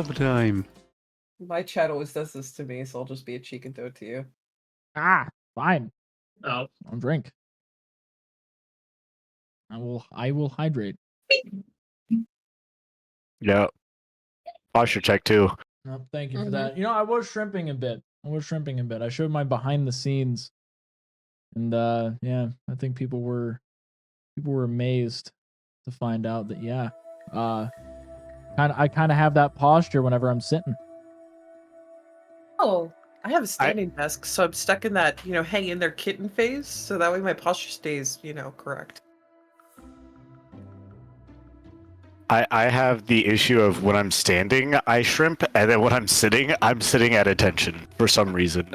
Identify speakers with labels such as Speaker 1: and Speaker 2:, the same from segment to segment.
Speaker 1: of a time.
Speaker 2: My chat always does this to me, so I'll just be a cheek and throw it to you.
Speaker 3: Fine.
Speaker 4: Oh.
Speaker 3: I'll drink. I will hydrate.
Speaker 1: Yeah. Posture check too.
Speaker 3: No, thank you for that. You know, I was shrimping a bit. I showed my behind the scenes. And yeah, I think people were amazed to find out that I kind of have that posture whenever I'm sitting.
Speaker 2: Oh, I have a standing desk, so I'm stuck in that, hang in there kitten phase, so that way my posture stays, correct.
Speaker 1: I have the issue of when I'm standing, I shrimp, and then when I'm sitting at attention for some reason.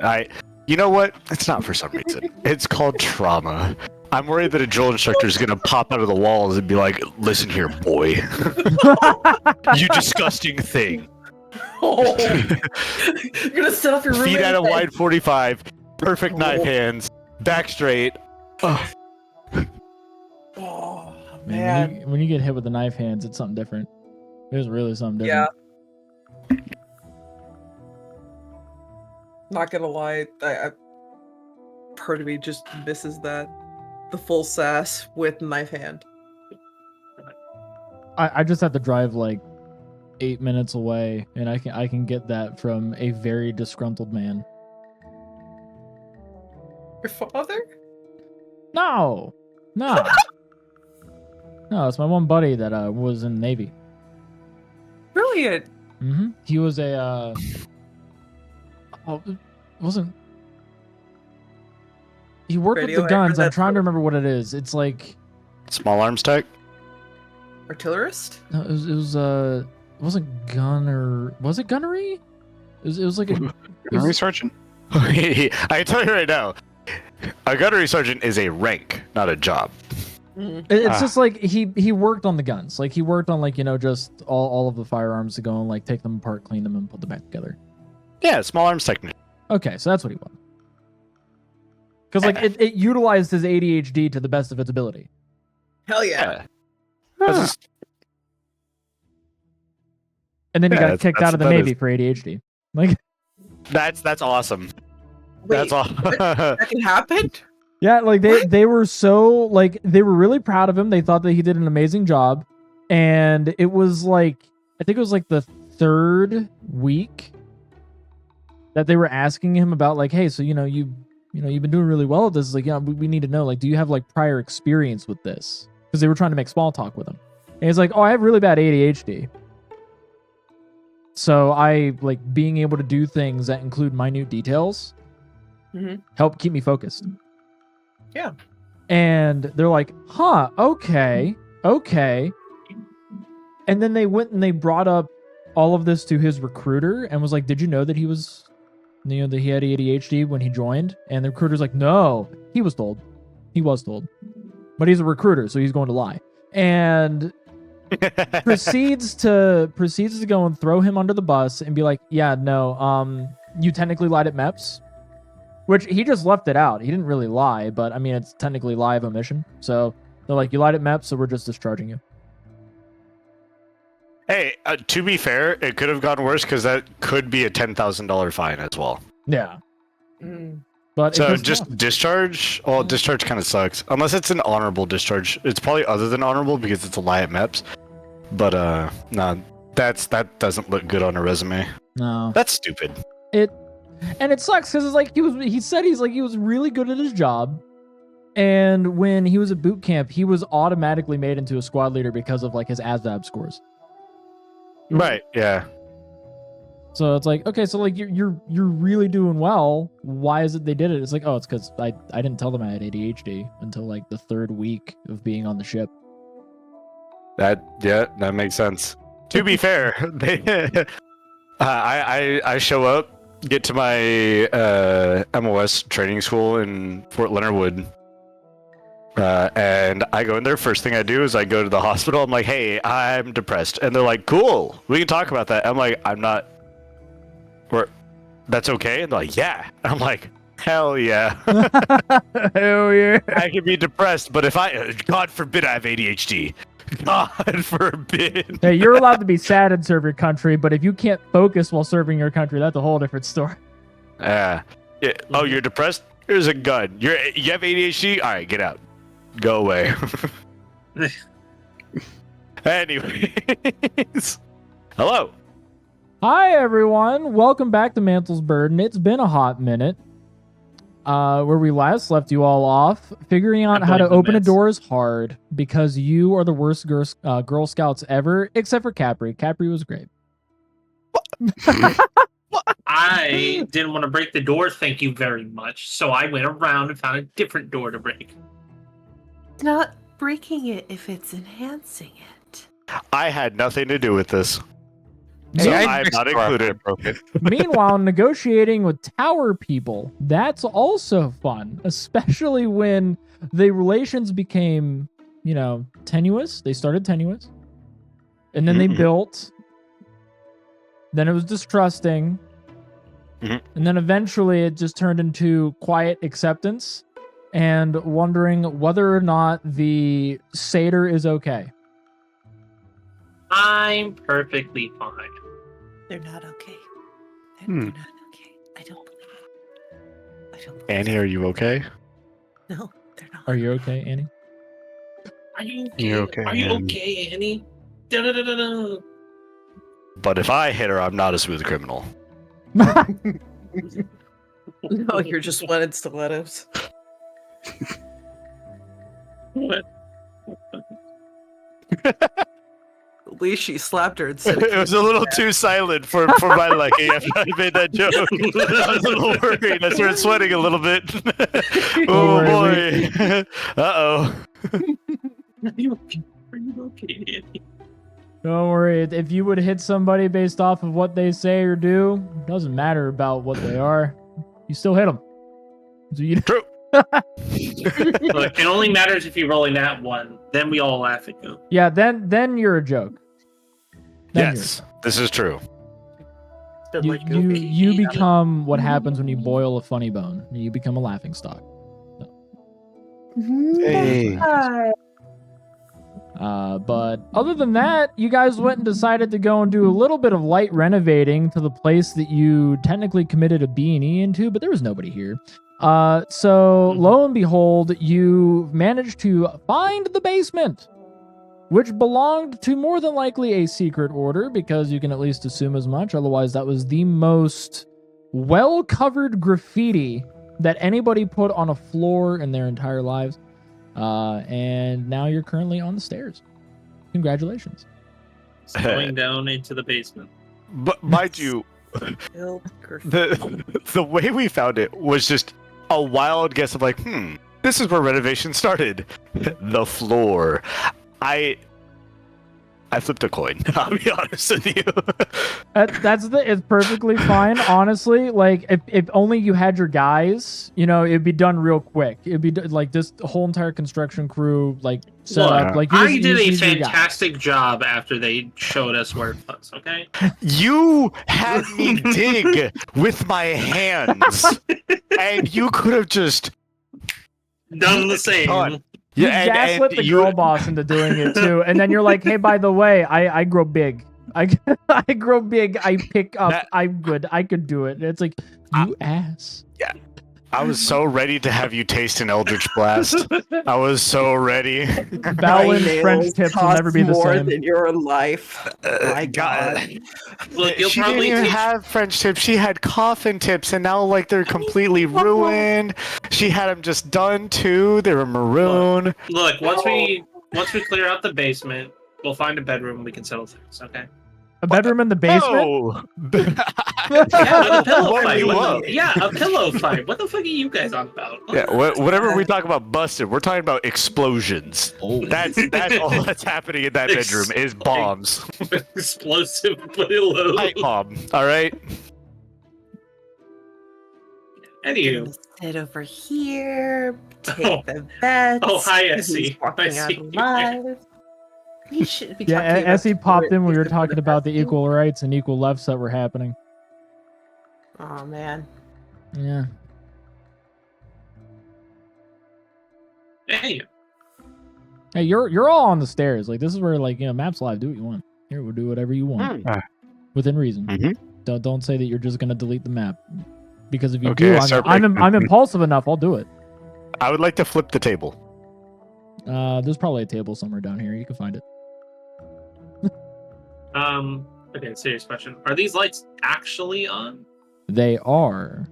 Speaker 1: You know what? It's not for some reason. It's called trauma. I'm worried that a drill instructor is gonna pop out of the walls and be like, "Listen here, boy, you disgusting thing."
Speaker 2: Oh, you're gonna set off your
Speaker 1: feet at a
Speaker 2: head.
Speaker 1: wide 45, perfect knife hands, back straight. Oh.
Speaker 2: Oh
Speaker 3: Man, when you get hit with the knife hands, it's something different. It's really something different.
Speaker 2: Yeah. Not gonna lie, part of me just misses that. The full sass with knife hand.
Speaker 3: I just have to drive like 8 minutes away, and I can get that from a very disgruntled man.
Speaker 2: Your father?
Speaker 3: No. No, it's my one buddy that was in the Navy.
Speaker 2: Brilliant.
Speaker 3: Mm-hmm. He was a it wasn't. He worked with the guns. I'm trying to remember what it is. It's like
Speaker 1: small arms tech.
Speaker 2: Artillerist?
Speaker 3: No, it wasn't gunner. Was it gunnery? It was like a
Speaker 1: gunnery sergeant. I can tell you right now, a gunnery sergeant is a rank, not a job.
Speaker 3: It's just like he worked on the guns. Like he worked on just all of the firearms to go and like take them apart, clean them, and put them back together.
Speaker 1: Yeah, small arms technician.
Speaker 3: Okay, so that's what he was. Because like it utilized his ADHD to the best of its ability.
Speaker 2: Hell yeah.
Speaker 3: And then he got kicked out of the Navy for ADHD. Like
Speaker 1: that's awesome.
Speaker 2: Wait,
Speaker 1: that's all.
Speaker 2: That can happen?
Speaker 3: Yeah, like they were so like they were really proud of him. They thought that he did an amazing job. And it was like I think it was like the third week that they were asking him about like, hey, so you've been doing really well at this. It's like, yeah, we need to know, like, do you have like prior experience with this? Because they were trying to make small talk with him. And he's like, oh, I have really bad ADHD. So I like being able to do things that include minute details help keep me focused.
Speaker 2: Yeah.
Speaker 3: And they're like, huh, okay. And then they went and they brought up all of this to his recruiter and was like, did you know that he was, that he had ADHD when he joined? And the recruiter's like, no, he was told. But he's a recruiter, so he's going to lie. And proceeds to go and throw him under the bus and be like, yeah, no, you technically lied at MEPS. Which he just left it out. He didn't really lie, but I mean, it's technically lie of omission. So they're like, you lied at MEPS, so we're just discharging you.
Speaker 1: Hey, to be fair, it could have gone worse because that could be a $10,000 fine as well.
Speaker 3: Yeah. But
Speaker 1: so just discharge. Well, discharge kind of sucks unless it's an honorable discharge. It's probably other than honorable because it's a lie at MEPS. But no, that doesn't look good on a resume.
Speaker 3: No,
Speaker 1: that's stupid.
Speaker 3: And it sucks because it's like he said he was really good at his job, and when he was at boot camp, he was automatically made into a squad leader because of like his ASVAB scores.
Speaker 1: Right. Yeah.
Speaker 3: So it's like, okay, so like you're really doing well. Why is it they did it? It's like, oh, it's because I didn't tell them I had ADHD until like the third week of being on the ship.
Speaker 1: That makes sense. To be fair, I show up. Get to my MOS training school in Fort Leonard Wood, and I go in there. First thing I do is I go to the hospital. I'm like, hey, I'm depressed. And they're like, cool, we can talk about that. I'm like, I'm not. That's okay? And they're like, yeah. I'm like, hell yeah.
Speaker 3: Hell yeah.
Speaker 1: I can be depressed, but if God forbid I have ADHD. God forbid.
Speaker 3: Hey, you're allowed to be sad and serve your country, but if you can't focus while serving your country, that's a whole different story.
Speaker 1: Yeah. Oh, you're depressed? Here's a gun. You have ADHD? All right, get out. Go away. Anyways. Hello.
Speaker 3: Hi, everyone. Welcome back to Mantle's Burden. It's been a hot minute. Where we last left you all off, figuring out how to open a door is hard because you are the worst Girl Scouts ever, except for Capri. Capri was great.
Speaker 4: I didn't want to break the door, thank you very much. So I went around and found a different door to break.
Speaker 5: It's not breaking it if it's enhancing it.
Speaker 1: I had nothing to do with this.
Speaker 3: Hey,
Speaker 1: So
Speaker 3: I
Speaker 1: I'm not included.
Speaker 3: Meanwhile, negotiating with tower people, that's also fun, especially when the relations became, tenuous. They started tenuous. And then they built. Then it was distrusting. And then eventually it just turned into quiet acceptance and wondering whether or not the satyr is okay.
Speaker 4: I'm perfectly fine.
Speaker 5: They're not okay. They're not okay. I don't believe it. I don't believe
Speaker 1: Annie,
Speaker 5: it.
Speaker 1: are you okay?
Speaker 5: No, they're not.
Speaker 3: Are you okay, Annie?
Speaker 4: Are you okay?
Speaker 1: You're okay,
Speaker 4: Are you
Speaker 1: Annie.
Speaker 4: okay, Annie? Da-da-da-da-da.
Speaker 1: But if I hit her, I'm not a smooth criminal.
Speaker 2: No, you're just wet in stilettos.
Speaker 4: What?
Speaker 2: At least she slapped her and said
Speaker 1: It was a little too silent for my liking after I made that joke. I was a little worried. I started sweating a little bit. Oh
Speaker 3: worry,
Speaker 1: boy. Uh-oh.
Speaker 4: Are you okay, Annie?
Speaker 3: Don't worry. If you would hit somebody based off of what they say or do, it doesn't matter about what they are. You still hit them. So you
Speaker 1: True.
Speaker 4: Look, it only matters if you're rolling that one. Then we all laugh at you.
Speaker 3: Yeah, then you're a joke. Then
Speaker 1: Yes, this is true.
Speaker 3: you become what happens when you boil a funny bone. You become a laughing stock.
Speaker 1: Hey.
Speaker 3: But other than that, you guys went and decided to go and do a little bit of light renovating to the place that you technically committed a B&E into, but there was nobody here. So lo and behold, you managed to find the basement, which belonged to more than likely a secret order, because you can at least assume as much. Otherwise, that was the most well-covered graffiti that anybody put on a floor in their entire lives. And now you're currently on the stairs. Congratulations.
Speaker 4: It's going down into the basement.
Speaker 1: But mind you, the way we found it was just a wild guess of like, this is where renovation started. The floor. I flipped a coin. I'll be honest with you.
Speaker 3: It's perfectly fine, honestly. Like, if only you had your guys, it'd be done real quick. It'd be like this whole entire construction crew, like, set up. Like,
Speaker 4: I did a fantastic job after they showed us where it was, okay?
Speaker 1: You had me dig with my hands, and you could have just
Speaker 4: done the same.
Speaker 1: done.
Speaker 3: You gaslit the girl boss into doing it too, and then you're like, "Hey, by the way, I grow big. I grow big. I pick up. I'm good. I could do it." And it's like, you ass.
Speaker 1: Yeah. I was so ready to have you taste an Eldritch Blast. I was so ready.
Speaker 3: Balin French tips will never be the
Speaker 2: more
Speaker 3: same.
Speaker 2: than your life. My God.
Speaker 4: Look, you'll
Speaker 1: She
Speaker 4: probably
Speaker 1: didn't even
Speaker 4: teach...
Speaker 1: have French tips. She had coffin tips, and now like they're completely ruined. She had them just done too. They were maroon.
Speaker 4: Look, once we clear out the basement, we'll find a bedroom and we can settle things, okay?
Speaker 3: A bedroom in the basement?
Speaker 1: Oh.
Speaker 4: Yeah, with a pillow
Speaker 1: Woke
Speaker 4: fight.
Speaker 1: you
Speaker 4: What
Speaker 1: up.
Speaker 4: yeah, a pillow fight. What the fuck are you guys on about?
Speaker 1: Yeah, whatever we talk about busted, we're talking about explosions. That's all that's happening in that bedroom is bombs.
Speaker 4: Explosive pillow.
Speaker 1: Pipe bomb. All right.
Speaker 4: Anywho.
Speaker 5: Sit over here, take
Speaker 4: Oh.
Speaker 5: the bets.
Speaker 4: Oh, hi,
Speaker 5: who's
Speaker 4: Essie.
Speaker 5: walking
Speaker 4: I
Speaker 5: out
Speaker 4: see.
Speaker 5: alive. We should be
Speaker 3: Yeah,
Speaker 5: talking about
Speaker 3: Essie popped in. We were
Speaker 5: the
Speaker 3: talking about the
Speaker 5: best thing.
Speaker 3: equal rights and equal lefts that were happening.
Speaker 5: Oh man.
Speaker 4: Anywho.
Speaker 3: Hey, you're all on the stairs. Like this is where Maps Live. Do what you want. Here, we'll do whatever you want within reason. Don't say that you're just gonna delete the map, because if you do, I'm impulsive enough. I'll do it.
Speaker 1: I would like to flip the table.
Speaker 3: There's probably a table somewhere down here. You can find it.
Speaker 4: Okay, serious question. Are these lights actually on?
Speaker 3: They are.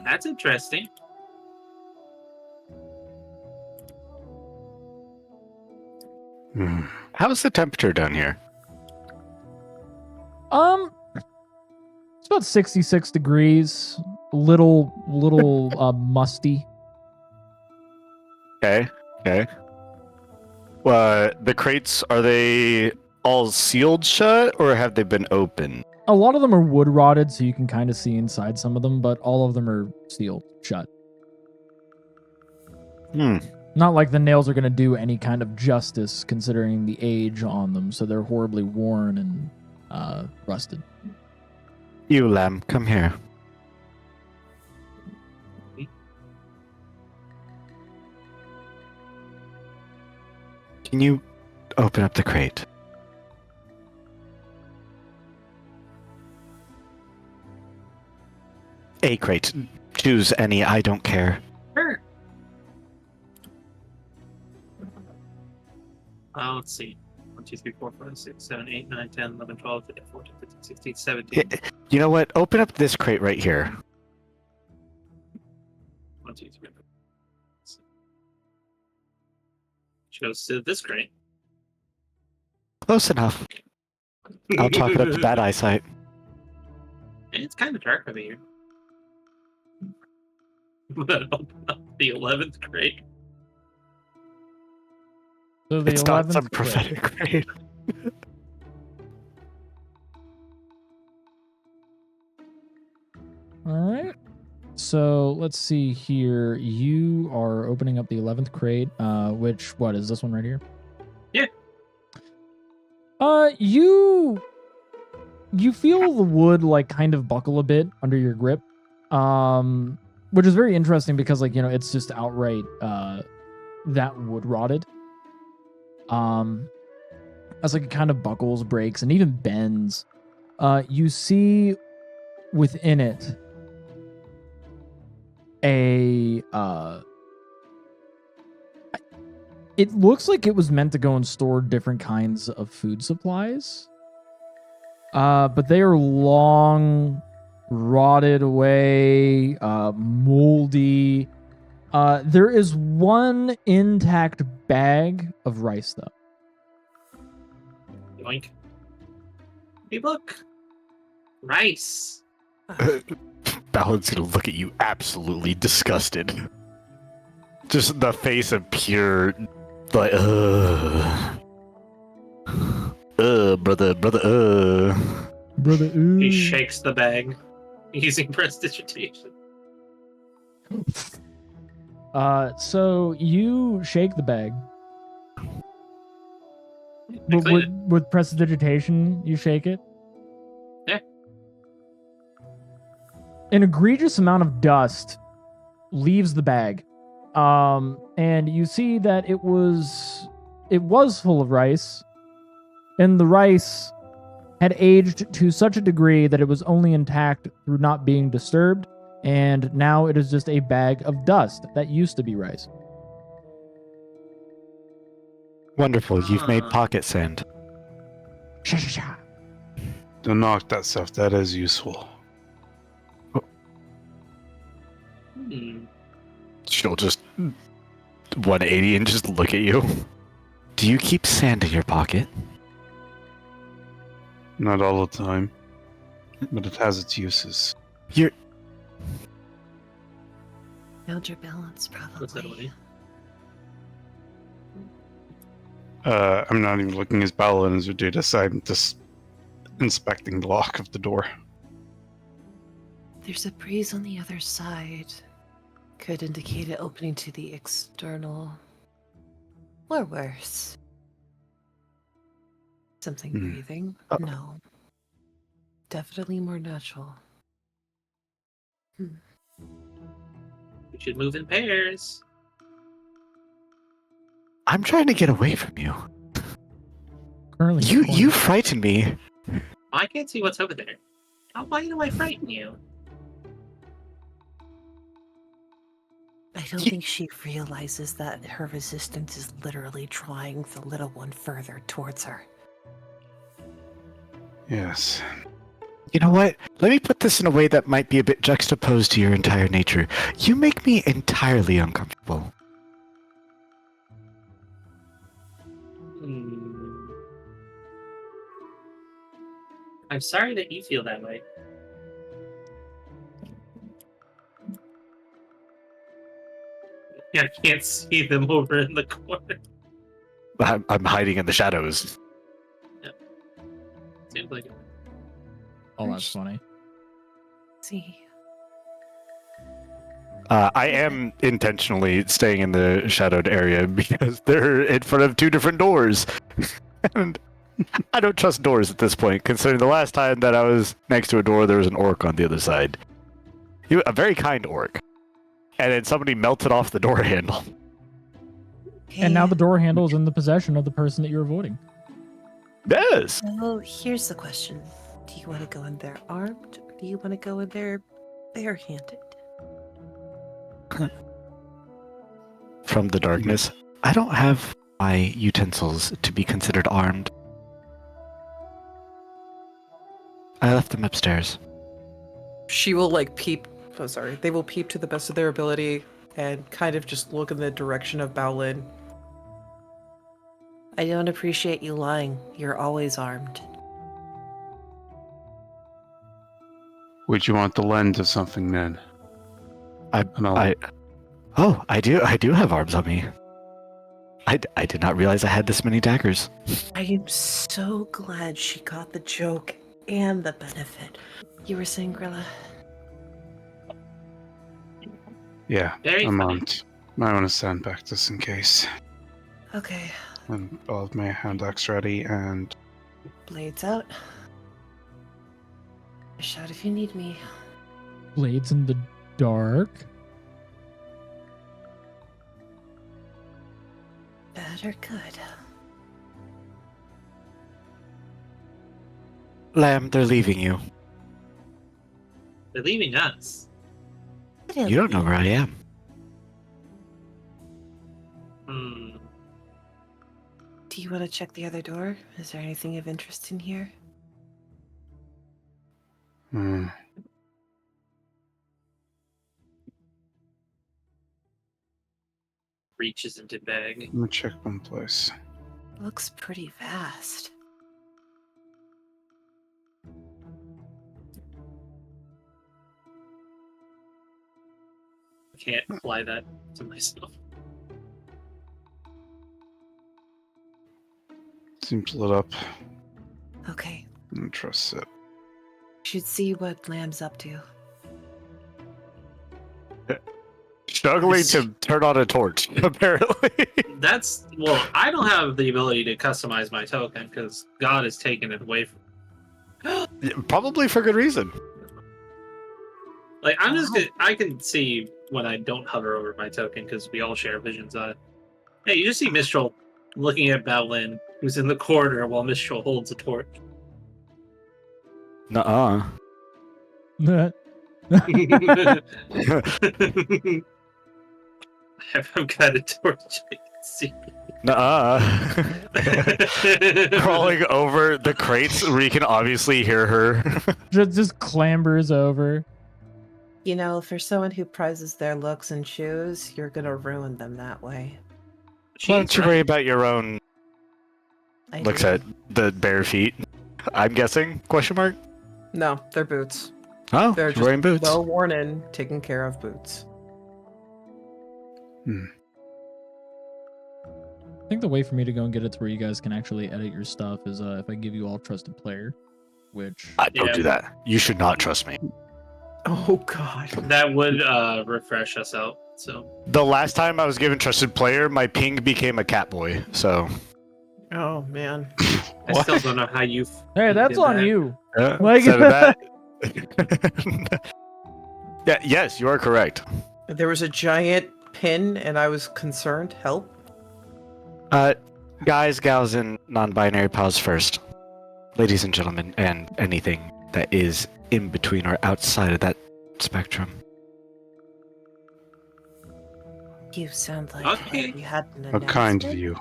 Speaker 4: That's interesting.
Speaker 1: How's the temperature down here?
Speaker 3: It's about 66 degrees. Little musty.
Speaker 1: Okay. The crates, are they all sealed shut or have they been open?
Speaker 3: A lot of them are wood rotted, so you can kind of see inside some of them, but all of them are sealed shut. Not like the nails are going to do any kind of justice considering the age on them, so they're horribly worn and rusted.
Speaker 1: You, Lamb, come here. Can you open up the crate? A crate. Choose any, I don't care.
Speaker 4: Sure. Let's see. 1, 2, 3, 4, 5, 6, 7, 8, 9, 10, 11, 12, 13, 14, 15, 16, 17.
Speaker 1: You know what? Open up this crate right here.
Speaker 4: 1, 2, 3. Goes to this crate.
Speaker 1: Close enough. I'll chalk it up to bad eyesight.
Speaker 4: It's kind of dark over here. But open up the 11th crate.
Speaker 3: So the
Speaker 1: It's
Speaker 3: 11th
Speaker 1: not some
Speaker 3: crate.
Speaker 1: prophetic crate.
Speaker 3: All right. So let's see here. You are opening up the 11th crate, what is this one right here?
Speaker 4: Yeah.
Speaker 3: You feel the wood like kind of buckle a bit under your grip, which is very interesting because it's just outright that wood rotted. As it kind of buckles, breaks, and even bends. You see within it it looks like it was meant to go and store different kinds of food supplies. But they are long, rotted away, moldy. There is one intact bag of rice, though.
Speaker 4: Yoink. Hey, look. Rice.
Speaker 1: Ballard's gonna look at you absolutely disgusted. Just the face of pure, like, brother.
Speaker 3: Brother,
Speaker 4: He shakes the bag using prestidigitation.
Speaker 3: So you shake the bag. With prestidigitation, you shake it?
Speaker 4: Yeah.
Speaker 3: An egregious amount of dust leaves the bag. And you see that it was full of rice, and the rice had aged to such a degree that it was only intact through not being disturbed, and now it is just a bag of dust that used to be rice.
Speaker 1: Wonderful, you've made pocket sand.
Speaker 6: Don't knock that stuff. That is useful.
Speaker 1: She'll just 180 and just look at you. Do you keep sand in your pocket?
Speaker 6: Not all the time, but it has its uses.
Speaker 5: Build your balance, probably.
Speaker 6: I'm not even looking as Paladin as Udita aside. I'm just inspecting the lock of the door.
Speaker 5: There's a breeze on the other side. Could indicate it opening to the external. Or worse. Something breathing? No. Definitely more natural.
Speaker 4: We should move in pairs.
Speaker 1: I'm trying to get away from you.
Speaker 3: Currently,
Speaker 1: You frighten me.
Speaker 4: I can't see what's over there. Why do I frighten you?
Speaker 5: I don't think she realizes that her resistance is literally drawing the little one further towards her.
Speaker 6: Yes.
Speaker 1: You know what? Let me put this in a way that might be a bit juxtaposed to your entire nature. You make me entirely uncomfortable.
Speaker 4: Hmm. I'm sorry that you feel that way. Yeah, I can't see them over in the corner.
Speaker 1: I'm hiding in the shadows.
Speaker 4: Seems like it.
Speaker 3: Oh, that's funny.
Speaker 5: See,
Speaker 1: I am intentionally staying in the shadowed area because they're in front of two different doors. And I don't trust doors at this point, considering the last time that I was next to a door, there was an orc on the other side. A very kind orc. And then somebody melted off the door handle.
Speaker 3: And now the door handle is in the possession of the person that you're avoiding.
Speaker 1: Yes!
Speaker 5: So here's the question. Do you want to go in there armed, or do you want to go in there barehanded?
Speaker 1: From the darkness. I don't have my utensils to be considered armed. I left them upstairs.
Speaker 2: She will like peep. Oh, sorry. They will peep to the best of their ability and kind of just look in the direction of Baolin.
Speaker 5: I don't appreciate you lying. You're always armed.
Speaker 6: Would you want the lend of something then?
Speaker 1: I do have arms on me. I did not realize I had this many daggers.
Speaker 5: I am so glad she got the joke and the benefit. You were saying, Grilla?
Speaker 6: Yeah,
Speaker 4: Very
Speaker 6: I'm
Speaker 4: funny.
Speaker 6: armed. Might want to stand back just in case.
Speaker 5: Okay,
Speaker 6: And I'll have my hand axe ready and
Speaker 5: blades out. Shout if you need me.
Speaker 3: Blades in the dark.
Speaker 5: Bad or good?
Speaker 1: Lamb, they're leaving you.
Speaker 4: They're leaving us.
Speaker 1: You don't know where I am.
Speaker 4: Hmm.
Speaker 5: Do you want to check the other door? Is there anything of interest in here?
Speaker 4: Reaches into bag.
Speaker 6: let me check one place.
Speaker 5: Looks pretty vast.
Speaker 4: I can't apply that to myself.
Speaker 6: Seems lit up.
Speaker 5: Okay,
Speaker 6: I don't trust it.
Speaker 5: should see what Lamb's up to.
Speaker 1: Struggling to turn on a torch, apparently.
Speaker 4: That's well, I don't have the ability to customize my token because God has taken it away from me.
Speaker 1: Probably for good reason.
Speaker 4: Like I'm just gonna, I can see when I don't hover over my token because we all share visions on it. Hey, you just see Mistral looking at Baolin, who's in the corner while Mistral holds a torch.
Speaker 1: Nuh-uh.
Speaker 4: I've got a torch. I can see.
Speaker 1: Nuh-uh. Crawling over the crates where you can obviously hear her.
Speaker 3: Just clambers over.
Speaker 5: You know, for someone who prizes their looks and shoes, you're gonna ruin them that way.
Speaker 1: Why don't you worry about your own...
Speaker 5: I
Speaker 1: Looks
Speaker 5: do.
Speaker 1: at the bare feet. I'm guessing? Question mark?
Speaker 2: No, they're boots.
Speaker 1: Oh,
Speaker 2: They're
Speaker 1: she's
Speaker 2: just
Speaker 1: wearing boots.
Speaker 2: well worn in, taken care of boots.
Speaker 3: I think the way for me to go and get it to where you guys can actually edit your stuff is if I give you all trusted player, which
Speaker 1: Don't
Speaker 4: Yeah.
Speaker 1: do that. You should not trust me.
Speaker 2: Oh god.
Speaker 4: That would refresh us out. So
Speaker 1: The last time I was given trusted player, my ping became a cat boy. So
Speaker 2: Oh man.
Speaker 4: I still don't know how you.
Speaker 3: hey, that's
Speaker 4: did
Speaker 3: on
Speaker 4: that.
Speaker 3: you.
Speaker 1: yeah,
Speaker 3: Like-
Speaker 1: instead of that. Yeah. Yes, you are correct.
Speaker 2: There was a giant pin and I was concerned. Help.
Speaker 1: Guys, gals, and non-binary pals first. Ladies and gentlemen, and anything that is in between or outside of that spectrum.
Speaker 5: You sound like
Speaker 4: Okay.
Speaker 5: you had an
Speaker 6: How kind of
Speaker 5: announcement.
Speaker 6: you.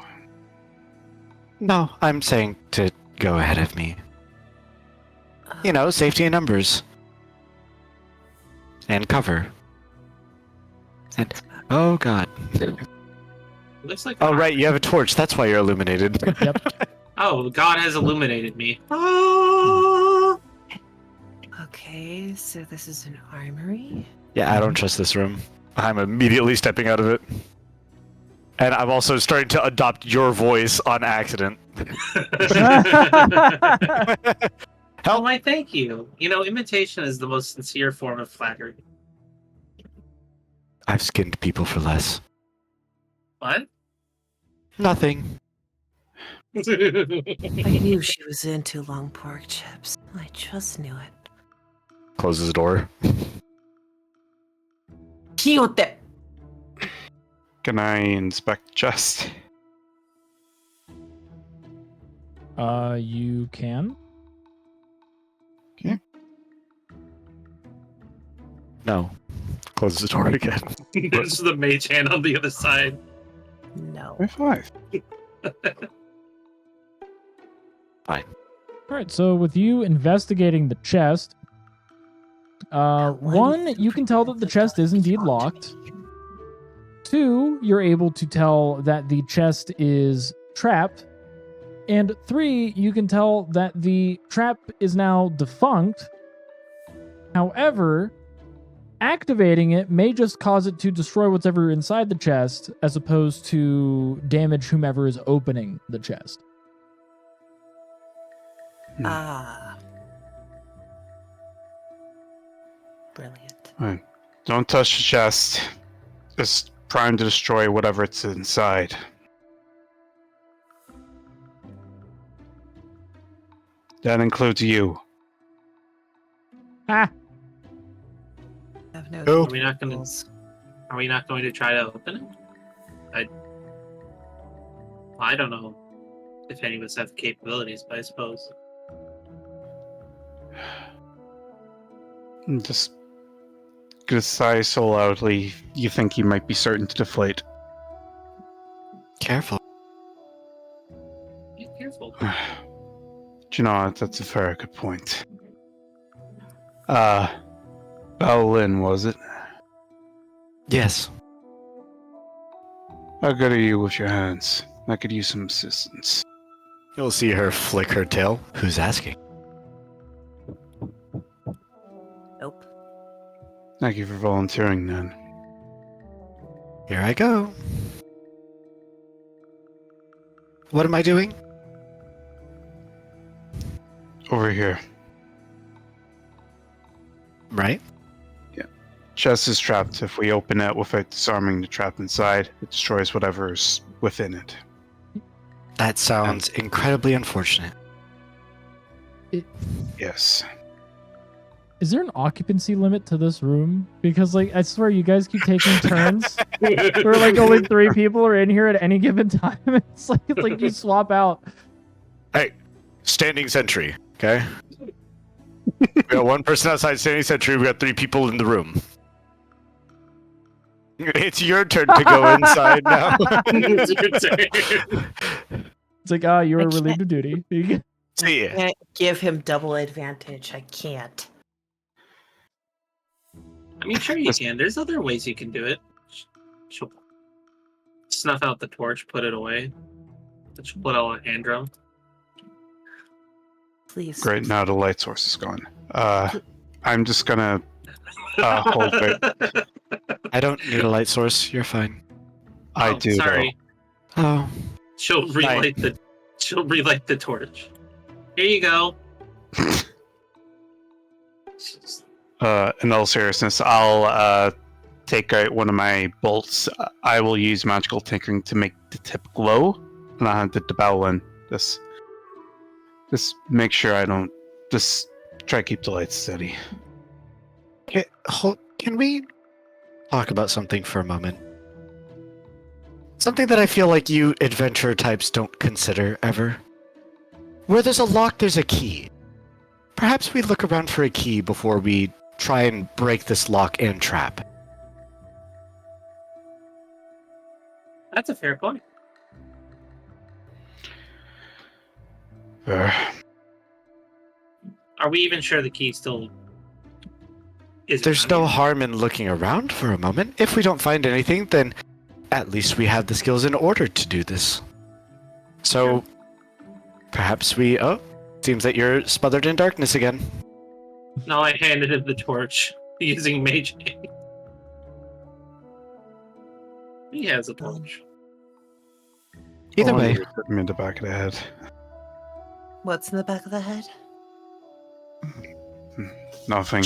Speaker 1: No, I'm saying to go ahead of me. You know, safety in numbers. And cover. And, oh god.
Speaker 4: Looks like.
Speaker 1: Oh right, you have a torch, that's why you're illuminated.
Speaker 3: Yep.
Speaker 4: Oh, God has illuminated me. Ah!
Speaker 5: Okay, so this is an armory.
Speaker 1: Yeah, I don't trust this room. I'm immediately stepping out of it. And I'm also starting to adopt your voice on accident.
Speaker 4: Oh, my thank you. You know, imitation is the most sincere form of flattery.
Speaker 1: I've skinned people for less.
Speaker 4: What?
Speaker 1: Nothing.
Speaker 5: I knew she was into long pork chips. I just knew it.
Speaker 1: Closes the door.
Speaker 5: Kiyote!
Speaker 6: Can I inspect the chest?
Speaker 3: You can.
Speaker 1: No. Closes the door again.
Speaker 4: There's the mage hand on the other side.
Speaker 5: No.
Speaker 6: High five.
Speaker 3: All right. So with you investigating the chest, one, you can tell that the chest is indeed locked. Two, you're able to tell that the chest is trapped. And three, you can tell that the trap is now defunct. However, activating it may just cause it to destroy whatever inside the chest, as opposed to damage whomever is opening the chest.
Speaker 5: Ah. Brilliant.
Speaker 6: Fine. Don't touch the chest. It's primed to destroy whatever it's inside. That includes you.
Speaker 3: Ah!
Speaker 5: I have no
Speaker 1: Oh.
Speaker 4: Are we not going to?
Speaker 5: rules.
Speaker 4: Are we not going to try to open it? I don't know if any of us have the capabilities, but I suppose.
Speaker 6: I'm just gonna sigh so loudly you think you might be certain to deflate.
Speaker 1: Careful.
Speaker 4: Be careful.
Speaker 6: Do you know what? That's a very good point. Lynn, was it?
Speaker 1: Yes.
Speaker 6: How good are you with your hands? I could use some assistance.
Speaker 1: You'll see her flick her tail. Who's asking?
Speaker 5: Nope.
Speaker 6: Thank you for volunteering, then.
Speaker 1: Here I go. What am I doing?
Speaker 6: Over here.
Speaker 1: Right?
Speaker 6: Chest is trapped. If we open it without disarming the trap inside, it destroys whatever's within it.
Speaker 1: That sounds incredibly unfortunate.
Speaker 6: Yes.
Speaker 3: Is there an occupancy limit to this room? Because, like, I swear you guys keep taking turns. Where, like, only 3 people are in here at any given time. It's like you swap out.
Speaker 1: Hey, standing sentry, okay? We got 1 person outside standing sentry, we got 3 people in the room. It's your turn to go inside now.
Speaker 4: It's your turn.
Speaker 3: It's like, you are relieved of duty.
Speaker 1: See ya.
Speaker 5: Can't give him double advantage. I can't.
Speaker 4: I mean, sure you can. There's other ways you can do it. She'll snuff out the torch, put it away. She'll put out a hand drum.
Speaker 5: Please.
Speaker 6: Great, now the light source is gone. I'm just gonna hold it.
Speaker 1: I don't need a light source, you're fine.
Speaker 6: I
Speaker 4: Oh,
Speaker 6: do,
Speaker 4: Sorry.
Speaker 1: Oh,
Speaker 4: She'll relight the torch. Here you go.
Speaker 6: In all seriousness, I'll take out one of my bolts. I will use magical tinkering to make the tip glow, and I'll hand it to Bowlin. Just make sure I don't. Just try to keep the lights steady.
Speaker 1: can we talk about something for a moment? Something that I feel like you adventurer types don't consider ever. Where there's a lock, there's a key. Perhaps we look around for a key before we try and break this lock and trap.
Speaker 4: That's a fair point.
Speaker 6: Uh,
Speaker 4: Are we even sure the key still is?
Speaker 1: There's no harm in looking around for a moment. If we don't find anything, then at least we have the skills in order to do this. So, perhaps we... Oh, seems that you're smothered in darkness again.
Speaker 4: No, I handed him the torch using mage hand. He has a torch.
Speaker 1: Either
Speaker 6: I
Speaker 1: way,
Speaker 6: wanted to hit me in the back of the head.
Speaker 5: What's in the back of the head?
Speaker 6: Nothing.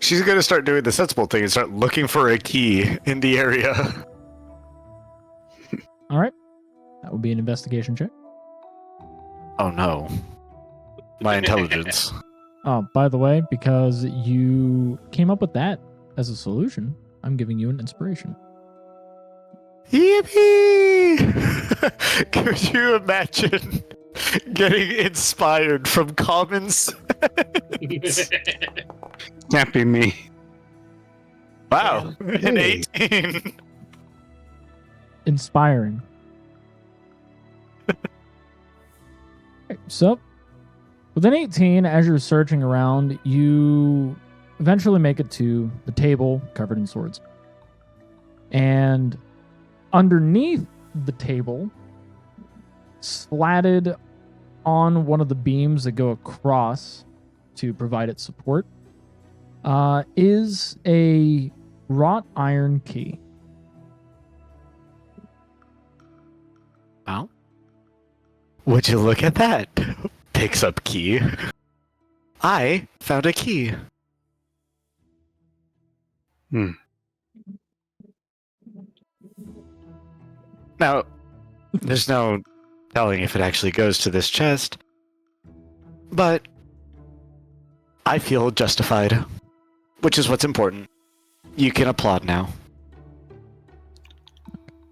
Speaker 1: she's gonna start doing the sensible thing and start looking for a key in the area.
Speaker 3: All right. That would be an investigation check.
Speaker 1: Oh no. My intelligence.
Speaker 3: Oh, by the way, because you came up with that as a solution, I'm giving you an inspiration.
Speaker 1: Yippee! Could you imagine getting inspired from common sense?
Speaker 6: Can't be me.
Speaker 1: Wow, an 18.
Speaker 3: Inspiring. Okay, so, with an 18, as you're searching around, you eventually make it to the table covered in swords. And underneath the table, slatted on one of the beams that go across to provide its support, is a wrought iron key.
Speaker 1: Well, would you look at that? Picks up key. I found a key. Now, there's no telling if it actually goes to this chest, but I feel justified, which is what's important. You can applaud now.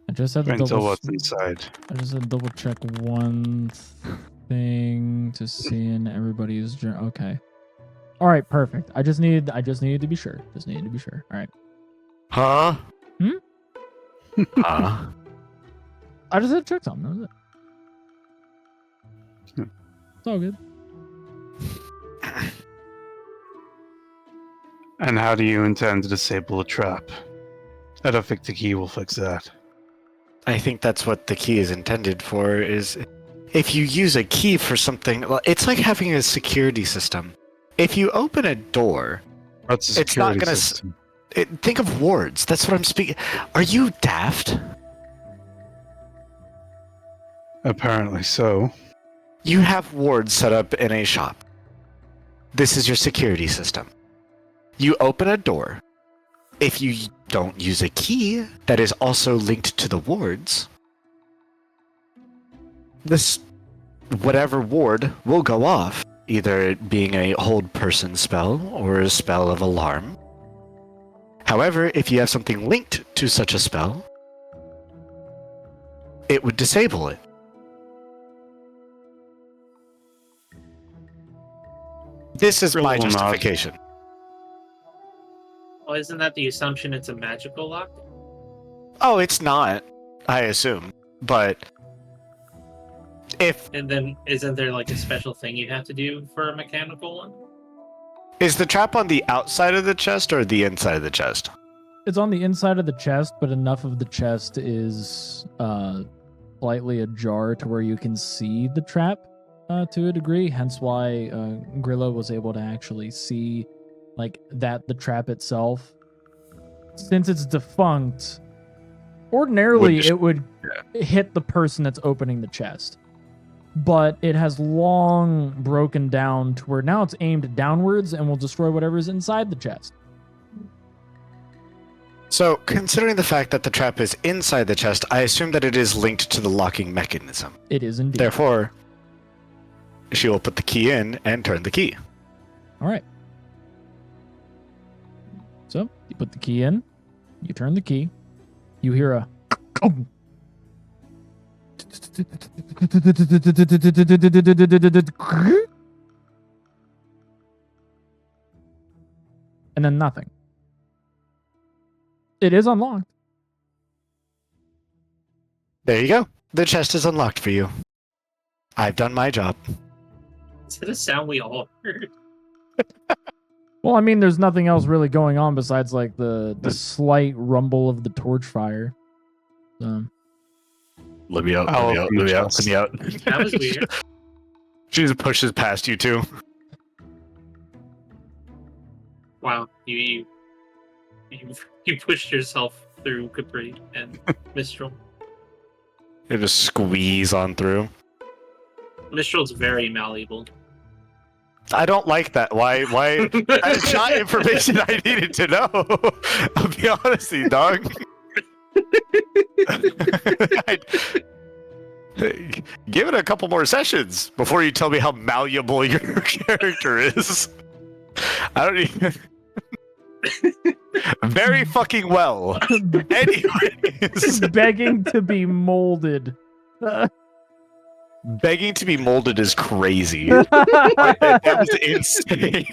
Speaker 3: I just had to
Speaker 6: Until
Speaker 3: double.
Speaker 6: what's inside.
Speaker 3: I just had to double check one thing to see in everybody's journal. Okay. All right, perfect. I just needed to be sure. Just needed to be sure. All right.
Speaker 1: Huh?
Speaker 3: Hmm?
Speaker 1: Huh?
Speaker 3: I just had to check something. That was it. It's all good.
Speaker 6: And how do you intend to disable a trap? I don't think the key will fix that.
Speaker 1: I think that's what the key is intended for, is if you use a key for something, well, it's like having a security system. If you open a door,
Speaker 6: That's a
Speaker 1: It's not
Speaker 6: security
Speaker 1: gonna
Speaker 6: system.
Speaker 1: think of wards. That's what I'm speaking. Are you daft?
Speaker 6: Apparently so.
Speaker 1: You have wards set up in a shop. This is your security system. You open a door. If you don't use a key that is also linked to the wards, this whatever ward will go off, either it being a hold person spell or a spell of alarm. However, if you have something linked to such a spell, it would disable it. This is my
Speaker 6: Grila will nod.
Speaker 1: justification.
Speaker 4: Well, isn't that the assumption it's a magical lock?
Speaker 1: Oh, it's not, I assume. But if
Speaker 4: And then isn't there like a special thing you have to do for a mechanical one?
Speaker 1: is the trap on the outside of the chest or the inside of the chest?
Speaker 3: It's on the inside of the chest, but enough of the chest is slightly ajar to where you can see the trap to a degree. Hence why Grila was able to actually see like that the trap itself, since it's defunct, ordinarily it would hit the person that's opening the chest. But it has long broken down to where now it's aimed downwards and will destroy whatever's inside the chest.
Speaker 1: So, considering the fact that the trap is inside the chest, I assume that it is linked to the locking mechanism.
Speaker 3: It is indeed.
Speaker 1: Therefore, she will put the key in and turn the key.
Speaker 3: All right. So you put the key in, you turn the key, you hear a And then nothing. It is unlocked.
Speaker 1: There you go. The chest is unlocked for you. I've done my job.
Speaker 4: Is that a sound we all heard?
Speaker 3: Well, I mean, there's nothing else really going on besides like the slight rumble of the torch fire.
Speaker 1: Let me out.
Speaker 6: I'll
Speaker 1: Let me out.
Speaker 6: open
Speaker 1: Let me
Speaker 6: the
Speaker 1: out. Let me out.
Speaker 4: That was weird.
Speaker 1: She just pushes past you too.
Speaker 4: Wow, you pushed yourself through Capri and Mistral.
Speaker 1: You just squeeze on through.
Speaker 4: Mistral's very malleable.
Speaker 1: I don't like that. Why? That's not information I needed to know. I'll be honest with you, dog. Give it a couple more sessions before you tell me how malleable your character is. I don't even... Very fucking well. Anyways.
Speaker 3: Begging to be molded.
Speaker 1: Begging to be molded is crazy. That was insane.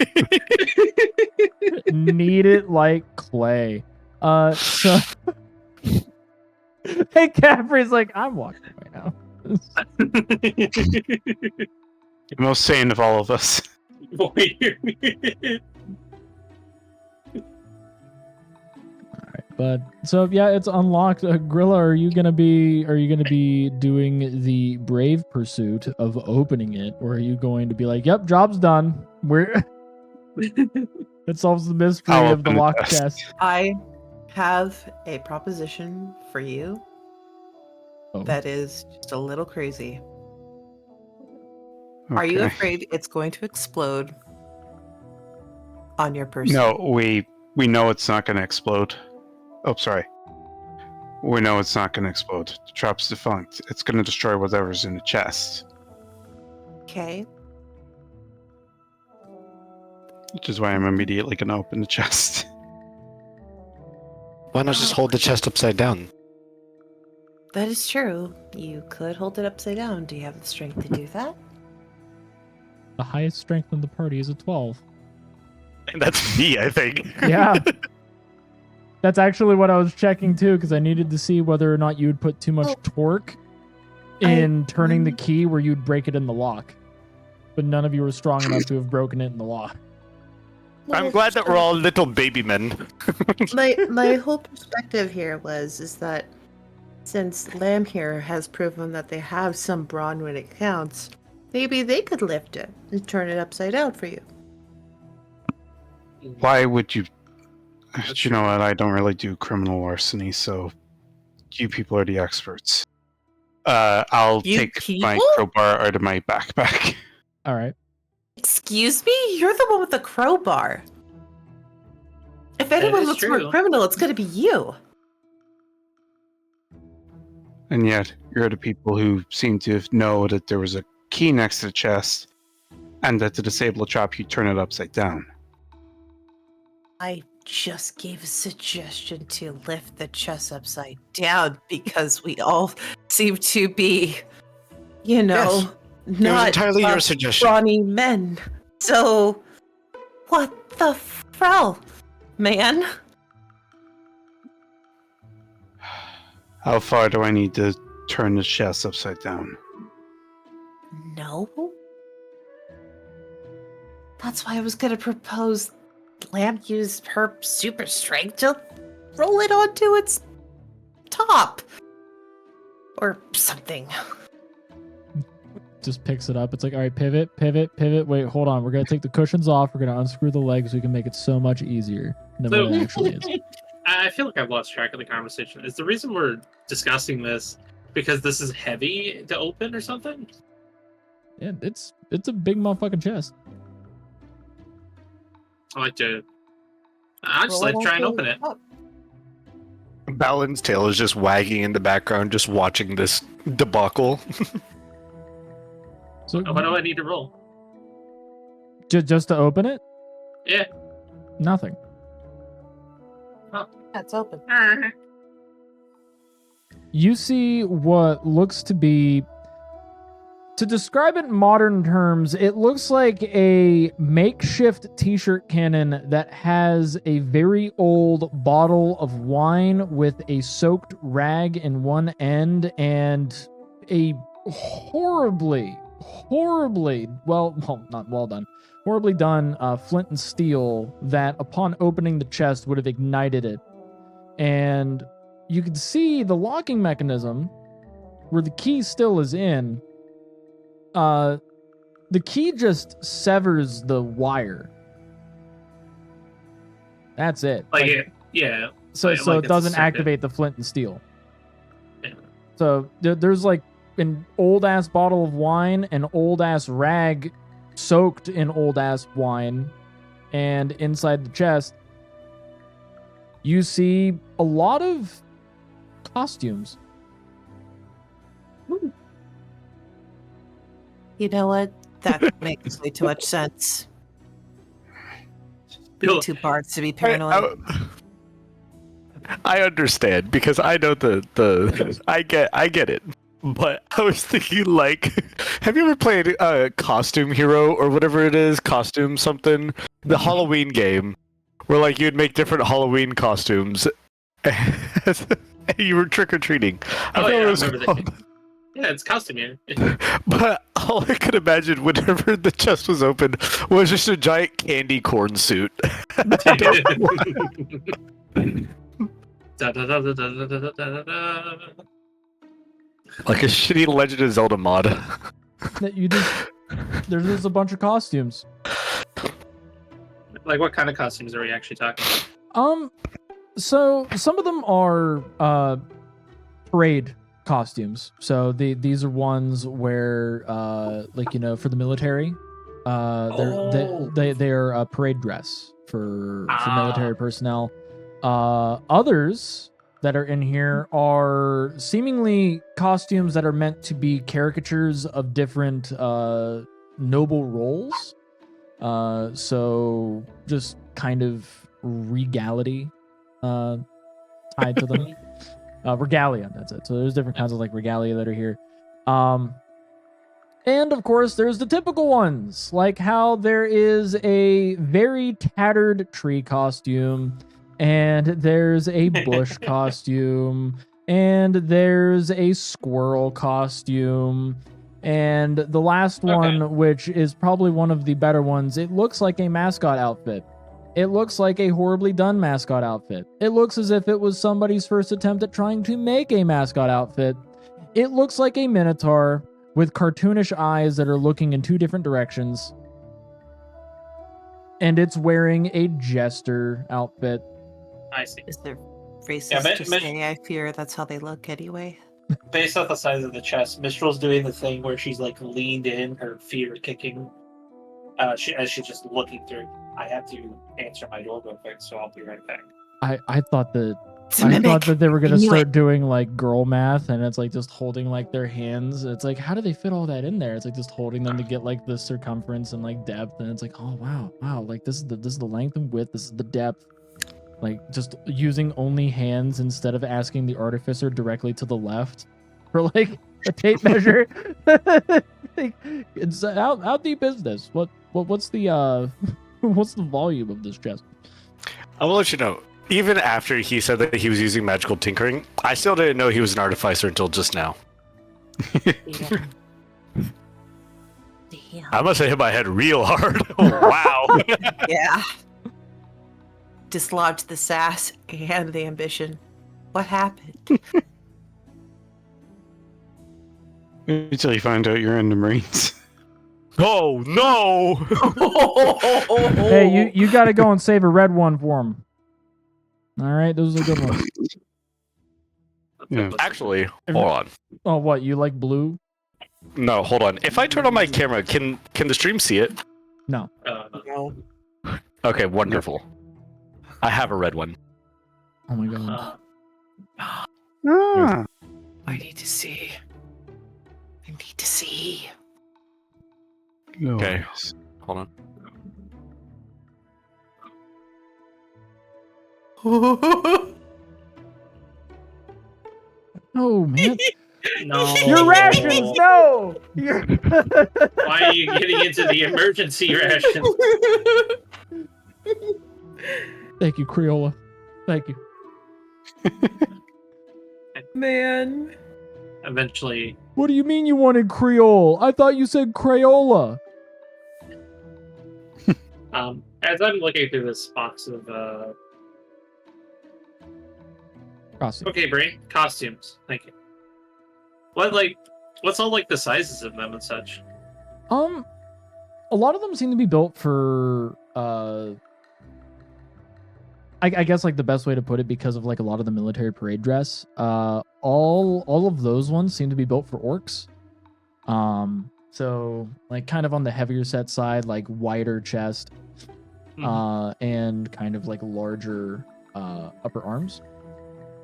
Speaker 3: Need it like clay. So hey, Capri's like, I'm walking away now.
Speaker 6: The most sane of all of us.
Speaker 3: But so yeah, it's unlocked. Grilla, are you gonna be doing the brave pursuit of opening it, or are you going to be like, "Yep, job's done. It solves the mystery
Speaker 6: I'll
Speaker 3: of the
Speaker 6: open the
Speaker 3: locked
Speaker 6: chest.
Speaker 3: chest."
Speaker 2: I have a proposition for you
Speaker 3: Oh.
Speaker 2: that is just a little crazy. Are you
Speaker 6: Okay.
Speaker 2: afraid it's going to explode on your person?
Speaker 6: No, we know it's not going to explode. Oh, sorry. We know it's not going to explode. The trap's defunct. It's going to destroy whatever's in the chest,
Speaker 2: Okay.
Speaker 6: which is why I'm immediately going to open the chest.
Speaker 1: Why not just hold the chest upside down?
Speaker 5: That is true. You could hold it upside down. Do you have the strength to do that?
Speaker 3: The highest strength in the party is a 12.
Speaker 1: That's me, I think.
Speaker 3: Yeah. That's actually what I was checking too, because I needed to see whether or not you would put too much torque in turning the key where you'd break it in the lock. But none of you were strong enough to have broken it in the lock.
Speaker 1: I'm glad that we're all little baby men.
Speaker 5: my whole perspective here is that since Lamb here has proven that they have some brawn when it counts, maybe they could lift it and turn it upside down for you.
Speaker 6: Why would you... You know what? I don't really do criminal larceny, so you people are the experts. I'll
Speaker 5: You
Speaker 6: take my
Speaker 5: people?
Speaker 6: crowbar out of my backpack.
Speaker 3: All right.
Speaker 5: Excuse me? You're the one with the crowbar. If anyone
Speaker 4: is
Speaker 5: looks more
Speaker 4: true.
Speaker 5: criminal, it's going to be you.
Speaker 6: And yet, you're the people who seem to know that there was a key next to the chest, and that to disable the trap, you turn it upside down.
Speaker 5: I just gave a suggestion to lift the chest upside down because we all seem to be, you know,
Speaker 1: was
Speaker 5: not
Speaker 1: entirely your suggestion.
Speaker 5: brawny men. So, what the frell, man?
Speaker 6: How far do I need to turn the chest upside down?
Speaker 5: No. That's why I was going to propose Lamb use her super strength to roll it onto its top. Or something.
Speaker 3: Just picks it up. It's like, all right, pivot. Wait, hold on. We're going to take the cushions off. We're going to unscrew the legs so we can make it so much easier than what it actually is.
Speaker 4: I feel like I've lost track of the conversation. Is the reason we're discussing this because this is heavy to open or something?
Speaker 3: Yeah, it's a big motherfucking chest.
Speaker 4: I'd just like to try and open it.
Speaker 1: Balin's tail is just wagging in the background, just watching this debacle.
Speaker 3: So
Speaker 4: What do I need to roll?
Speaker 3: just to open it?
Speaker 4: Yeah.
Speaker 3: Nothing.
Speaker 5: That's open.
Speaker 3: you see what looks to be, to describe it in modern terms, it looks like a makeshift t-shirt cannon that has a very old bottle of wine with a soaked rag in one end and a horribly done flint and steel that upon opening the chest would have ignited it. And you can see the locking mechanism where the key still is in. The key just severs the wire. That's it.
Speaker 4: Yeah.
Speaker 3: So
Speaker 4: like
Speaker 3: it
Speaker 4: it's a
Speaker 3: doesn't
Speaker 4: circuit.
Speaker 3: activate the flint and steel.
Speaker 4: Yeah.
Speaker 3: So there's like an old ass bottle of wine, an old ass rag soaked in old ass wine, and inside the chest you see a lot of costumes.
Speaker 5: You know what? That makes way too much sense.
Speaker 4: Bill-
Speaker 5: Too parts to be paranoid.
Speaker 1: I understand because I know I get it. But I was thinking, like, have you ever played Costume Hero or whatever it is, Costume something, the Halloween game, where like you'd make different Halloween costumes, and you were trick or treating. I
Speaker 4: Oh,
Speaker 1: forgot
Speaker 4: yeah,
Speaker 1: what
Speaker 4: I
Speaker 1: it was
Speaker 4: remember
Speaker 1: called.
Speaker 4: Yeah, it's costume here.
Speaker 1: But all I could imagine whenever the chest was open was just a giant candy corn suit. Like a shitty Legend of Zelda mod.
Speaker 3: That you just there's just a bunch of costumes.
Speaker 4: Like, what kind of costumes are we actually talking about?
Speaker 3: So some of them are parade costumes. So these are ones where like, you know, for the military, they're a parade dress for military personnel. Others that are in here are seemingly costumes that are meant to be caricatures of different noble roles. So just kind of regality tied to them. Regalia, that's it. So there's different kinds of like regalia that are here. And of course, there's the typical ones, like how there is a very tattered tree costume, and there's a bush costume, and there's a squirrel costume, and the last one, which is probably one of the better ones, it looks like a mascot outfit. It looks like a horribly done mascot outfit. It looks as if it was somebody's first attempt at trying to make a mascot outfit. It looks like a minotaur with cartoonish eyes that are looking in two different directions. And it's wearing a jester outfit.
Speaker 4: I see.
Speaker 5: Is their faces
Speaker 4: Yeah,
Speaker 5: just say, I fear that's how they look anyway?
Speaker 4: Based off the size of the chest, Mistral's doing the thing where she's like leaned in, her feet are kicking. As she's just looking through. I have to answer my door real quick, so I'll be right back.
Speaker 3: I thought that
Speaker 5: It's a
Speaker 3: I
Speaker 5: mimic.
Speaker 3: thought that they were gonna
Speaker 5: I knew
Speaker 3: start
Speaker 5: it.
Speaker 3: doing like girl math, and it's like just holding like their hands. It's like, how do they fit all that in there? It's like just holding them to get like the circumference and like depth, and it's like, oh wow, like this is the length and width, this is the depth. Like just using only hands instead of asking the artificer directly to the left for like a tape measure. Like, it's how deep is this? What's the what's the volume of this chest?
Speaker 1: I will let you know. Even after he said that he was using magical tinkering, I still didn't know he was an artificer until just now.
Speaker 5: Yeah. Damn.
Speaker 1: I must have hit my head real hard. Wow.
Speaker 5: Yeah. Dislodged the sass and the ambition. What happened?
Speaker 6: Until you find out you're in the Marines.
Speaker 1: Oh no!
Speaker 3: Hey, you got to go and save a red one for him. All right, those are the good ones.
Speaker 6: Yeah.
Speaker 1: Actually, hold on.
Speaker 3: Oh, what, you like blue?
Speaker 1: No, hold on. If I turn on my camera, can the stream see it?
Speaker 3: No.
Speaker 2: No.
Speaker 1: Okay, wonderful. I have a red one.
Speaker 3: Oh my god.
Speaker 6: Ah.
Speaker 5: I need to see. I need to see.
Speaker 1: Okay.
Speaker 6: Nice.
Speaker 1: Hold on.
Speaker 3: Oh man,
Speaker 4: No.
Speaker 3: your rations! No, your
Speaker 4: Why are you getting into the emergency ration?
Speaker 3: Thank you, Crayola. Thank you.
Speaker 2: Man.
Speaker 4: Eventually,
Speaker 3: What do you mean you wanted Creole? I thought you said Crayola.
Speaker 4: as I'm looking through this box of
Speaker 3: Costume.
Speaker 4: okay, Brain, costumes. Thank you. What's all like the sizes of them and such?
Speaker 3: A lot of them seem to be built for I guess like the best way to put it, because of like a lot of the military parade dress. All of those ones seem to be built for orcs. So like kind of on the heavier set side, like wider chest, and kind of like larger upper arms.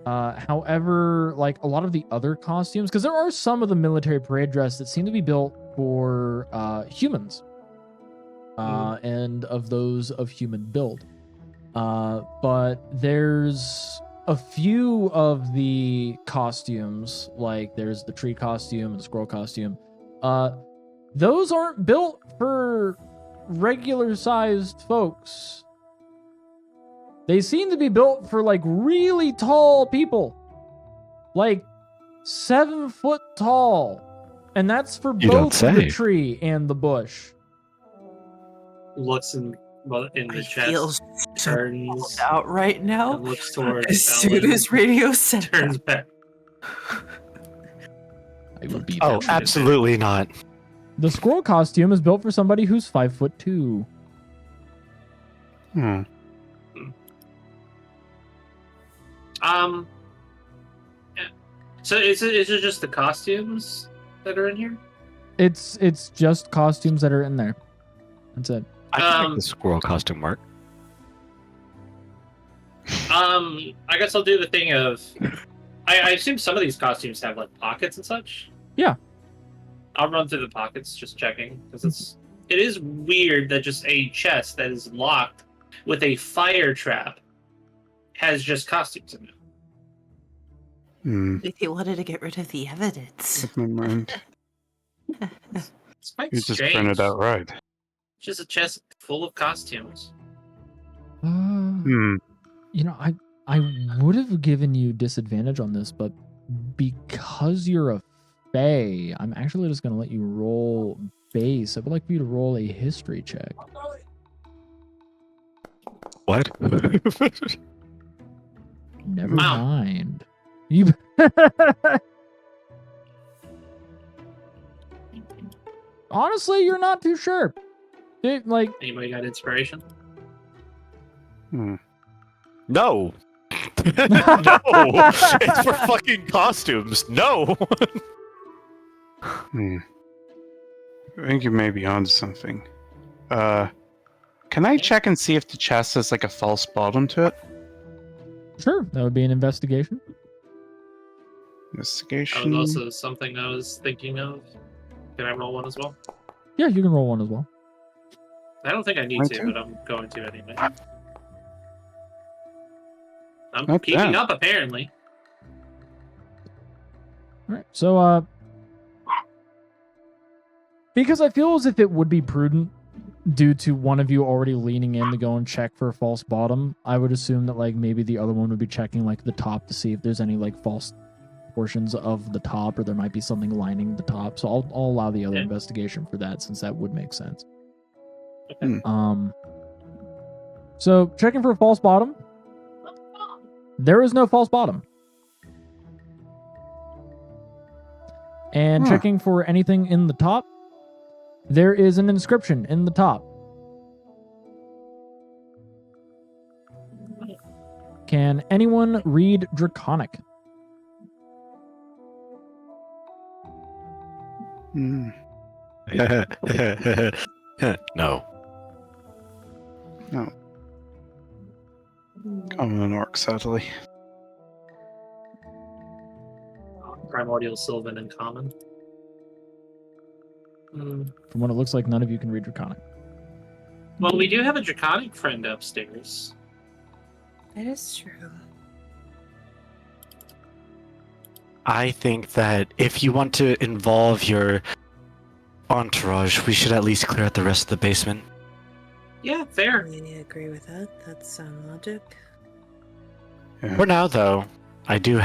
Speaker 3: However, like a lot of the other costumes, because there are some of the military parade dress that seem to be built for humans, and of those of human build. But there's a few of the costumes, like there's the tree costume and the squirrel costume. Those aren't built for regular sized folks. They seem to be built for like really tall people, like 7 foot tall, and that's for
Speaker 1: You don't
Speaker 3: both the
Speaker 1: say.
Speaker 3: tree and the bush.
Speaker 4: Looks in the
Speaker 5: I
Speaker 4: chest,
Speaker 5: feel so
Speaker 4: turns
Speaker 5: called out right now.
Speaker 4: and looks towards
Speaker 5: As soon
Speaker 4: Bellin,
Speaker 5: as radio said
Speaker 4: turns back.
Speaker 3: I would be
Speaker 1: Oh,
Speaker 3: that.
Speaker 1: absolutely not.
Speaker 3: The squirrel costume is built for somebody who's 5'2".
Speaker 6: Hmm.
Speaker 4: So is it just the costumes that are in here?
Speaker 3: It's just costumes that are in there. That's it.
Speaker 1: I can make the squirrel costume work.
Speaker 4: I guess I'll do the thing of I assume some of these costumes have like pockets and such.
Speaker 3: Yeah.
Speaker 4: I'll run through the pockets, just checking, because it is weird that just a chest that is locked with a fire trap has just costumes in it.
Speaker 6: Hmm.
Speaker 5: If you wanted to get rid of the evidence.
Speaker 6: Never mind.
Speaker 4: It's quite
Speaker 6: You just
Speaker 4: strange.
Speaker 6: printed out right.
Speaker 4: Just a chest full of costumes.
Speaker 6: Hmm.
Speaker 3: You know, I would have given you disadvantage on this, but because you're a Fae, I'm actually just going to let you roll base. I would like for you to roll a history check.
Speaker 1: What?
Speaker 3: Never
Speaker 4: Wow.
Speaker 3: mind. You. Honestly, you're not too sure. Like,
Speaker 4: Anybody got inspiration?
Speaker 6: Hmm.
Speaker 1: No. No. It's for fucking costumes. No.
Speaker 6: Hmm. I think you may be onto something. Can I check and see if the chest has like a false bottom to it?
Speaker 3: sure, that would be an investigation.
Speaker 4: That
Speaker 6: Investigation.
Speaker 4: was also something I was thinking of. Can I roll one as well?
Speaker 3: Yeah, you can roll one as well.
Speaker 4: I don't think I need
Speaker 6: Mine
Speaker 4: to,
Speaker 6: too.
Speaker 4: but I'm going to anyway. I'm
Speaker 6: Not
Speaker 4: keeping
Speaker 6: bad.
Speaker 4: up, apparently.
Speaker 3: All right. So, because I feel as if it would be prudent due to one of you already leaning in to go and check for a false bottom, I would assume that like maybe the other one would be checking like the top to see if there's any like false portions of the top, or there might be something lining the top. So I'll allow the other
Speaker 4: Okay.
Speaker 3: investigation for that, since that would make sense.
Speaker 4: Okay.
Speaker 3: So checking for a false bottom. There is no false bottom. And
Speaker 6: Huh.
Speaker 3: checking for anything in the top. There is an inscription in the top. Can anyone read Draconic?
Speaker 6: Hmm.
Speaker 1: No.
Speaker 6: No. Common and orc, sadly.
Speaker 4: Primordial, Sylvan, and Common.
Speaker 3: From what it looks like, none of you can read Draconic.
Speaker 4: Well, we do have a Draconic friend upstairs.
Speaker 5: That is true.
Speaker 1: I think that if you want to involve your entourage, we should at least clear out the rest of the basement.
Speaker 4: Yeah, fair.
Speaker 5: I agree with that. That's sound logic.
Speaker 1: For now, though, I believe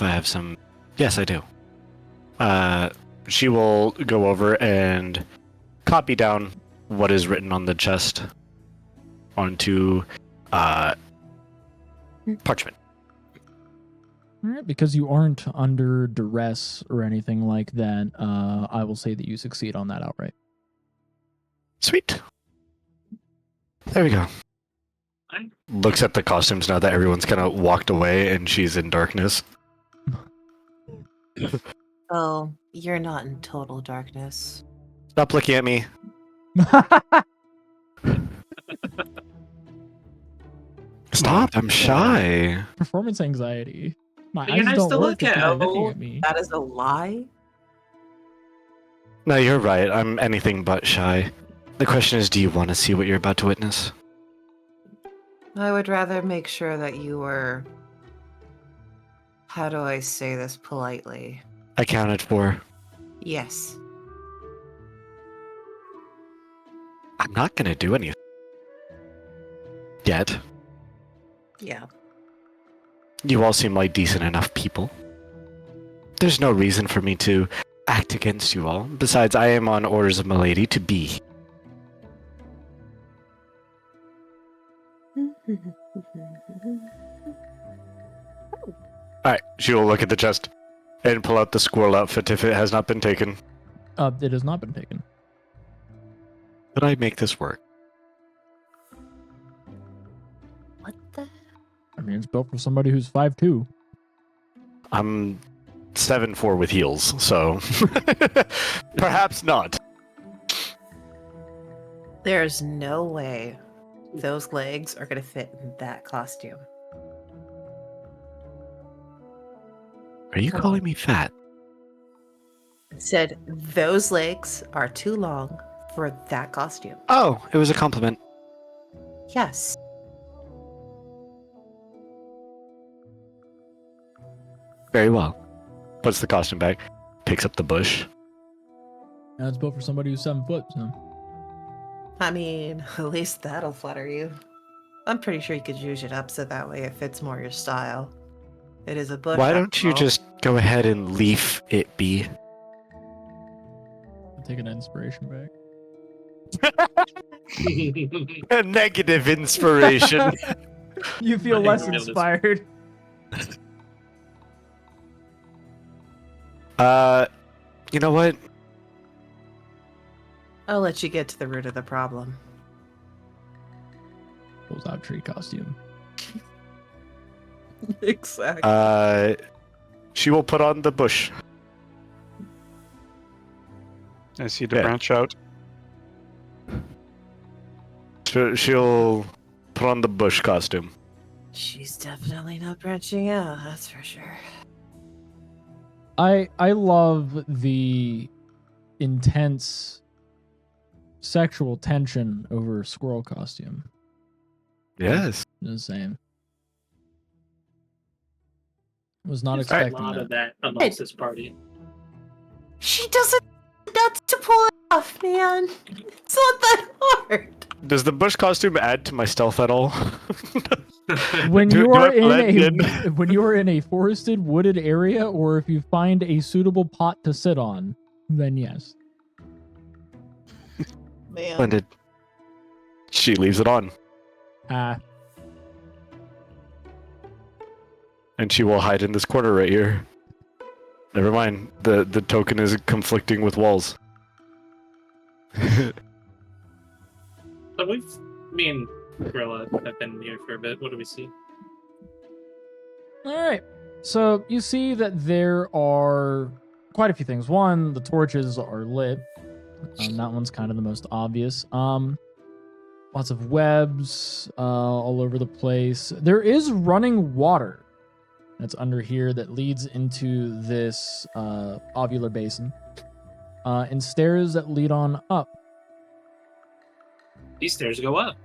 Speaker 1: I have some. Yes, I do. She will go over and copy down what is written on the chest onto parchment.
Speaker 3: All right, because you aren't under duress or anything like that, I will say that you succeed on that outright.
Speaker 1: Sweet. There we go.
Speaker 4: Fine.
Speaker 1: Looks at the costumes now that everyone's kind of walked away and she's in darkness.
Speaker 5: Oh, you're not in total darkness.
Speaker 1: Stop looking at me. Stop. I'm shy.
Speaker 3: Performance anxiety. My
Speaker 4: But you're
Speaker 3: eyes
Speaker 4: nice
Speaker 3: don't
Speaker 4: to
Speaker 3: work
Speaker 4: look
Speaker 3: if
Speaker 4: at.
Speaker 3: you're not looking
Speaker 5: Oh,
Speaker 3: at me.
Speaker 5: that is a lie?
Speaker 1: No, you're right. I'm anything but shy. The question is, do you want to see what you're about to witness?
Speaker 5: I would rather make sure that you were. How do I say this politely?
Speaker 1: Accounted for.
Speaker 5: Yes.
Speaker 1: I'm not gonna do anything. Yet.
Speaker 5: Yeah.
Speaker 1: You all seem like decent enough people. There's no reason for me to act against you all. Besides, I am on orders of Milady to be. Alright, she will look at the chest and pull out the squirrel outfit if it has not been taken.
Speaker 3: It has not been taken.
Speaker 1: Could I make this work?
Speaker 5: What the?
Speaker 3: I mean, it's built for somebody who's 5'2".
Speaker 1: I'm 7'4" with heels, so perhaps not.
Speaker 5: There's no way those legs are going to fit in that costume.
Speaker 1: Are you calling me fat?
Speaker 5: I said those legs are too long for that costume.
Speaker 1: Oh, it was a compliment.
Speaker 5: Yes.
Speaker 1: Very well. Puts the costume back, picks up the bush.
Speaker 3: And it's built for somebody who's 7 foot. So.
Speaker 5: I mean, at least that'll flatter you. I'm pretty sure you could use it up so that way it fits more your style. It is a bush.
Speaker 1: Why
Speaker 5: after
Speaker 1: don't you
Speaker 5: all.
Speaker 1: just go ahead and leave it be?
Speaker 3: I'm taking that inspiration back.
Speaker 1: A negative inspiration.
Speaker 3: You feel
Speaker 4: I
Speaker 3: less
Speaker 4: didn't know this.
Speaker 3: inspired.
Speaker 1: You know what?
Speaker 5: I'll let you get to the root of the problem.
Speaker 3: Pulls out tree costume.
Speaker 2: Exactly.
Speaker 1: She will put on the bush.
Speaker 6: I see the
Speaker 1: Yeah.
Speaker 6: branch out.
Speaker 1: She'll put on the bush costume.
Speaker 5: She's definitely not branching out, that's for sure.
Speaker 3: I love the intense sexual tension over squirrel costume.
Speaker 1: Yes.
Speaker 3: The same. Was not
Speaker 4: There's a
Speaker 3: expecting
Speaker 4: lot
Speaker 3: that.
Speaker 4: of that amongst this party.
Speaker 5: She doesn't nuts to pull it off, man. It's not that hard.
Speaker 1: Does the bush costume add to my stealth at all?
Speaker 3: When
Speaker 1: Do-
Speaker 3: you
Speaker 1: do
Speaker 3: are
Speaker 1: I blend
Speaker 3: in a when you are in a forested, wooded area, or if you find a suitable pot to sit on, then yes.
Speaker 5: Man.
Speaker 1: Splendid. She leaves it on,
Speaker 3: Ah,
Speaker 1: and she will hide in this corner right here. Never mind. The token is conflicting with walls.
Speaker 4: So me and Grila have been here for a bit. What do we see?
Speaker 3: all right. So you see that there are quite a few things. One, the torches are lit. That one's kind of the most obvious. Lots of webs all over the place. There is running water that's under here that leads into this ovular basin, and stairs that lead on up.
Speaker 4: These stairs go up.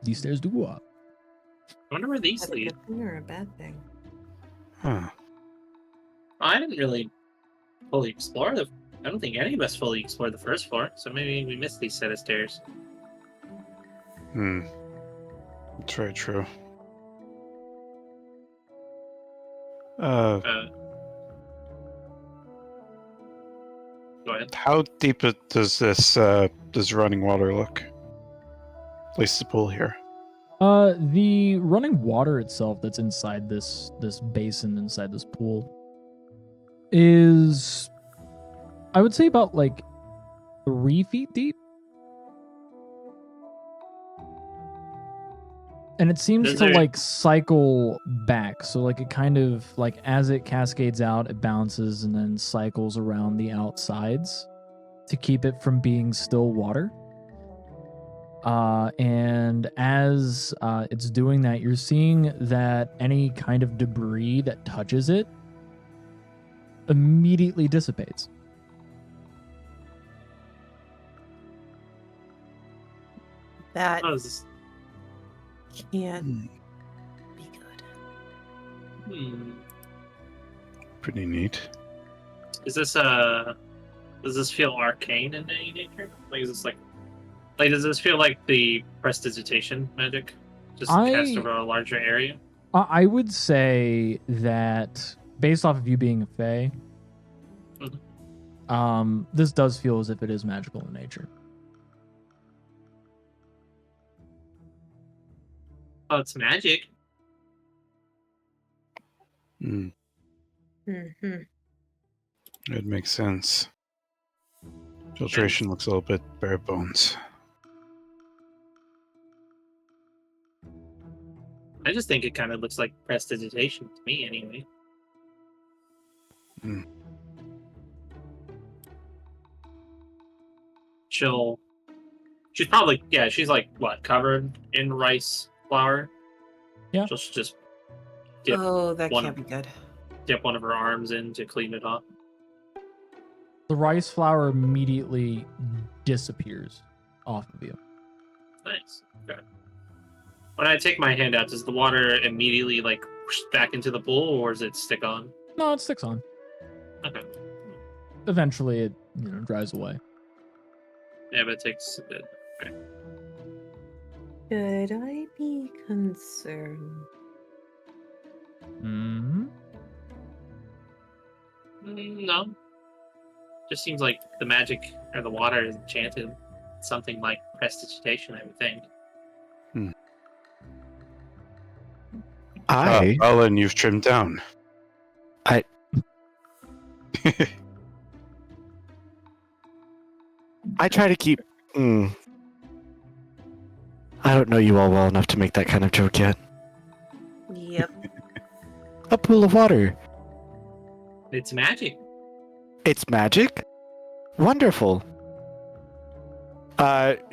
Speaker 3: These stairs do go up.
Speaker 4: wonder where these
Speaker 5: Is that a
Speaker 4: lead.
Speaker 5: good thing or a bad thing?
Speaker 6: Huh.
Speaker 4: I didn't really fully explore the. I don't think any of us fully explored the first floor, so maybe we missed these set of stairs.
Speaker 6: That's very true.
Speaker 4: Go ahead.
Speaker 6: How deep does this does running water look? At least the pool here.
Speaker 3: The running water itself that's inside this basin inside this pool is, I would say, about like 3 feet deep. And it seems
Speaker 4: Is
Speaker 3: to
Speaker 4: there-
Speaker 3: like cycle back. So like it kind of like as it cascades out, it bounces and then cycles around the outsides to keep it from being still water. And as it's doing that, you're seeing that any kind of debris that touches it immediately dissipates.
Speaker 5: That
Speaker 4: Oh, is
Speaker 5: can't be good.
Speaker 6: Pretty neat.
Speaker 4: this does this feel arcane in any nature? Like, is this like does this feel like the prestidigitation magic, just cast over a larger area?
Speaker 3: I would say that based off of you being a fae, this does feel as if it is magical in nature.
Speaker 4: Oh, it's magic.
Speaker 6: Hmm.
Speaker 5: Mm-hmm.
Speaker 6: It makes sense. Filtration looks a little bit bare bones.
Speaker 4: I just think it kind of looks like prestidigitation to me, anyway.
Speaker 6: Hmm.
Speaker 4: She's probably, yeah, she's like, what, covered in rice flour?
Speaker 3: Yeah.
Speaker 4: She'll just dip,
Speaker 5: Oh, that
Speaker 4: one-
Speaker 5: can't be good.
Speaker 4: dip one of her arms in to clean it off.
Speaker 3: The rice flour immediately disappears off of you.
Speaker 4: Nice. Okay. When I take my hand out, does the water immediately, like, whoosh back into the pool, or does it stick on?
Speaker 3: No, it sticks on.
Speaker 4: Okay.
Speaker 3: Eventually, it dries away.
Speaker 4: Yeah, but it takes a bit. Okay.
Speaker 5: Should I be concerned?
Speaker 3: Hmm.
Speaker 4: No. Just seems like the magic or the water is enchanted. Something like prestidigitation, I would think.
Speaker 6: Alan, you've trimmed down.
Speaker 1: I try to keep. I don't know you all well enough to make that kind of joke yet.
Speaker 5: Yep.
Speaker 1: A pool of water.
Speaker 4: It's magic.
Speaker 1: It's magic? Wonderful.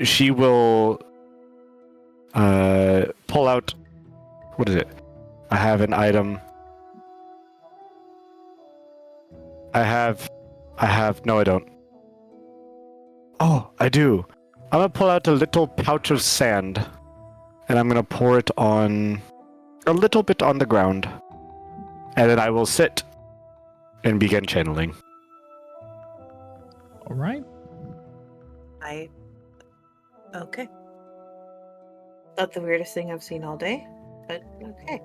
Speaker 1: She will pull out, what is it? I have an item. No, I don't. Oh, I do. I'm gonna pull out a little pouch of sand, and I'm gonna pour it on a little bit on the ground, and then I will sit and begin channeling.
Speaker 3: All right.
Speaker 5: Okay. Not the weirdest thing I've seen all day, but okay.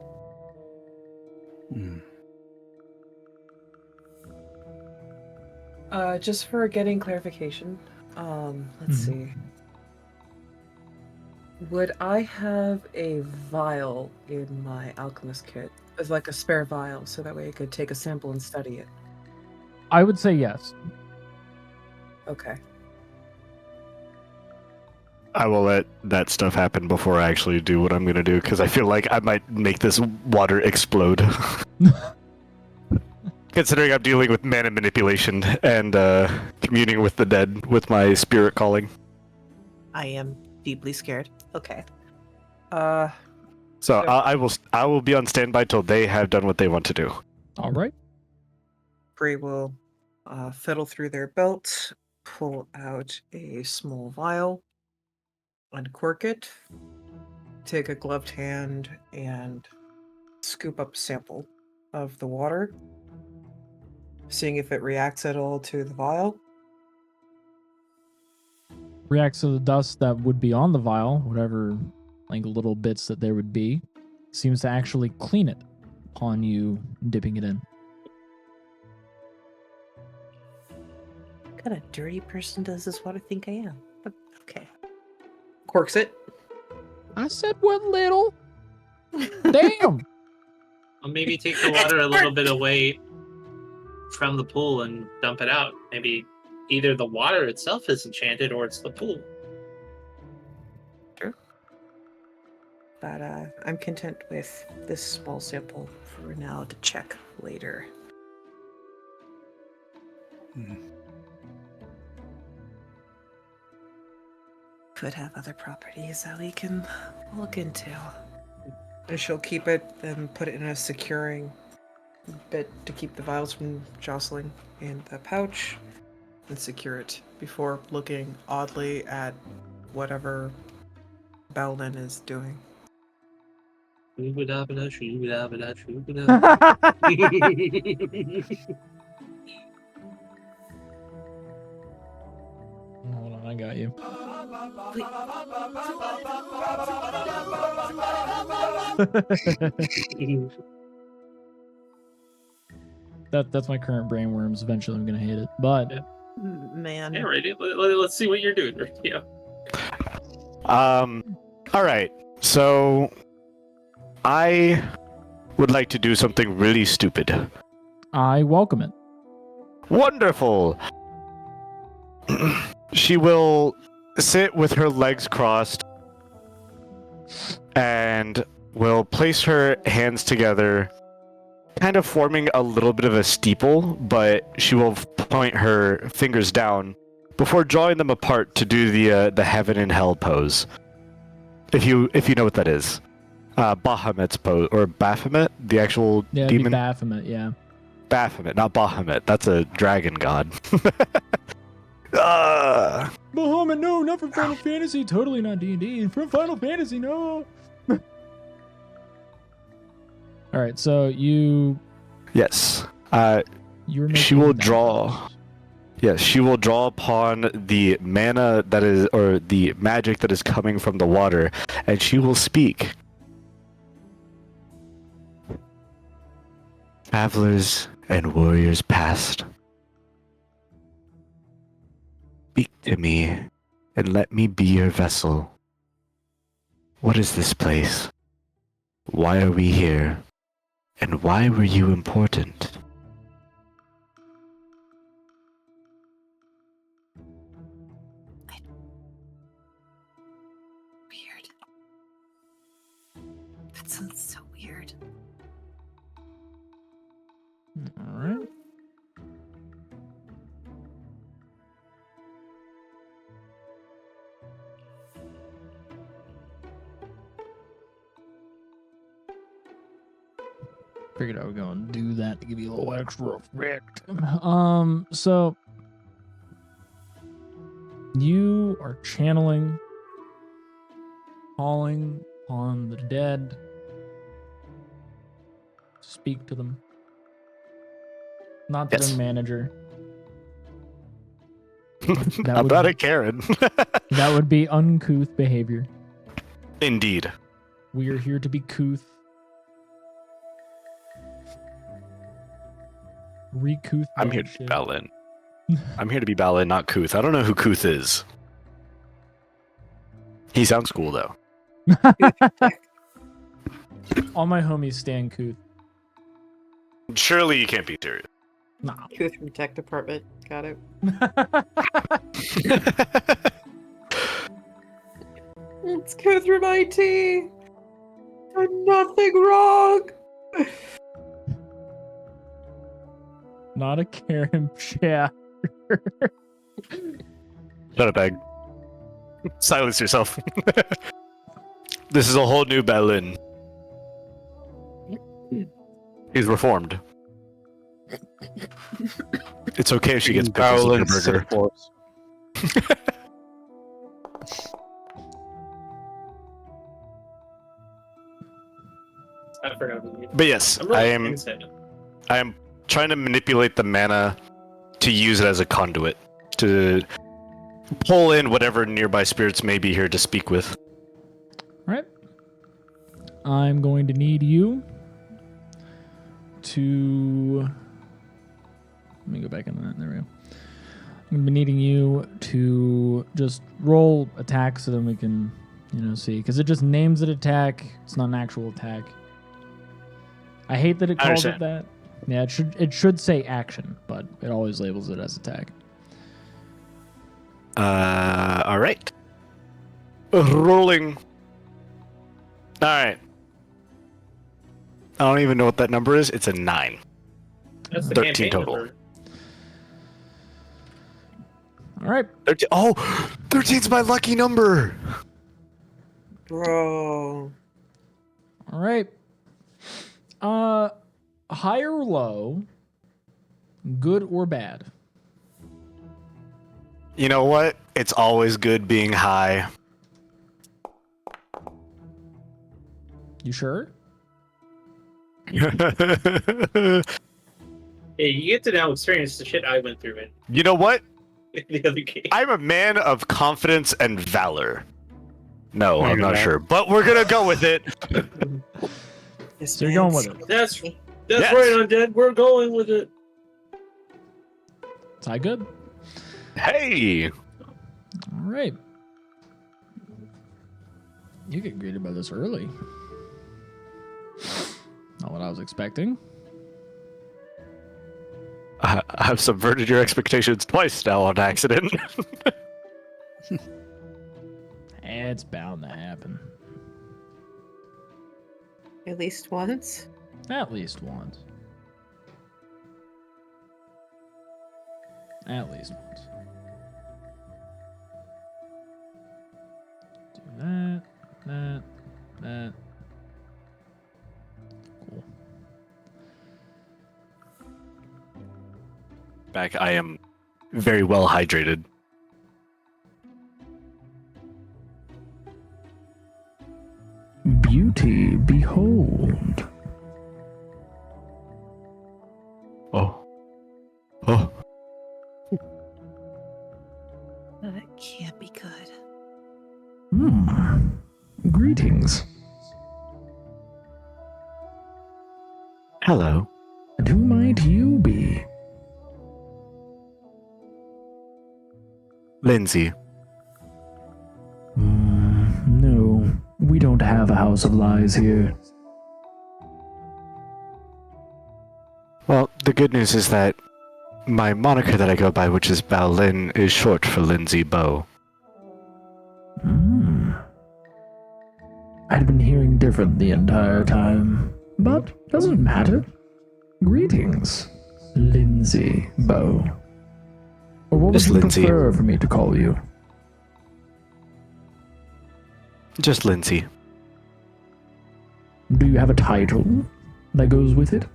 Speaker 6: Hmm.
Speaker 2: Just for getting clarification, let's see. Would I have a vial in my alchemist kit as like a spare vial, so that way I could take a sample and study it?
Speaker 3: I would say yes.
Speaker 2: Okay.
Speaker 1: I will let that stuff happen before I actually do what I'm gonna do, because I feel like I might make this water explode. Considering I'm dealing with mana manipulation and communing with the dead with my spirit calling.
Speaker 5: I am deeply scared. Okay.
Speaker 1: So
Speaker 2: Sure.
Speaker 1: I will be on standby till they have done what they want to do.
Speaker 3: All right.
Speaker 2: Bree will fiddle through their belt, pull out a small vial, uncork it, take a gloved hand and scoop up a sample of the water, seeing if it reacts at all to the vial.
Speaker 3: Reacts to the dust that would be on the vial, whatever like little bits that there would be, seems to actually clean it upon you dipping it in.
Speaker 5: What kind of dirty person does this water think I am? But okay.
Speaker 2: Corks it.
Speaker 3: I said what little? Damn.
Speaker 4: Well, maybe take the water a little bit away from the pool and dump it out. Maybe either the water itself is enchanted or it's the pool.
Speaker 2: But I'm content with this small sample for now to check later. Could have other properties that we can look into. And she'll keep it and put it in a securing bit to keep the vials from jostling in the pouch and secure it before looking oddly at whatever Bowlin is doing.
Speaker 4: Shoo-ba-da-ba-da, shoo-ba-da-ba-da, shoo-ba-da.
Speaker 3: Hold on, I got you. That's my current brainworms. Eventually, I'm gonna hate it, but
Speaker 4: Yeah.
Speaker 5: Man.
Speaker 4: Yeah, right. Let's see what you're doing. Right? Yeah.
Speaker 1: All right. So, I would like to do something really stupid.
Speaker 3: I welcome it.
Speaker 1: Wonderful. She will sit with her legs crossed and will place her hands together, kind of forming a little bit of a steeple, but she will point her fingers down before drawing them apart to do the heaven and hell pose. If you know what that is. Bahamut's pose, or Baphomet, the actual
Speaker 3: Yeah,
Speaker 1: demon.
Speaker 3: Baphomet, yeah.
Speaker 1: Baphomet, not Bahamut. That's a dragon god.
Speaker 3: Bahamut, no, not from Final Fantasy. Totally not D&D. From Final Fantasy, no. All right, so
Speaker 1: Yes.
Speaker 3: you're
Speaker 1: She
Speaker 3: making
Speaker 1: will
Speaker 3: that
Speaker 1: draw.
Speaker 3: pose.
Speaker 1: Yes, she will draw upon the mana that is, or the magic that is coming from the water, and she will speak. Travelers and warriors past, speak to me and let me be your vessel. What is this place? Why are we here? And why were you important?
Speaker 5: Weird. That sounds so weird.
Speaker 3: All right. Figured I would go and do that to give you a little extra effect. So you are channeling, calling on the dead, speak to them. Not to
Speaker 1: Yes.
Speaker 3: their manager.
Speaker 1: I'm
Speaker 3: would-
Speaker 1: not a Karen.
Speaker 3: That would be uncouth behavior.
Speaker 1: Indeed.
Speaker 3: We are here to be couth. Recouth.
Speaker 1: I'm
Speaker 3: that
Speaker 1: here to be
Speaker 3: shit.
Speaker 1: Balin. I'm here to be Balin, not Kuth. I don't know who Kuth is. He sounds cool, though.
Speaker 3: All my homies stand couth.
Speaker 1: Surely you can't be serious.
Speaker 3: Nah.
Speaker 2: Kuth from tech department. Got it. It's Kuth from IT. I'm nothing wrong.
Speaker 3: Not a Karen. Yeah.
Speaker 1: Shut up, Egg. Silence yourself. This is a whole new Balin. He's reformed. It's okay if she gets pickles in her
Speaker 6: Balance to the
Speaker 1: burger.
Speaker 6: force.
Speaker 4: I forgot.
Speaker 1: But yes,
Speaker 4: I'm
Speaker 1: I
Speaker 4: really
Speaker 1: am.
Speaker 4: insane.
Speaker 1: I am trying to manipulate the mana to use it as a conduit to pull in whatever nearby spirits may be here to speak with.
Speaker 3: All right. I'm going to need you to. Let me go back in that. There we go. I'm going to be needing you to just roll attack so then we can, see. Because it just names it attack. It's not an actual attack. I hate that it calls it that. Yeah, it should say action, but it always labels it as attack.
Speaker 1: All right. Rolling. All right. I don't even know what that number is. It's a 9.
Speaker 4: That's the
Speaker 1: 13
Speaker 4: campaign
Speaker 1: total.
Speaker 4: number.
Speaker 3: All right.
Speaker 1: 13. Oh, 13's my lucky number.
Speaker 2: Bro.
Speaker 3: All right. High or low, good or bad?
Speaker 1: You know what? It's always good being high.
Speaker 3: You sure?
Speaker 4: Yeah, you get to now experience the shit I went through in
Speaker 1: You know what?
Speaker 4: the other game.
Speaker 1: I'm a man of confidence and valor. No, I'm not
Speaker 6: Yeah.
Speaker 1: sure, but we're gonna go with it.
Speaker 2: This
Speaker 3: So you're going
Speaker 2: man's-
Speaker 3: with it.
Speaker 4: That's
Speaker 1: Yes.
Speaker 4: right, Undead. We're going with it.
Speaker 3: Is that good?
Speaker 1: Hey,
Speaker 3: All right. You get greeted by this early. Not what I was expecting.
Speaker 1: I've subverted your expectations twice now on accident.
Speaker 3: It's bound to happen.
Speaker 5: At least once.
Speaker 3: At least once. At least once. Do that. Cool.
Speaker 1: Back, I am very well hydrated.
Speaker 3: Beauty, behold.
Speaker 1: Oh. Oh.
Speaker 5: That can't be good.
Speaker 3: Greetings.
Speaker 1: Hello.
Speaker 3: And who might you be?
Speaker 1: Lindsay.
Speaker 3: No, we don't have a house of lies here.
Speaker 1: Well, the good news is that my moniker that I go by, which is Bao-Lin, is short for Lindsay Bow.
Speaker 3: I'd been hearing different the entire time, but doesn't matter. Greetings, Lindsay Bow. Or what would
Speaker 1: Just
Speaker 3: you
Speaker 1: Lindsay.
Speaker 3: prefer for me to call you?
Speaker 1: Just Lindsay.
Speaker 3: Do you have a title that goes with it?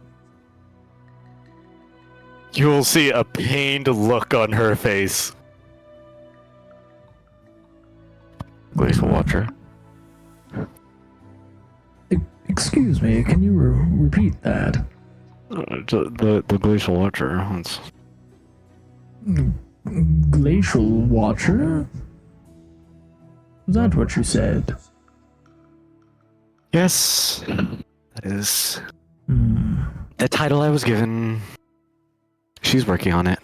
Speaker 1: You will see a pained look on her face. Glacial Watcher.
Speaker 3: Excuse me, can you repeat that?
Speaker 1: The Glacial Watcher. It's...
Speaker 3: Glacial Watcher? Is that what you said?
Speaker 1: Yes, that is
Speaker 3: Hmm.
Speaker 1: the title I was given. She's working on it.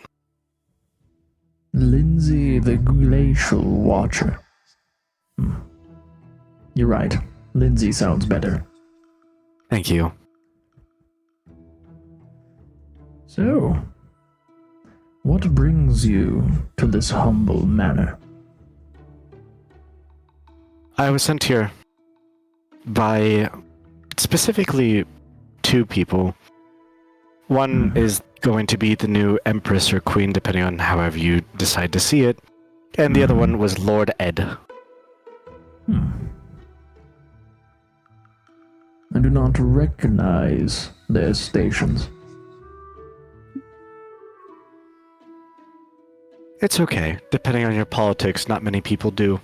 Speaker 3: Lindsay the Glacial Watcher. You're right. Lindsay sounds better.
Speaker 1: Thank you.
Speaker 3: So, what brings you to this humble manor?
Speaker 1: I was sent here by specifically 2 people. One is going to be the new Empress or Queen, depending on however you decide to see it. And the other one was Lord Ed.
Speaker 3: I do not recognize their stations.
Speaker 1: It's okay. Depending on your politics, not many people do.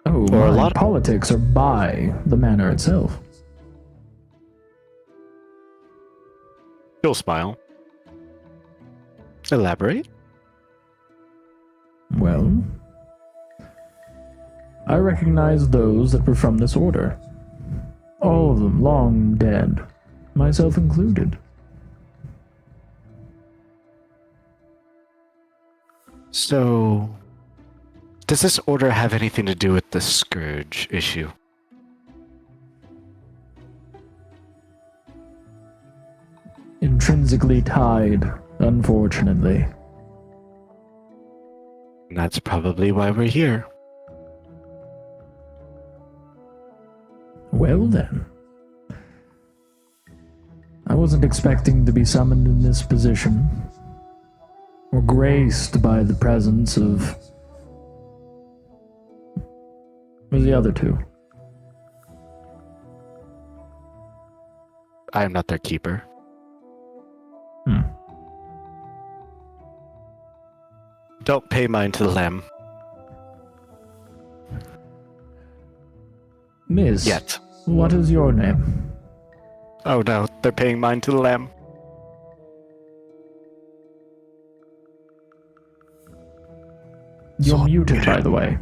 Speaker 3: Oh,
Speaker 1: Or a
Speaker 3: my
Speaker 1: lot-
Speaker 3: politics are by the manor itself.
Speaker 1: She'll smile. Elaborate?
Speaker 3: Well, I recognize those that were from this order. All of them long dead, myself included.
Speaker 1: So, does this order have anything to do with the scourge issue?
Speaker 3: Intrinsically tied, unfortunately.
Speaker 1: And that's probably why we're here.
Speaker 3: Well then. I wasn't expecting to be summoned in this position, or graced by the presence of... Where's the other two?
Speaker 1: I am not their keeper. Don't pay mind to the lamb.
Speaker 3: Miss,
Speaker 1: Yet.
Speaker 3: what is your name?
Speaker 1: Oh no, they're paying mind to the lamb.
Speaker 3: You're muted, by the way.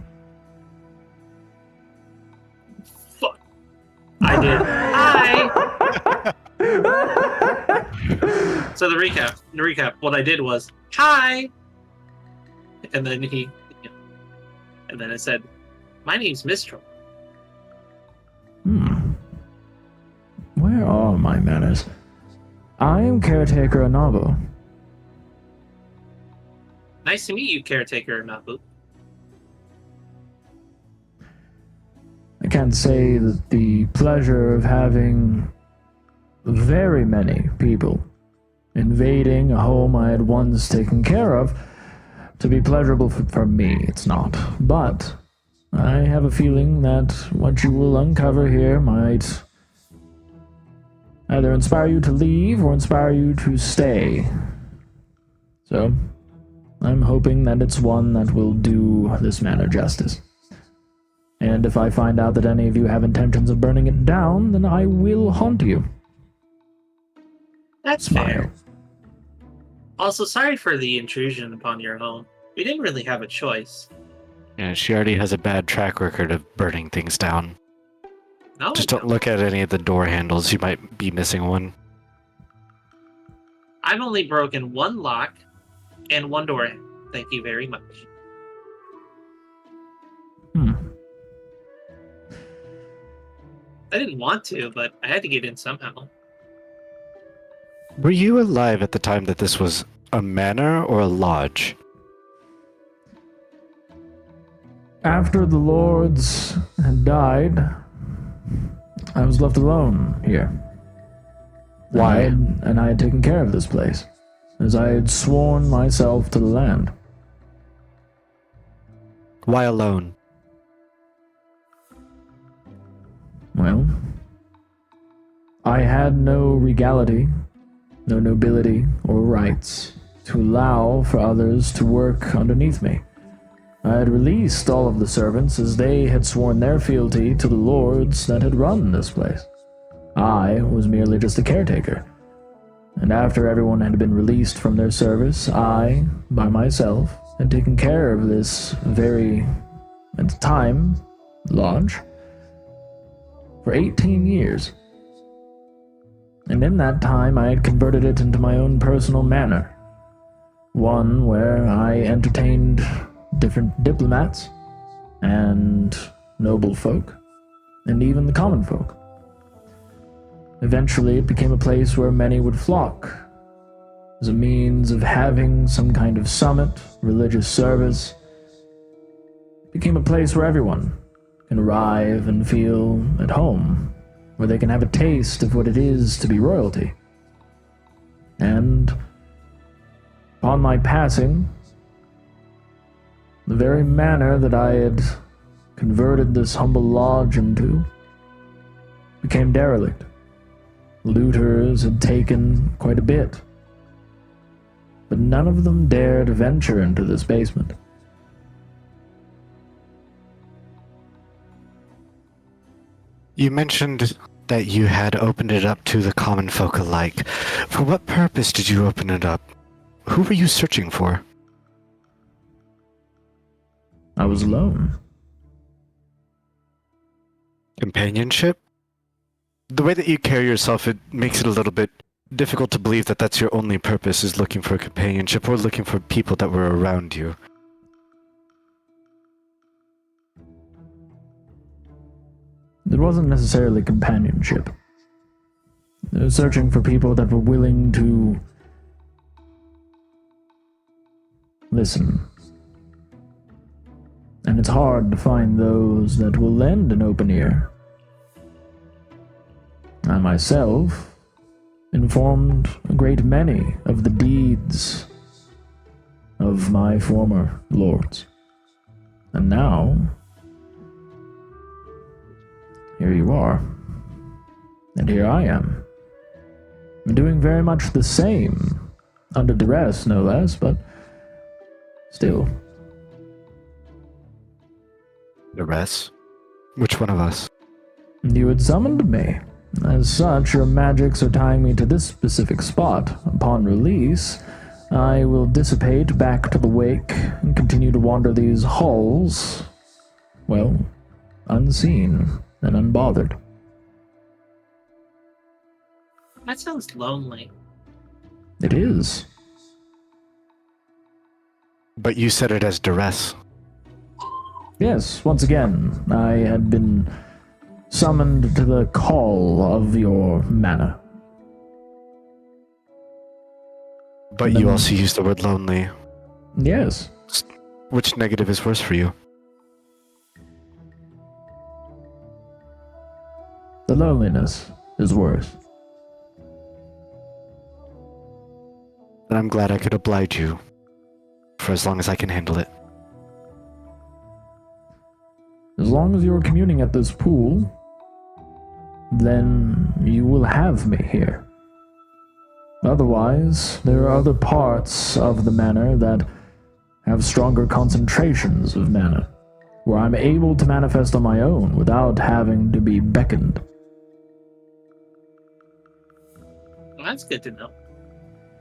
Speaker 4: Fuck. I did. Hi. So the recap. What I did was hi, and then and then I said, "My name's Mistral."
Speaker 3: Where are my manners? I am Caretaker Anabo.
Speaker 4: Nice to meet you, Caretaker Nabu.
Speaker 3: I can't say that the pleasure of having very many people invading a home I had once taken care of to be pleasurable for me. It's not. But I have a feeling that what you will uncover here might either inspire you to leave or inspire you to stay. So, I'm hoping that it's one that will do this manor justice. And if I find out that any of you have intentions of burning it down, then I will haunt you.
Speaker 4: That's
Speaker 3: Smile.
Speaker 4: fair. Also, sorry for the intrusion upon your home. We didn't really have a choice.
Speaker 1: Yeah, she already has a bad track record of burning things down.
Speaker 4: No,
Speaker 1: Just don't look at any of the door handles. You might be missing one.
Speaker 4: I've only broken one lock and one door. Thank you very much. I didn't want to, but I had to get in somehow.
Speaker 1: Were you alive at the time that this was a manor or a lodge?
Speaker 3: After the lords had died, I was left alone here.
Speaker 1: Why?
Speaker 3: And I had taken care of this place, as I had sworn myself to the land.
Speaker 1: Why alone?
Speaker 3: Well, I had no regality, no nobility or rights to allow for others to work underneath me. I had released all of the servants as they had sworn their fealty to the lords that had run this place. I was merely just a caretaker. And after everyone had been released from their service, I, by myself, had taken care of this very, at the time, lodge for 18 years. And in that time, I had converted it into my own personal manor. One where I entertained different diplomats, and noble folk, and even the common folk. Eventually, it became a place where many would flock, as a means of having some kind of summit, religious service. It became a place where everyone can arrive and feel at home, where they can have a taste of what it is to be royalty. And upon my passing, the very manor that I had converted this humble lodge into became derelict. Looters had taken quite a bit, but none of them dared venture into this basement.
Speaker 1: You mentioned that you had opened it up to the common folk alike. For what purpose did you open it up? Who were you searching for?
Speaker 3: I was alone.
Speaker 1: Companionship? The way that you carry yourself, it makes it a little bit difficult to believe that that's your only purpose, is looking for companionship or looking for people that were around you.
Speaker 3: It wasn't necessarily companionship. I was searching for people that were willing to listen. And it's hard to find those that will lend an open ear. I myself informed a great many of the deeds of my former lords. And now, here you are. And here I am. I'm doing very much the same. Under duress, no less, but still.
Speaker 1: The rest? Which one of us?
Speaker 3: You had summoned me. As such, your magics are tying me to this specific spot. Upon release, I will dissipate back to the wake and continue to wander these halls, well, unseen and unbothered.
Speaker 4: That sounds lonely.
Speaker 3: It is.
Speaker 1: But you said it as duress.
Speaker 3: Yes, once again, I had been summoned to the call of your manor.
Speaker 1: But you also used the word lonely.
Speaker 3: Yes.
Speaker 1: Which negative is worse for you?
Speaker 3: The loneliness is worse.
Speaker 1: And I'm glad I could oblige you. For as long as I can handle it.
Speaker 3: As long as you're communing at this pool, then you will have me here. Otherwise, there are other parts of the manor that have stronger concentrations of mana, where I'm able to manifest on my own without having to be beckoned.
Speaker 4: Well, that's good to know.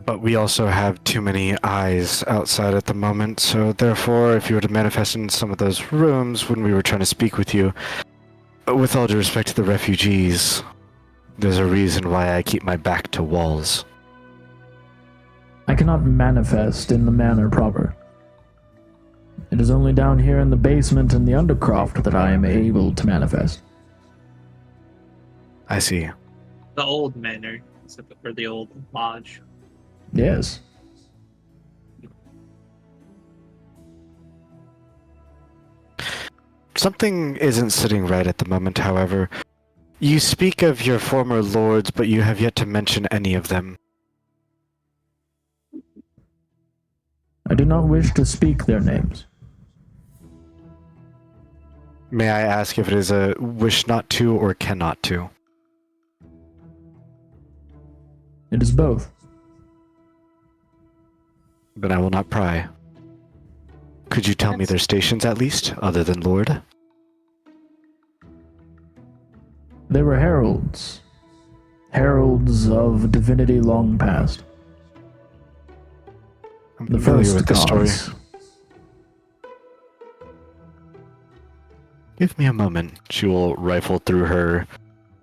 Speaker 1: But we also have too many eyes outside at the moment, so therefore, if you were to manifest in some of those rooms when we were trying to speak with you, with all due respect to the refugees, there's a reason why I keep my back to walls.
Speaker 3: I cannot manifest in the manor proper. It is only down here in the basement in the Undercroft that I am able to manifest.
Speaker 1: I see.
Speaker 4: The old manor, or the old lodge.
Speaker 3: Yes.
Speaker 1: Something isn't sitting right at the moment, however. You speak of your former lords, but you have yet to mention any of them.
Speaker 3: I do not wish to speak their names.
Speaker 1: May I ask if it is a wish not to or cannot to?
Speaker 3: It is both.
Speaker 1: Then I will not pry. Could you tell me their stations at least, other than Lord?
Speaker 3: They were heralds. Heralds of divinity long past.
Speaker 1: I'm
Speaker 3: The
Speaker 1: familiar
Speaker 3: first
Speaker 1: with the story.
Speaker 3: gods.
Speaker 1: Give me a moment. She will rifle through her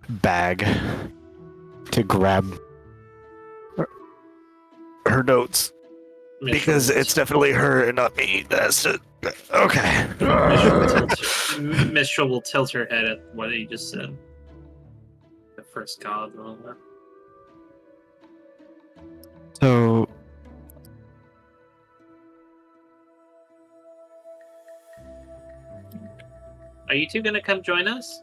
Speaker 1: bag to grab her notes. Because it's definitely her and not me. That's it. Okay.
Speaker 4: Mistral will tilt her head at what he just said. The first god and all that.
Speaker 1: So,
Speaker 4: Are you two gonna come join us?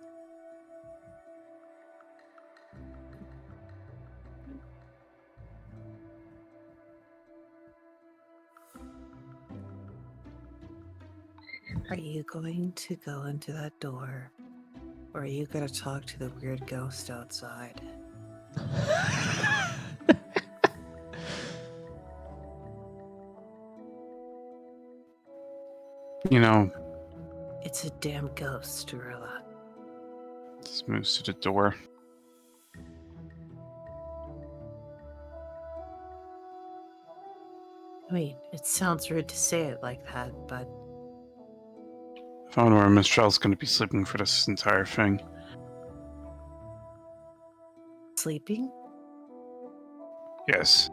Speaker 5: Are you going to go into that door? Or are you going to talk to the weird ghost outside?
Speaker 6: You know,
Speaker 5: It's a damn ghost, Grila.
Speaker 6: just moves to the door.
Speaker 5: I mean, it sounds rude to say it like that, but
Speaker 6: I wonder where Mistral's going to be sleeping for this entire thing.
Speaker 5: sleeping?
Speaker 6: Yes.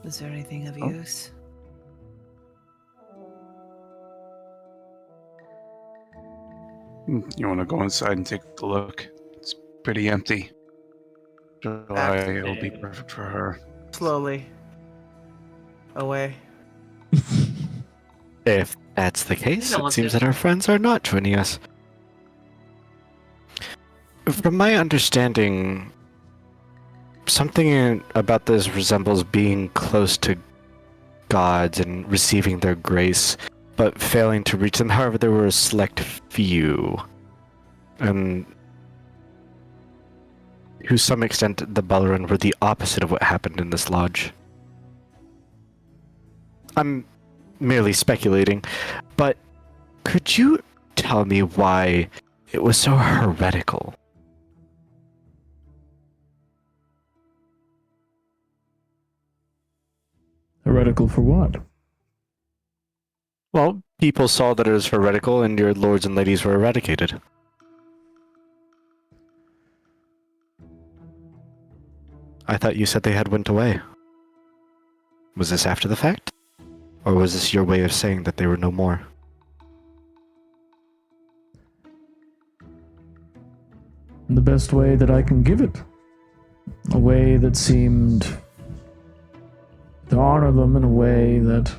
Speaker 2: Is there anything of
Speaker 6: Oh.
Speaker 2: use?
Speaker 6: You want to go inside and take a look? It's pretty empty. July, it'll be perfect for her.
Speaker 2: Slowly. Away.
Speaker 1: If that's the case,
Speaker 4: don't
Speaker 1: it
Speaker 4: want
Speaker 1: seems
Speaker 4: to.
Speaker 1: that our friends are not joining us. From my understanding, something about this resembles being close to gods and receiving their grace, but failing to reach them. However, there were a select few, and to some extent, the Balaran were the opposite of what happened in this lodge. I'm merely speculating, but could you tell me why it was so heretical?
Speaker 3: Heretical for what?
Speaker 1: Well, people saw that it was heretical and your lords and ladies were eradicated. I thought you said they had went away. Was this after the fact? Or was this your way of saying that they were no more?
Speaker 3: The best way that I can give it. A way that seemed to honor them in a way that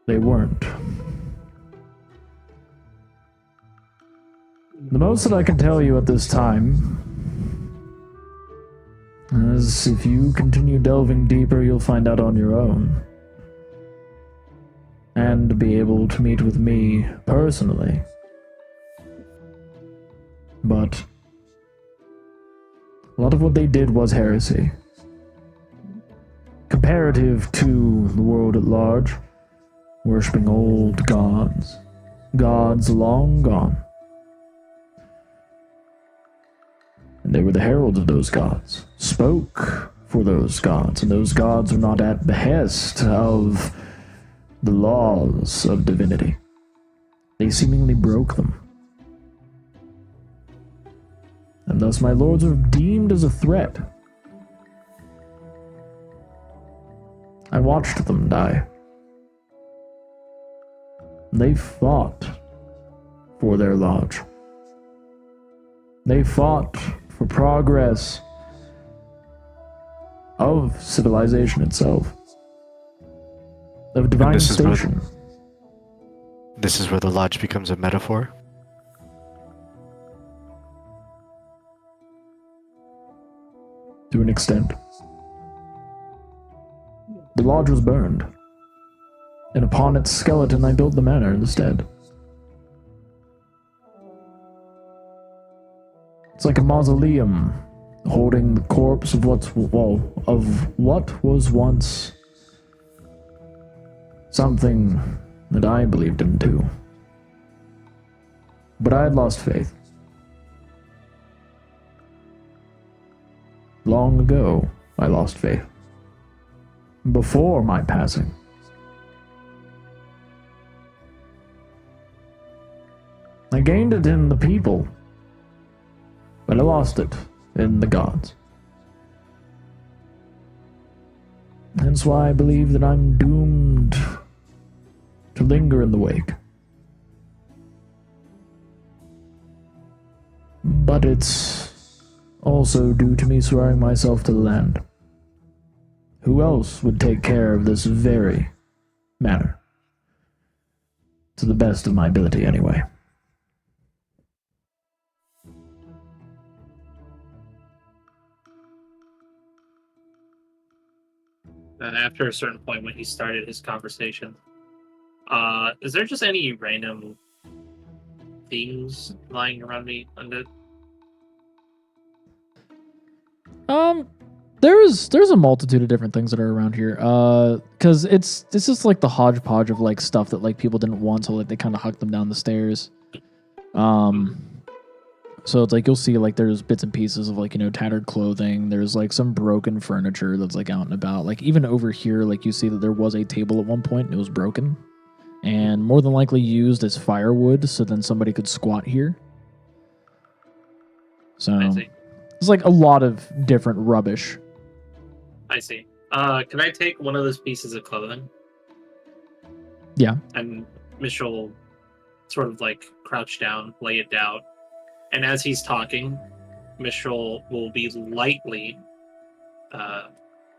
Speaker 3: they weren't. The most that I can tell you at this time is if you continue delving deeper, you'll find out on your own. And be able to meet with me personally. But a lot of what they did was heresy. Comparative to the world at large, worshipping old gods. Gods long gone. And they were the heralds of those gods, spoke for those gods, and those gods were not at behest of the laws of divinity. They seemingly broke them. And thus my lords were deemed as a threat. I watched them die. They fought for their lodge. They fought for progress of civilization itself, of divine
Speaker 1: this is where-
Speaker 3: station.
Speaker 1: This is where the lodge becomes a metaphor?
Speaker 3: To an extent. The lodge was burned, and upon its skeleton I built the manor instead. It's like a mausoleum, holding the corpse of what was once something that I believed in too. But I had lost faith. Long ago, I lost faith. Before my passing. I gained it in the people, but I lost it in the gods. Hence why I believe that I'm doomed to linger in the wake. But it's also due to me swearing myself to the land. Who else would take care of this very manor? To the best of my ability, anyway.
Speaker 4: And after a certain point when he started his conversation, is there just any random things lying around me on the
Speaker 3: There's a multitude of different things that are around here. Cause it's just like the hodgepodge of like stuff that like people didn't want, so like they kind of hucked them down the stairs. So it's like you'll see like there's bits and pieces of like, you know, tattered clothing. There's like some broken furniture that's like out and about. Like even over here, like you see that there was a table at one point and it was broken and more than likely used as firewood. So then somebody could squat here. So
Speaker 4: I see.
Speaker 3: it's like a lot of different rubbish.
Speaker 4: I see. Can I take one of those pieces of clothing?
Speaker 3: Yeah.
Speaker 4: And Mitchell sort of like crouch down, lay it down. And as he's talking, Mitchell will be lightly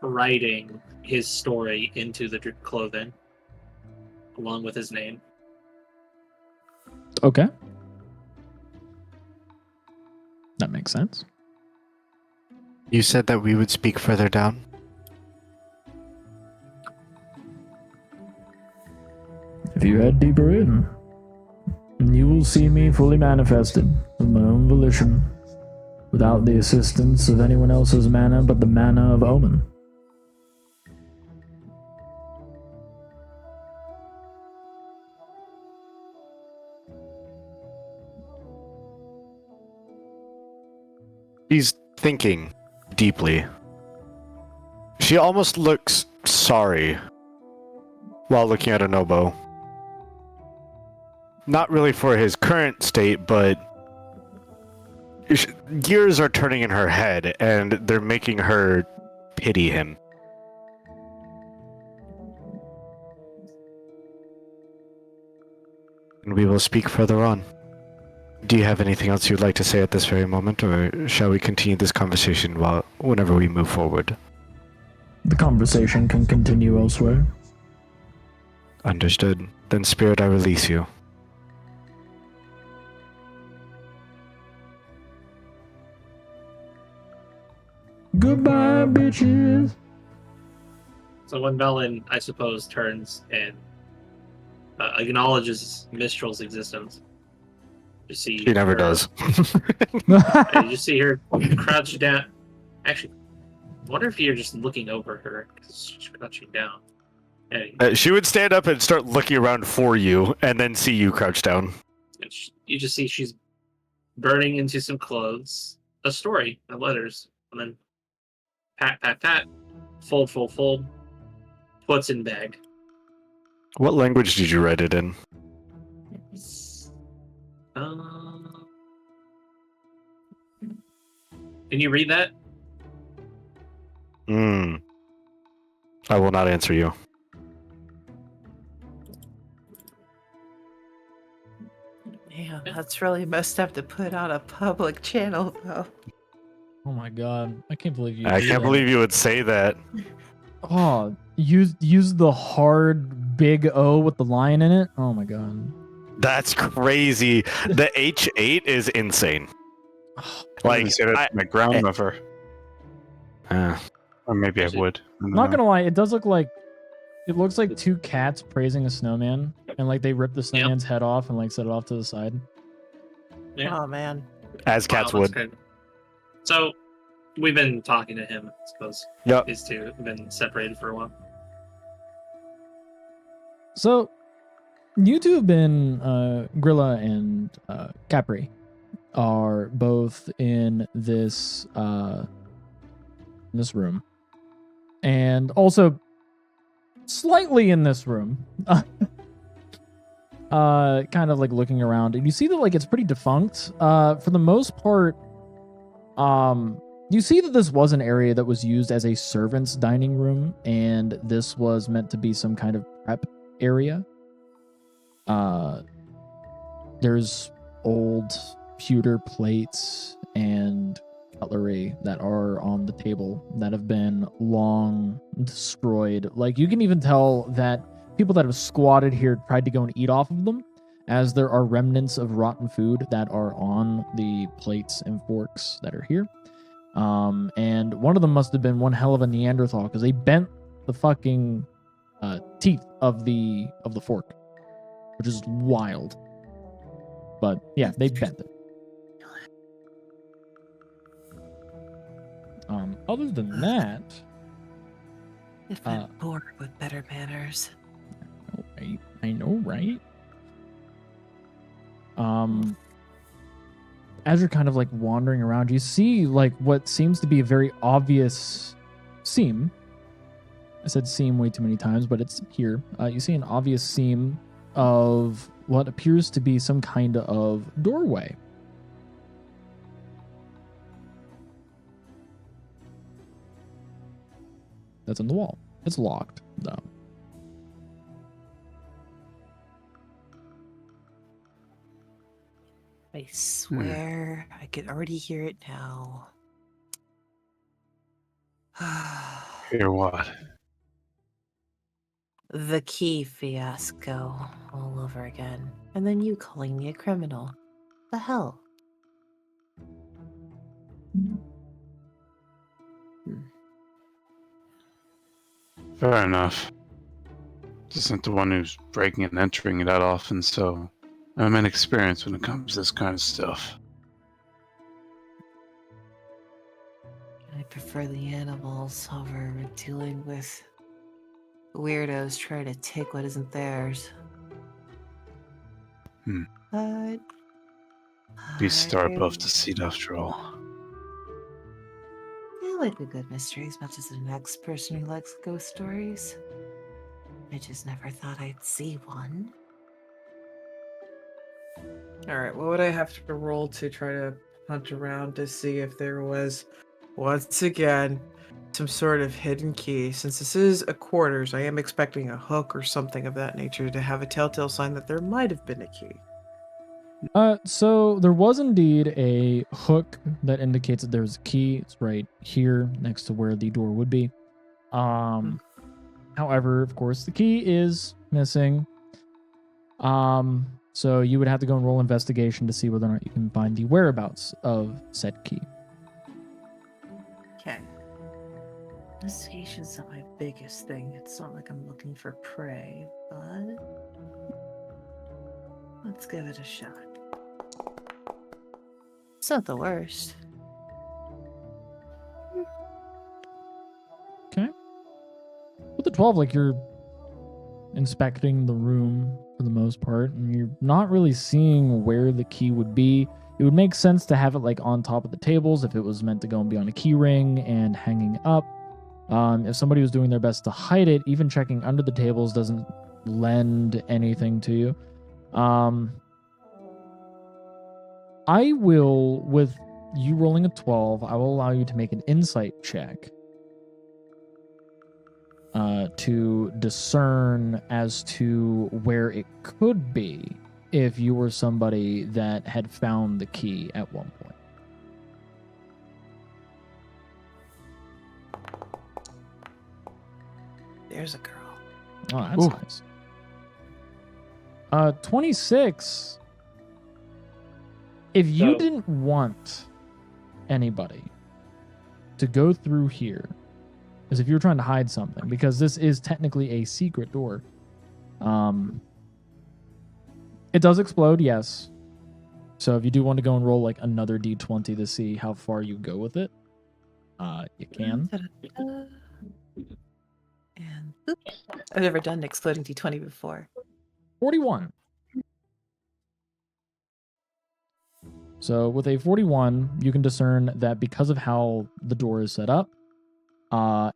Speaker 4: writing his story into the clothing, along with his name.
Speaker 3: Okay. That makes sense.
Speaker 1: You said that we would speak further down?
Speaker 3: If you head deeper in, you will see me fully manifested of my own volition, without the assistance of anyone else's mana but the mana of Omen.
Speaker 1: She's thinking deeply. She almost looks sorry while looking at Anobo. Not really for his current state, but gears are turning in her head, and they're making her pity him. And we will speak further on. Do you have anything else you'd like to say at this very moment, or shall we continue this conversation whenever we move forward?
Speaker 3: The conversation can continue elsewhere.
Speaker 1: Understood. Then, Spirit, I release you.
Speaker 3: Goodbye, bitches.
Speaker 4: So when Melon, I suppose, turns and acknowledges Mistral's existence, you see
Speaker 1: She never
Speaker 4: her-
Speaker 1: does.
Speaker 4: You just see her crouch down. Actually, I wonder if you're just looking over her because she's crouching down. Anyway,
Speaker 1: She would stand up and start looking around for you, and then see you crouch down.
Speaker 4: you just see she's burning into some clothes, a story, and letters, and then pat, pat, pat, fold, fold, fold, puts in bag.
Speaker 1: What language did you write it in?
Speaker 4: Can you read that?
Speaker 1: I will not answer you.
Speaker 5: Yeah, that's really messed up to put on a public channel, though.
Speaker 3: Oh my god. I can't believe you
Speaker 1: I
Speaker 3: did
Speaker 1: can't
Speaker 3: that.
Speaker 1: believe you would say that.
Speaker 3: Oh, use the hard big O with the line in it? Oh my god.
Speaker 1: That's crazy. The H8 is insane.
Speaker 6: Like,
Speaker 1: Like,
Speaker 6: say that to my grandmother.
Speaker 1: uh,
Speaker 6: Or maybe I would. I don't
Speaker 3: I'm not
Speaker 6: know.
Speaker 3: gonna lie, it looks like two cats praising a snowman, and like they rip the snowman's head off and like set it off to the side.
Speaker 4: Yeah.
Speaker 5: Oh man.
Speaker 1: as cats
Speaker 4: Wow, that's
Speaker 1: would.
Speaker 4: good. So, we've been talking to him, I suppose.
Speaker 1: Yep.
Speaker 4: These two have been separated for a while.
Speaker 3: So, you two have been Grila and Capri are both in this room, and also slightly in this room. Kind of like looking around, and you see that like it's pretty defunct. For the most part, you see that this was an area that was used as a servant's dining room, and this was meant to be some kind of prep area. There's old pewter plates and cutlery that are on the table that have been long destroyed. Like you can even tell that people that have squatted here tried to go and eat off of them, as there are remnants of rotten food that are on the plates and forks that are here. And one of them must have been one hell of a Neanderthal, because they bent the fucking teeth of the fork, which is wild. But yeah, they bent it. Other than that,
Speaker 5: If I'm bored with better manners.
Speaker 3: I know, right? as you're kind of like wandering around, you see like what seems to be a very obvious seam. I said seam way too many times, but it's here. You see an obvious seam of what appears to be some kind of doorway. That's in the wall. It's locked, though.
Speaker 5: I swear I could already hear it now.
Speaker 6: Hear what?
Speaker 5: The key fiasco all over again. And then you calling me a criminal. The hell?
Speaker 6: Fair enough. Isn't the one who's breaking and entering that often, so I'm inexperienced when it comes to this kind of stuff.
Speaker 5: I prefer the animals over dealing with weirdos trying to take what isn't theirs. But
Speaker 6: Beasts are
Speaker 5: I
Speaker 6: above deceit after all.
Speaker 5: like a good mystery as much as the next person who likes ghost stories. I just never thought I'd see one.
Speaker 2: Alright, what would I have to roll to try to hunt around to see if there was, once again, some sort of hidden key? Since this is a quarters, I am expecting a hook or something of that nature to have a telltale sign that there might have been a key.
Speaker 3: So there was indeed a hook that indicates that there's a key. It's right here next to where the door would be. However, of course, the key is missing. So you would have to go and roll investigation to see whether or not you can find the whereabouts of said key.
Speaker 5: Okay. Investigation's not my biggest thing. It's not like I'm looking for prey, but let's give it a shot. It's not the worst.
Speaker 3: Okay. With the 12, like you're inspecting the room for the most part, and you're not really seeing where the key would be. It would make sense to have it like on top of the tables if it was meant to go and be on a key ring and hanging up. If somebody was doing their best to hide it, even checking under the tables doesn't lend anything to you. I will, with you rolling a 12, I will allow you to make an insight check to discern as to where it could be if you were somebody that had found the key at one point.
Speaker 2: There's a girl.
Speaker 3: Oh, that's nice. 26. If you
Speaker 4: So-
Speaker 3: didn't want anybody to go through here, as if you were trying to hide something, because this is technically a secret door. It does explode, yes. So if you do want to go and roll like another d20 to see how far you go with it, you can.
Speaker 5: Da-da-da. And boop. I've never done an exploding d20 before.
Speaker 3: 41. So with a 41, you can discern that because of how the door is set up,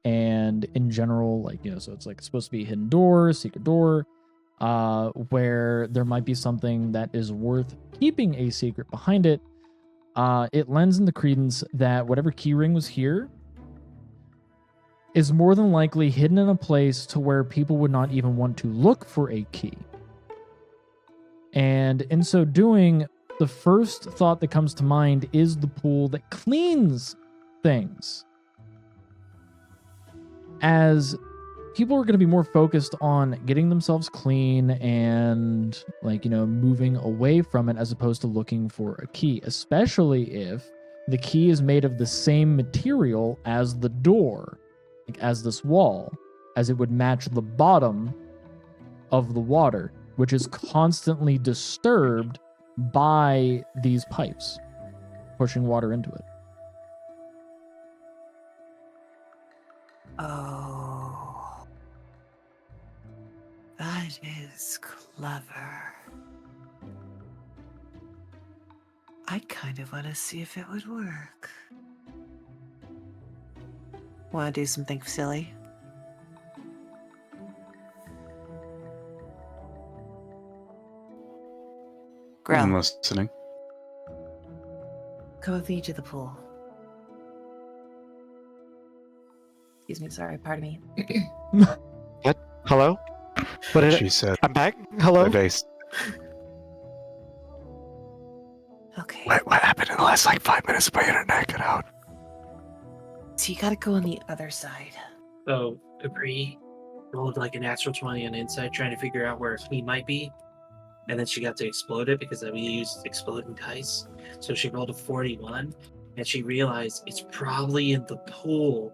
Speaker 3: and in general, like, so it's like supposed to be a hidden door, secret door, where there might be something that is worth keeping a secret behind it. It lends in the credence that whatever keyring was here is more than likely hidden in a place to where people would not even want to look for a key. And in so doing, the first thought that comes to mind is the pool that cleans things. As people are going to be more focused on getting themselves clean and moving away from it as opposed to looking for a key, especially if the key is made of the same material as the door, like as this wall, as it would match the bottom of the water, which is constantly disturbed by these pipes pushing water into it.
Speaker 5: Oh, that is clever.
Speaker 2: I kind of want to see if it would work. Want to do something silly?
Speaker 6: I'm
Speaker 2: Grila,
Speaker 6: listening.
Speaker 2: come with me to the pool.
Speaker 5: Excuse me, sorry, pardon me.
Speaker 1: Hello? What did
Speaker 6: She said.
Speaker 1: I'm back? Hello?
Speaker 6: Today's
Speaker 2: Okay.
Speaker 1: What happened in the last like 5 minutes? My internet cut out.
Speaker 2: So you gotta go on the other side.
Speaker 4: So Capri rolled like a natural 20 on inside, trying to figure out where he might be. And then she got to explode it because we used exploding dice. So she rolled a 41, and she realized it's probably in the pool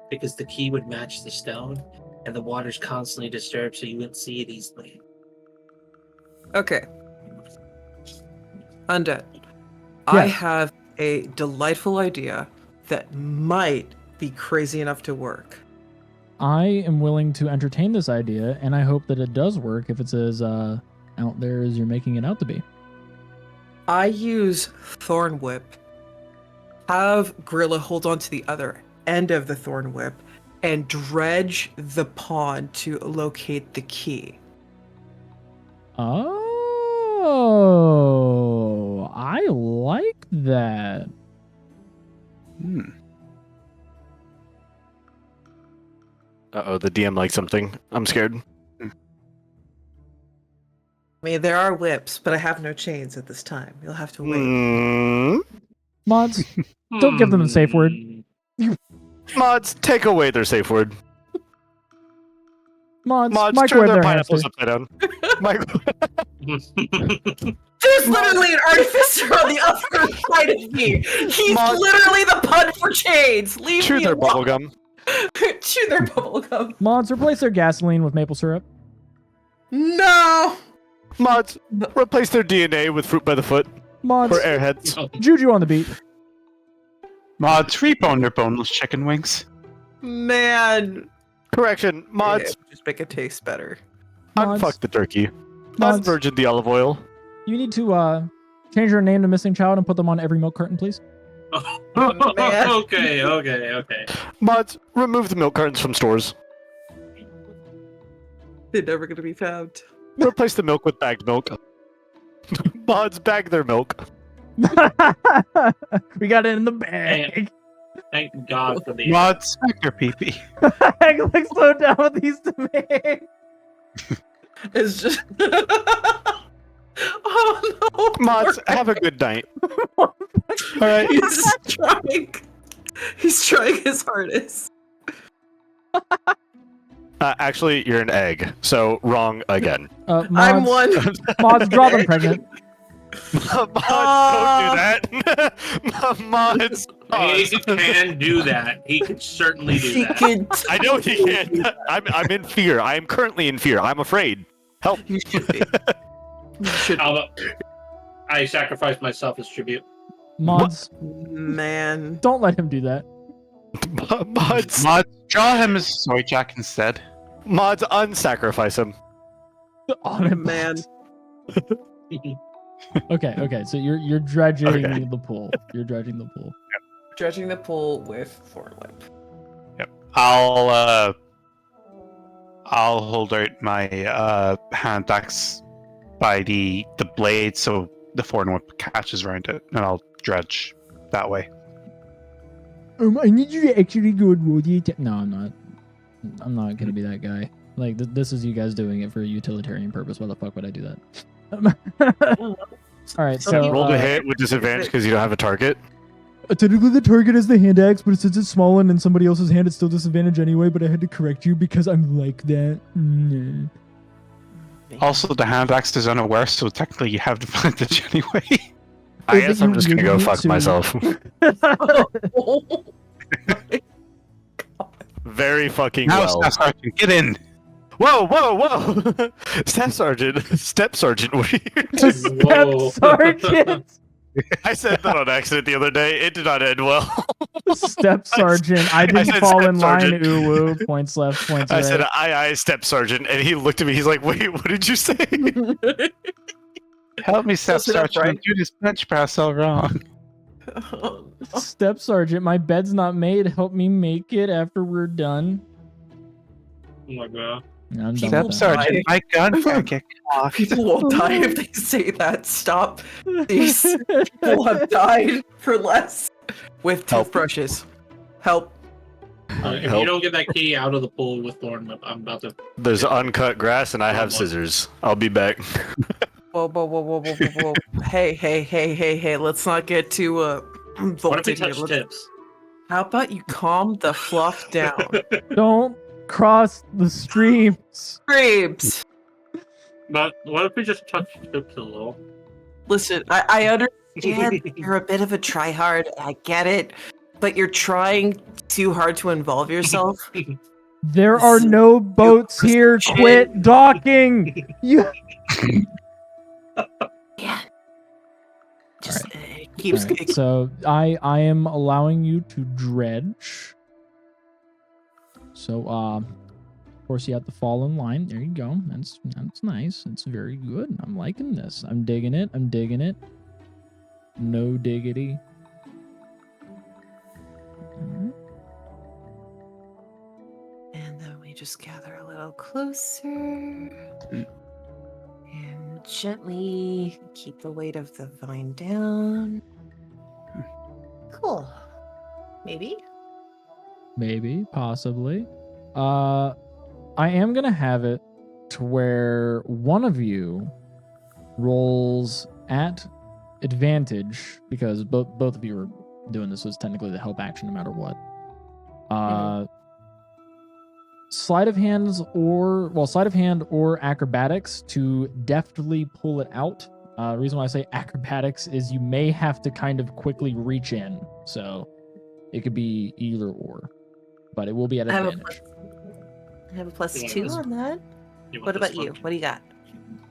Speaker 4: because the key would match the stone, and the water's constantly disturbed, so you wouldn't see it easily.
Speaker 2: Okay. Undead. I
Speaker 3: Yes.
Speaker 2: have a delightful idea that might be crazy enough to work.
Speaker 3: I am willing to entertain this idea, and I hope that it does work if it's as out there as you're making it out to be.
Speaker 2: I use Thorn Whip. Have Grilla hold on to the other end of the Thorn Whip and dredge the pond to locate the key.
Speaker 3: Oh, I like that.
Speaker 1: Uh-oh, the DM likes something. I'm scared.
Speaker 2: I mean, there are whips, but I have no chains at this time. You'll have to wait.
Speaker 1: Mm,
Speaker 3: Mods, don't give them a safe word.
Speaker 1: mods, take away their safe word.
Speaker 3: Mods,
Speaker 1: Mods, turn
Speaker 3: microwave
Speaker 1: their
Speaker 3: their hamster.
Speaker 1: pineapples upside down. Micro-
Speaker 2: There's literally an artificer on the other side of me. He's
Speaker 1: Mod-
Speaker 2: literally the pun for chains. Leave
Speaker 1: Chew
Speaker 2: me
Speaker 1: their
Speaker 2: alone.
Speaker 1: bubblegum.
Speaker 2: Chew their bubblegum.
Speaker 3: Mods, replace their gasoline with maple syrup.
Speaker 2: No.
Speaker 1: Mods, replace their DNA with fruit by the foot.
Speaker 3: Mods,
Speaker 1: For airheads.
Speaker 3: Juju on the beat.
Speaker 6: mods rebone their boneless chicken wings.
Speaker 2: Man.
Speaker 1: Correction, mods,
Speaker 2: Yeah, just make it taste better.
Speaker 3: Mods,
Speaker 1: unfuck the turkey.
Speaker 3: Mods,
Speaker 1: Unvirgin the olive oil.
Speaker 3: you need to change your name to Missing Child and put them on every milk carton, please.
Speaker 2: Man.
Speaker 4: Okay.
Speaker 1: Mods, remove the milk cartons from stores.
Speaker 2: They're never going to be found.
Speaker 1: Replace the milk with bagged milk. Mods, bag their milk.
Speaker 3: We got it in the bag.
Speaker 4: Thank God for the
Speaker 6: Mods, smack their pee-pee.
Speaker 3: Like, slow down with these demands.
Speaker 2: It's just. Oh no.
Speaker 1: Mods, have a good night. Alright.
Speaker 2: He's trying. He's trying his hardest.
Speaker 1: Actually, you're an egg, so wrong again.
Speaker 3: Mods,
Speaker 2: I'm one.
Speaker 3: Mods, draw them pregnant.
Speaker 1: Mods, don't do that. Mods,
Speaker 4: He can do that. He can certainly do
Speaker 2: He
Speaker 4: that.
Speaker 2: can.
Speaker 1: I know he can. I'm in fear. I am currently in fear. I'm afraid. Help.
Speaker 2: You should be. You should.
Speaker 4: I sacrifice myself as tribute.
Speaker 3: Mods,
Speaker 2: Man.
Speaker 3: don't let him do that.
Speaker 1: Mods,
Speaker 6: Mods, draw him as Soy Jack instead.
Speaker 1: mods, unsacrifice him.
Speaker 3: On it,
Speaker 2: Man.
Speaker 3: Okay. So you're dredging
Speaker 1: Okay.
Speaker 3: the pool. You're dredging the pool.
Speaker 2: Dredging the pool with Thorn Whip.
Speaker 6: I'll hold out my hand axe by the blade so the thorn whip catches around it, and I'll dredge that way.
Speaker 3: I need you to actually go and roll the attack. No, I'm not. I'm not gonna be that guy. Like this is you guys doing it for a utilitarian purpose. Why the fuck would I do that? All right, so
Speaker 1: Roll to hit with disadvantage because you don't have a target.
Speaker 3: Technically, the target is the hand axe, but since it's small and in somebody else's hand, it's still disadvantage anyway. But I had to correct you because I'm like that. Nah.
Speaker 6: Also, the hand axe is unaware, so technically you have advantage anyway.
Speaker 1: I
Speaker 3: Is
Speaker 1: guess
Speaker 3: it
Speaker 1: I'm
Speaker 3: you
Speaker 1: just gonna go
Speaker 3: really
Speaker 1: fuck
Speaker 3: to-
Speaker 1: myself. Very fucking
Speaker 6: Now,
Speaker 1: well.
Speaker 6: Staff Sergeant, get in!
Speaker 1: Whoa! Staff Sergeant, Step Sergeant, what are you
Speaker 3: Step
Speaker 4: Whoa.
Speaker 3: sergeant.
Speaker 1: I said that on accident the other day. It did not end well.
Speaker 3: Step sergeant. I didn't
Speaker 1: said
Speaker 3: fall
Speaker 1: step
Speaker 3: in line.
Speaker 1: sergeant.
Speaker 3: Ooh woo. Points left. Points
Speaker 1: I
Speaker 3: right.
Speaker 1: said, aye, Step Sergeant, and he looked at me. He's like, wait, what did you say?
Speaker 6: Help me, Step
Speaker 2: Close enough,
Speaker 6: Sergeant. I'm
Speaker 2: right?
Speaker 6: doing this bench press all wrong.
Speaker 3: Step Sergeant, my bed's not made. Help me make it after we're done.
Speaker 4: Oh my god.
Speaker 3: I'm done
Speaker 2: People
Speaker 3: with
Speaker 6: Step
Speaker 3: that.
Speaker 6: Sergeant, my gun can't get cocked.
Speaker 2: People will die if they say that. Stop. These people have died for less with
Speaker 1: Help.
Speaker 2: toothbrushes. Help.
Speaker 4: If you
Speaker 1: Help.
Speaker 4: don't get that key out of the pool with Thorn Whip, I'm about to.
Speaker 1: There's uncut grass, and I have scissors. I'll be back.
Speaker 2: Whoa, whoa, whoa, whoa, whoa, whoa, whoa. Hey. Let's not get too
Speaker 4: What if
Speaker 2: voltage
Speaker 4: we
Speaker 2: here.
Speaker 4: touch
Speaker 2: Let's-
Speaker 4: tips?
Speaker 2: How about you calm the fluff down?
Speaker 3: Don't cross the streams.
Speaker 2: Screams.
Speaker 4: But what if we just touch tips a little?
Speaker 2: Listen, I understand you're a bit of a tryhard. I get it. But you're trying too hard to involve yourself.
Speaker 3: There are no boats here. Quit docking. You.
Speaker 2: Yeah. Just it keeps.
Speaker 3: Alright, so I am allowing you to dredge. So of course you have to fall in line. There you go. That's nice. It's very good. I'm liking this. I'm digging it. No diggity. Alright.
Speaker 2: And then we just gather a little closer. And gently keep the weight of the vine down. Cool. Maybe?
Speaker 3: Maybe, possibly. I am gonna have it to where one of you rolls at advantage because both of you are doing this, so it's technically the help action no matter what. Sleight of hand or acrobatics to deftly pull it out. The reason why I say acrobatics is you may have to kind of quickly reach in, so it could be either or, but it will be at
Speaker 2: I have a
Speaker 3: advantage.
Speaker 2: I have a plus
Speaker 4: Yeah,
Speaker 2: 2
Speaker 4: this-
Speaker 2: on that.
Speaker 4: You want
Speaker 2: What
Speaker 4: this
Speaker 2: about you?
Speaker 4: function?
Speaker 2: What do you got?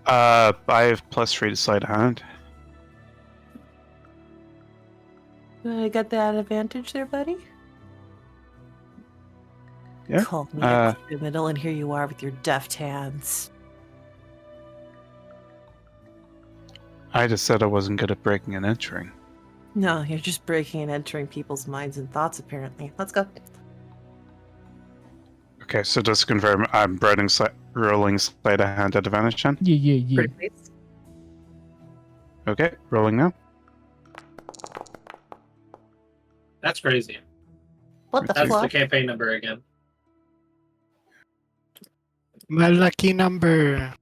Speaker 6: I have +3 to sleight of hand.
Speaker 2: You got that advantage there, buddy?
Speaker 6: Yeah,
Speaker 2: Called me
Speaker 6: uh,
Speaker 2: a criminal, and here you are with your deft hands.
Speaker 6: I just said I wasn't good at breaking and entering.
Speaker 2: No, you're just breaking and entering people's minds and thoughts, apparently. Let's go.
Speaker 6: Okay, so just to confirm, I'm rolling sleight of hand at advantage then?
Speaker 3: Yeah.
Speaker 2: Pretty please.
Speaker 6: Okay, rolling now.
Speaker 4: That's crazy.
Speaker 2: What the
Speaker 4: That's the
Speaker 2: fuck?
Speaker 4: campaign number again.
Speaker 1: My lucky number.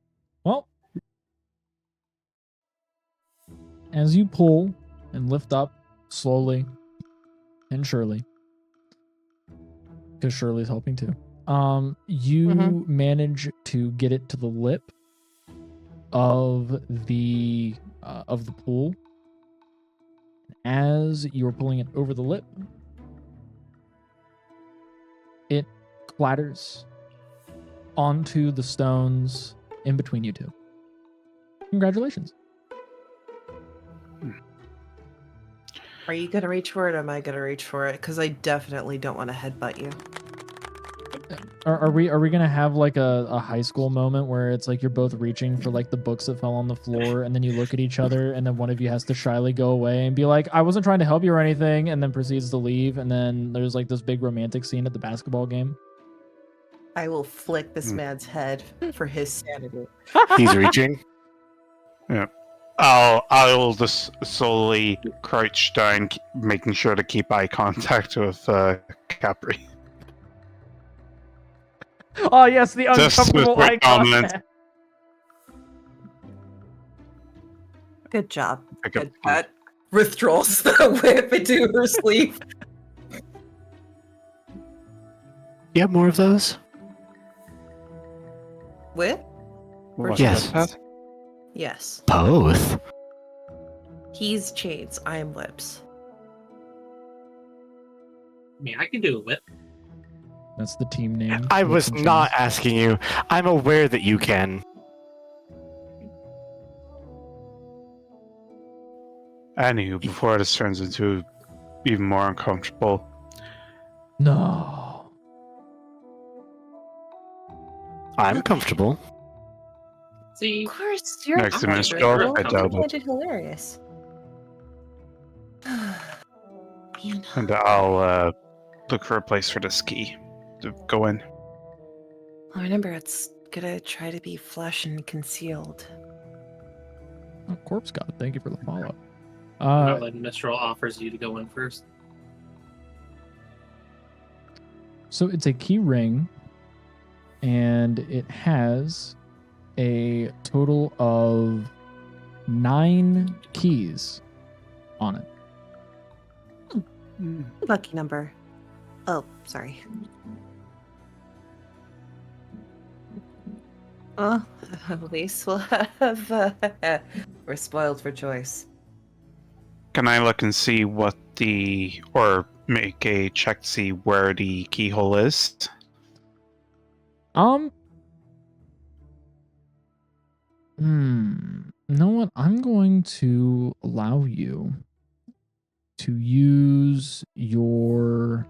Speaker 3: Well, as you pull and lift up slowly and surely, because Shirley's helping too, you manage to get it to the lip of the pool. As you're pulling it over the lip, it clatters onto the stones in between you two. Congratulations.
Speaker 2: Are you gonna reach for it or am I gonna reach for it? Because I definitely don't want to headbutt you.
Speaker 3: Are we gonna have like a high school moment where it's like you're both reaching for like the books that fell on the floor and then you look at each other and then one of you has to shyly go away and be like, I wasn't trying to help you or anything, and then proceeds to leave, and then there's like this big romantic scene at the basketball game?
Speaker 2: I will flick this man's head for his sanity.
Speaker 1: He's reaching.
Speaker 6: I'll just slowly crouch down, making sure to keep eye contact with Capri.
Speaker 3: Oh yes, the
Speaker 6: Just
Speaker 3: uncomfortable
Speaker 6: with
Speaker 3: eye
Speaker 6: comment.
Speaker 3: contact.
Speaker 2: Good job.
Speaker 6: Pick up-
Speaker 2: Good cat. Withdraws the whip into her sleeve.
Speaker 1: You have more of those?
Speaker 2: Whip?
Speaker 6: What's
Speaker 1: Yes.
Speaker 6: that?
Speaker 2: Yes.
Speaker 1: Both.
Speaker 2: He's chains. I am whips.
Speaker 4: I mean, I can do a whip.
Speaker 3: That's the team name.
Speaker 1: I
Speaker 3: Whips
Speaker 1: was
Speaker 3: and
Speaker 1: not
Speaker 3: Chains.
Speaker 1: asking you. I'm aware that you can.
Speaker 6: Anywho, before this turns into even more uncomfortable,
Speaker 3: No.
Speaker 1: I'm comfortable.
Speaker 4: See,
Speaker 5: Of course, you're
Speaker 6: Next to
Speaker 5: fine,
Speaker 6: Minstrel,
Speaker 5: Rachel.
Speaker 6: I doubt
Speaker 5: find
Speaker 6: it.
Speaker 5: it hilarious. Man.
Speaker 6: And I'll look for a place for this key to go in.
Speaker 5: Well, remember, it's gonna try to be flush and concealed.
Speaker 3: Oh, Corpse God, thank you for the follow.
Speaker 4: not letting Mistral offers you to go in first.
Speaker 3: So it's a key ring, and it has a total of 9 keys on it.
Speaker 5: Lucky number. Oh, sorry. Well, at least we'll have. We're spoiled for choice.
Speaker 6: Can I look and see what or make a check to see where the keyhole is?
Speaker 3: You know what? I'm going to allow you to use your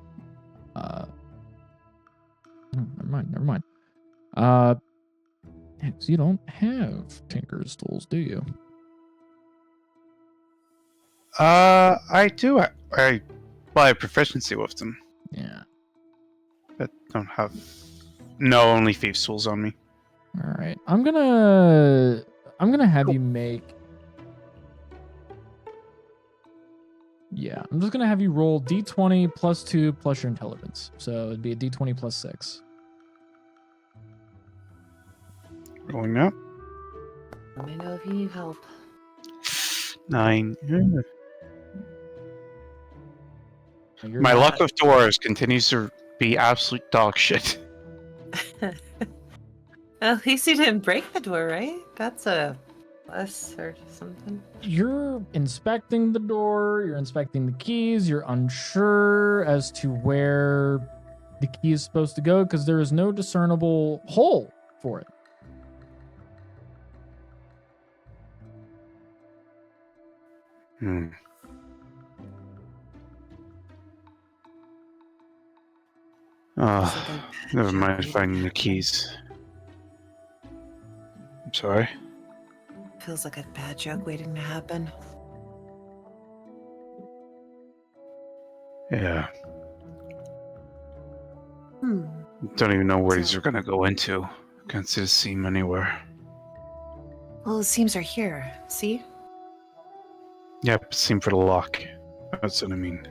Speaker 3: never mind. So you don't have Tinker's tools, do you?
Speaker 6: I do. I have proficiency with them,
Speaker 3: Yeah.
Speaker 6: but don't have. No, only thieves' tools on me.
Speaker 3: All right. I'm gonna have you make. Yeah, I'm just gonna have you roll d20 plus 2 plus your intelligence. So it'd be a d20 plus 6.
Speaker 6: Rolling up.
Speaker 5: Let me know if you need help.
Speaker 6: 9.
Speaker 3: You're
Speaker 6: My
Speaker 3: not-
Speaker 6: luck with doors continues to be absolute dog shit.
Speaker 5: At least you didn't break the door, right? That's a plus or something.
Speaker 3: You're inspecting the door, you're inspecting the keys, you're unsure as to where the key is supposed to go because there is no discernible hole for it.
Speaker 6: Hmm. Oh, never mind finding the keys. I'm sorry.
Speaker 5: Feels like a bad joke waiting to happen.
Speaker 6: Yeah.
Speaker 5: Hmm.
Speaker 6: Don't even know where these are gonna go into. Can't see the seam anywhere.
Speaker 5: Well, the seams are here. See?
Speaker 6: Yep, seam for the lock. That's what I mean.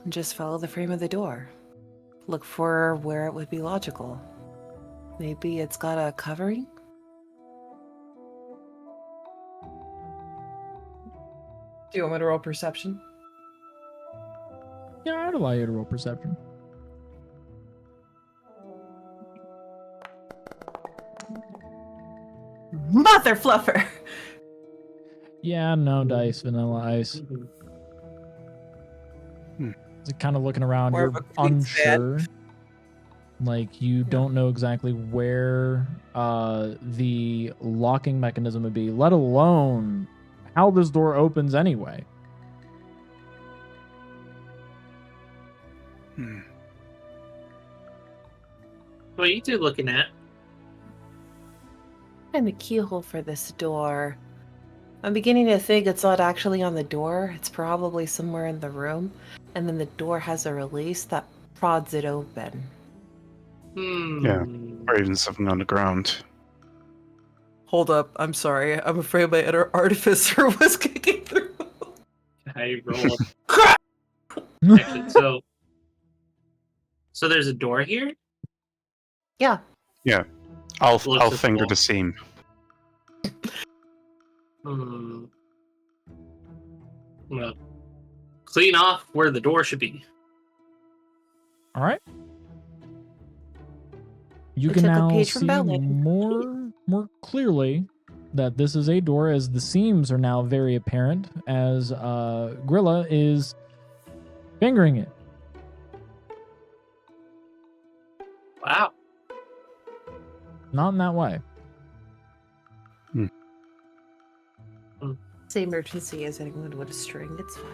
Speaker 5: Just follow the frame of the door. Look for where it would be logical. Maybe it's got a covering?
Speaker 2: Do you want me to roll perception?
Speaker 3: Yeah, I'd allow you to roll perception.
Speaker 5: Mother fluffer!
Speaker 3: Yeah, no dice, vanilla ice. Kind of looking around,
Speaker 2: More
Speaker 3: you're
Speaker 2: of a queen's
Speaker 3: unsure. Like you don't know exactly where the locking mechanism would be, let alone how this door opens anyway.
Speaker 6: Hmm.
Speaker 4: What are you two looking at?
Speaker 5: And the keyhole for this door. I'm beginning to think it's not actually on the door. It's probably somewhere in the room. And then the door has a release that prods it open.
Speaker 6: Yeah. Or even something on the ground.
Speaker 2: Hold up. I'm sorry. I'm afraid my inner artificer was kicking through.
Speaker 4: I roll. Actually, so there's a door here.
Speaker 5: Yeah.
Speaker 6: I'll
Speaker 4: Looks as
Speaker 6: finger
Speaker 4: well.
Speaker 6: the seam.
Speaker 4: Well, clean off where the door should be.
Speaker 3: All right. You
Speaker 5: We
Speaker 3: can
Speaker 5: took a
Speaker 3: now
Speaker 5: page from
Speaker 3: see
Speaker 5: ballet.
Speaker 3: more clearly that this is a door, as the seams are now very apparent as Grila is fingering it.
Speaker 4: Wow.
Speaker 3: Not in that way.
Speaker 5: Same urgency as anyone would a string. It's fine.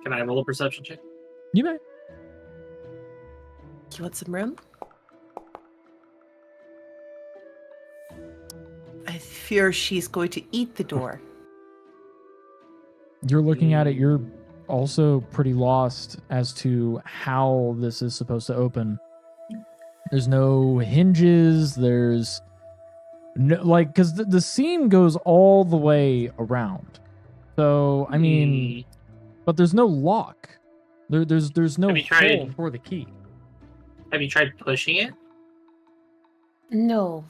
Speaker 4: Can I roll a perception check?
Speaker 3: You may.
Speaker 5: You want some room? fear she's going to eat the door.
Speaker 3: You're looking at it, you're also pretty lost as to how this is supposed to open. There's no hinges, there's no, like, because the scene goes all the way around. So, I mean, but there's no lock. There's no
Speaker 4: Have you
Speaker 3: hole
Speaker 4: tried-
Speaker 3: for the key.
Speaker 4: Have you tried pushing it?
Speaker 5: No,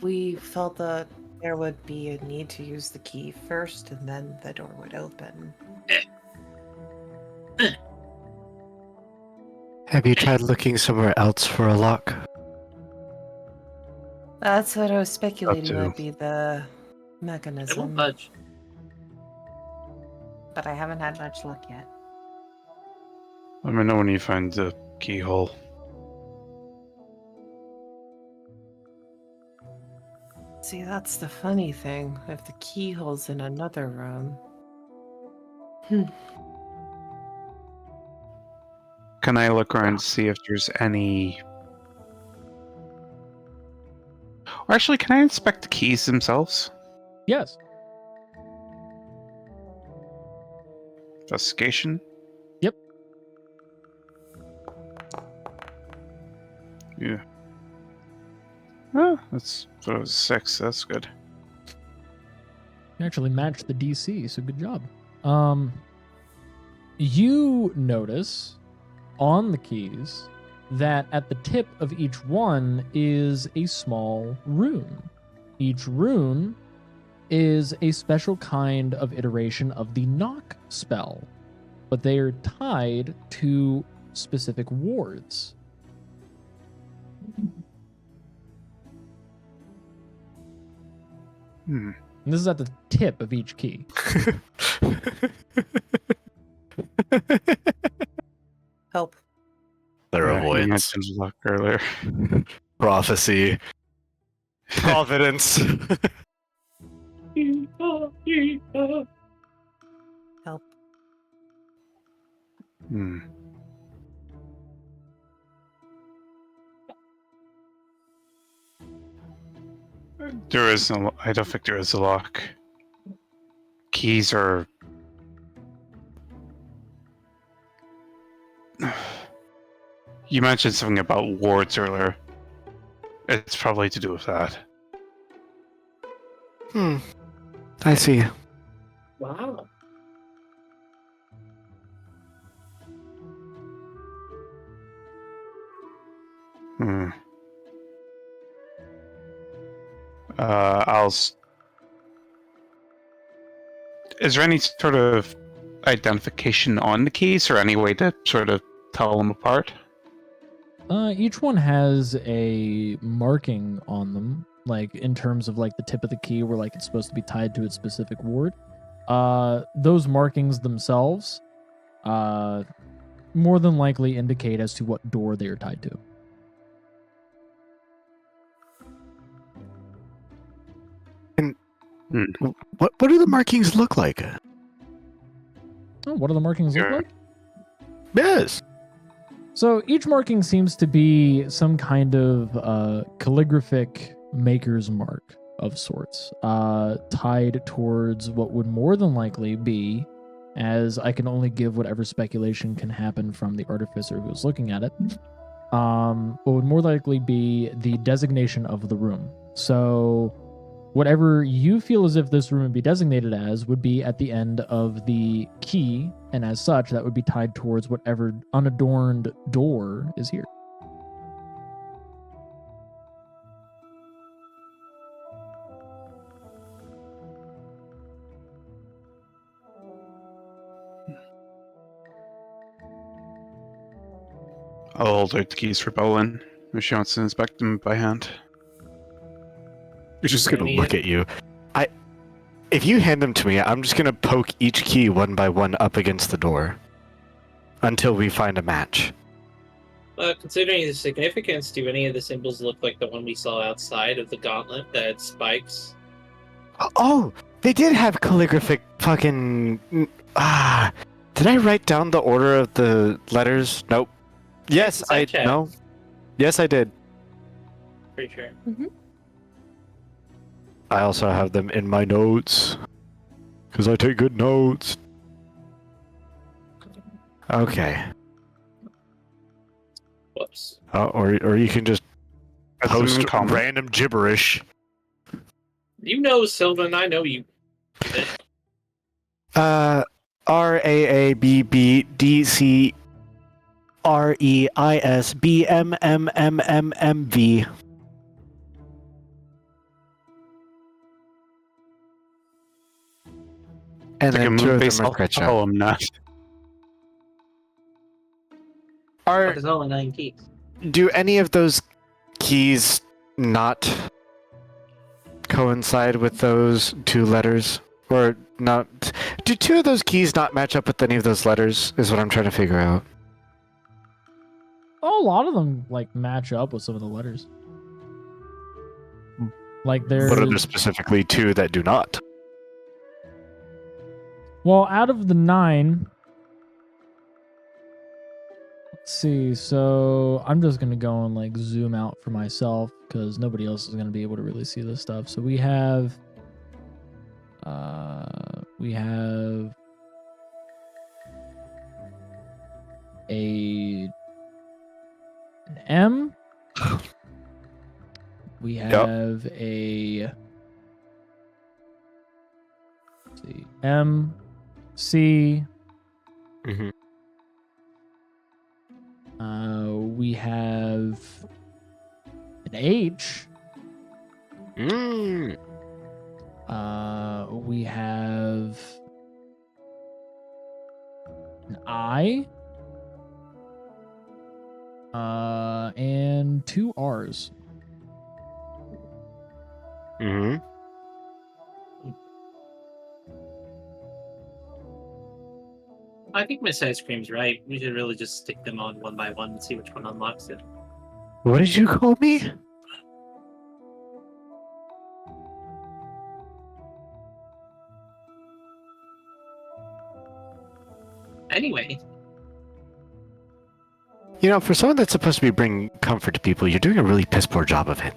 Speaker 5: we felt that there would be a need to use the key first, and then the door would open.
Speaker 1: Have you tried looking somewhere else for a lock?
Speaker 5: That's what I was speculating
Speaker 6: to.
Speaker 5: would be the
Speaker 4: It won't
Speaker 5: mechanism,
Speaker 4: budge.
Speaker 5: but I haven't had much luck yet.
Speaker 6: Let me know when you find the keyhole.
Speaker 5: See, that's the funny thing. If the keyhole's in another room.
Speaker 6: Can I look around to see if there's any... Or actually, can I inspect the keys themselves?
Speaker 3: Yes.
Speaker 6: Investigation?
Speaker 3: Yep.
Speaker 6: Yeah. Oh, that's that was 6. That's good.
Speaker 3: You actually matched the DC, so good job. You notice on the keys that at the tip of each one is a small rune. Each rune is a special kind of iteration of the knock spell, but they are tied to specific wards.
Speaker 6: Hmm.
Speaker 3: And this is at the tip of each key.
Speaker 5: Help.
Speaker 1: There
Speaker 6: Yeah, you
Speaker 1: avoids
Speaker 6: mentioned luck earlier.
Speaker 1: prophecy, providence.
Speaker 5: Help.
Speaker 6: Hmm. There is no. I don't think there is a lock. Keys are. You mentioned something about wards earlier. It's probably to do with that.
Speaker 1: I see.
Speaker 4: Wow.
Speaker 6: Hmm. I'll. Is there any sort of identification on the keys, or any way to sort of tell them apart?
Speaker 3: Each one has a marking on them, like in terms of like the tip of the key where like it's supposed to be tied to its specific ward. Those markings themselves, more than likely indicate as to what door they are tied to.
Speaker 1: What do the markings look like?
Speaker 3: Oh, what do the markings look
Speaker 6: Sure.
Speaker 3: like?
Speaker 1: Yes.
Speaker 3: So each marking seems to be some kind of calligraphic maker's mark of sorts, tied towards what would more than likely be, as I can only give whatever speculation can happen from the artificer who's looking at it, what would more likely be the designation of the room. So whatever you feel as if this room would be designated as would be at the end of the key, and as such, that would be tied towards whatever unadorned door is here.
Speaker 6: I'll hold out the keys for Bowen if she wants to inspect them by hand.
Speaker 1: You're just gonna
Speaker 4: Any-
Speaker 1: look at you. If you hand them to me, I'm just gonna poke each key one by one up against the door until we find a match.
Speaker 4: Considering the significance, do any of the symbols look like the one we saw outside of the gauntlet that had spikes?
Speaker 1: Oh, they did have calligraphic fucking. Did I write down the order of the letters? Nope. Yes,
Speaker 4: It's a check.
Speaker 1: no. Yes, I did.
Speaker 4: Pretty sure.
Speaker 1: I also have them in my notes. Because I take good notes. Okay.
Speaker 4: Whoops.
Speaker 1: Or you can just
Speaker 6: That's them in
Speaker 1: post
Speaker 6: common.
Speaker 1: random gibberish.
Speaker 4: You know, Sylvan, I know you.
Speaker 1: RAABBDCREISBMMMMMV. And
Speaker 6: Like a
Speaker 1: then two of
Speaker 6: moon-based
Speaker 1: them are Gretchen.
Speaker 6: poem, not.
Speaker 1: Are
Speaker 4: There's only 9 keys.
Speaker 1: do any of those keys not coincide with those two letters? Or not? Do two of those keys not match up with any of those letters? Is what I'm trying to figure out.
Speaker 3: Oh, a lot of them like match up with some of the letters. Like
Speaker 1: But are there
Speaker 3: there's
Speaker 1: specifically two that do not?
Speaker 3: well, out of the 9, let's see. So I'm just gonna go and like zoom out for myself because nobody else is gonna be able to really see this stuff. So we have an M. We have a let's see, M, C.
Speaker 1: Mm-hmm.
Speaker 3: We have an H.
Speaker 1: Mm.
Speaker 3: We have an I. And 2 R's.
Speaker 1: Mm-hmm.
Speaker 4: I think Miss Ice Cream's right. We should really just stick them on one by one and see which one unlocks it.
Speaker 1: What did you call me?
Speaker 4: Anyway,
Speaker 1: You know, for someone that's supposed to be bringing comfort to people, you're doing a really piss poor job of it.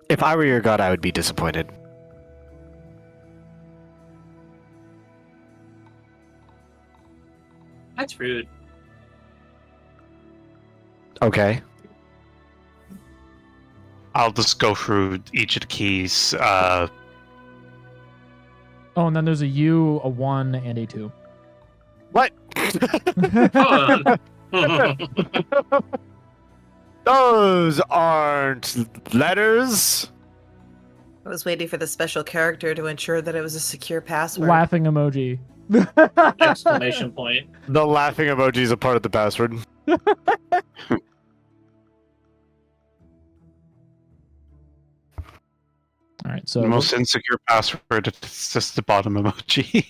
Speaker 1: If I were your god, I would be disappointed.
Speaker 4: that's rude.
Speaker 1: Okay.
Speaker 6: I'll just go through each of the keys.
Speaker 3: Oh, and then there's a U, a 1, and a 2.
Speaker 1: What?
Speaker 4: Hold on.
Speaker 1: Those aren't letters.
Speaker 2: I was waiting for the special character to ensure that it was a secure password.
Speaker 3: Laughing emoji.
Speaker 4: Exclamation point.
Speaker 1: The laughing emoji is a part of the password.
Speaker 3: All right, so
Speaker 6: The most insecure password is just the bottom emoji.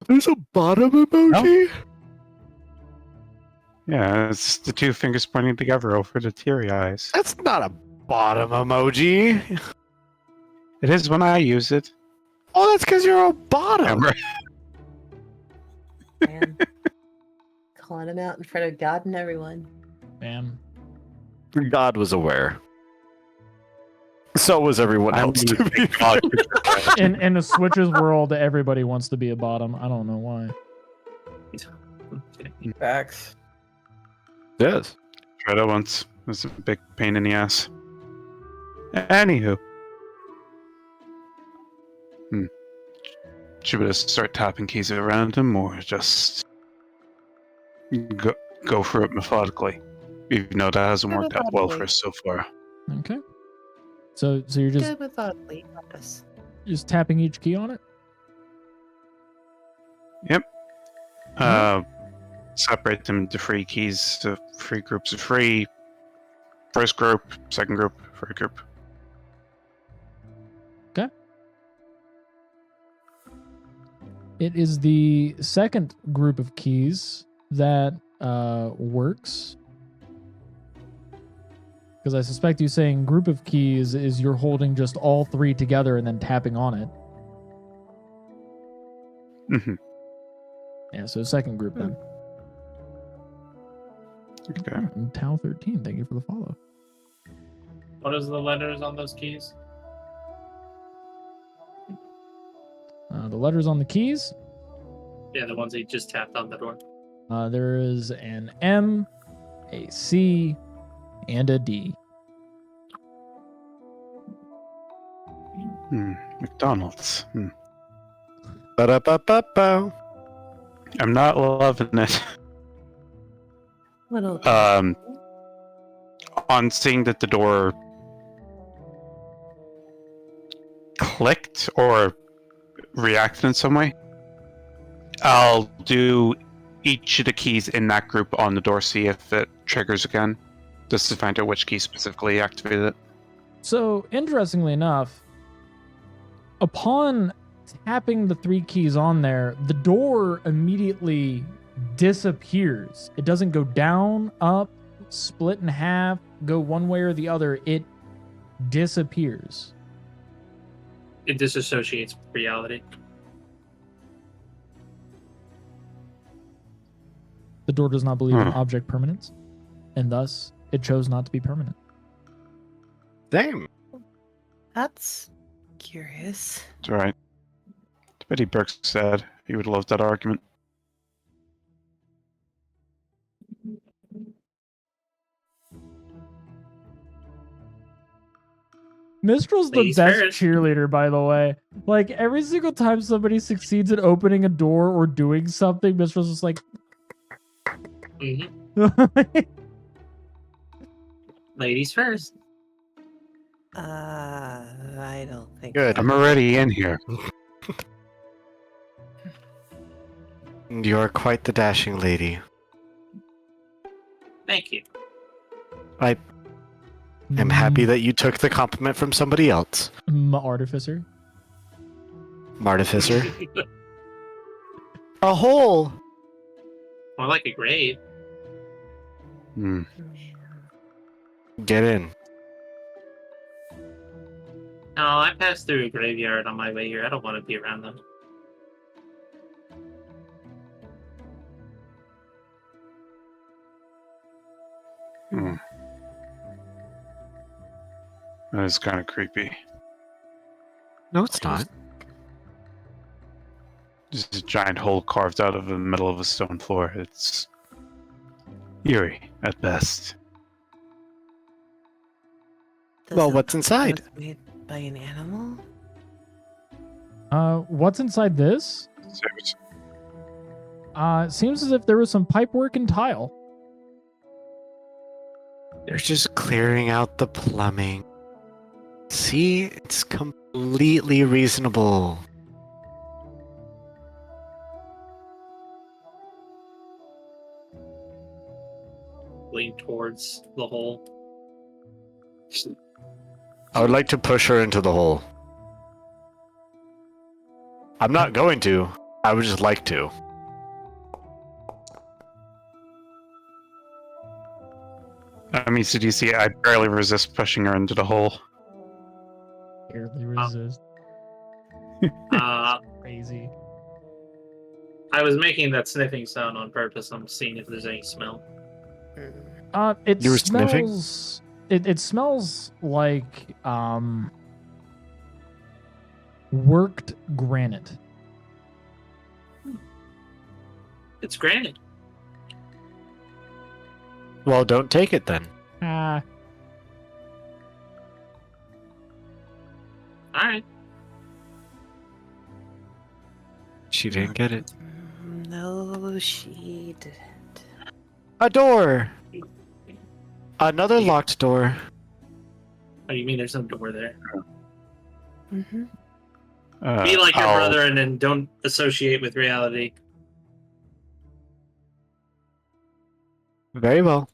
Speaker 1: There's a bottom emoji?
Speaker 6: Yeah, it's the 2 fingers pointing together over the teary eyes.
Speaker 1: That's not a bottom emoji.
Speaker 6: It is when I use it.
Speaker 1: Oh, that's because you're a bottom.
Speaker 6: Remember?
Speaker 5: Man. Calling him out in front of God and everyone.
Speaker 3: bam.
Speaker 1: God was aware. So was everyone
Speaker 6: I'm
Speaker 1: else. To be
Speaker 6: God.
Speaker 3: In the Switches world, everybody wants to be a bottom. I don't know why.
Speaker 2: Facts.
Speaker 1: Yes.
Speaker 6: Tried it once. It was a big pain in the ass. Anywho. Should we just start tapping keys around him or just go through it methodically? Even though that hasn't worked out well for us so far.
Speaker 3: Okay. So you're just
Speaker 5: Good methodically. Got this.
Speaker 3: tapping each key on it.
Speaker 6: Separate them into 3 keys to 3 groups of 3. First group, second group, third group.
Speaker 3: It is the second group of keys that works. Because I suspect you saying group of keys is you're holding just all 3 together and then tapping on it.
Speaker 6: Mm-hmm.
Speaker 3: Yeah, so second group then.
Speaker 6: Okay.
Speaker 3: Tau 13, thank you for the follow.
Speaker 4: What is the letters on those keys?
Speaker 3: The letters on the keys.
Speaker 4: Yeah, the ones he just tapped on the door.
Speaker 3: There is an M, a C, and a D.
Speaker 6: McDonald's.
Speaker 1: Ba-da-ba-ba-ba.
Speaker 6: I'm not loving it.
Speaker 5: Little
Speaker 6: On seeing that the door clicked or reacted in some way, I'll do each of the keys in that group on the door, see if it triggers again, just to find out which key specifically activated it.
Speaker 3: So, interestingly enough, upon tapping the 3 keys on there, the door immediately disappears. It doesn't go down, up, split in half, go one way or the other. It disappears.
Speaker 4: It disassociates with reality.
Speaker 3: The door does not believe in object permanence, and thus it chose not to be permanent.
Speaker 1: Damn.
Speaker 5: That's curious.
Speaker 6: It's alright. Betty Burke said he would love that argument.
Speaker 3: Mistral's the
Speaker 4: Ladies
Speaker 3: best
Speaker 4: first.
Speaker 3: cheerleader, by the way. Like, every single time somebody succeeds in opening a door or doing something, Mistral's just like...
Speaker 4: Ladies first.
Speaker 5: I don't think
Speaker 1: Good.
Speaker 5: so.
Speaker 6: I'm already in here.
Speaker 1: You are quite the dashing lady.
Speaker 4: Thank you.
Speaker 1: I am happy that you took the compliment from somebody else.
Speaker 3: Artificer.
Speaker 1: Martificer. A hole!
Speaker 4: More like a grave.
Speaker 6: Hmm.
Speaker 1: Get in.
Speaker 4: No, I passed through a graveyard on my way here. I don't want to be around them.
Speaker 6: Hmm. That is kind of creepy.
Speaker 1: No, it's not.
Speaker 6: Just a giant hole carved out of the middle of a stone floor. It's eerie at best.
Speaker 5: Does
Speaker 1: Well,
Speaker 5: it
Speaker 1: what's
Speaker 5: look like
Speaker 1: inside?
Speaker 5: it was made by an animal?
Speaker 3: What's inside this?
Speaker 6: Seriously.
Speaker 3: It seems as if there was some pipework and tile.
Speaker 1: They're just clearing out the plumbing. See, it's completely reasonable.
Speaker 4: Lean towards the hole.
Speaker 1: I would like to push her into the hole. I'm not going to. I would just like to.
Speaker 6: I mean, CDC, I barely resist pushing her into the hole.
Speaker 3: Barely resist. Crazy.
Speaker 4: I was making that sniffing sound on purpose. I'm seeing if there's any smell.
Speaker 3: It
Speaker 1: You were sniffing?
Speaker 3: smells. It smells like worked granite.
Speaker 4: It's granite.
Speaker 1: Well, don't take it then.
Speaker 3: Ah,
Speaker 4: All right.
Speaker 1: She didn't get it.
Speaker 5: No, she didn't.
Speaker 1: A door! Another locked door.
Speaker 4: Oh, you mean there's no door there?
Speaker 5: Mm-hmm.
Speaker 4: Be like your
Speaker 6: I'll-
Speaker 4: brother and then don't associate with reality.
Speaker 1: Very well.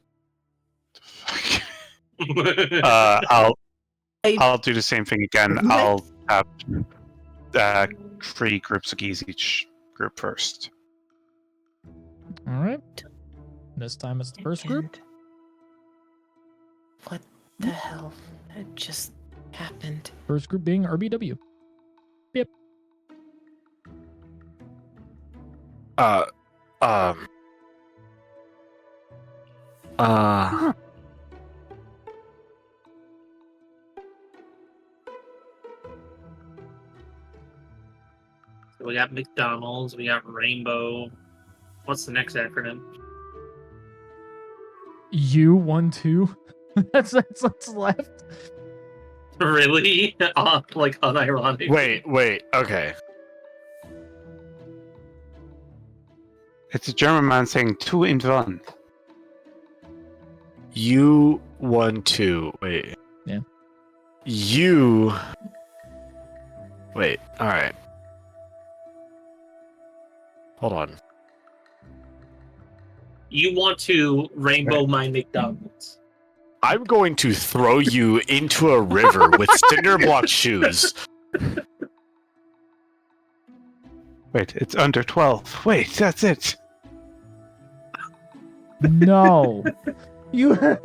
Speaker 6: I'll do the same thing again. I'll have 3 groups of keys each group first.
Speaker 3: all right. This time it's the first group.
Speaker 5: And what the hell had just happened?
Speaker 3: First group being RBW.
Speaker 4: So we got McDonald's, we got Rainbow. What's the next acronym?
Speaker 3: U12. That's what's left.
Speaker 4: Really? Like unironic.
Speaker 1: Wait. Okay.
Speaker 6: It's a German man saying two in one.
Speaker 1: U12. Wait.
Speaker 3: Yeah.
Speaker 1: Wait. All right. Hold on.
Speaker 4: You want to rainbow my McDonald's.
Speaker 1: I'm going to throw you into a river with cinder block shoes.
Speaker 6: Wait, it's under 12. Wait, that's it.
Speaker 3: No. You.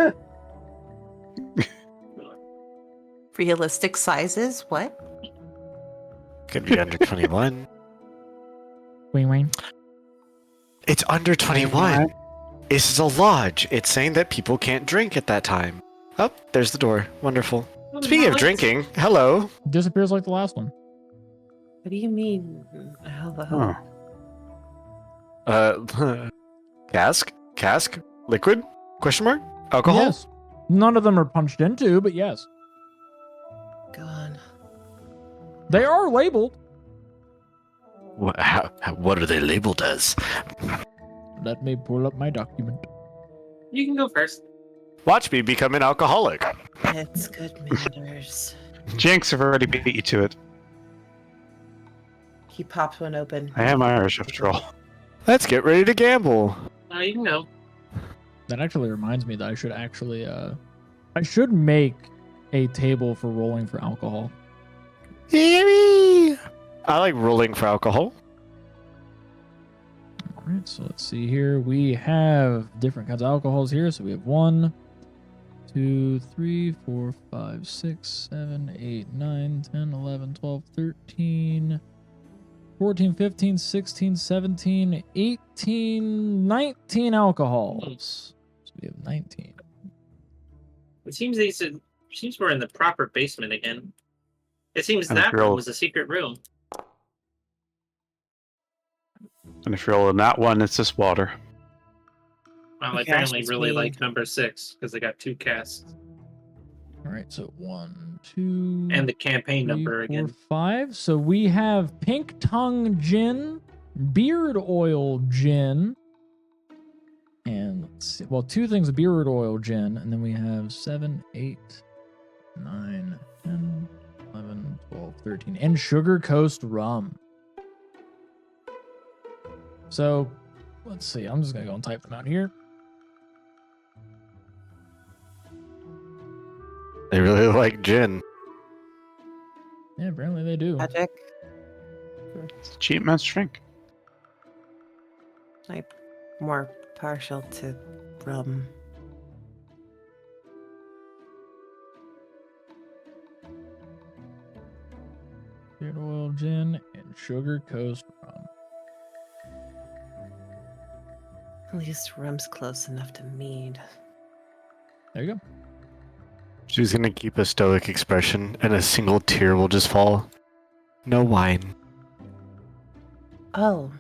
Speaker 5: Realistic sizes? What?
Speaker 1: Could be under 21.
Speaker 3: Wing.
Speaker 1: It's under 21. This is a lodge. It's saying that people can't drink at that time. Oh, there's the door. Wonderful. Speaking of drinking, hello.
Speaker 3: Disappears like the last one.
Speaker 5: What do you mean? Hello.
Speaker 6: Huh.
Speaker 1: Cask, liquid? Question mark? Alcohol?
Speaker 3: Yes. None of them are punched into, but yes.
Speaker 5: God.
Speaker 3: They are labeled.
Speaker 1: What are they labeled as?
Speaker 3: Let me pull up my document.
Speaker 4: You can go first.
Speaker 1: Watch me become an alcoholic.
Speaker 5: It's good manners.
Speaker 6: Jinx have already beat you to it.
Speaker 5: He pops one open.
Speaker 6: I am Irish after all.
Speaker 1: Let's get ready to gamble.
Speaker 4: You can go.
Speaker 3: That actually reminds me that I should actually, I should make a table for rolling for alcohol.
Speaker 1: Yummy! I like rolling for alcohol.
Speaker 3: All right, so let's see here. We have different kinds of alcohols here. So we have 1, 2, 3, 4, 5, 6, 7, 8, 9, 10, 11, 12, 13, 14, 15, 16, 17, 18, 19 alcohols. So we have 19.
Speaker 4: It seems we're in the proper basement again. It seems
Speaker 6: And
Speaker 4: that
Speaker 6: if you're
Speaker 4: room
Speaker 6: all-
Speaker 4: was a secret room.
Speaker 6: And if you're rolling that one, it's just water.
Speaker 4: Well, I
Speaker 5: The
Speaker 4: apparently
Speaker 5: cast is
Speaker 4: really
Speaker 5: clean.
Speaker 4: like number 6 because they got 2 casts.
Speaker 3: All right, so 1, 2,
Speaker 4: And the campaign
Speaker 3: 3,
Speaker 4: number
Speaker 3: 4,
Speaker 4: again.
Speaker 3: 5. So we have Pink Tongue Gin, Beard Oil Gin, and let's see, well, 2 things of Beard Oil Gin, and then we have 7, 8, 9, 10, 11, 12, 13, and Sugar Coast Rum. So let's see, I'm just gonna go and type them out here.
Speaker 1: They really like gin.
Speaker 3: Yeah, apparently they do.
Speaker 5: Magic.
Speaker 6: It's a cheap man's drink.
Speaker 5: I'm more partial to rum.
Speaker 3: Beard Oil Gin and Sugar Coast Rum.
Speaker 5: At least rum's close enough to mead.
Speaker 3: There you go.
Speaker 1: She's gonna keep a stoic expression, and a single tear will just fall. No wine.
Speaker 5: Oh.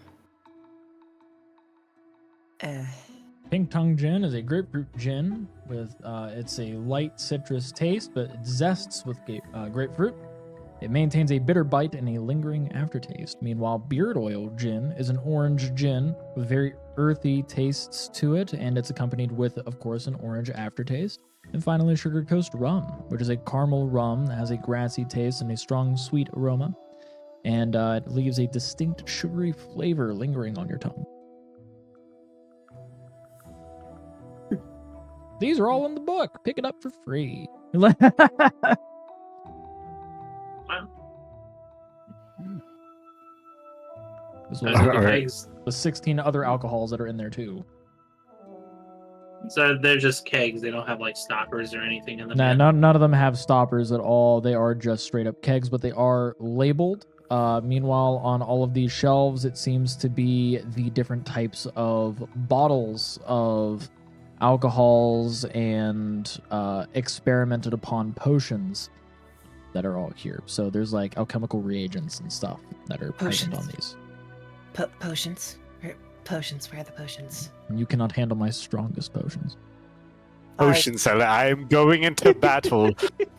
Speaker 3: Pink Tongue Gin is a grapefruit gin with it's a light citrus taste, but it zests with grapefruit. It maintains a bitter bite and a lingering aftertaste. Meanwhile, Beard Oil Gin is an orange gin with very earthy tastes to it, and it's accompanied with, of course, an orange aftertaste. And finally, Sugar Coast Rum, which is a caramel rum that has a grassy taste and a strong sweet aroma, and it leaves a distinct sugary flavor lingering on your tongue. These are all in the book. Pick it up for free. As well
Speaker 4: Those
Speaker 3: as
Speaker 4: are the
Speaker 1: Alright.
Speaker 4: kegs.
Speaker 3: the 16 other alcohols that are in there too.
Speaker 4: So they're just kegs. They don't have like stoppers or anything in them.
Speaker 3: Nah,
Speaker 4: yet.
Speaker 3: none of them have stoppers at all. They are just straight up kegs, but they are labeled. Meanwhile, on all of these shelves, it seems to be the different types of bottles of alcohols and experimented upon potions that are all here. So there's like alchemical reagents and stuff that are present on these.
Speaker 5: Potions. Potions. Where are the potions?
Speaker 3: You cannot handle my strongest potions.
Speaker 1: Potion seller, I am going into battle,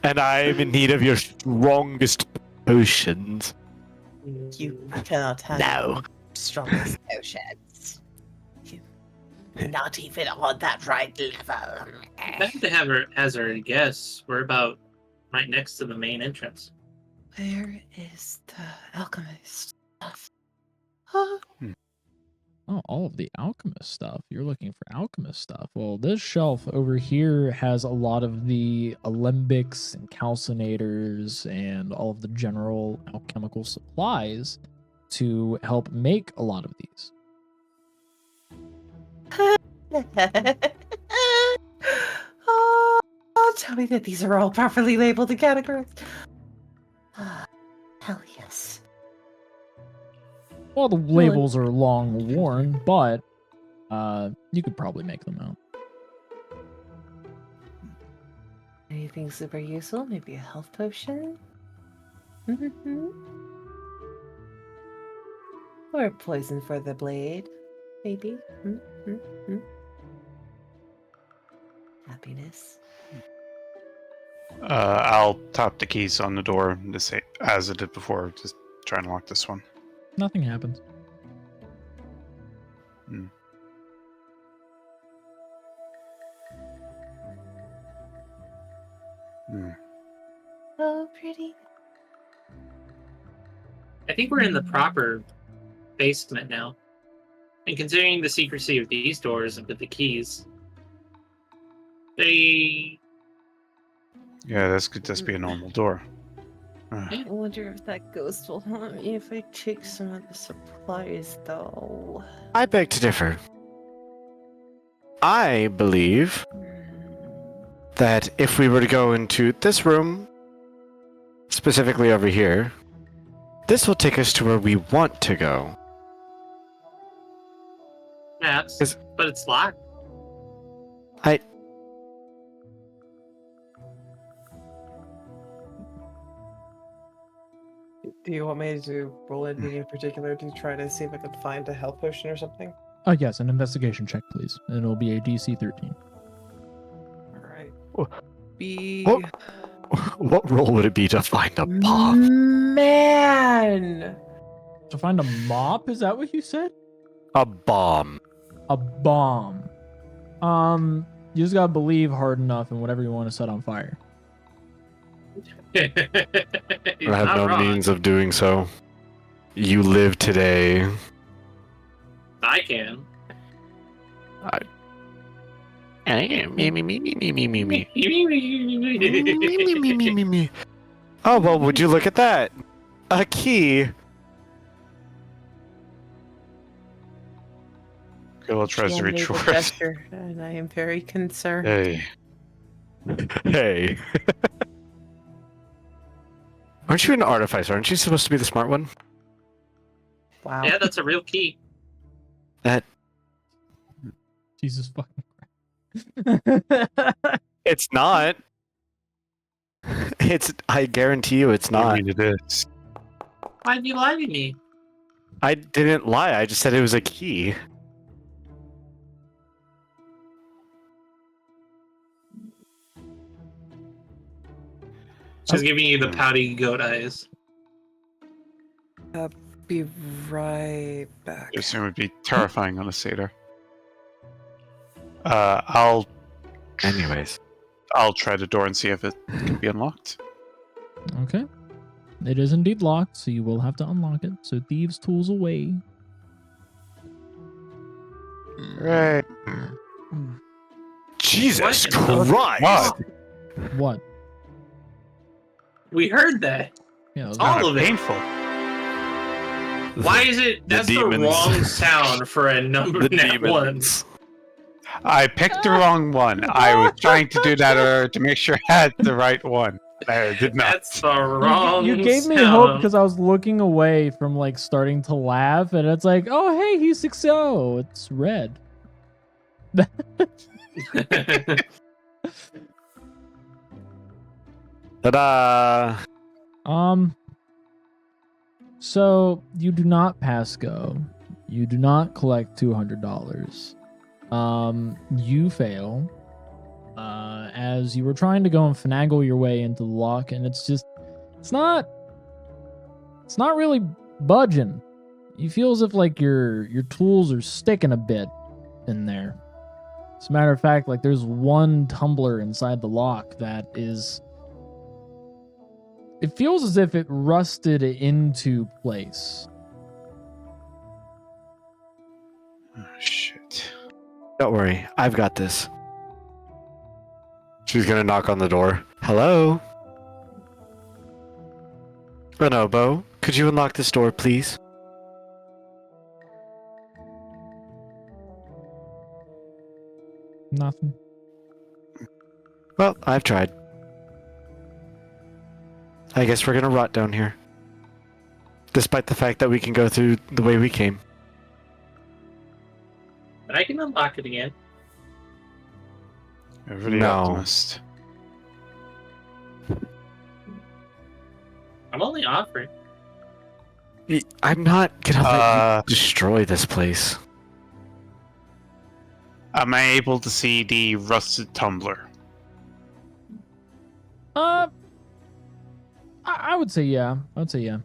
Speaker 1: and I am in need of your strongest potions.
Speaker 5: You cannot handle strongest potions. Not even on that right level.
Speaker 4: I think to have her as our guest, we're about right next to the main entrance.
Speaker 5: Where is the alchemist stuff?
Speaker 3: Oh, all of the alchemist stuff. You're looking for alchemist stuff. Well, this shelf over here has a lot of the alembics and calcinators and all of the general alchemical supplies to help make a lot of these.
Speaker 5: Oh, tell me that these are all properly labeled and categorized. Hell yes.
Speaker 3: Well, the labels are long worn, but you could probably make them out.
Speaker 5: Anything super useful? Maybe a health potion? Or poison for the blade? Maybe? Happiness.
Speaker 6: I'll tap the keys on the door to say, as I did before, just try and lock this one.
Speaker 3: Nothing happens.
Speaker 5: Oh, pretty.
Speaker 4: I think we're in the proper basement now. And considering the secrecy of these doors and with the keys, they...
Speaker 6: Yeah, this could just be a normal door.
Speaker 5: I wonder if that ghost will haunt me if I take some of the supplies, though.
Speaker 1: I beg to differ. I believe that if we were to go into this room, specifically over here, this will take us to where we want to go.
Speaker 4: Perhaps, but it's locked.
Speaker 2: Do you want me to roll anything in particular to try to see if I can find a health potion or something?
Speaker 3: Yes, an investigation check, please. And it'll be a DC 13.
Speaker 2: Alright.
Speaker 1: Oh.
Speaker 2: Be...
Speaker 1: What role would it be to find a bomb?
Speaker 2: Man!
Speaker 3: To find a mop? Is that what you said?
Speaker 1: A bomb.
Speaker 3: A bomb. You just gotta believe hard enough in whatever you want to set on fire.
Speaker 4: He's
Speaker 1: I have
Speaker 4: not
Speaker 1: no
Speaker 4: wrong.
Speaker 1: means of doing so. You live today.
Speaker 4: I can.
Speaker 1: Me. Oh, well, would you look at that? A key.
Speaker 6: Grila tries to reach
Speaker 5: She made a
Speaker 6: for it.
Speaker 5: gesture, and I am very concerned.
Speaker 6: Hey.
Speaker 1: Hey. Aren't you an artificer? Aren't you supposed to be the smart one?
Speaker 2: Wow.
Speaker 4: Yeah, that's a real key.
Speaker 1: That
Speaker 3: Jesus fucking Christ.
Speaker 1: it's not. I guarantee you it's
Speaker 6: I
Speaker 1: not.
Speaker 6: mean, it is.
Speaker 4: Why'd you lie to me?
Speaker 1: I didn't lie. I just said it was a key.
Speaker 4: She's giving you the pouty goat eyes.
Speaker 2: Be right back.
Speaker 6: I assume it would be terrifying on a satyr. I'll
Speaker 1: Anyways.
Speaker 6: try the door and see if it can be unlocked.
Speaker 3: Okay. It is indeed locked, so you will have to unlock it. So thieves' tools away.
Speaker 6: Right.
Speaker 1: Jesus
Speaker 4: What?
Speaker 1: Christ!
Speaker 6: Wow.
Speaker 3: What?
Speaker 4: We heard that.
Speaker 3: Yeah, it was
Speaker 4: All of it.
Speaker 6: Painful.
Speaker 4: Why is it? That's the
Speaker 1: demons.
Speaker 4: wrong sound for a number
Speaker 1: The
Speaker 4: net one.
Speaker 1: demons.
Speaker 6: I picked the wrong one. I was trying to do that earlier to make sure I had the right one. I did not.
Speaker 4: That's the wrong.
Speaker 3: You gave me
Speaker 4: sound.
Speaker 3: hope because I was looking away from like starting to laugh, and it's like, oh hey, he's 6-0. It's red.
Speaker 1: Ta-da!
Speaker 3: So you do not pass go. You do not collect $200. You fail. As you were trying to go and finagle your way into the lock, and it's not really budging. You feel as if like your tools are sticking a bit in there. As a matter of fact, like there's one tumbler inside the lock that is. It feels as if it rusted into place.
Speaker 6: Oh, shit.
Speaker 1: Don't worry, I've got this. She's gonna knock on the door. Hello? Bonobo, could you unlock this door, please?
Speaker 3: Nothing.
Speaker 1: Well, I've tried. I guess we're gonna rot down here. Despite the fact that we can go through the way we came.
Speaker 4: But I can unlock it again.
Speaker 6: Everybody
Speaker 1: No.
Speaker 6: optimist.
Speaker 4: I'm only offering.
Speaker 1: I'm not gonna let
Speaker 6: Uh,
Speaker 1: you destroy this place.
Speaker 6: Am I able to see the rusted tumbler?
Speaker 3: I would say yeah. I would say yeah.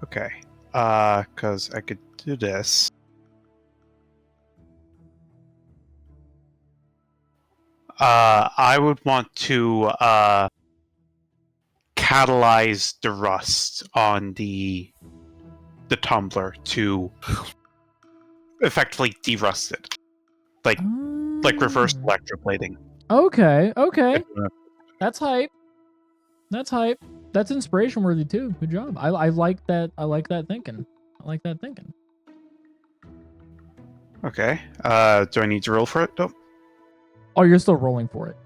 Speaker 6: Okay. Because I could do this. I would want to catalyze the rust on the tumbler to effectively derust it, like reverse electroplating.
Speaker 3: Okay. That's hype. That's inspiration worthy too. Good job. I like that. I like that thinking.
Speaker 6: Okay. Do I need to roll for it? Nope.
Speaker 3: Oh, you're still rolling for it.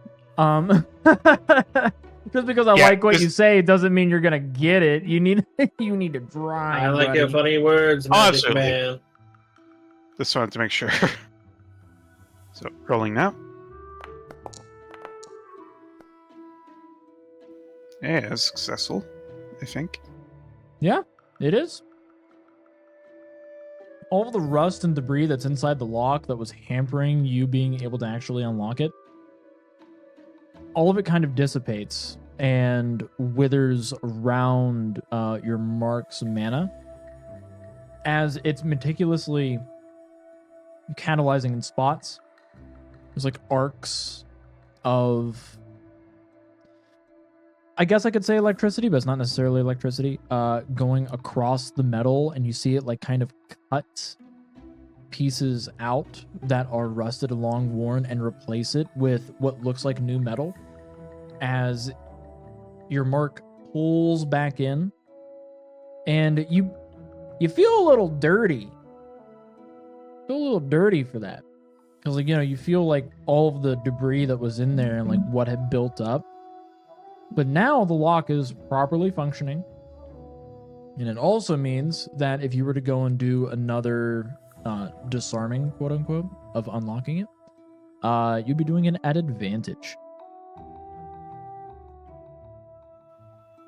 Speaker 3: Just because I
Speaker 6: Yeah,
Speaker 3: like what you
Speaker 6: just-
Speaker 3: say doesn't mean you're gonna get it. You need to drive.
Speaker 4: I like your funny words, Magic
Speaker 6: absolutely.
Speaker 4: Man.
Speaker 6: Just wanted to make sure. So rolling now. Yeah, successful, I think.
Speaker 3: Yeah, it is. All of the rust and debris that's inside the lock that was hampering you being able to actually unlock it, all of it kind of dissipates and withers around your mark's mana as it's meticulously catalyzing in spots. There's like arcs of, I guess I could say electricity, but it's not necessarily electricity, going across the metal, and you see it like kind of cut pieces out that are rusted and long worn and replace it with what looks like new metal as your mark pulls back in, and you feel a little dirty. Feel a little dirty for that, because like, you know, you feel like all of the debris that was in there and like what had built up. But now the lock is properly functioning. And it also means that if you were to go and do another disarming, quote unquote, of unlocking it, you'd be doing it at advantage.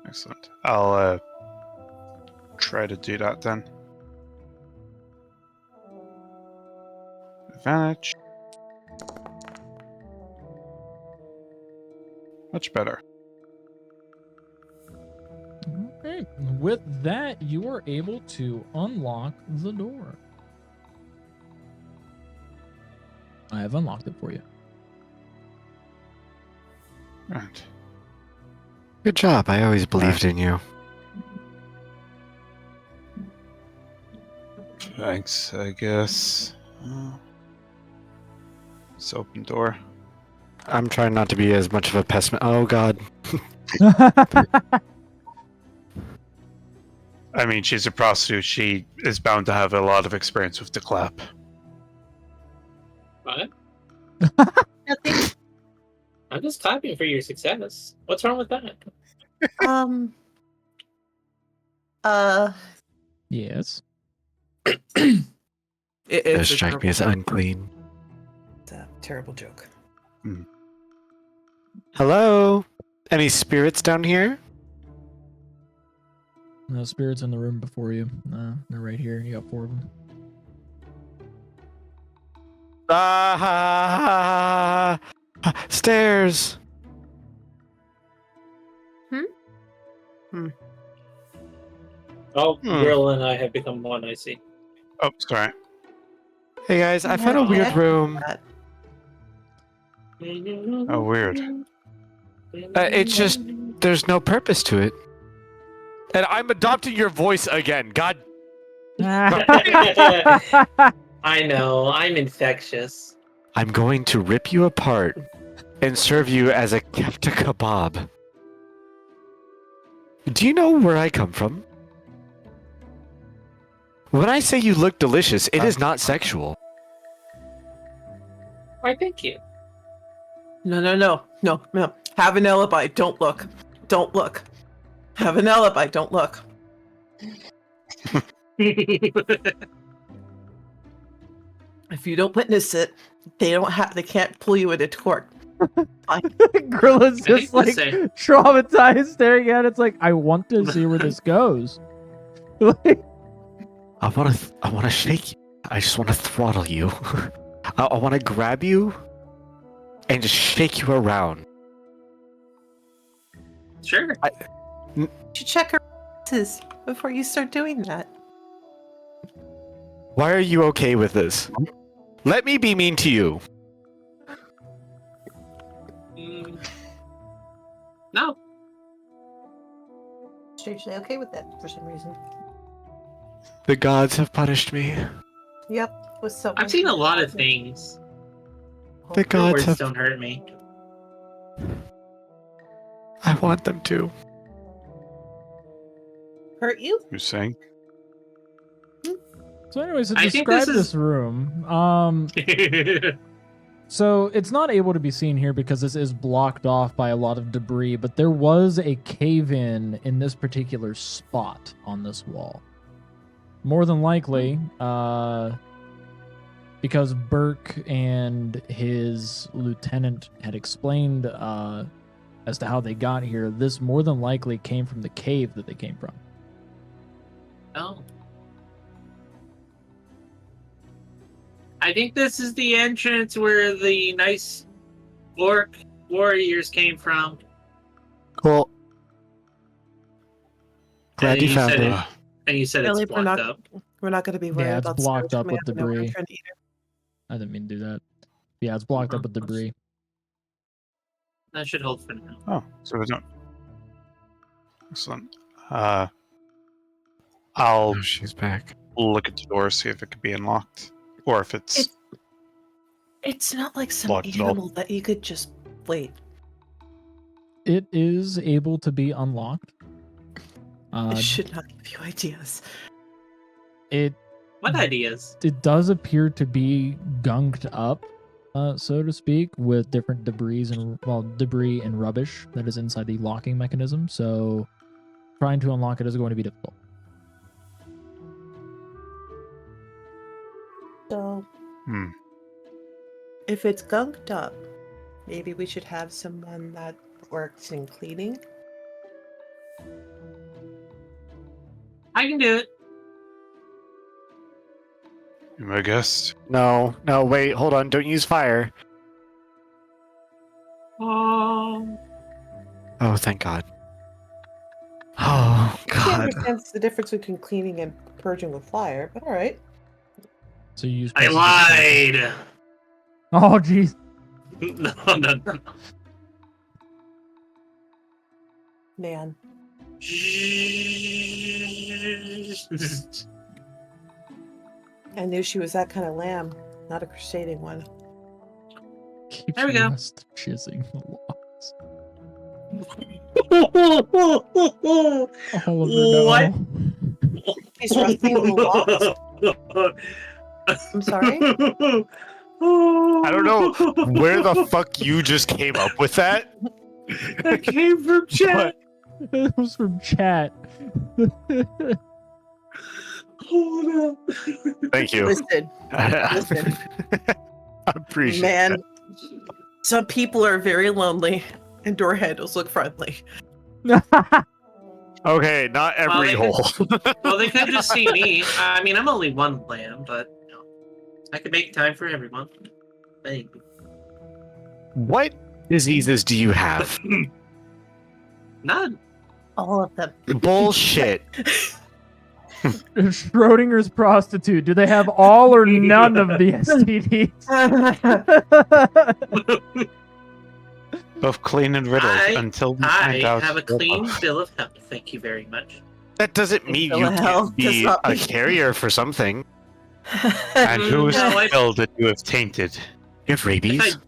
Speaker 6: Excellent. I'll try to do that then. Advantage. Much better.
Speaker 3: Okay. With that, you are able to unlock the door. I have unlocked it for you.
Speaker 6: Right.
Speaker 1: Good job. I always believed in you.
Speaker 6: Thanks, I guess. It's open door.
Speaker 1: I'm trying not to be as much of a pessimist. Oh, God.
Speaker 6: I mean, she's a prostitute. She is bound to have a lot of experience with the clap.
Speaker 4: What?
Speaker 5: Nothing.
Speaker 4: I'm just clapping for your success. What's wrong with that?
Speaker 3: Yes.
Speaker 2: It
Speaker 1: Does strike me as unclean.
Speaker 2: Terrible joke.
Speaker 1: Hello? Any spirits down here?
Speaker 3: No spirits in the room before you. They're right here. You got 4 of them.
Speaker 1: Ah, stairs.
Speaker 4: Oh,
Speaker 1: Hmm.
Speaker 4: Grila and I have become one, I see.
Speaker 6: Oh, sorry.
Speaker 1: Hey guys, I found a
Speaker 5: What
Speaker 1: weird
Speaker 5: the heck
Speaker 1: room.
Speaker 5: is that?
Speaker 6: Oh, weird.
Speaker 1: It's just there's no purpose to it. And I'm adopting your voice again. God,
Speaker 4: I know, I'm infectious.
Speaker 1: I'm going to rip you apart and serve you as a kefta kebab. Do you know where I come from? When I say you look delicious, it is not sexual.
Speaker 4: Why, thank you.
Speaker 2: No. Have an alibi. Don't look. Don't look. Have an alibi. Don't look. If you don't witness it, they can't pull you into court.
Speaker 3: Grilla's
Speaker 4: I think
Speaker 3: just like
Speaker 4: the same.
Speaker 3: traumatized, staring at it. It's like, I want to see where this goes. Like,
Speaker 1: I want to shake you. I just want to throttle you. I want to grab you and just shake you around.
Speaker 4: Sure.
Speaker 2: You should check her asses before you start doing that.
Speaker 1: Why are you okay with this? Let me be mean to you.
Speaker 4: No.
Speaker 5: Strangely okay with that for some reason.
Speaker 1: The gods have punished me.
Speaker 5: Yep. With so
Speaker 4: I've seen a lot of things.
Speaker 1: The
Speaker 4: Your
Speaker 1: gods
Speaker 4: words
Speaker 1: have.
Speaker 4: don't hurt me.
Speaker 1: I want them to.
Speaker 5: Hurt you?
Speaker 6: You're saying?
Speaker 3: so anyways, to
Speaker 4: I think
Speaker 3: describe
Speaker 4: this
Speaker 3: this
Speaker 4: is-
Speaker 3: room, so it's not able to be seen here because this is blocked off by a lot of debris, but there was a cave-in this particular spot on this wall. More than likely, because Burke and his lieutenant had explained as to how they got here, this more than likely came from the cave that they came from.
Speaker 4: Oh. I think this is the entrance where the nice orc warriors came from.
Speaker 1: Cool. Glad
Speaker 4: And
Speaker 1: you found
Speaker 4: said
Speaker 1: it.
Speaker 4: And you said
Speaker 2: Really,
Speaker 4: it's
Speaker 2: we're
Speaker 4: blocked
Speaker 2: not-
Speaker 4: up.
Speaker 2: We're not going to be worried
Speaker 3: Yeah, it's
Speaker 2: about
Speaker 3: blocked
Speaker 2: stairs
Speaker 3: up
Speaker 2: when we
Speaker 3: with
Speaker 2: have no
Speaker 3: debris.
Speaker 2: entrance either.
Speaker 3: I didn't mean to do that. Yeah, it's blocked up with debris.
Speaker 4: That should hold for now.
Speaker 6: Oh, so we don't. Excellent. I'll
Speaker 1: Oh, she's back.
Speaker 6: look at the door, see if it could be unlocked, or if it's.
Speaker 2: It's not like some
Speaker 6: Blocked it all.
Speaker 2: animal that you could just wait.
Speaker 3: It is able to be unlocked.
Speaker 2: It should not give you ideas.
Speaker 3: It
Speaker 4: What ideas?
Speaker 3: it does appear to be gunked up, so to speak, with different debris and rubbish that is inside the locking mechanism. So, trying to unlock it is going to be difficult.
Speaker 5: So,
Speaker 6: Hmm.
Speaker 5: if it's gunked up, maybe we should have someone that works in cleaning.
Speaker 4: I can do it.
Speaker 6: You're my guest.
Speaker 1: No, wait, hold on. Don't use fire.
Speaker 4: Oh.
Speaker 1: Oh, thank God. Oh,
Speaker 5: He
Speaker 1: God.
Speaker 5: understands the difference between cleaning and purging with fire, but all right.
Speaker 3: So you use.
Speaker 4: I lied.
Speaker 3: Oh, jeez.
Speaker 4: No.
Speaker 5: Man, I knew she was that kind of lamb, not a crusading one.
Speaker 3: Keeps
Speaker 4: There we go.
Speaker 3: rust jizzing the logs. Oliver,
Speaker 4: What?
Speaker 3: no.
Speaker 5: He's rusting the logs? I'm sorry?
Speaker 1: I don't know where the fuck you just came up with that.
Speaker 4: That came from chat.
Speaker 3: It was from chat.
Speaker 4: Hold up.
Speaker 1: Thank you.
Speaker 5: Listen,
Speaker 1: I
Speaker 5: listen.
Speaker 1: appreciate
Speaker 5: Man,
Speaker 1: it.
Speaker 2: Some people are very lonely, and door handles look friendly.
Speaker 1: Okay, not every
Speaker 4: they
Speaker 1: hole.
Speaker 4: Well, they could just see me. I mean, I'm only one lamb, but you know, I could make time for everyone. Maybe.
Speaker 1: What diseases do you have?
Speaker 4: None.
Speaker 5: All of them.
Speaker 1: Bullshit.
Speaker 3: Schrodinger's prostitute. Do they have all or none of the STDs?
Speaker 6: Both clean and riddled until we
Speaker 4: I
Speaker 6: find out.
Speaker 4: have a clean bill of health. Thank you very much.
Speaker 1: That doesn't mean you
Speaker 5: Well,
Speaker 1: can't be
Speaker 5: does not
Speaker 1: a
Speaker 5: mean-
Speaker 1: carrier for something.
Speaker 6: And whose
Speaker 4: No, I-
Speaker 6: bill that you have tainted?
Speaker 1: You have rabies?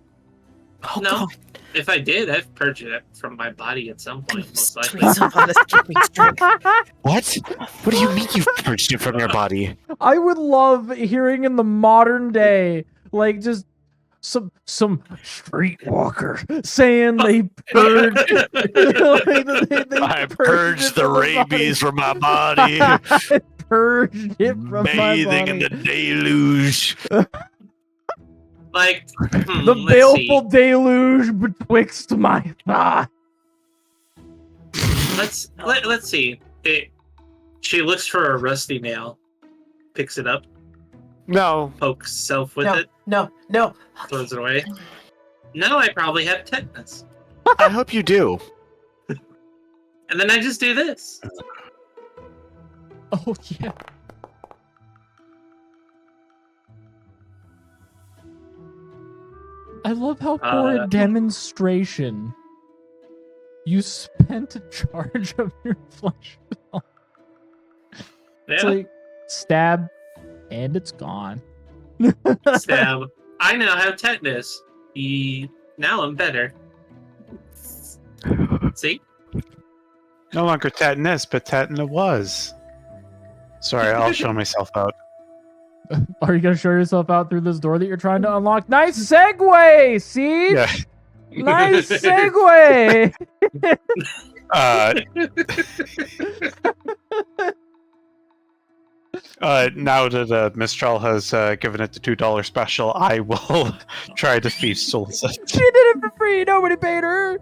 Speaker 2: Oh,
Speaker 4: No.
Speaker 2: God.
Speaker 4: If I did, I've purged it from my body at some point, most likely.
Speaker 2: Please don't let us keep me drink.
Speaker 1: What? What do you mean you've purged it from your body?
Speaker 3: I would love hearing in the modern day, like just some streetwalker saying they purged.
Speaker 1: I purged the rabies from my body,
Speaker 3: Purged it from my
Speaker 1: bathing
Speaker 3: body.
Speaker 1: in the deluge.
Speaker 4: Like
Speaker 3: The
Speaker 4: let's
Speaker 3: baleful deluge betwixt my thigh.
Speaker 4: see. Let's see. She looks for a rusty nail, picks it up,
Speaker 1: No.
Speaker 4: pokes self with
Speaker 2: No,
Speaker 4: it,
Speaker 2: no.
Speaker 4: throws it away. Now I probably have tetanus,
Speaker 1: I hope you do.
Speaker 4: and then I just do this.
Speaker 3: Oh yeah. I love how for a demonstration you spent a charge of your flesh. It's
Speaker 4: Yeah,
Speaker 3: like stab and it's gone.
Speaker 4: stab. I now have tetanus. Now I'm better. See?
Speaker 6: No longer tetanus, but tetanus was. Sorry, I'll show myself out.
Speaker 3: Are you gonna show yourself out through this door that you're trying to unlock? Nice segue, see?
Speaker 6: Yeah.
Speaker 3: Nice segue.
Speaker 6: Now that Mistral has given it the $2 special, I will try to feast souls.
Speaker 3: She did it for free. Nobody paid her.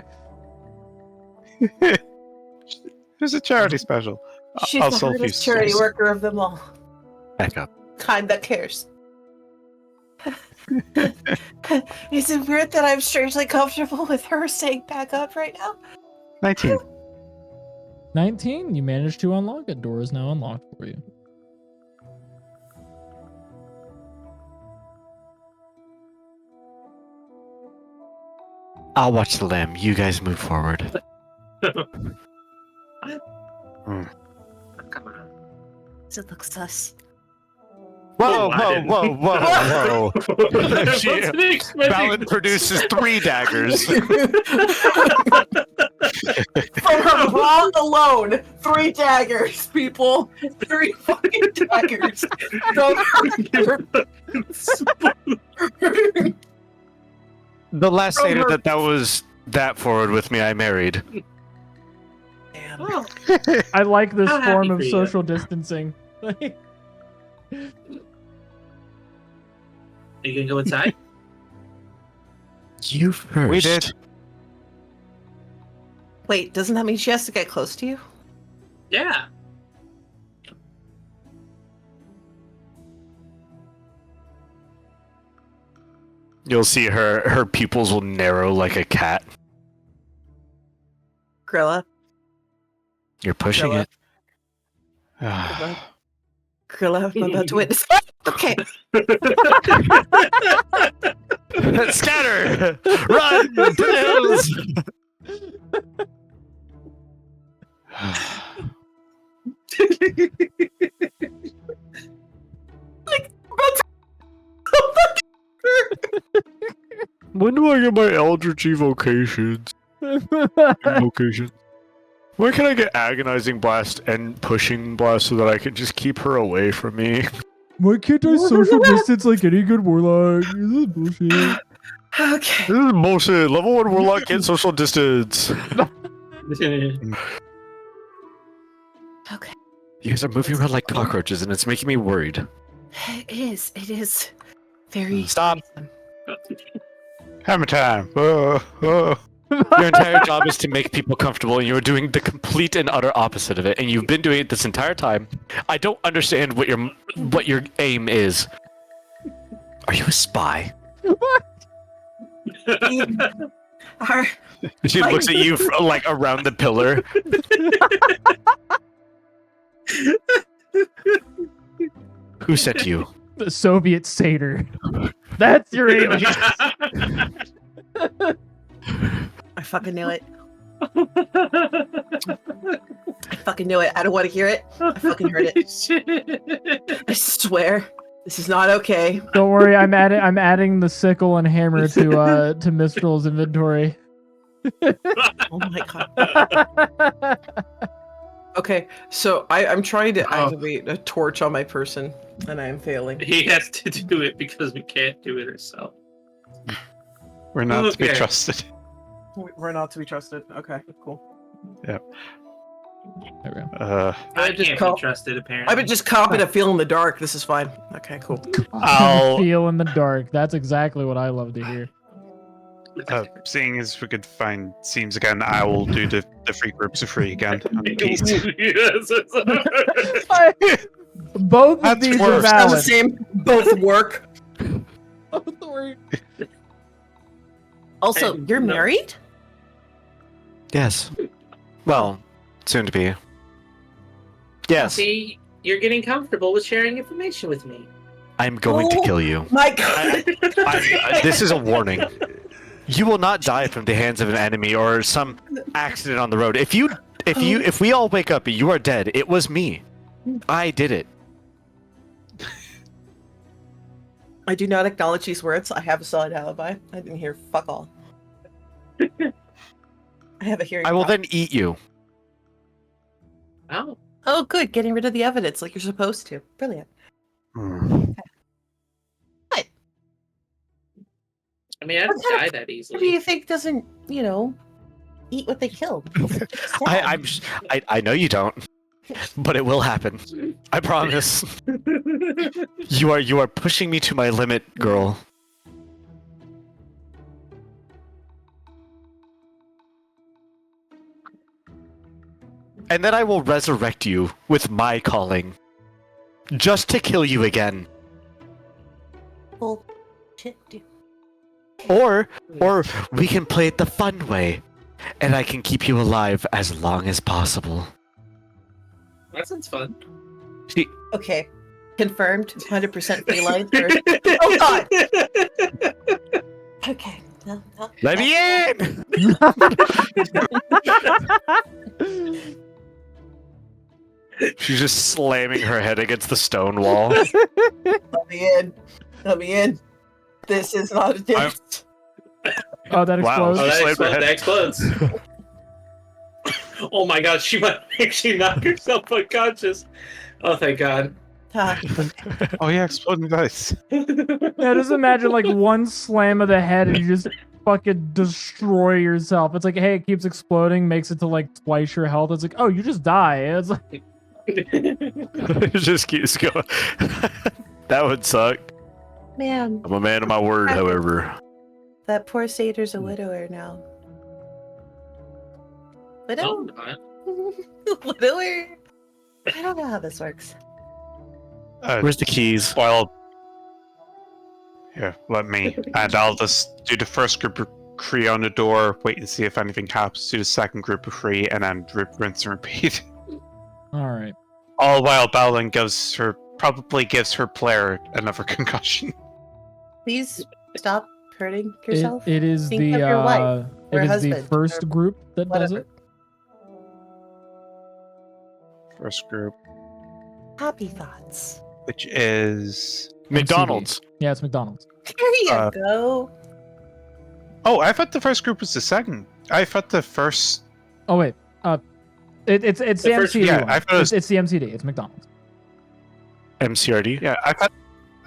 Speaker 6: There's a charity special.
Speaker 5: She's
Speaker 6: I'll
Speaker 5: the
Speaker 6: sell
Speaker 5: hardest
Speaker 6: feast
Speaker 5: charity
Speaker 6: souls.
Speaker 5: worker of them all.
Speaker 1: Back up.
Speaker 5: Kind that cares. Is it weird that I'm strangely comfortable with her staying back up right now?
Speaker 6: 19.
Speaker 3: 19. You managed to unlock it. Door is now unlocked for you.
Speaker 1: I'll watch the lamb. You guys move forward.
Speaker 4: Come on.
Speaker 5: Does it look sus?
Speaker 1: Whoa,
Speaker 4: Oh, I
Speaker 1: whoa, whoa, whoa, whoa. She-
Speaker 4: Wasn't expecting
Speaker 1: Balin produces 3 daggers.
Speaker 2: From her bra alone, 3 daggers, people. 3 fucking daggers.
Speaker 1: The last
Speaker 2: From
Speaker 1: satyr
Speaker 2: her-
Speaker 1: that was that forward with me, I married.
Speaker 2: Damn.
Speaker 4: Oh,
Speaker 3: I like this
Speaker 4: How
Speaker 3: form
Speaker 4: happy
Speaker 3: of
Speaker 4: for you.
Speaker 3: social distancing.
Speaker 4: are you gonna go inside?
Speaker 1: You first.
Speaker 6: We did.
Speaker 5: Wait, doesn't that mean she has to get close to you?
Speaker 4: Yeah.
Speaker 1: You'll see her pupils will narrow like a cat.
Speaker 5: Grilla.
Speaker 1: You're pushing
Speaker 2: Grilla.
Speaker 1: it.
Speaker 5: Grilla, I'm about to witness. Okay.
Speaker 1: Scatter! Run! To the hills! When do I get my Eldritch evocations? Invocations. When can I get agonizing blast and pushing blast so that I can just keep her away from me?
Speaker 3: Why can't I social distance like any good warlock? This is bullshit.
Speaker 5: Okay.
Speaker 1: This is bullshit. Level 1 warlock can't social distance.
Speaker 5: Okay.
Speaker 1: You guys are moving around like cockroaches and it's making me worried.
Speaker 5: It is. It is very.
Speaker 1: Stop.
Speaker 6: Hammer time. Oh.
Speaker 1: Your entire job is to make people comfortable, and you're doing the complete and utter opposite of it. And you've been doing it this entire time. I don't understand what your aim is. Are you a spy?
Speaker 2: Are-
Speaker 1: She looks at you like around the pillar. Who sent you?
Speaker 3: The Soviet satyr. That's your alien.
Speaker 5: I fucking knew it. I fucking knew it. I don't want to hear it. I fucking heard it. I swear, this is not okay.
Speaker 3: Don't worry, I'm adding the sickle and hammer to Mistral's inventory.
Speaker 5: Oh my god.
Speaker 2: Okay, so I'm trying to
Speaker 4: Oh.
Speaker 2: activate a torch on my person, and I am failing.
Speaker 4: He has to do it because we can't do it ourselves.
Speaker 6: We're not to be
Speaker 4: Okay.
Speaker 6: trusted.
Speaker 2: We're not to be trusted. Okay, cool.
Speaker 3: There we go.
Speaker 4: I
Speaker 2: just
Speaker 4: can't
Speaker 2: call-
Speaker 4: be trusted, apparently.
Speaker 2: I've been just copying a feel in the dark. This is fine. Okay, cool.
Speaker 6: I'll-
Speaker 3: Feel in the dark. That's exactly what I love to hear.
Speaker 6: Seeing as we could find seams again, I will do the free groups of free again. On peace.
Speaker 4: Yes,
Speaker 3: Both of
Speaker 6: That's
Speaker 3: these are
Speaker 6: worse.
Speaker 2: Sounds the
Speaker 3: valid.
Speaker 2: same. Both work.
Speaker 3: Both work.
Speaker 5: Also,
Speaker 4: And
Speaker 5: you're
Speaker 4: no-
Speaker 5: married?
Speaker 1: Yes. Well, soon to be. Yes.
Speaker 4: See, you're getting comfortable with sharing information with me.
Speaker 1: I'm going to
Speaker 2: Oh.
Speaker 1: kill you.
Speaker 2: My God.
Speaker 1: This is a warning. You will not die from the hands of an enemy or some accident on the road. If we all wake up and you are dead, it was me. I did it.
Speaker 2: I do not acknowledge these words. I have a solid alibi. I didn't hear fuck all. I have a hearing.
Speaker 1: I will
Speaker 2: problem.
Speaker 1: then eat you.
Speaker 4: Oh,
Speaker 5: Oh, good. Getting rid of the evidence like you're supposed to. Brilliant.
Speaker 4: I mean, I don't
Speaker 5: What kind
Speaker 4: die
Speaker 5: of-
Speaker 4: that
Speaker 5: Who do
Speaker 4: easily.
Speaker 5: you think doesn't, eat what they kill?
Speaker 1: I know you don't, but it will happen. I promise. You are pushing me to my limit, girl. And then I will resurrect you with my calling. Just to kill you again.
Speaker 5: Well, shit, dude.
Speaker 1: Or we can play it the fun way. And I can keep you alive as long as possible.
Speaker 4: That sounds fun.
Speaker 5: Okay. Confirmed. 100% feline. Oh, God. Okay. No.
Speaker 1: Let me in! She's just slamming her head against the stone wall.
Speaker 2: Let me in. Let me in. This is not a dance.
Speaker 3: Oh, that
Speaker 1: Wow.
Speaker 3: explodes.
Speaker 4: Oh, that
Speaker 1: Slammed her
Speaker 4: explodes.
Speaker 1: head.
Speaker 4: That explodes. Oh my god, she might actually knock herself unconscious. Oh, thank god.
Speaker 6: Oh yeah, exploding dice.
Speaker 3: Yeah, just imagine like one slam of the head and you just fucking destroy yourself. It's like, hey, it keeps exploding, makes it to like twice your health. It's like, oh, you just die. It's like,
Speaker 1: It just keeps going. That would suck.
Speaker 5: Man,
Speaker 1: I'm a man of my word, however.
Speaker 5: that poor satyr's a widower now.
Speaker 4: No,
Speaker 5: Widow?
Speaker 4: not.
Speaker 5: Widower? I don't know how this works.
Speaker 1: Where's the keys?
Speaker 6: Well, here, let me. And I'll just do the first group of Cree on the door, wait and see if anything happens. Do the second group of Cree, and then rinse and repeat.
Speaker 3: all right.
Speaker 6: All while Balin probably gives her player another concussion.
Speaker 5: Please stop hurting yourself.
Speaker 3: It is
Speaker 5: Think
Speaker 3: the
Speaker 5: of your wife
Speaker 3: it
Speaker 5: or
Speaker 3: is the
Speaker 5: husband
Speaker 3: first
Speaker 5: or
Speaker 3: group that does
Speaker 5: Whatever.
Speaker 3: it.
Speaker 6: First group,
Speaker 5: Happy thoughts.
Speaker 6: which is.
Speaker 1: McDonald's.
Speaker 3: Yeah, it's McDonald's.
Speaker 5: There you
Speaker 6: Uh,
Speaker 5: go.
Speaker 6: Oh, I thought the first group was the second. I thought the first.
Speaker 3: Oh wait, it's the
Speaker 4: The first-
Speaker 3: MCD
Speaker 6: yeah,
Speaker 3: one.
Speaker 6: I thought it was-
Speaker 3: It's the MCD. It's McDonald's.
Speaker 1: MCRD?
Speaker 6: Yeah, I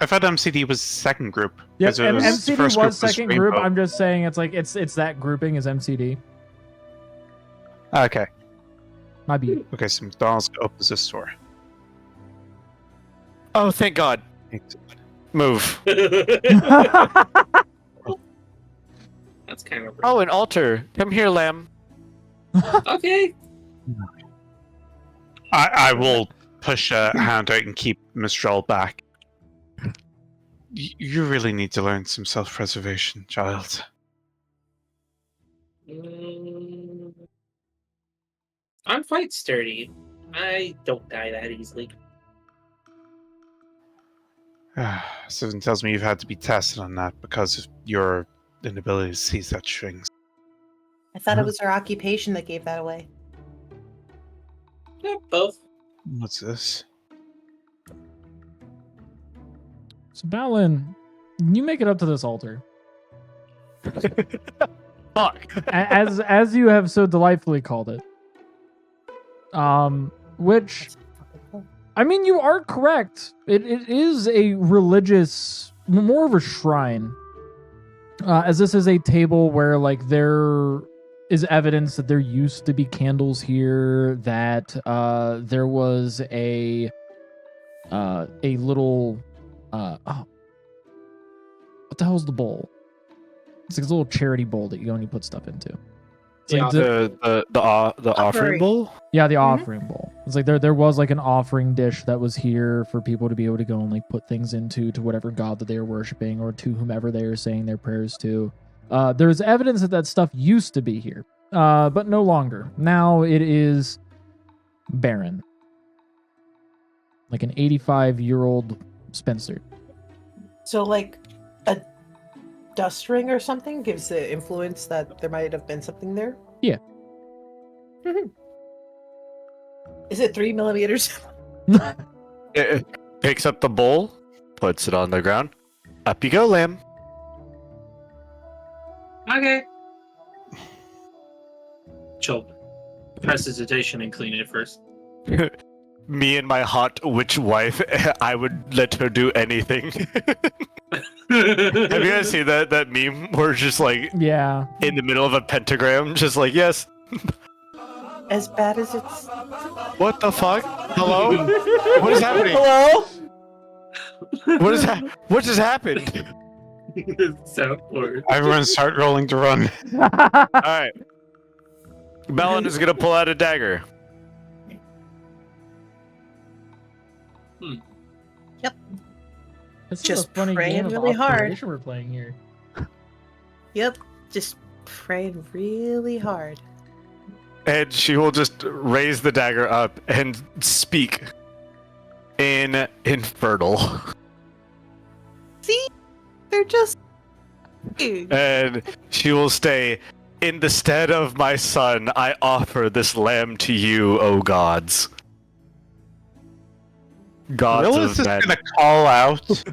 Speaker 6: thought MCD was the second group.
Speaker 3: Yeah,
Speaker 6: 'cause it was- the
Speaker 3: MCD
Speaker 6: first group
Speaker 3: was second group.
Speaker 6: Rainbow.
Speaker 3: I'm just saying it's like it's that grouping is MCD.
Speaker 6: Okay.
Speaker 3: My beat.
Speaker 6: Okay, so McDonald's opens this door.
Speaker 1: Oh, thank God. Move.
Speaker 4: That's kind of
Speaker 1: Oh, an altar. Come here, lamb.
Speaker 4: okay.
Speaker 6: I will push a hand out and keep Mistral back. You really need to learn some self-preservation, child.
Speaker 4: Mm, I'm quite sturdy. I don't die that easily.
Speaker 6: Something tells me you've had to be tested on that because of your inability to see such things.
Speaker 5: I thought it was our occupation that gave that away.
Speaker 4: Yeah, both.
Speaker 6: What's this?
Speaker 3: So Balin, you make it up to this altar.
Speaker 1: Fuck.
Speaker 3: As you have so delightfully called it. Which, I mean, you are correct. It is a religious, more of a shrine. As this is a table where, like, there is evidence that there used to be candles here, that there was a little, what the hell's the bowl? It's like a little charity bowl that you go and you put stuff into. It's like
Speaker 1: The offering bowl.
Speaker 3: yeah, the offering bowl. It's like there was like an offering dish that was here for people to be able to go and like put things into to whatever god that they are worshiping or to whomever they are saying their prayers to. There's evidence that that stuff used to be here, but no longer. Now it is barren, like an 85-year-old spinster.
Speaker 5: So, like, a dust ring or something gives the influence that there might have been something there?
Speaker 3: Yeah.
Speaker 5: Mhm. Is it 3 millimeters?
Speaker 1: It picks up the bowl, puts it on the ground. Up you go, lamb.
Speaker 4: Okay. She'll prestidigitation and clean it first.
Speaker 1: Me and my hot witch wife, I would let her do anything. Have you guys seen that meme where it's just like
Speaker 3: Yeah.
Speaker 1: in the middle of a pentagram, just like, yes.
Speaker 5: As bad as it's...
Speaker 1: What the fuck? Hello? What is happening?
Speaker 5: Hello?
Speaker 1: What just happened?
Speaker 4: Soundboard.
Speaker 6: Everyone start rolling to run.
Speaker 1: Alright. Balin is gonna pull out a dagger.
Speaker 3: This is
Speaker 5: Just
Speaker 3: a funny
Speaker 5: praying
Speaker 3: game of
Speaker 5: really hard.
Speaker 3: observation we're playing here.
Speaker 5: Yep. Just praying really hard.
Speaker 1: And she will just raise the dagger up and speak in infernal.
Speaker 5: See? They're just... Dude.
Speaker 1: And she will say, in the stead of my son, I offer this lamb to you, O gods. Gods
Speaker 6: Grila's
Speaker 1: of
Speaker 6: just
Speaker 1: men.
Speaker 6: gonna call out.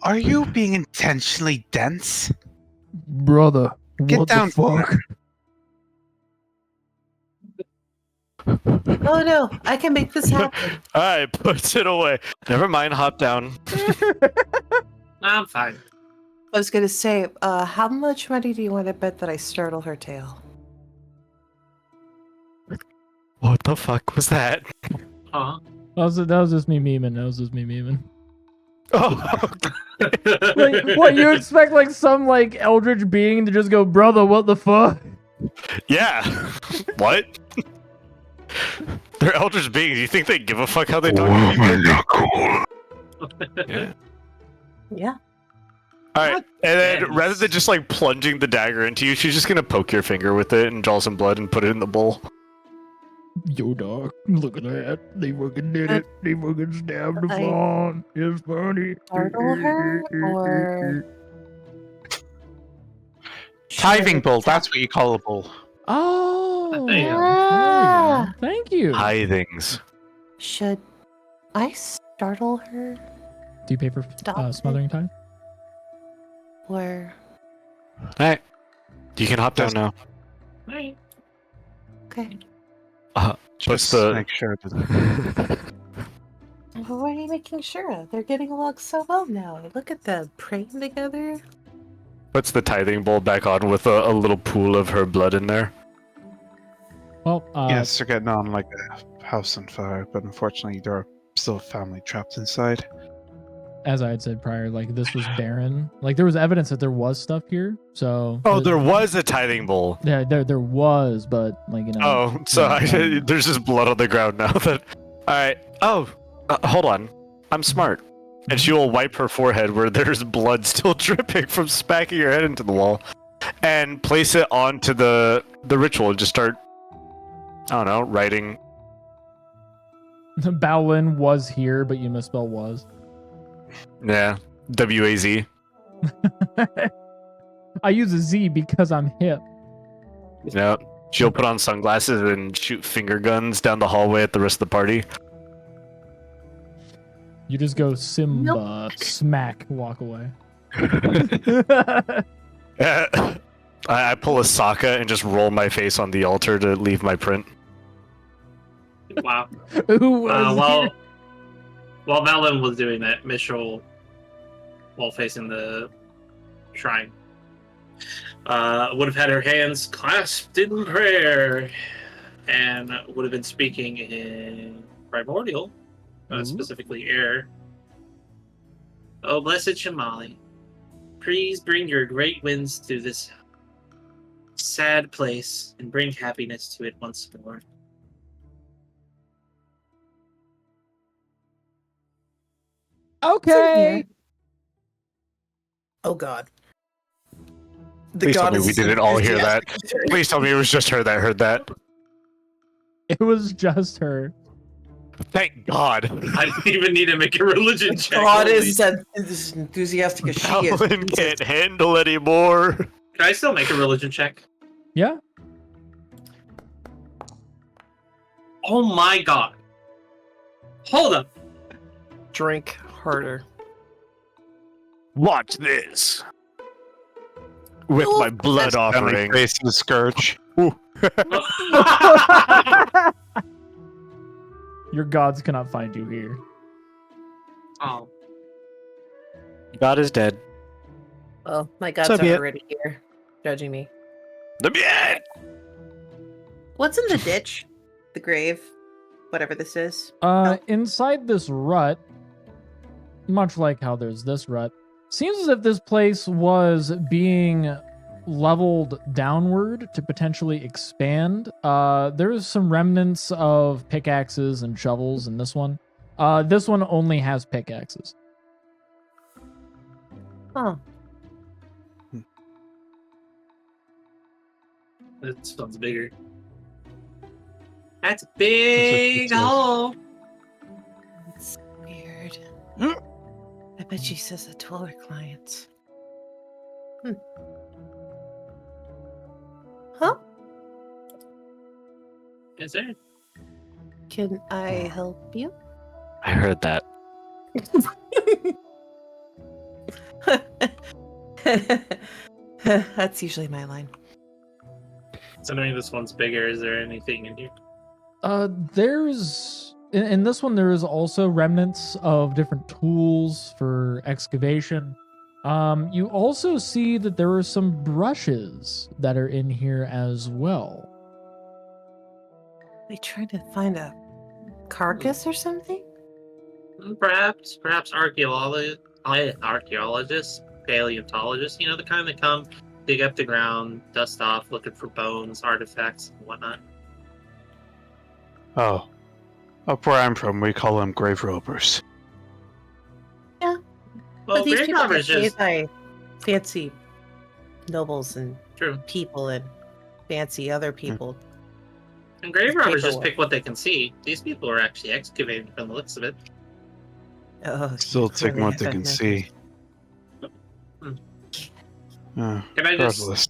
Speaker 6: Are you being intentionally dense?
Speaker 3: Brother,
Speaker 6: Get
Speaker 3: what
Speaker 6: down.
Speaker 3: the fuck?
Speaker 5: Oh no, I can make this happen.
Speaker 1: Alright, puts it away. Never mind, hop down.
Speaker 4: I'm fine.
Speaker 5: I was gonna say, how much money do you want to bet that I startle her tail?
Speaker 1: What the fuck was that?
Speaker 4: Huh?
Speaker 3: That was just me memeing.
Speaker 1: Oh,
Speaker 3: Like, what, you expect like some like eldritch being to just go, brother, what the fuck?
Speaker 1: yeah. What? They're eldritch beings. You think they give a fuck how they talk to people? Yeah.
Speaker 5: Yeah.
Speaker 1: Alright, and then
Speaker 4: Yes.
Speaker 1: rather than just like plunging the dagger into you, she's just gonna poke your finger with it and draw some blood and put it in the bowl.
Speaker 3: Yo, dog, look at that. They fucking did it. They fucking stabbed the
Speaker 5: I-
Speaker 3: fawn. It's funny.
Speaker 5: Startle her, or...
Speaker 6: Tithing
Speaker 5: Should-
Speaker 6: bowl, that's what you call a bowl.
Speaker 3: Oh,
Speaker 4: Damn.
Speaker 3: there you go.
Speaker 5: Ah.
Speaker 3: Thank you.
Speaker 1: Tithings.
Speaker 5: Should I startle her,
Speaker 3: Do you pay for
Speaker 5: Stop it.
Speaker 3: smothering time?
Speaker 5: or...
Speaker 1: Alright. You can hop down now.
Speaker 4: Right.
Speaker 5: Okay.
Speaker 1: Puts
Speaker 6: Just
Speaker 1: the
Speaker 6: make sure that
Speaker 5: Well, what are you making sure of? They're getting along so well now. Look at them praying together.
Speaker 1: puts the tithing bowl back on with a little pool of her blood in there.
Speaker 3: Well,
Speaker 6: yes, they're getting on like a house on fire, but unfortunately there are still a family trapped inside.
Speaker 3: as I had said prior, like this was barren. Like there was evidence that there was stuff here. So
Speaker 1: Oh, there was a tithing bowl.
Speaker 3: Yeah, there was, but like
Speaker 1: Oh, so
Speaker 3: yeah,
Speaker 1: there's just blood on the ground now. That all right. Oh, hold on. I'm smart. And she will wipe her forehead where there's blood still dripping from smacking her head into the wall, and place it onto the ritual and just start. I don't know, writing.
Speaker 3: Bowlin was here, but you misspell was.
Speaker 1: Yeah, WAZ.
Speaker 3: I use a Z because I'm hip.
Speaker 1: Yeah, she'll put on sunglasses and shoot finger guns down the hallway at the rest of the party.
Speaker 3: You just go Simba, smack, walk away.
Speaker 1: I pull a Sokka and just roll my face on the altar to leave my print.
Speaker 4: Wow.
Speaker 3: Who was
Speaker 4: While Valen was doing that, Mitchell, while facing the shrine, would have had her hands clasped in prayer and would have been speaking in primordial, specifically air. Oh, blessed Shamali, please bring your great winds to this sad place and bring happiness to it once more.
Speaker 3: Okay.
Speaker 2: Oh God.
Speaker 1: Please tell me we didn't all hear that.
Speaker 2: enthusiastic.
Speaker 1: Please tell me it was just her that heard that.
Speaker 3: It was just her.
Speaker 1: Thank God.
Speaker 4: I didn't even need to make a religion check.
Speaker 2: God
Speaker 4: Holy-
Speaker 2: is as enthusiastic as she is.
Speaker 1: Alan can't handle anymore.
Speaker 4: Can I still make a religion check?
Speaker 3: Yeah.
Speaker 4: Oh my god. Hold up.
Speaker 2: Drink harder.
Speaker 1: Watch this. With my blood offering.
Speaker 6: Face the scourge.
Speaker 3: Your gods cannot find you here.
Speaker 4: Oh.
Speaker 1: God is dead.
Speaker 5: Well, my gods
Speaker 1: So
Speaker 5: are
Speaker 1: be it.
Speaker 5: already here, judging me.
Speaker 1: The bien.
Speaker 5: What's in the ditch? The grave? Whatever this is.
Speaker 3: Inside this rut, much like how there's this rut, seems as if this place was being leveled downward to potentially expand. There's some remnants of pickaxes and shovels in this one. This one only has pickaxes.
Speaker 5: Oh,
Speaker 4: This one's bigger. That's a big hole.
Speaker 5: that's weird. I bet she says that to all her clients. Huh?
Speaker 4: Is there?
Speaker 5: Can I help you?
Speaker 1: I heard that.
Speaker 5: That's usually my line.
Speaker 4: So knowing this one's bigger, is there anything in here?
Speaker 3: There's in this one there is also remnants of different tools for excavation. You also see that there are some brushes that are in here as well.
Speaker 5: They trying to find a carcass or something?
Speaker 4: Perhaps archaeologists, paleontologists, you know, the kind that come, dig up the ground, dust off, looking for bones, artifacts, and whatnot.
Speaker 6: Oh. Up where I'm from, we call them grave robbers.
Speaker 4: Well,
Speaker 5: But these
Speaker 4: grave
Speaker 5: people
Speaker 4: robbers
Speaker 5: get paid
Speaker 4: just
Speaker 5: by fancy nobles and
Speaker 4: true.
Speaker 5: people and fancy other people.
Speaker 4: And grave robbers just
Speaker 5: Paperwork.
Speaker 4: pick what they can see. These people are actually excavating from the looks of it.
Speaker 5: Oh,
Speaker 6: Still
Speaker 5: you
Speaker 6: taking
Speaker 5: really
Speaker 6: what they
Speaker 5: have
Speaker 6: can
Speaker 5: that
Speaker 6: see.
Speaker 4: Hmm.
Speaker 6: Uh,
Speaker 4: Can I
Speaker 6: regardless.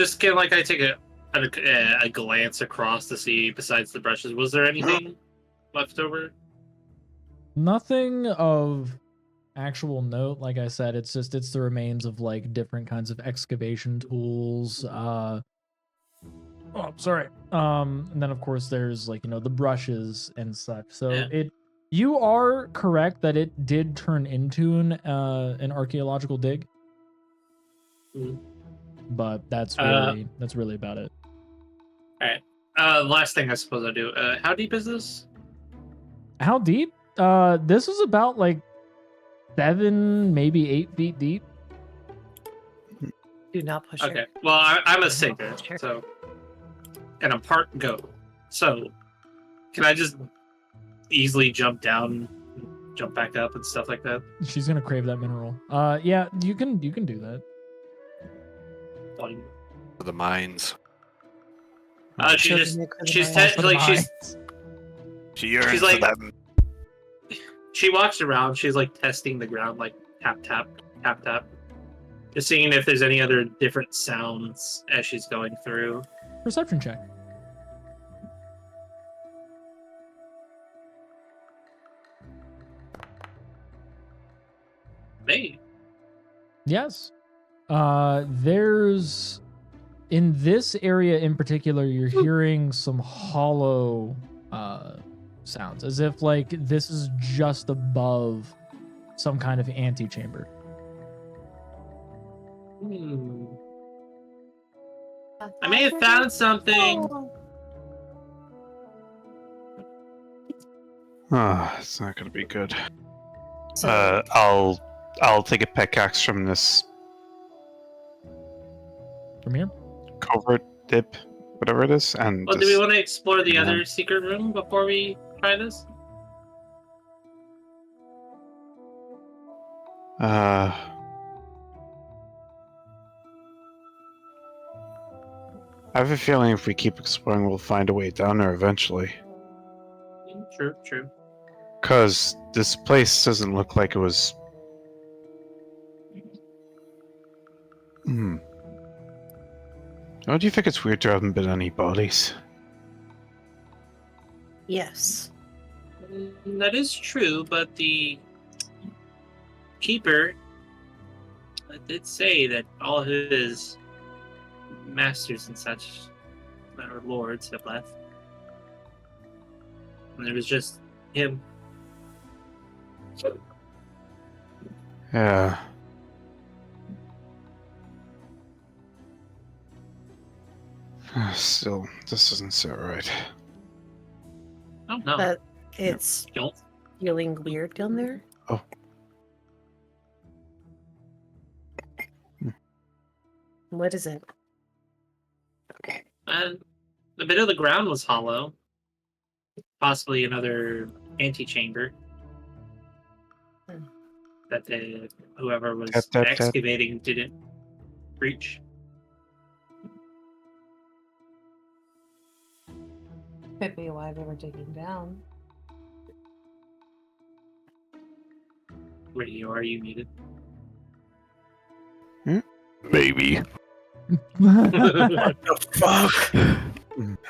Speaker 4: can I take a glance across to see, besides the brushes, was there anything left over?
Speaker 3: Nothing of actual note, like I said, it's the remains of like different kinds of excavation tools. Sorry. And then of course there's like, the brushes and such. So
Speaker 4: Yeah.
Speaker 3: you are correct that it did turn into an archaeological dig.
Speaker 4: Mhm.
Speaker 3: But that's really about it.
Speaker 4: Last thing I suppose I'll do. How deep is this?
Speaker 3: How deep? This is about like 7, maybe 8 feet deep.
Speaker 5: Do not push her.
Speaker 4: Okay. Well, I'm a
Speaker 5: No,
Speaker 4: sinker,
Speaker 5: sure.
Speaker 4: so and I'm part goat. So can I just easily jump down, jump back up, and stuff like that?
Speaker 3: She's gonna crave that mineral. Yeah, you can do that.
Speaker 4: Like,
Speaker 1: For the mines.
Speaker 4: she's
Speaker 3: For the
Speaker 4: like she's
Speaker 3: mines.
Speaker 1: She yearns
Speaker 4: She's
Speaker 1: for
Speaker 4: like-
Speaker 1: them.
Speaker 4: she walks around. She's like testing the ground, like tap tap tap tap, just seeing if there's any other different sounds as she's going through.
Speaker 3: Perception check.
Speaker 4: Hey,
Speaker 3: Yes. There's in this area in particular, you're hearing some hollow sounds, as if like this is just above some kind of antechamber.
Speaker 4: I may have found something.
Speaker 6: Oh, it's not gonna be good.
Speaker 5: So,
Speaker 6: I'll take a pickaxe from this
Speaker 3: From here?
Speaker 6: covert dip, whatever it is, and
Speaker 4: Well, do we
Speaker 6: just-
Speaker 4: want to explore the
Speaker 6: Yeah.
Speaker 4: other secret room before we try this?
Speaker 6: I have a feeling if we keep exploring, we'll find a way down there eventually.
Speaker 4: True, true.
Speaker 6: Because this place doesn't look like it was. Oh, do you think it's weird there haven't been any bodies?
Speaker 5: yes.
Speaker 4: That is true, but the keeper did say that all his masters and such, or lords, have left. And there was just him.
Speaker 6: Yeah. Still, this doesn't sit right.
Speaker 4: Oh no!
Speaker 5: But it's
Speaker 4: Don't.
Speaker 5: feeling weird down there.
Speaker 6: Oh.
Speaker 5: What is it?
Speaker 4: And a bit of the ground was hollow. Possibly another antechamber
Speaker 5: Hmm.
Speaker 4: that whoever was
Speaker 6: Tap, tap, tap.
Speaker 4: excavating didn't reach.
Speaker 5: Could be why they were digging down.
Speaker 4: Radio, are you muted?
Speaker 1: Maybe.
Speaker 2: What the fuck?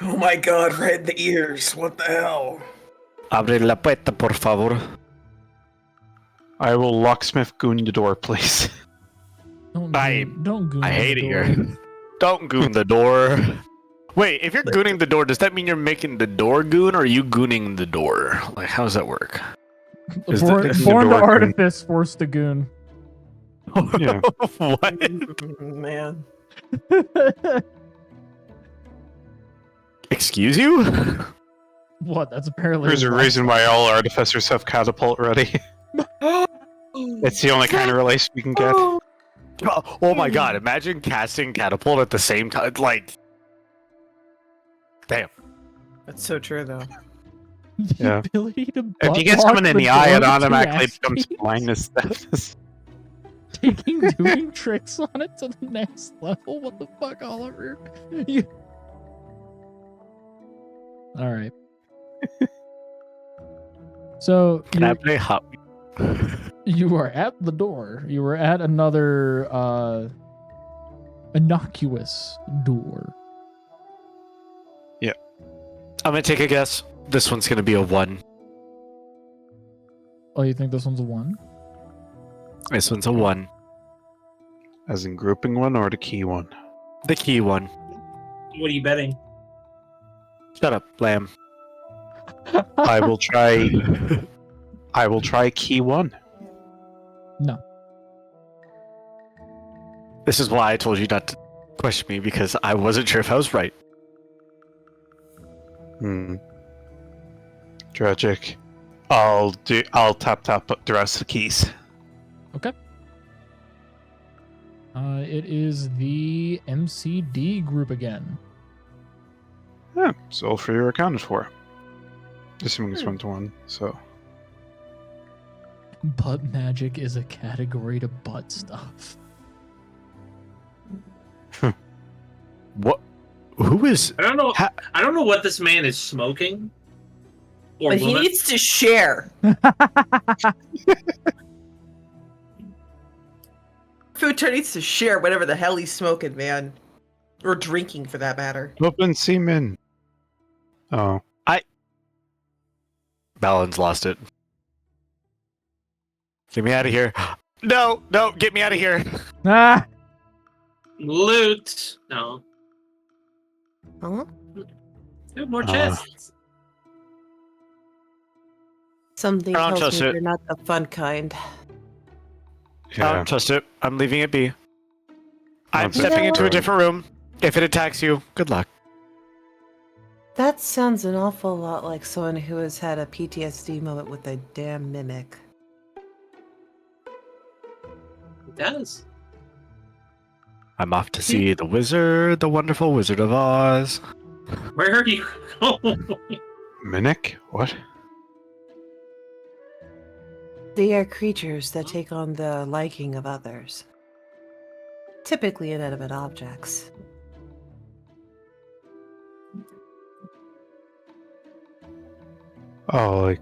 Speaker 2: Oh my god, right in the ears. What the hell?
Speaker 1: Abre la puerta, por favor.
Speaker 6: I will locksmith goon the door, please.
Speaker 3: Don't goon
Speaker 1: I
Speaker 3: the
Speaker 1: hate it
Speaker 3: door.
Speaker 1: here. Don't goon the door. Wait, if you're gooning the door, does that mean you're making the door goon, or are you gooning the door? Like, how does that work? Is
Speaker 3: Born,
Speaker 6: the
Speaker 3: born to
Speaker 6: door goon?
Speaker 3: artifice, forced to goon.
Speaker 6: Yeah.
Speaker 1: What?
Speaker 2: Man.
Speaker 1: Excuse you?
Speaker 3: What? That's apparently.
Speaker 6: There's a reason why all artificers have catapult ready. It's the only kind of relation we can get.
Speaker 1: Oh my god, imagine casting catapult at the same time. Like, damn.
Speaker 2: That's so true, though.
Speaker 3: The
Speaker 6: Yeah.
Speaker 3: ability to
Speaker 6: If you get
Speaker 3: butt-lock
Speaker 6: someone in the
Speaker 3: door
Speaker 6: eye, it
Speaker 3: to
Speaker 6: automatically
Speaker 3: ass
Speaker 6: becomes
Speaker 3: cheeks.
Speaker 6: blindness deafness.
Speaker 3: Doing tricks on it to the next level. What the fuck, Oliver? You... All right. So
Speaker 1: Can I play hot?
Speaker 3: you are at the door. You were at another innocuous door.
Speaker 1: I'm gonna take a guess. This one's gonna be a 1.
Speaker 3: Oh, you think this one's a 1?
Speaker 1: This one's a 1.
Speaker 6: As in grouping one or the key one?
Speaker 1: The key one.
Speaker 4: What are you betting?
Speaker 1: Shut up, lamb.
Speaker 6: I will try. I will try key one.
Speaker 3: No.
Speaker 1: This is why I told you not to question me, because I wasn't sure if I was right.
Speaker 6: Tragic. I'll tap the rest of the keys.
Speaker 3: Okay. It is the MCD group again.
Speaker 6: Yeah, so all three are accounted for. Assuming it's 1-to-1, so.
Speaker 3: Butt magic is a category to butt stuff.
Speaker 1: What? Who is?
Speaker 4: I don't know.
Speaker 1: Ha-
Speaker 4: I don't know what this man is smoking. Or
Speaker 2: But he
Speaker 4: woman.
Speaker 2: needs to share. Futur needs to share whatever the hell he's smoking, man. Or drinking, for that matter.
Speaker 6: Open semen. Oh.
Speaker 1: Balin's lost it. Get me out of here. No, get me out of here.
Speaker 3: Ah!
Speaker 4: Loot. No.
Speaker 5: Huh?
Speaker 4: Dude, more chests.
Speaker 5: Something
Speaker 1: I don't
Speaker 5: tells
Speaker 1: trust
Speaker 5: me
Speaker 1: it.
Speaker 5: you're not the fun kind.
Speaker 1: I
Speaker 6: Yeah.
Speaker 1: don't trust it. I'm leaving it be. I'm
Speaker 6: That's
Speaker 1: stepping
Speaker 5: it.
Speaker 1: into a different room. If it attacks you, good luck.
Speaker 5: That sounds an awful lot like someone who has had a PTSD moment with a damn mimic.
Speaker 4: It does.
Speaker 1: I'm off to see the wizard, the wonderful Wizard of Oz.
Speaker 4: Where are you going?
Speaker 6: Mimic? What?
Speaker 5: They are creatures that take on the liking of others. Typically inanimate objects.
Speaker 6: Oh, like.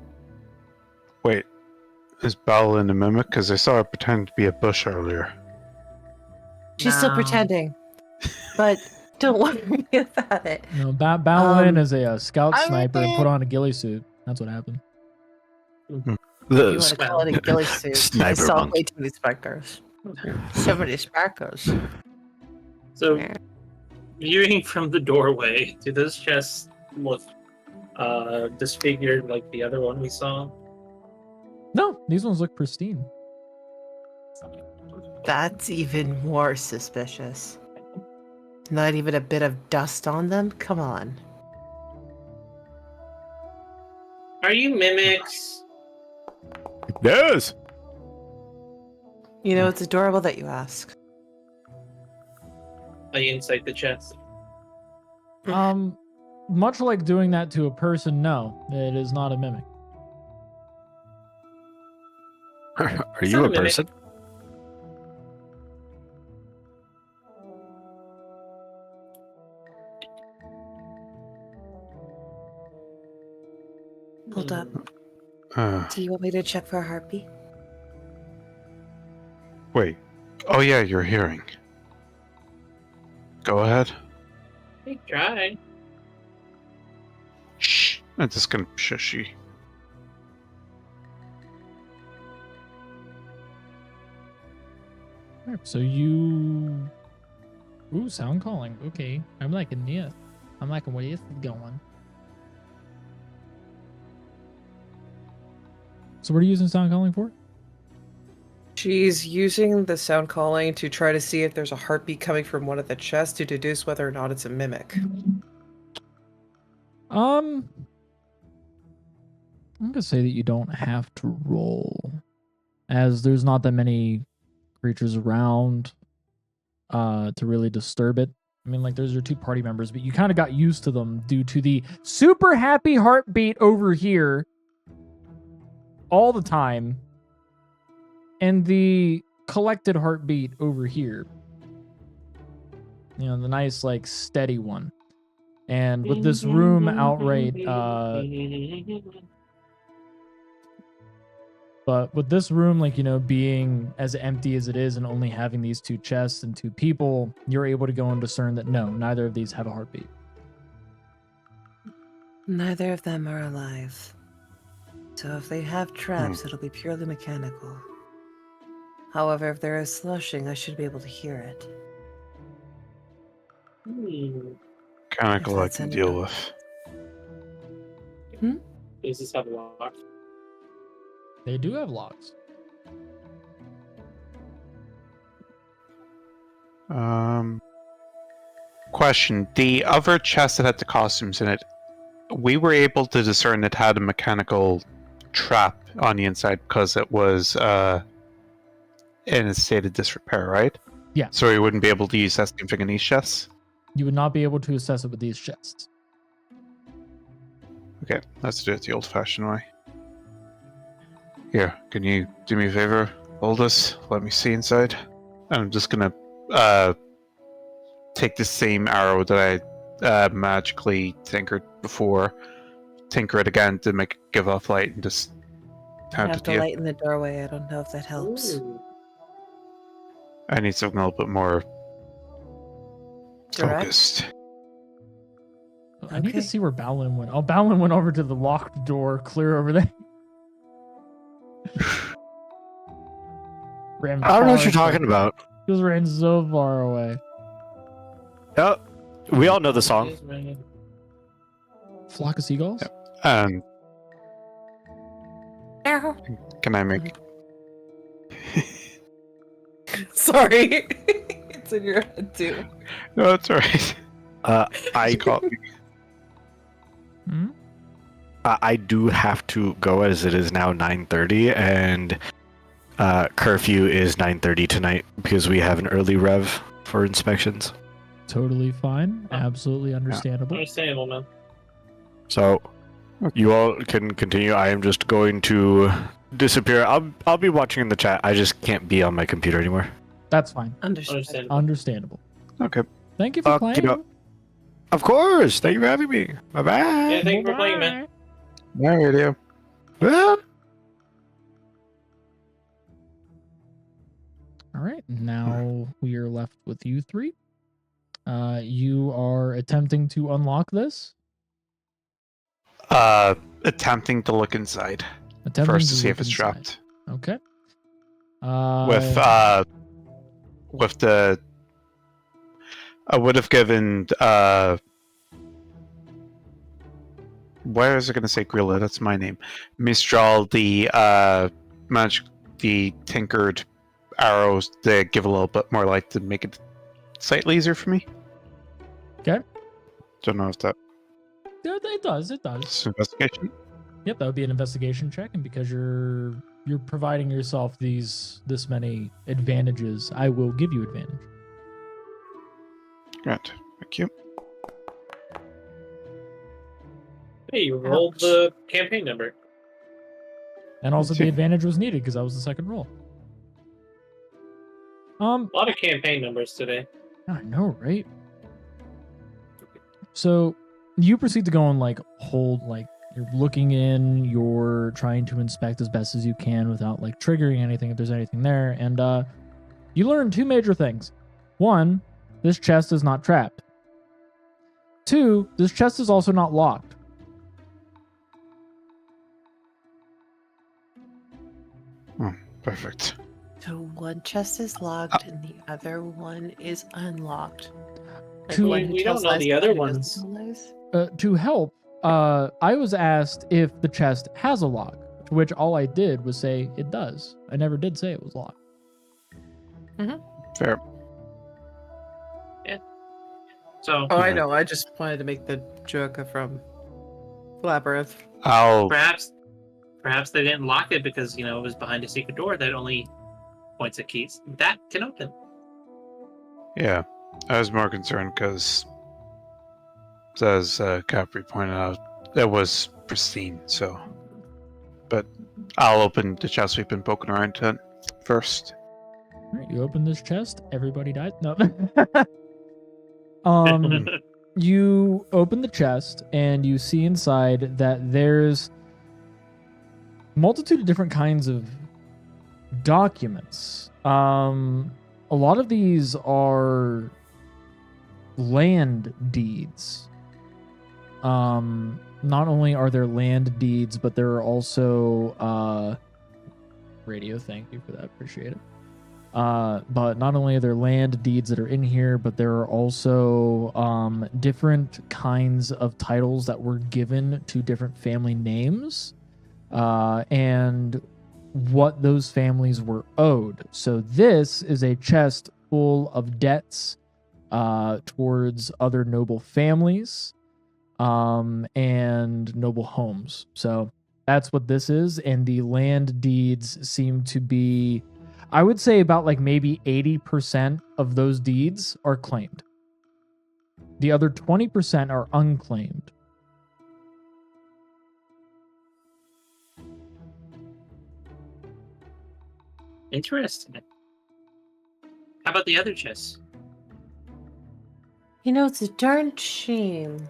Speaker 6: Wait. Is Balin a mimic? Because I saw her pretend to be a bush earlier.
Speaker 5: She's still
Speaker 2: No.
Speaker 5: pretending. But don't worry about it.
Speaker 3: No, Balin
Speaker 5: Um,
Speaker 3: is a scout
Speaker 5: I
Speaker 3: sniper and put
Speaker 5: reckon-
Speaker 3: on a ghillie suit. That's what happened.
Speaker 5: You want
Speaker 1: The
Speaker 5: to call it a ghillie suit. I
Speaker 1: Sniper
Speaker 5: saw
Speaker 1: monk.
Speaker 5: way too many sparkles. So many sparkles.
Speaker 4: So, viewing from the doorway, do those chests look disfigured like the other one we saw?
Speaker 3: No, these ones look pristine.
Speaker 5: That's even more suspicious. Not even a bit of dust on them? Come on.
Speaker 4: Are you mimics?
Speaker 1: yes.
Speaker 5: You know, it's adorable that you ask.
Speaker 4: Are you inside the chest?
Speaker 3: Much like doing that to a person, no, it is not a mimic.
Speaker 1: Are
Speaker 4: It's
Speaker 1: you
Speaker 4: not
Speaker 1: a
Speaker 4: a mimic.
Speaker 1: person?
Speaker 5: Hold up.
Speaker 6: Uh,
Speaker 5: Do you want me to check for a heartbeat?
Speaker 6: wait. Oh, yeah, you're hearing. Go ahead.
Speaker 4: Hey, try.
Speaker 6: Shh. I'm just gonna shush you.
Speaker 3: Alright, so you. Ooh, sound calling. Okay, I'm liking this. I'm liking where this is going. So, what are you using sound calling for?
Speaker 2: She's using the sound calling to try to see if there's a heartbeat coming from one of the chests to deduce whether or not it's a mimic.
Speaker 3: I'm gonna say that you don't have to roll, as there's not that many creatures around to really disturb it. I mean, like, there's your two party members, but you kind of got used to them due to the super happy heartbeat over here all the time and the collected heartbeat over here. You know, the nice, like, steady one. And with this room outright, but with this room, like, you know, being as empty as it is and only having these two chests and two people, you're able to go and discern that no, neither of these have a heartbeat.
Speaker 5: Neither of them are alive. So if they have traps, it'll be purely mechanical. However, if there is slushing, I should be able to hear it.
Speaker 6: Mechanical I
Speaker 5: that's
Speaker 6: can
Speaker 5: an-
Speaker 6: deal with.
Speaker 4: Does this have a lock?
Speaker 3: They do have locks.
Speaker 6: Question. The other chest that had the costumes in it, we were able to discern it had a mechanical trap on the inside because it was in a state of disrepair, right?
Speaker 3: Yeah.
Speaker 6: So we wouldn't be able to use that same thing in these chests?
Speaker 3: You would not be able to assess it with these chests.
Speaker 6: Okay, let's do it the old-fashioned way. Here, can you do me a favor? Hold this. Let me see inside. I'm just gonna take the same arrow that I magically tinkered before, tinker it again to make it give off light, and just
Speaker 5: I
Speaker 6: hand
Speaker 5: have
Speaker 6: it
Speaker 5: to
Speaker 6: to you.
Speaker 5: lighten the doorway. I don't know if that helps.
Speaker 4: Ooh.
Speaker 6: I need something a little bit more
Speaker 5: Direct?
Speaker 6: focused.
Speaker 3: I need to
Speaker 5: Okay.
Speaker 3: see where Balin went. Oh, Balin went over to the locked door, clear over there. Ran
Speaker 1: I don't know what
Speaker 3: far
Speaker 1: you're talking
Speaker 3: away.
Speaker 1: about.
Speaker 3: Just ran so far away.
Speaker 1: Yep. We all know the song.
Speaker 4: Is ringing.
Speaker 3: Flock of seagulls?
Speaker 6: Um,
Speaker 5: Ow.
Speaker 6: can I make?
Speaker 2: Sorry. It's in your head too.
Speaker 6: No, that's alright.
Speaker 1: I
Speaker 6: Caught me.
Speaker 3: Hmm?
Speaker 1: I do have to go as it is now 9:30 and curfew is 9:30 tonight because we have an early rev for inspections.
Speaker 3: Totally fine. Absolutely understandable.
Speaker 4: Understandable, man.
Speaker 1: So you all can continue. I am just going to disappear. I'll be watching in the chat. I just can't be on my computer anymore.
Speaker 3: That's fine.
Speaker 2: Understood.
Speaker 3: Understandable.
Speaker 6: Okay.
Speaker 3: Thank you for
Speaker 1: Okay,
Speaker 3: playing.
Speaker 1: no. Of course. Thank you for having me. Bye bye.
Speaker 4: Yeah, thank you for playing, man.
Speaker 6: Yeah, radio.
Speaker 3: All right. Now we are left with you three. You are attempting to unlock this.
Speaker 6: Attempting to look inside
Speaker 3: Attempting
Speaker 6: first to see
Speaker 3: look
Speaker 6: if it's
Speaker 3: inside.
Speaker 6: trapped.
Speaker 3: Okay.
Speaker 6: With the, I would have given where is it going to say Grila? That's my name. Mistral the the tinkered arrows to give a little bit more light to make it slightly easier for me.
Speaker 3: Okay.
Speaker 6: Don't know if that
Speaker 3: Yeah, it does. It does.
Speaker 6: is investigation.
Speaker 3: Yep, that would be an investigation check, and because you're providing yourself this many advantages, I will give you advantage.
Speaker 6: Grant. Thank you.
Speaker 4: Hey, you rolled the campaign number.
Speaker 3: And also the
Speaker 6: Okay.
Speaker 3: advantage was needed because that was the second roll.
Speaker 4: A lot of campaign numbers today.
Speaker 3: I know, right? So you proceed to go and like hold, like you're looking in, you're trying to inspect as best as you can without like triggering anything if there's anything there, and you learn two major things. One, this chest is not trapped. Two, this chest is also not locked.
Speaker 6: Perfect.
Speaker 5: So one chest is locked and the other one is unlocked.
Speaker 3: To-
Speaker 5: one who
Speaker 4: We don't
Speaker 5: tells
Speaker 4: know
Speaker 5: lies,
Speaker 4: the
Speaker 5: one
Speaker 4: other
Speaker 5: who doesn't
Speaker 4: ones.
Speaker 5: tell lies?
Speaker 3: To help, I was asked if the chest has a lock, to which all I did was say it does. I never did say it was locked.
Speaker 6: Fair.
Speaker 4: So
Speaker 2: Oh, I know. I just wanted to make the joke from Labyrinth.
Speaker 6: I'll
Speaker 4: perhaps they didn't lock it because it was behind a secret door that only points at keys. That can open.
Speaker 6: yeah. I was more concerned because, as Capri pointed out, it was pristine. So, but I'll open the chest we've been poking around to first.
Speaker 3: All right, you open this chest. Everybody died. No. You open the chest and you see inside that there's a multitude of different kinds of documents. A lot of these are land deeds. Not only are there land deeds, but there are also radio. Thank you for that. Appreciate it. But not only are there land deeds that are in here, but there are also different kinds of titles that were given to different family names, and what those families were owed. So this is a chest full of debts towards other noble families and noble homes. So That's what this is. And the land deeds seem to be, I would say about like maybe 80% of those deeds are claimed. The other 20% are unclaimed.
Speaker 4: Interesting. How about the other chests?
Speaker 5: You know, it's a darn shame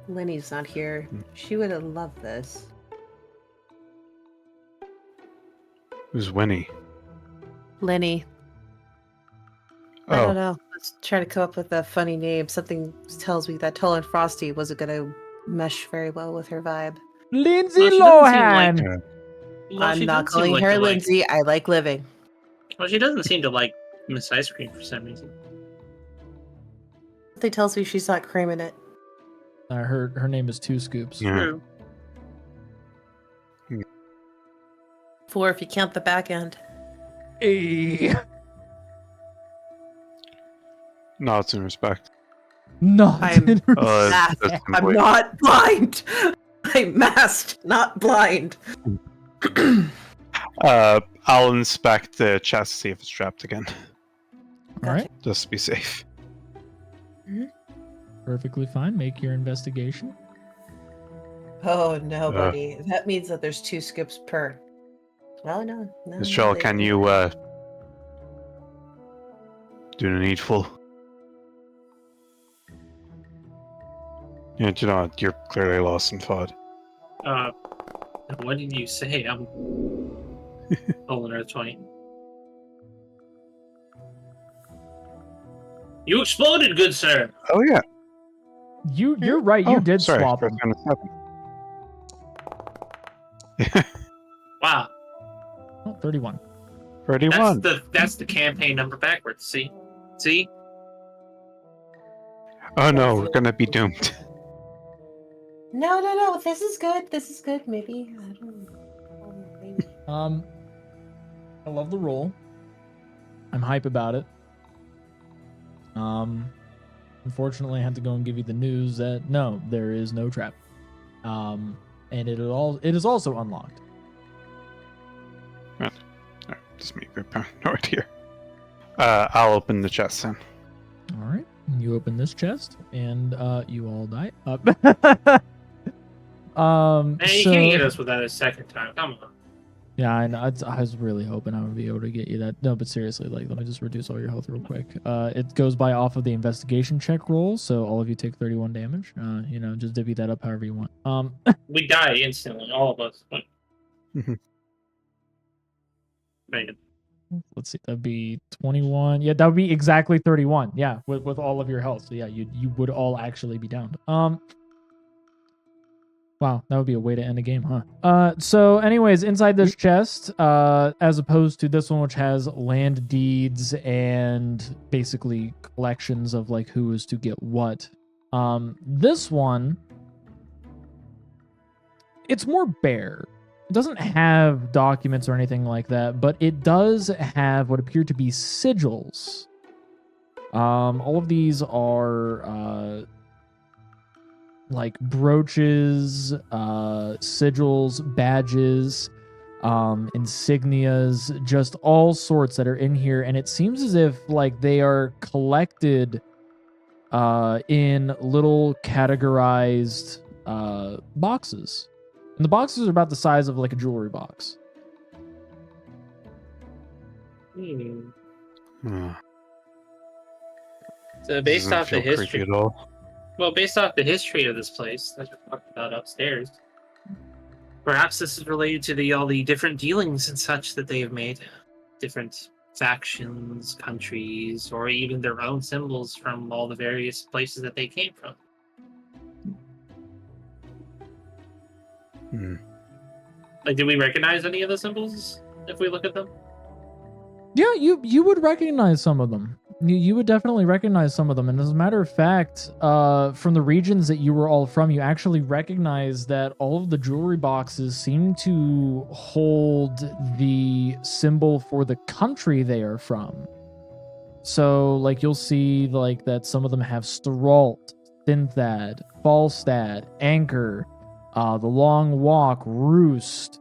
Speaker 5: Lenny's not here. She would have loved this.
Speaker 6: Who's Winnie?
Speaker 5: Lenny. I don't
Speaker 6: Oh,
Speaker 5: know. Let's try to come up with a funny name. Something tells me that Tall and Frosty wasn't going to mesh very well with her vibe.
Speaker 3: Lindsay
Speaker 4: Well, she doesn't seem like-
Speaker 3: Lohan.
Speaker 4: Well,
Speaker 5: I'm
Speaker 4: she
Speaker 5: not
Speaker 4: doesn't seem
Speaker 5: calling
Speaker 4: like
Speaker 5: her
Speaker 4: to like-
Speaker 5: Lindsay. I like living.
Speaker 4: Well, she doesn't seem to like Miss Ice Cream for some reason.
Speaker 5: Something tells me she's not creaming it.
Speaker 3: Her name is Two Scoops.
Speaker 6: yeah.
Speaker 4: True.
Speaker 5: 4 if you count the back end.
Speaker 3: Hey.
Speaker 6: Nods in respect.
Speaker 3: Not
Speaker 5: I'm
Speaker 3: in
Speaker 5: masked.
Speaker 6: that's
Speaker 5: I'm
Speaker 6: complete.
Speaker 5: not blind. I'm masked, not blind.
Speaker 6: I'll inspect the chest to see if it's trapped again,
Speaker 3: All right.
Speaker 6: just to be safe.
Speaker 3: Perfectly fine. Make your investigation.
Speaker 5: Oh no, buddy. That means that there's 2 skips per. Well, no.
Speaker 6: Michelle, can you do the needful? Yeah, do you know what? You're clearly lost in thought.
Speaker 4: What did you say? I'm Olin Earth 20. You exploded, good sir.
Speaker 6: Oh yeah.
Speaker 3: You're right. You did
Speaker 6: sorry,
Speaker 3: swap
Speaker 6: for
Speaker 3: them.
Speaker 6: 27.
Speaker 4: Wow.
Speaker 3: Oh, 31.
Speaker 6: 31.
Speaker 4: That's the campaign number backwards. See?
Speaker 6: Oh no, we're gonna be doomed.
Speaker 5: No. This is good. Maybe. I don't know. Maybe.
Speaker 3: I love the roll. I'm hype about it. Unfortunately, I had to go and give you the news that no, there is no trap. And it is also unlocked.
Speaker 6: Alright, just make a note here. I'll open the chest then.
Speaker 3: All right, you open this chest, and you all die.
Speaker 4: Man, you
Speaker 3: so
Speaker 4: can't get us without a second time. Come on.
Speaker 3: yeah, I know. I was really hoping I would be able to get you that. No, but seriously, like, let me just reduce all your health real quick. It goes by off of the investigation check roll, so all of you take 31 damage. Just divvy that up however you want.
Speaker 4: We die instantly, all of us.
Speaker 6: Mhm.
Speaker 4: Man.
Speaker 3: Let's see, that'd be 21. Yeah, that would be exactly 31. Yeah, with all of your health. So yeah, you would all actually be downed. Wow, that would be a way to end a game, huh? So anyways, inside this chest, as opposed to this one, which has land deeds and basically collections of like who is to get what, this one, it's more bare. It doesn't have documents or anything like that, but it does have what appear to be sigils. All of these are like brooches, sigils, badges, insignias, just all sorts that are in here, and it seems as if like they are collected in little categorized boxes. And the boxes are about the size of like a jewelry box.
Speaker 4: So based
Speaker 6: Doesn't
Speaker 4: off the
Speaker 6: feel creepy
Speaker 4: history,
Speaker 6: at all.
Speaker 4: well, based off the history of this place that we talked about upstairs, perhaps this is related to all the different dealings and such that they have made, different factions, countries, or even their own symbols from all the various places that they came from. Like, do we recognize any of the symbols if we look at them?
Speaker 3: Yeah, you would recognize some of them. You would definitely recognize some of them. And as a matter of fact, from the regions that you were all from, you actually recognize that all of the jewelry boxes seem to hold the symbol for the country they are from. So, like, you'll see like that some of them have Stralt, Synthad, Falstad, Anchor, The Long Walk, Roost,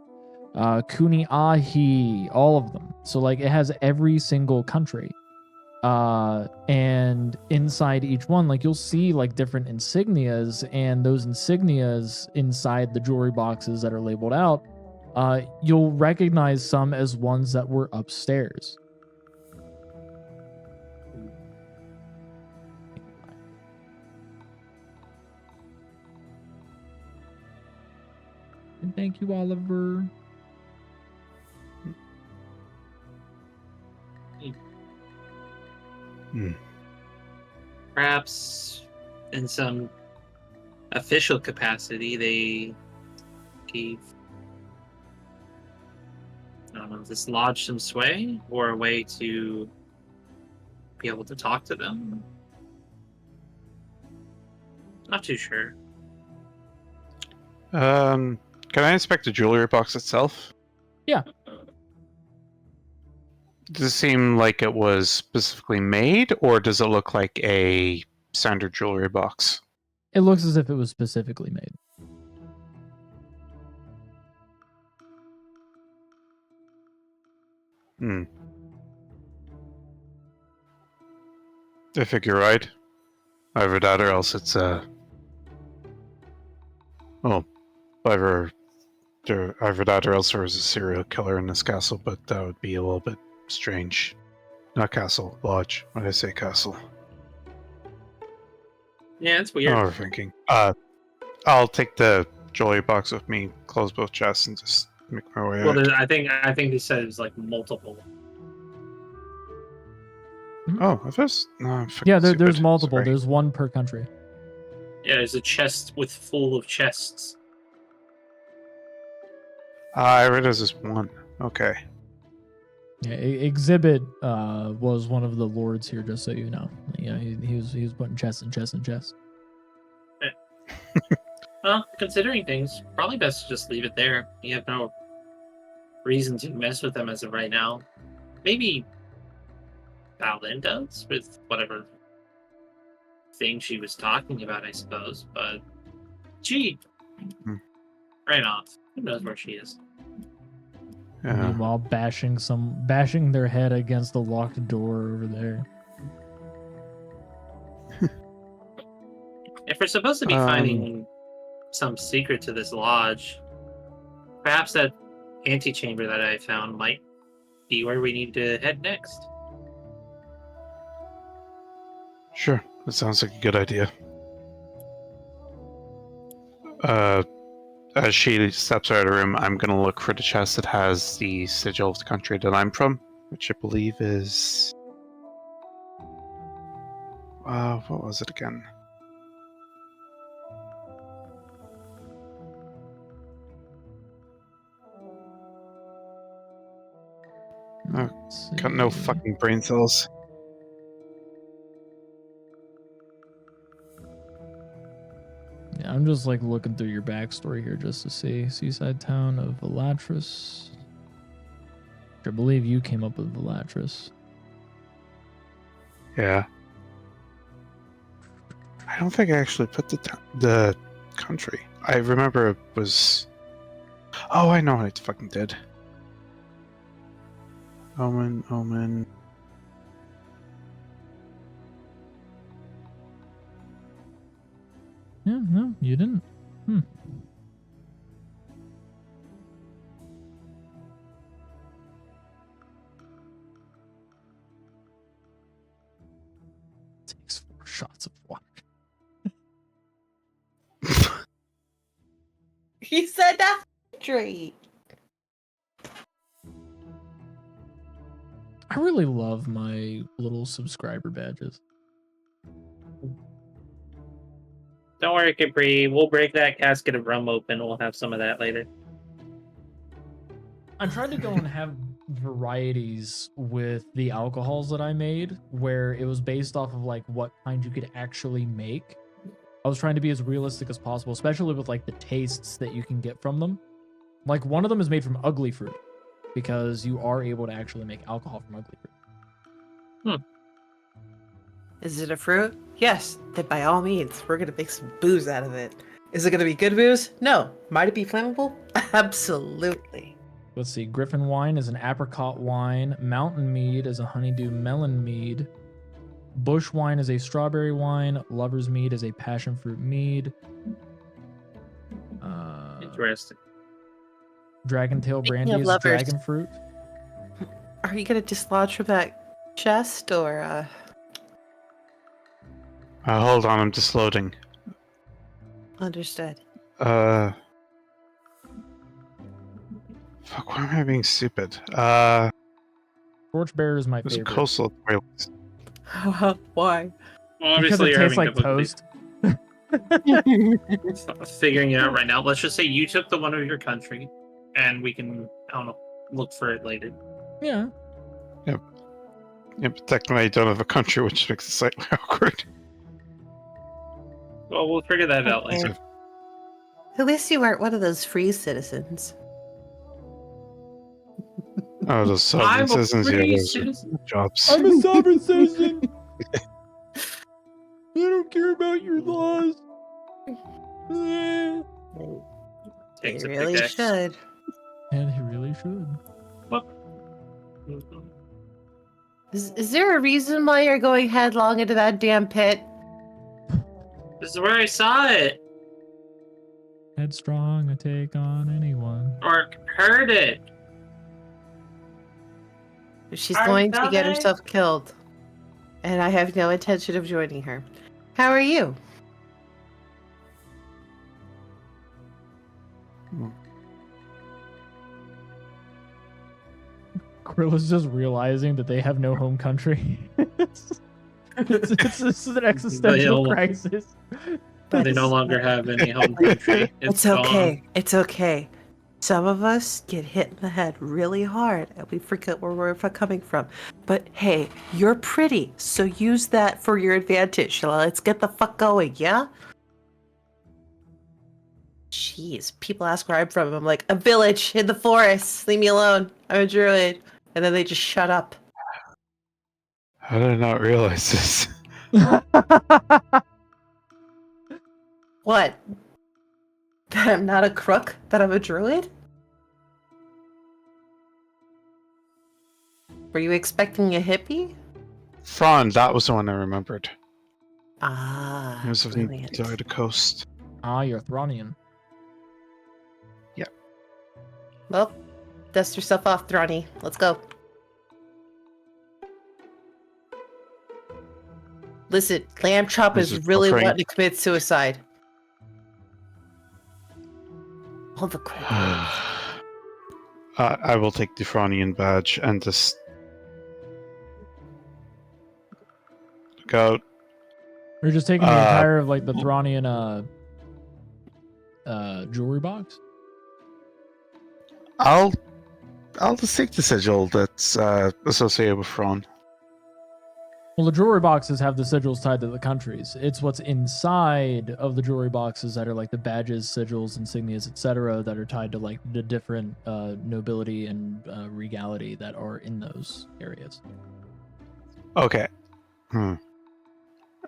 Speaker 3: Kuni Ahi, all of them. So like it has every single country. And inside each one, like you'll see like different insignias, and those insignias inside the jewelry boxes that are labeled out, you'll recognize some as ones that were upstairs. And thank you, Oliver.
Speaker 4: Perhaps in some official capacity, they gave, I don't know, this lodge some sway or a way to be able to talk to them. Not too sure.
Speaker 6: Can I inspect the jewelry box itself?
Speaker 3: Yeah.
Speaker 6: Does it seem like it was specifically made, or does it look like a standard jewelry box?
Speaker 3: It looks as if it was specifically made.
Speaker 6: I think you're right. Either that or else it's either that or else there was a serial killer in this castle, but that would be a little bit strange. Not castle, lodge. Why did I say castle?
Speaker 4: Yeah, it's weird.
Speaker 6: Overthinking. I'll take the jewelry box with me, close both chests, and just make my way
Speaker 4: Well,
Speaker 6: out.
Speaker 4: I think they said it was like multiple.
Speaker 6: Oh, if there's no,
Speaker 3: Yeah, there's multiple.
Speaker 6: Sorry.
Speaker 3: There's one per country.
Speaker 4: Yeah, there's a chest with full of chests.
Speaker 6: I read as this one. Okay.
Speaker 3: Yeah, Exhibit was one of the lords here, just so you know. Yeah, he was putting chests and chests and chests.
Speaker 4: Well, considering things, probably best to just leave it there. You have no reason to mess with them as of right now. Maybe Balin does with whatever thing she was talking about, I suppose. But she ran off. Who knows where she is?
Speaker 6: Yeah.
Speaker 3: Meanwhile, bashing their head against the locked door over there.
Speaker 4: If we're supposed to be finding some secret to this lodge, perhaps that antechamber that I found might be where we need to head next.
Speaker 6: Sure. That sounds like a good idea. As she steps out of the room, I'm going to look for the chest that has the sigil of the country that I'm from, which I believe is... what was it again? Got no fucking brain cells.
Speaker 3: Yeah, I'm just like looking through your backstory here just to see. Seaside town of Velatris. I believe you came up with Velatris.
Speaker 6: Yeah. I don't think I actually put the country. I remember it was... Oh, I know what I fucking did. Omen.
Speaker 3: Yeah, no, you didn't. Takes 4 shots of water.
Speaker 5: He said that straight.
Speaker 3: I really love my little subscriber badges.
Speaker 4: Don't worry, Capri. We'll break that casket of rum open. We'll have some of that later.
Speaker 3: I tried to go and have varieties with the alcohols that I made, where it was based off of like what kind you could actually make. I was trying to be as realistic as possible, especially with like the tastes that you can get from them. Like one of them is made from ugly fruit, because you are able to actually make alcohol from ugly fruit.
Speaker 5: Is it a fruit? Yes, then by all means, we're gonna make some booze out of it.
Speaker 2: Is it going to be good booze? No. Might it be flammable? Absolutely.
Speaker 3: Let's see. Griffin wine is an apricot wine. Mountain mead is a honeydew melon mead. Bush wine is a strawberry wine. Lover's mead is a passion fruit mead.
Speaker 4: Interesting.
Speaker 3: Dragon tail
Speaker 5: Speaking
Speaker 3: brandy
Speaker 5: of
Speaker 3: is
Speaker 5: lovers.
Speaker 3: dragon fruit.
Speaker 5: Are you gonna dislodge from that chest or
Speaker 6: Hold on, I'm just loading.
Speaker 5: understood?
Speaker 6: Fuck, why am I being stupid?
Speaker 3: Torchbearer is my
Speaker 6: There's a
Speaker 3: favorite.
Speaker 6: coastal toilet.
Speaker 2: Why?
Speaker 4: Well,
Speaker 3: Because
Speaker 4: obviously,
Speaker 3: it
Speaker 4: you're
Speaker 3: tastes
Speaker 4: having
Speaker 3: like toast.
Speaker 4: figuring it out right now. Let's just say you took the one of your country, and we can, I don't know, look for it later.
Speaker 3: Yeah.
Speaker 6: Yeah, but technically I don't have a country, which makes it slightly awkward.
Speaker 4: Well, we'll figure that out
Speaker 5: Okay.
Speaker 4: later.
Speaker 5: At least you aren't one of those free citizens.
Speaker 6: Oh, those sovereign
Speaker 4: I'm a
Speaker 6: citizens, yeah,
Speaker 4: free
Speaker 6: those are
Speaker 4: citizen.
Speaker 6: jobs.
Speaker 3: I'm a sovereign citizen. I don't care about your laws.
Speaker 5: You
Speaker 4: Takes a
Speaker 5: really
Speaker 4: pickaxe.
Speaker 5: should.
Speaker 3: And he really should.
Speaker 4: Mhm.
Speaker 5: Is there a reason why you're going headlong into that damn pit?
Speaker 4: This is where I saw it,
Speaker 3: Headstrong, a take on anyone.
Speaker 4: or heard it.
Speaker 5: She's
Speaker 4: Are
Speaker 5: going to get
Speaker 4: they?
Speaker 5: herself killed. And I have no intention of joining her. How are you?
Speaker 3: Grilla's just realizing that they have no home country. It's an existential
Speaker 4: They'll-
Speaker 3: crisis.
Speaker 4: They no longer have any home country.
Speaker 5: It's
Speaker 4: gone.
Speaker 5: okay. It's okay. Some of us get hit in the head really hard and we forget where we're coming from. But hey, you're pretty, so use that for your advantage. Let's get the fuck going, yeah? Jeez, people ask where I'm from. I'm like, a village in the forest. Leave me alone. I'm a druid. And then they just shut up.
Speaker 6: How did I not realize this?
Speaker 5: What? That I'm not a crook? That I'm a druid? Were you expecting a hippie?
Speaker 6: Fron, that was the one I remembered.
Speaker 5: Ah,
Speaker 6: It was on the
Speaker 5: brilliant.
Speaker 6: side of the coast.
Speaker 3: You're Thronian.
Speaker 5: Well, dust yourself off, Throny. Let's go. Listen, Lamb Chop
Speaker 6: This
Speaker 5: is
Speaker 6: is
Speaker 5: really
Speaker 6: Capri.
Speaker 5: wanting to commit suicide. All the crap.
Speaker 6: I will take the Fronian badge and just go.
Speaker 3: We're just taking the
Speaker 6: Uh,
Speaker 3: entire of like the Thronian jewelry box.
Speaker 6: I'll just take the sigil that's associated with Fron.
Speaker 3: Well, the jewelry boxes have the sigils tied to the countries. It's what's inside of the jewelry boxes that are like the badges, sigils, insignias, etc., that are tied to like the different nobility and regality that are in those areas.
Speaker 6: Okay.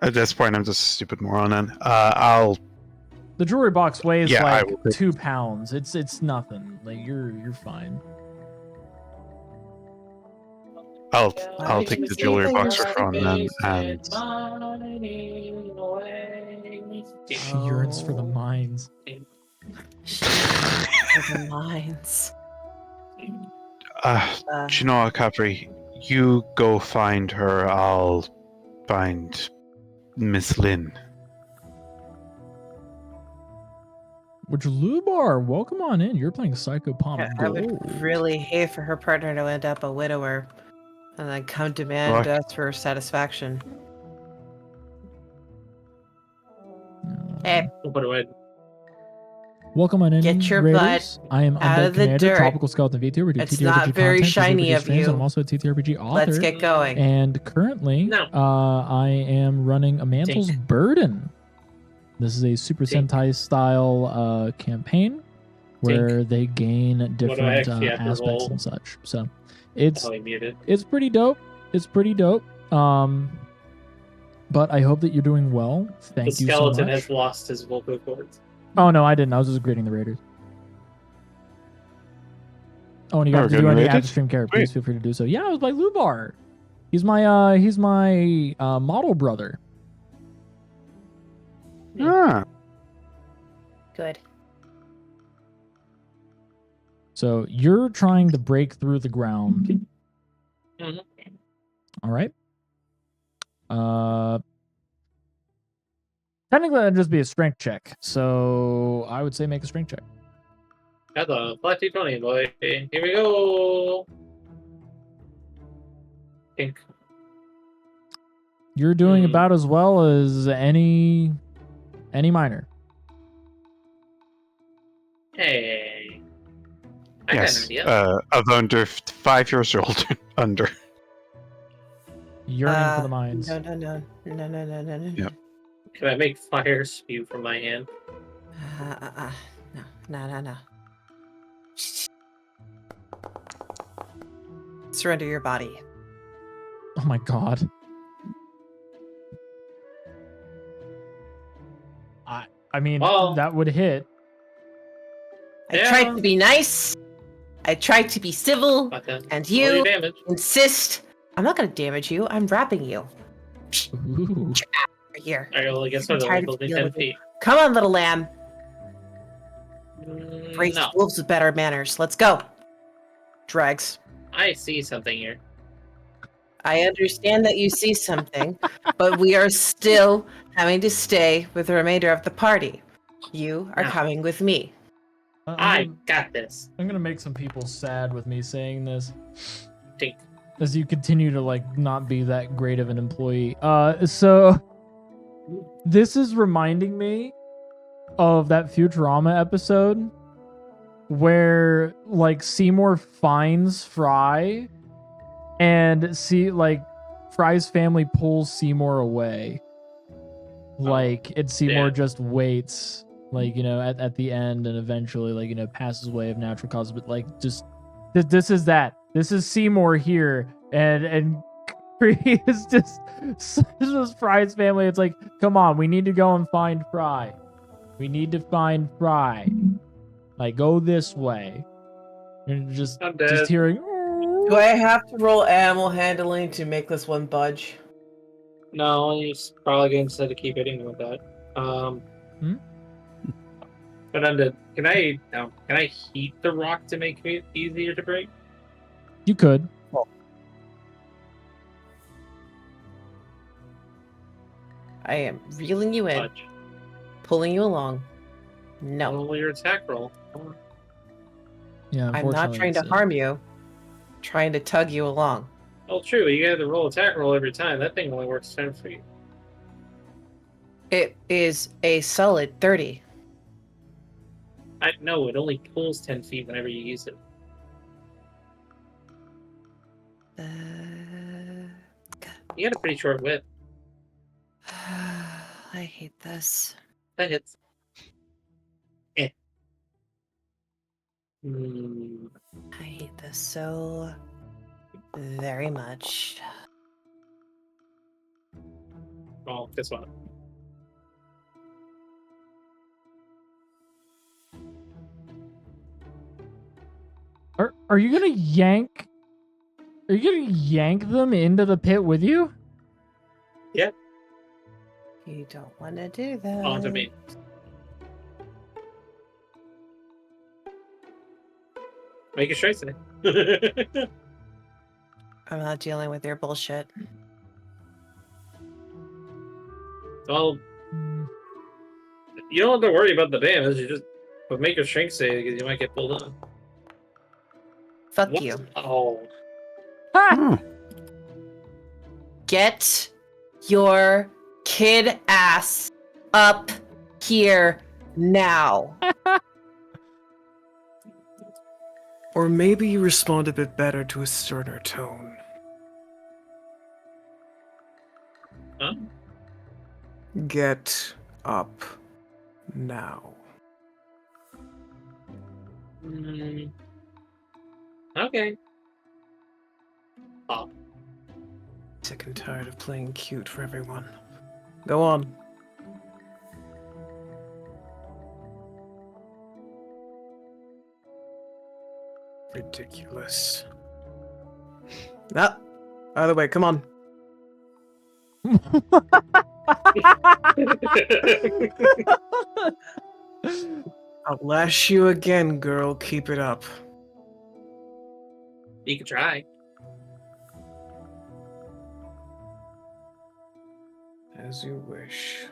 Speaker 6: At this point, I'm just a stupid moron. Then I'll.
Speaker 3: The jewelry box weighs
Speaker 6: Yeah, I
Speaker 3: like
Speaker 6: will take-
Speaker 3: 2 pounds. It's nothing. Like you're fine.
Speaker 6: I'll take the jewelry box for Fron then, and
Speaker 3: She yearns for the mines.
Speaker 5: For the mines.
Speaker 6: do you know what, Capri? You go find her. I'll find Miss Lynn.
Speaker 3: Which Lubar, welcome on in. You're playing Psychopomp
Speaker 5: I
Speaker 3: Gold.
Speaker 5: would really hate for her partner to end up a widower and then come demand
Speaker 6: What?
Speaker 5: us for satisfaction. Hey,
Speaker 4: We'll put it away.
Speaker 3: Welcome on in,
Speaker 5: Get your
Speaker 3: Raiders. I am
Speaker 5: out
Speaker 3: Undead
Speaker 5: of the
Speaker 3: Commander,
Speaker 5: dirt.
Speaker 3: Tropical Skeleton V2. We do
Speaker 5: It's
Speaker 3: TTRPG
Speaker 5: not very
Speaker 3: content,
Speaker 5: shiny
Speaker 3: TTRPG
Speaker 5: of
Speaker 3: streams,
Speaker 5: you.
Speaker 3: and I'm also a TTRPG author.
Speaker 5: let's get going.
Speaker 3: And currently,
Speaker 4: No.
Speaker 3: I am running a Mantle's
Speaker 4: Tink.
Speaker 3: Burden. This is a Super
Speaker 4: Tink.
Speaker 3: Sentai style campaign where they gain different
Speaker 4: actually have to
Speaker 3: aspects
Speaker 4: roll?
Speaker 3: and such. So it's
Speaker 4: Oh, he muted.
Speaker 3: it's pretty dope. It's pretty dope. But I hope that you're doing well. Thank
Speaker 4: The
Speaker 3: you so
Speaker 4: skeleton
Speaker 3: much.
Speaker 4: has lost his vocal cords.
Speaker 3: Oh no, I didn't. I was just greeting the raiders. Oh, and you
Speaker 6: Oh,
Speaker 3: got to do
Speaker 6: getting
Speaker 3: any
Speaker 6: raided?
Speaker 3: after stream care, please feel free to do so. Yeah, I was by Lubar. He's my model brother.
Speaker 6: Ah,
Speaker 5: Good.
Speaker 3: So you're trying to break through the ground.
Speaker 4: Mhm.
Speaker 3: All right. Technically that'd just be a strength check. So I would say make a strength check.
Speaker 4: Got the flat D20, boy. Here we go. Pink.
Speaker 3: You're doing
Speaker 4: Hmm.
Speaker 3: about as well as any minor.
Speaker 4: Hey. I got an
Speaker 6: yes.
Speaker 4: idea.
Speaker 6: Of under 5 years old. Under.
Speaker 3: Yearning for the mines.
Speaker 5: No. No.
Speaker 6: Yep.
Speaker 4: Can I make fire spew from my hand?
Speaker 5: No. Surrender your body.
Speaker 3: Oh my god. I mean,
Speaker 4: Well,
Speaker 3: that would hit.
Speaker 5: I
Speaker 4: Yeah.
Speaker 5: tried to be nice. I tried to be civil.
Speaker 4: But then
Speaker 5: And
Speaker 4: roll your
Speaker 5: you
Speaker 4: damage.
Speaker 5: insist. I'm not going to damage you. I'm wrapping you.
Speaker 3: Ooh.
Speaker 5: Right here.
Speaker 4: Alright, well, I guess
Speaker 5: I'm
Speaker 4: what?
Speaker 5: tired
Speaker 4: It'll
Speaker 5: of
Speaker 4: be
Speaker 5: dealing
Speaker 4: 10
Speaker 5: with you.
Speaker 4: feet.
Speaker 5: Come on, little lamb. Raise
Speaker 4: No.
Speaker 5: wolves with better manners. Let's go. Drags.
Speaker 4: I see something here.
Speaker 5: I understand that you see something, but we are still having to stay with the remainder of the party. You are
Speaker 4: No.
Speaker 5: coming with me.
Speaker 4: I got this.
Speaker 3: I'm gonna make some people sad with me saying this.
Speaker 4: Tink.
Speaker 3: As you continue to like not be that great of an employee. So this is reminding me of that Futurama episode where like Seymour finds Fry and Fry's family pulls Seymour away. And Seymour
Speaker 4: yeah.
Speaker 3: just waits, at the end, and eventually, passes away of natural causes. But this is that. This is Seymour here, and Capri is just this is Fry's family. It's like, come on, we need to go and find Fry. We need to find Fry. Go this way. And just
Speaker 4: I'm dead.
Speaker 3: hearing.
Speaker 2: Do I have to roll animal handling to make this one budge?
Speaker 4: No, he's probably going to keep hitting with that. But I'm dead. Can I heat the rock to make it easier to break?
Speaker 3: You could.
Speaker 5: I am reeling you in,
Speaker 4: Fudge.
Speaker 5: pulling you along. No,
Speaker 4: Roll your attack roll. Come on.
Speaker 3: Yeah,
Speaker 5: I'm not trying to harm you. Trying to tug you along.
Speaker 4: Oh, true. You got to roll attack roll every time. That thing only works 10 feet.
Speaker 5: It is a solid 30.
Speaker 4: No, it only pulls 10 feet whenever you use it. You got a pretty short whip.
Speaker 5: I hate this.
Speaker 4: That hits. Hmm.
Speaker 5: I hate this so very much.
Speaker 4: Well, guess what?
Speaker 3: Are you gonna yank? Are you gonna yank them into the pit with you?
Speaker 5: You don't want to do that.
Speaker 4: Onto me. Make a straight save.
Speaker 5: I'm not dealing with your bullshit.
Speaker 4: Well, you don't have to worry about the damage. You just make a strength save because you might get pulled in.
Speaker 5: Fuck
Speaker 4: What?
Speaker 5: you.
Speaker 4: Oh.
Speaker 3: Ha!
Speaker 5: Get your kid ass up here now.
Speaker 2: Or maybe you respond a bit better to a sterner tone.
Speaker 4: Huh?
Speaker 2: Get up now.
Speaker 4: Okay. Oh.
Speaker 2: Sick and tired of playing cute for everyone. Go on. Ridiculous. Ah, by the way, come on. I'll lash you again, girl. Keep it up.
Speaker 4: You can try.
Speaker 2: As you wish.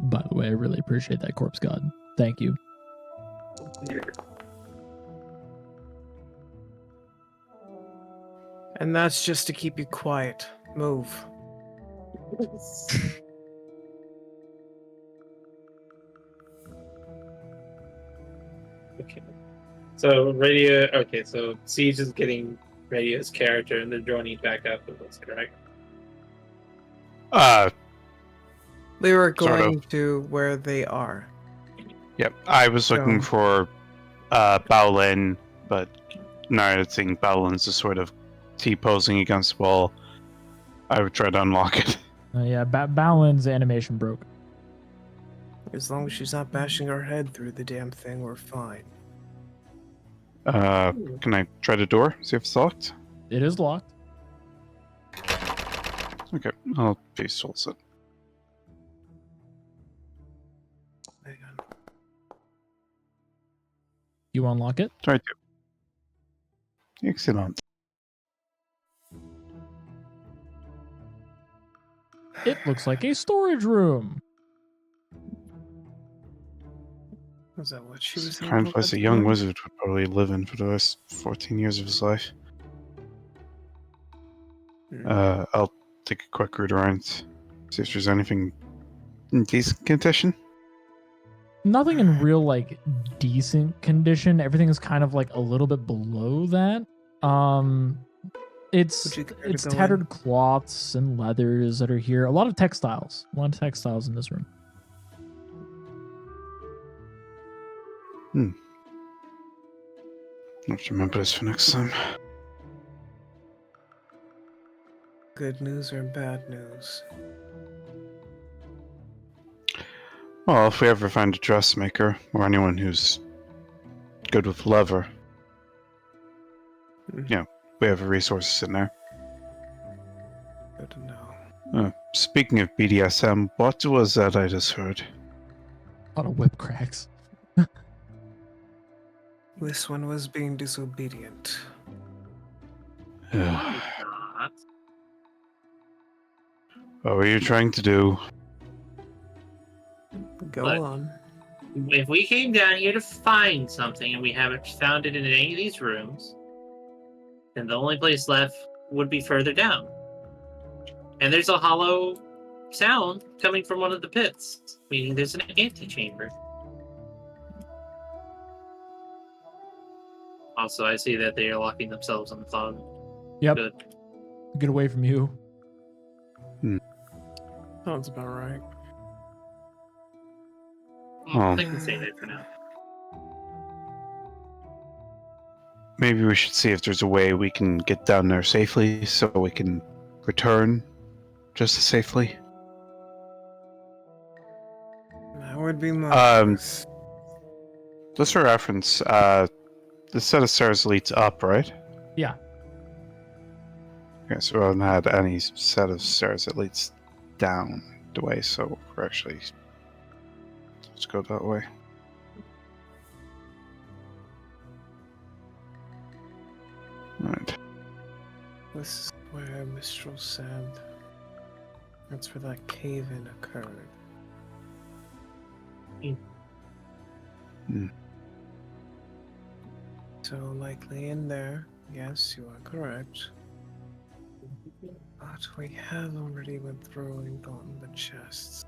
Speaker 3: By the way, I really appreciate that, Corpse God. Thank you.
Speaker 2: And that's just to keep you quiet. Move.
Speaker 4: Okay. So radio. Okay, so Siege is getting Radio's character, and they're joining back up. If that's correct.
Speaker 2: We were
Speaker 6: Sort of.
Speaker 2: going to where they are.
Speaker 6: Yep. I was looking
Speaker 2: So-
Speaker 6: for Baolin, but now I think Baolin's just sort of T-posing against the wall. I would try to unlock it.
Speaker 3: Yeah, Balin's animation broke.
Speaker 2: As long as she's not bashing her head through the damn thing, we're fine.
Speaker 6: Can I try the door? See if it's locked?
Speaker 3: It is locked.
Speaker 6: Okay, I'll peaceful it.
Speaker 2: Hang on.
Speaker 3: You unlock it?
Speaker 6: Try to. Excellent.
Speaker 3: It looks like a storage room.
Speaker 2: Was that what she
Speaker 6: It's
Speaker 2: was
Speaker 6: the
Speaker 2: saying?
Speaker 6: kind of
Speaker 2: about
Speaker 6: place
Speaker 2: that
Speaker 6: a young
Speaker 2: door?
Speaker 6: wizard would probably live in for the last 14 years of his life. I'll take a quick route around, see if there's anything in decent condition.
Speaker 3: Nothing in real like decent condition. Everything is kind of like a little bit below that. It's
Speaker 2: Would you care to
Speaker 3: it's
Speaker 2: go in?
Speaker 3: tattered cloths and leathers that are here. A lot of textiles. A lot of textiles in this room.
Speaker 6: I'll have to remember this for next time.
Speaker 2: Good news or bad news?
Speaker 6: Well, if we ever find a dressmaker or anyone who's good with leather, we have resources in there.
Speaker 2: Good to know.
Speaker 6: Speaking of BDSM, what was that I just heard?
Speaker 3: A lot of whip cracks.
Speaker 2: This one was being disobedient.
Speaker 6: What
Speaker 4: Not.
Speaker 6: were you trying to do?
Speaker 2: Go
Speaker 4: Look.
Speaker 2: on.
Speaker 4: If we came down here to find something and we haven't found it in any of these rooms, then the only place left would be further down. And there's a hollow sound coming from one of the pits, meaning there's an antechamber. Also, I see that they are locking themselves on the phone.
Speaker 3: Yep.
Speaker 4: Good.
Speaker 3: Get away from you.
Speaker 2: Sounds about right.
Speaker 4: I can say that for now.
Speaker 6: Maybe we should see if there's a way we can get down there safely so we can return just as safely.
Speaker 2: That would be marvelous.
Speaker 6: Just for reference, the set of stairs leads up, right?
Speaker 3: Yeah.
Speaker 6: Okay, so we haven't had any set of stairs that leads down the way, so we're actually... Let's go that way. Alright.
Speaker 2: This is where Mistral said that's where that cave-in occurred. So likely in there. Yes, you are correct. But we have already went through and gotten the chests.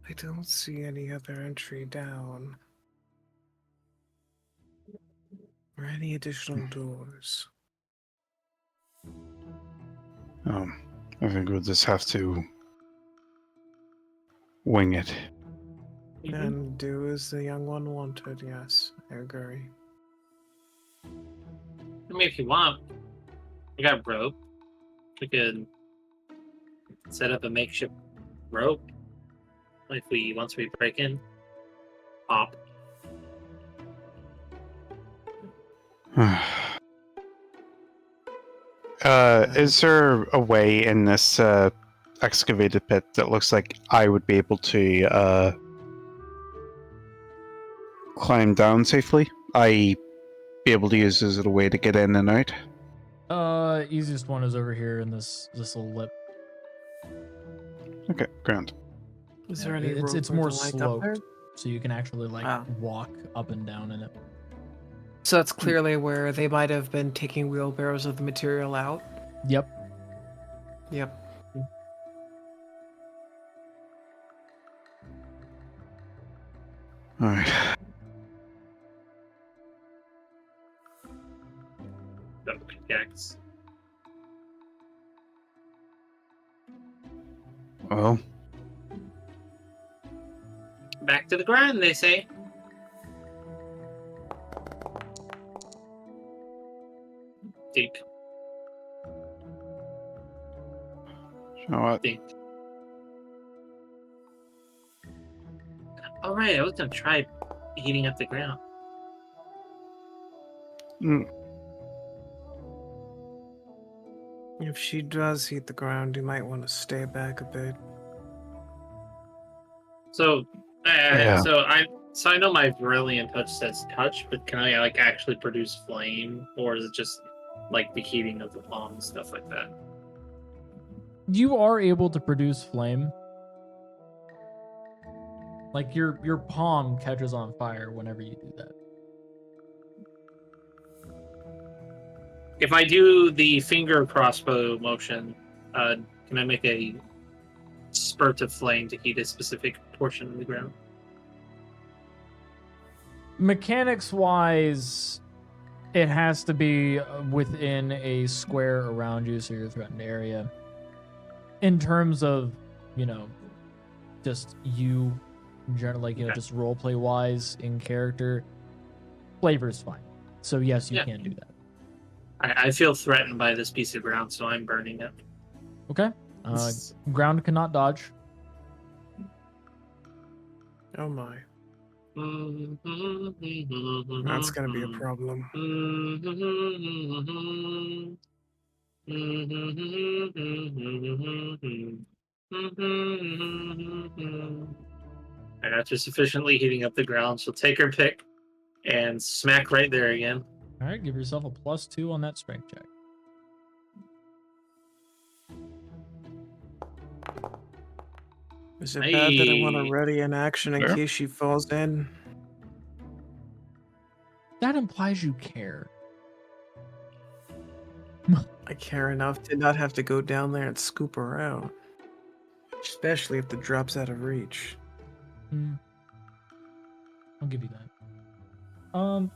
Speaker 2: I don't see any other entry down. Or any additional doors.
Speaker 6: I think we'll just have to wing it.
Speaker 2: And do as the young one wanted, yes, I agree.
Speaker 4: I mean, if you want, I got rope. We could set up a makeshift rope if we once we break in, pop.
Speaker 6: Is there a way in this excavated pit that looks like I would be able to climb down safely? I be able to use this as a way to get in and out?
Speaker 3: Easiest one is over here in this little lip.
Speaker 6: Okay, grand.
Speaker 2: Is
Speaker 3: Yeah,
Speaker 2: there any
Speaker 3: it's
Speaker 2: rope
Speaker 3: more
Speaker 2: or the like up there?
Speaker 3: sloped, so you can actually like
Speaker 2: Ah.
Speaker 3: walk up and down in it.
Speaker 2: So that's clearly where they might have been taking wheelbarrows of the material out.
Speaker 3: Yep.
Speaker 2: Yep.
Speaker 6: Alright.
Speaker 4: The pickaxe.
Speaker 6: Well,
Speaker 4: Back to the grind, they say. Think.
Speaker 6: you know what?
Speaker 4: Think. All right, I was gonna try heating up the ground.
Speaker 6: Mm,
Speaker 2: If she does heat the ground, you might want to stay back a bit.
Speaker 4: So,
Speaker 6: Yeah.
Speaker 4: so I know my brilliant touch says touch, but can I like actually produce flame, or is it just like the heating of the palm and stuff like that?
Speaker 3: You are able to produce flame. Like your palm catches on fire whenever you do that.
Speaker 4: If I do the finger crossbow motion, can I make a spurt of flame to heat a specific portion of the ground?
Speaker 3: Mechanics wise, it has to be within a square around you, so your threatened area. In terms of, just you, generally, like,
Speaker 4: Okay.
Speaker 3: just roleplay wise in character, flavor's fine. So yes, you
Speaker 4: Yeah.
Speaker 3: can do that.
Speaker 4: I feel threatened by this piece of ground, so I'm burning it.
Speaker 3: Okay. Ground cannot dodge.
Speaker 2: Oh my.
Speaker 4: That's
Speaker 2: That's gonna be a problem. And after sufficiently heating up the ground, she'll take her pick and smack right there again.
Speaker 3: All right, give yourself a +2 on that strength check.
Speaker 2: Is it bad that I want
Speaker 4: Hey.
Speaker 2: to ready in action in
Speaker 6: Sure.
Speaker 2: case she falls in?
Speaker 3: That implies you care.
Speaker 2: I care enough to not have to go down there and scoop her out. Especially if the drop's out of reach.
Speaker 3: I'll give you that.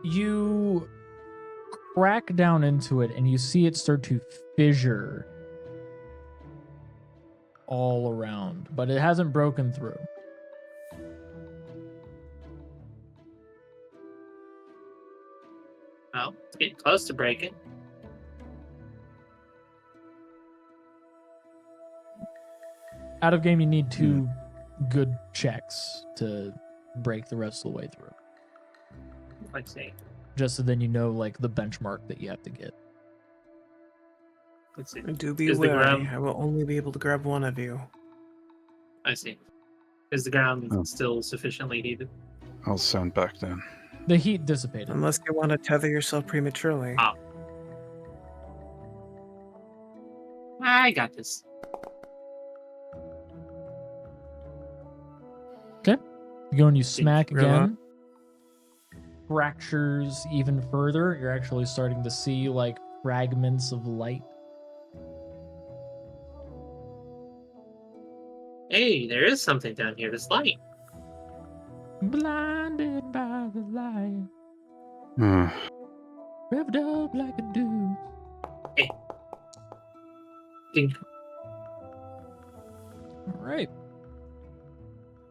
Speaker 3: You crack down into it and you see it start to fissure all around, but it hasn't broken through.
Speaker 4: Well, it's getting close to breaking.
Speaker 3: Out of game, you need 2 good checks to break the rest of the way through.
Speaker 4: Let's see.
Speaker 3: Just so then you know, like, the benchmark that you have to get.
Speaker 4: Let's see.
Speaker 2: And do be
Speaker 4: Is the
Speaker 2: wary.
Speaker 4: ground-
Speaker 2: I will only be able to grab one of you.
Speaker 4: I see. Is the ground
Speaker 6: Oh.
Speaker 4: still sufficiently heated?
Speaker 6: I'll sound back then.
Speaker 3: The heat dissipated.
Speaker 2: Unless you want to tether yourself prematurely.
Speaker 4: I got this.
Speaker 3: You go and you smack
Speaker 2: Grila.
Speaker 3: again. Fractures even further. You're actually starting to see like fragments of light.
Speaker 4: Hey, there is something down here. This light.
Speaker 3: Blinded by the light,
Speaker 6: Hmm.
Speaker 3: revved up like a dude.
Speaker 4: Ding.
Speaker 3: All right.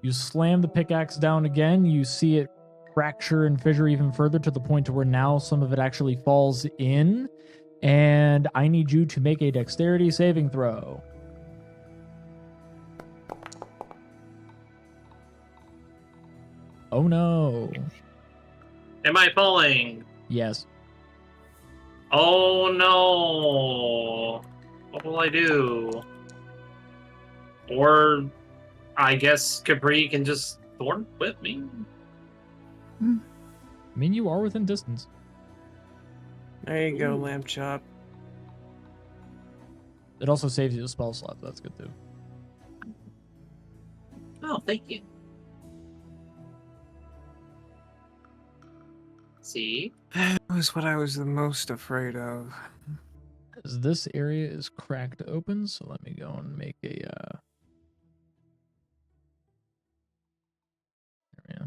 Speaker 3: You slam the pickaxe down again. You see it fracture and fissure even further to the point to where now some of it actually falls in. And I need you to make a dexterity saving throw. Oh no.
Speaker 4: Am I falling?
Speaker 3: Yes.
Speaker 4: Oh no. What will I do? Or I guess Capri can just thorn whip me.
Speaker 3: I mean, you are within distance.
Speaker 2: There you go,
Speaker 4: Ooh.
Speaker 2: lamb chop.
Speaker 3: It also saves you a spell slot. That's good too.
Speaker 4: Oh, thank you. See?
Speaker 2: That was what I was the most afraid of.
Speaker 3: As this area is cracked open, so let me go and make a there we go.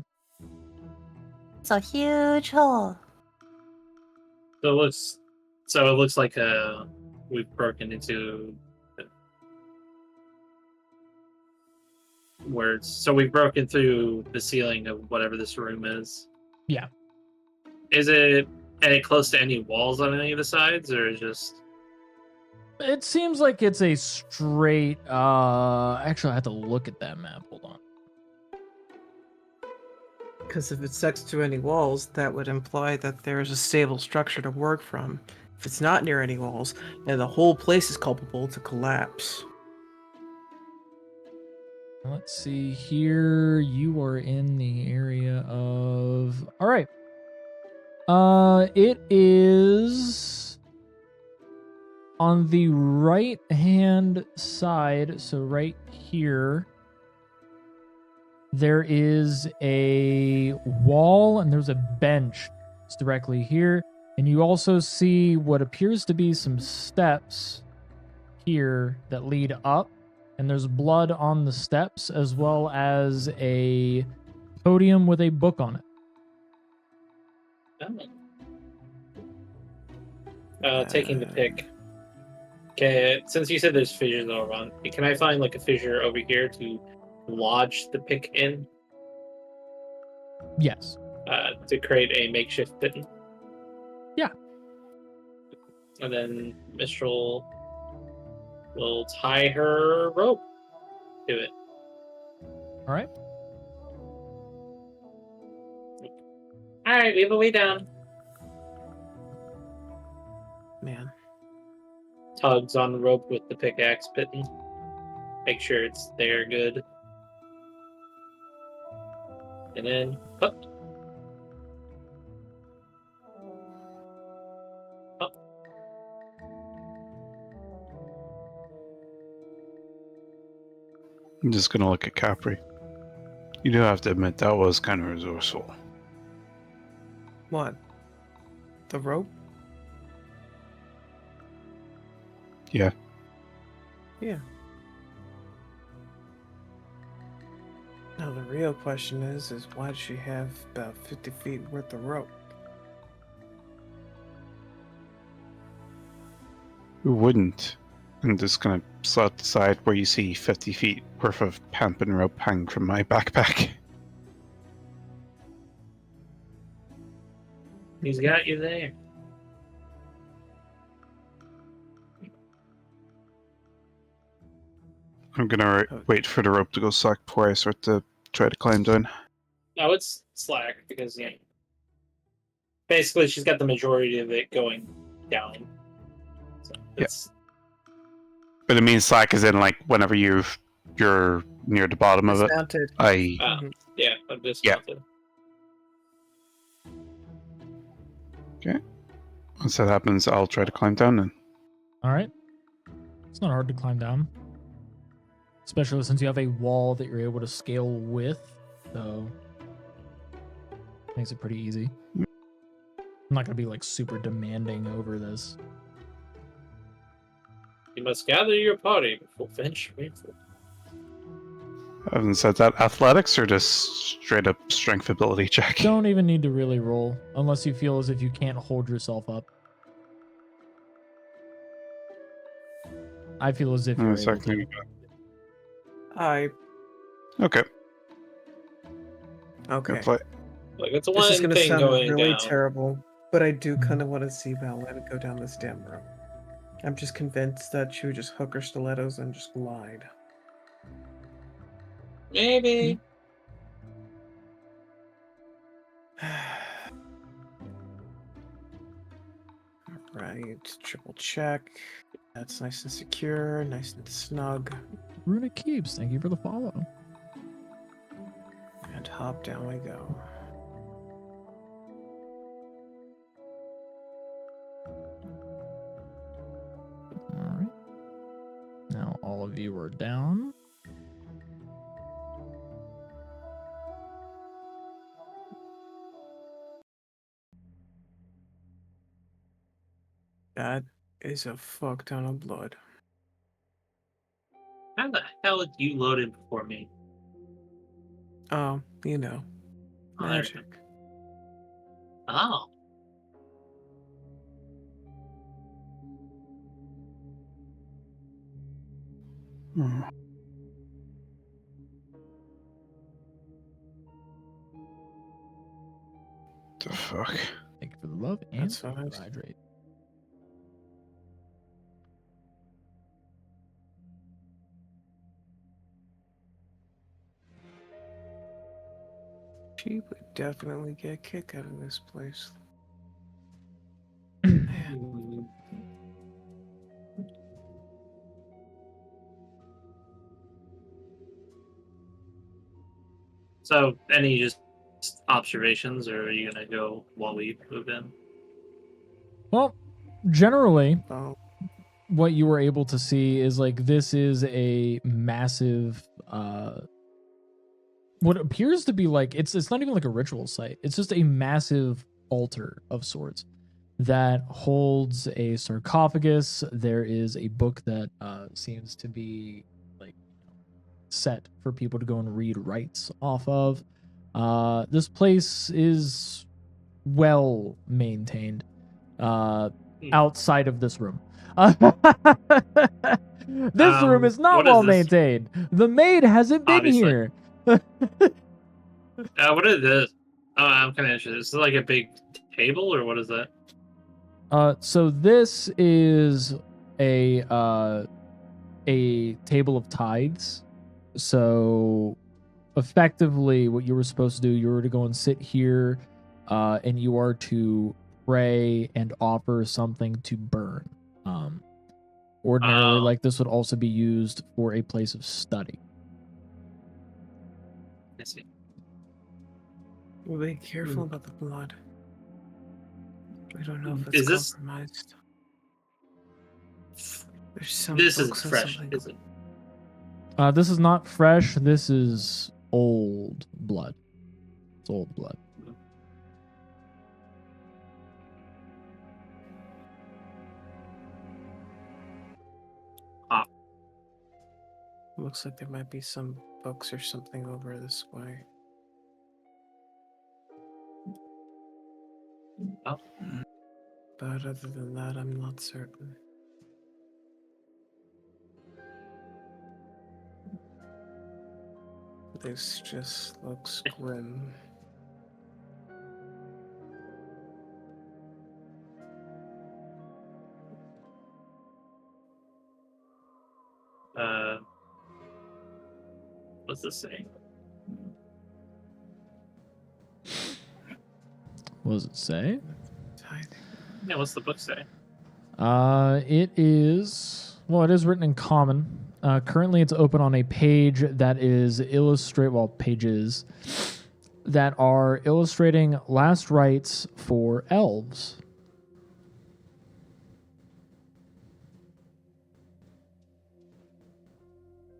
Speaker 5: It's a huge hole.
Speaker 4: So it looks like we've broken into words. So we've broken through the ceiling of whatever this room is.
Speaker 3: Yeah.
Speaker 4: Is it close to any walls on any of the sides, or just?
Speaker 3: It seems like it's a straight actually I have to look at that map. Hold on.
Speaker 2: Because if it's next to any walls, that would imply that there is a stable structure to work from. If it's not near any walls, then the whole place is culpable to collapse.
Speaker 3: Let's see here. You are in the area of all right. It is on the right hand side, so right here. There is a wall and there's a bench. It's directly here. And you also see what appears to be some steps here that lead up. And there's blood on the steps as well as a podium with a book on it.
Speaker 4: Taking the pick. Okay, since you said there's fissures all around, can I find like a fissure over here to lodge the pick in
Speaker 3: Yes.
Speaker 4: to create a makeshift pitten?
Speaker 3: Yeah.
Speaker 4: And then Mistral will tie her rope to it.
Speaker 3: All right.
Speaker 4: All right, we have a way down.
Speaker 2: Man.
Speaker 4: Tugs on the rope with the pickaxe pitten. Make sure it's there good. And then, up. Up.
Speaker 6: I'm just gonna look at Capri. You do have to admit that was kind of resourceful.
Speaker 2: What? The rope?
Speaker 6: Yeah.
Speaker 2: Yeah. Now the real question is why does she have about 50 feet worth of rope?
Speaker 6: Who wouldn't? I'm just gonna slot the side where you see 50 feet worth of hemp and rope hanging from my backpack.
Speaker 4: He's got you there.
Speaker 6: I'm gonna wait for the rope to go slack before I start to try to climb down.
Speaker 4: No, it's slack because basically she's got the majority of it going down. So it's
Speaker 6: But it means slack is in like whenever you're near the bottom of it.
Speaker 2: Dismounted.
Speaker 6: I
Speaker 4: yeah, I'm just
Speaker 6: once that happens, I'll try to climb down and
Speaker 3: All right. It's not hard to climb down. Especially since you have a wall that you're able to scale with. So makes it pretty easy. I'm not going to be like super demanding over this.
Speaker 4: You must gather your party before venturing forth.
Speaker 6: I haven't said that. Athletics or just straight up strength ability check?
Speaker 3: Don't even need to really roll unless you feel as if you can't hold yourself up. I feel as if you're able to.
Speaker 2: I
Speaker 6: Okay.
Speaker 2: okay.
Speaker 6: Good play.
Speaker 4: Like it's
Speaker 2: This
Speaker 4: one
Speaker 2: is gonna
Speaker 4: thing
Speaker 2: sound
Speaker 4: going
Speaker 2: really
Speaker 4: down.
Speaker 2: terrible, but I do kind of want to see Valette go down this damn rope. I'm just convinced that she would just hook her stilettos and just glide.
Speaker 4: Maybe.
Speaker 2: Right, triple check. That's nice and secure, nice and snug.
Speaker 3: Runic Keeps, thank you for the follow.
Speaker 2: And hop down we go.
Speaker 3: All right. Now all of you are down.
Speaker 2: That is a fuck ton of blood.
Speaker 4: How the hell did you load in before me?
Speaker 2: Oh, you know,
Speaker 4: Oh, there we
Speaker 2: magic.
Speaker 4: go. Oh.
Speaker 6: Hmm. The fuck?
Speaker 3: Thank you for the love and
Speaker 2: That's what I was-
Speaker 3: hydrate.
Speaker 2: She would definitely get a kick out of this place.
Speaker 4: Hmm. So, any just observations, or are you gonna go while we move in?
Speaker 3: Well, generally,
Speaker 2: Oh,
Speaker 3: what you were able to see is like this is a massive what appears to be like it's not even like a ritual site. It's just a massive altar of sorts that holds a sarcophagus. There is a book that seems to be like set for people to go and read rites off of. This place is well maintained outside of this room. This room is not
Speaker 4: What is
Speaker 3: well
Speaker 4: this?
Speaker 3: maintained. The maid hasn't been
Speaker 4: Obviously.
Speaker 3: here.
Speaker 4: What is this? Oh, I'm kind of interested. Is this like a big table, or what is that?
Speaker 3: So this is a table of tithes. So effectively, what you were supposed to do, you were to go and sit here, and you are to pray and offer something to burn. Ordinarily,
Speaker 4: Oh.
Speaker 3: like this would also be used for a place of study.
Speaker 4: I see.
Speaker 2: well, be careful about the blood. We don't know if it's
Speaker 4: Is this-
Speaker 2: compromised. There's some
Speaker 4: This isn't
Speaker 2: books and
Speaker 4: fresh,
Speaker 2: something.
Speaker 4: is it?
Speaker 3: This is not fresh. This is old blood. It's old blood.
Speaker 2: Looks like there might be some books or something over this way.
Speaker 4: Oh.
Speaker 2: But other than that, I'm not certain. This just looks grim.
Speaker 4: What's this say?
Speaker 3: What does it say?
Speaker 2: Tithing.
Speaker 4: Yeah, what's the book say?
Speaker 3: It is it is written in common. Currently, it's open on a page that is pages that are illustrating last rites for elves.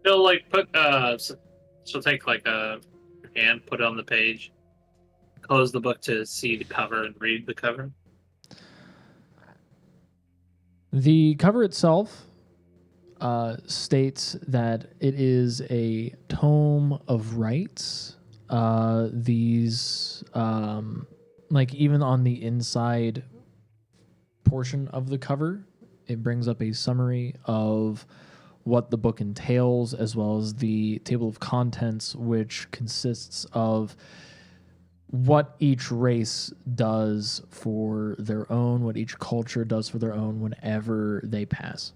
Speaker 4: She'll like put she'll take like a hand, put it on the page, close the book to see the cover and read the cover.
Speaker 3: The cover itself states that it is a tome of rites. These, like even on the inside portion of the cover, it brings up a summary of what the book entails, as well as the table of contents, which consists of what each race does for their own, what each culture does for their own whenever they pass.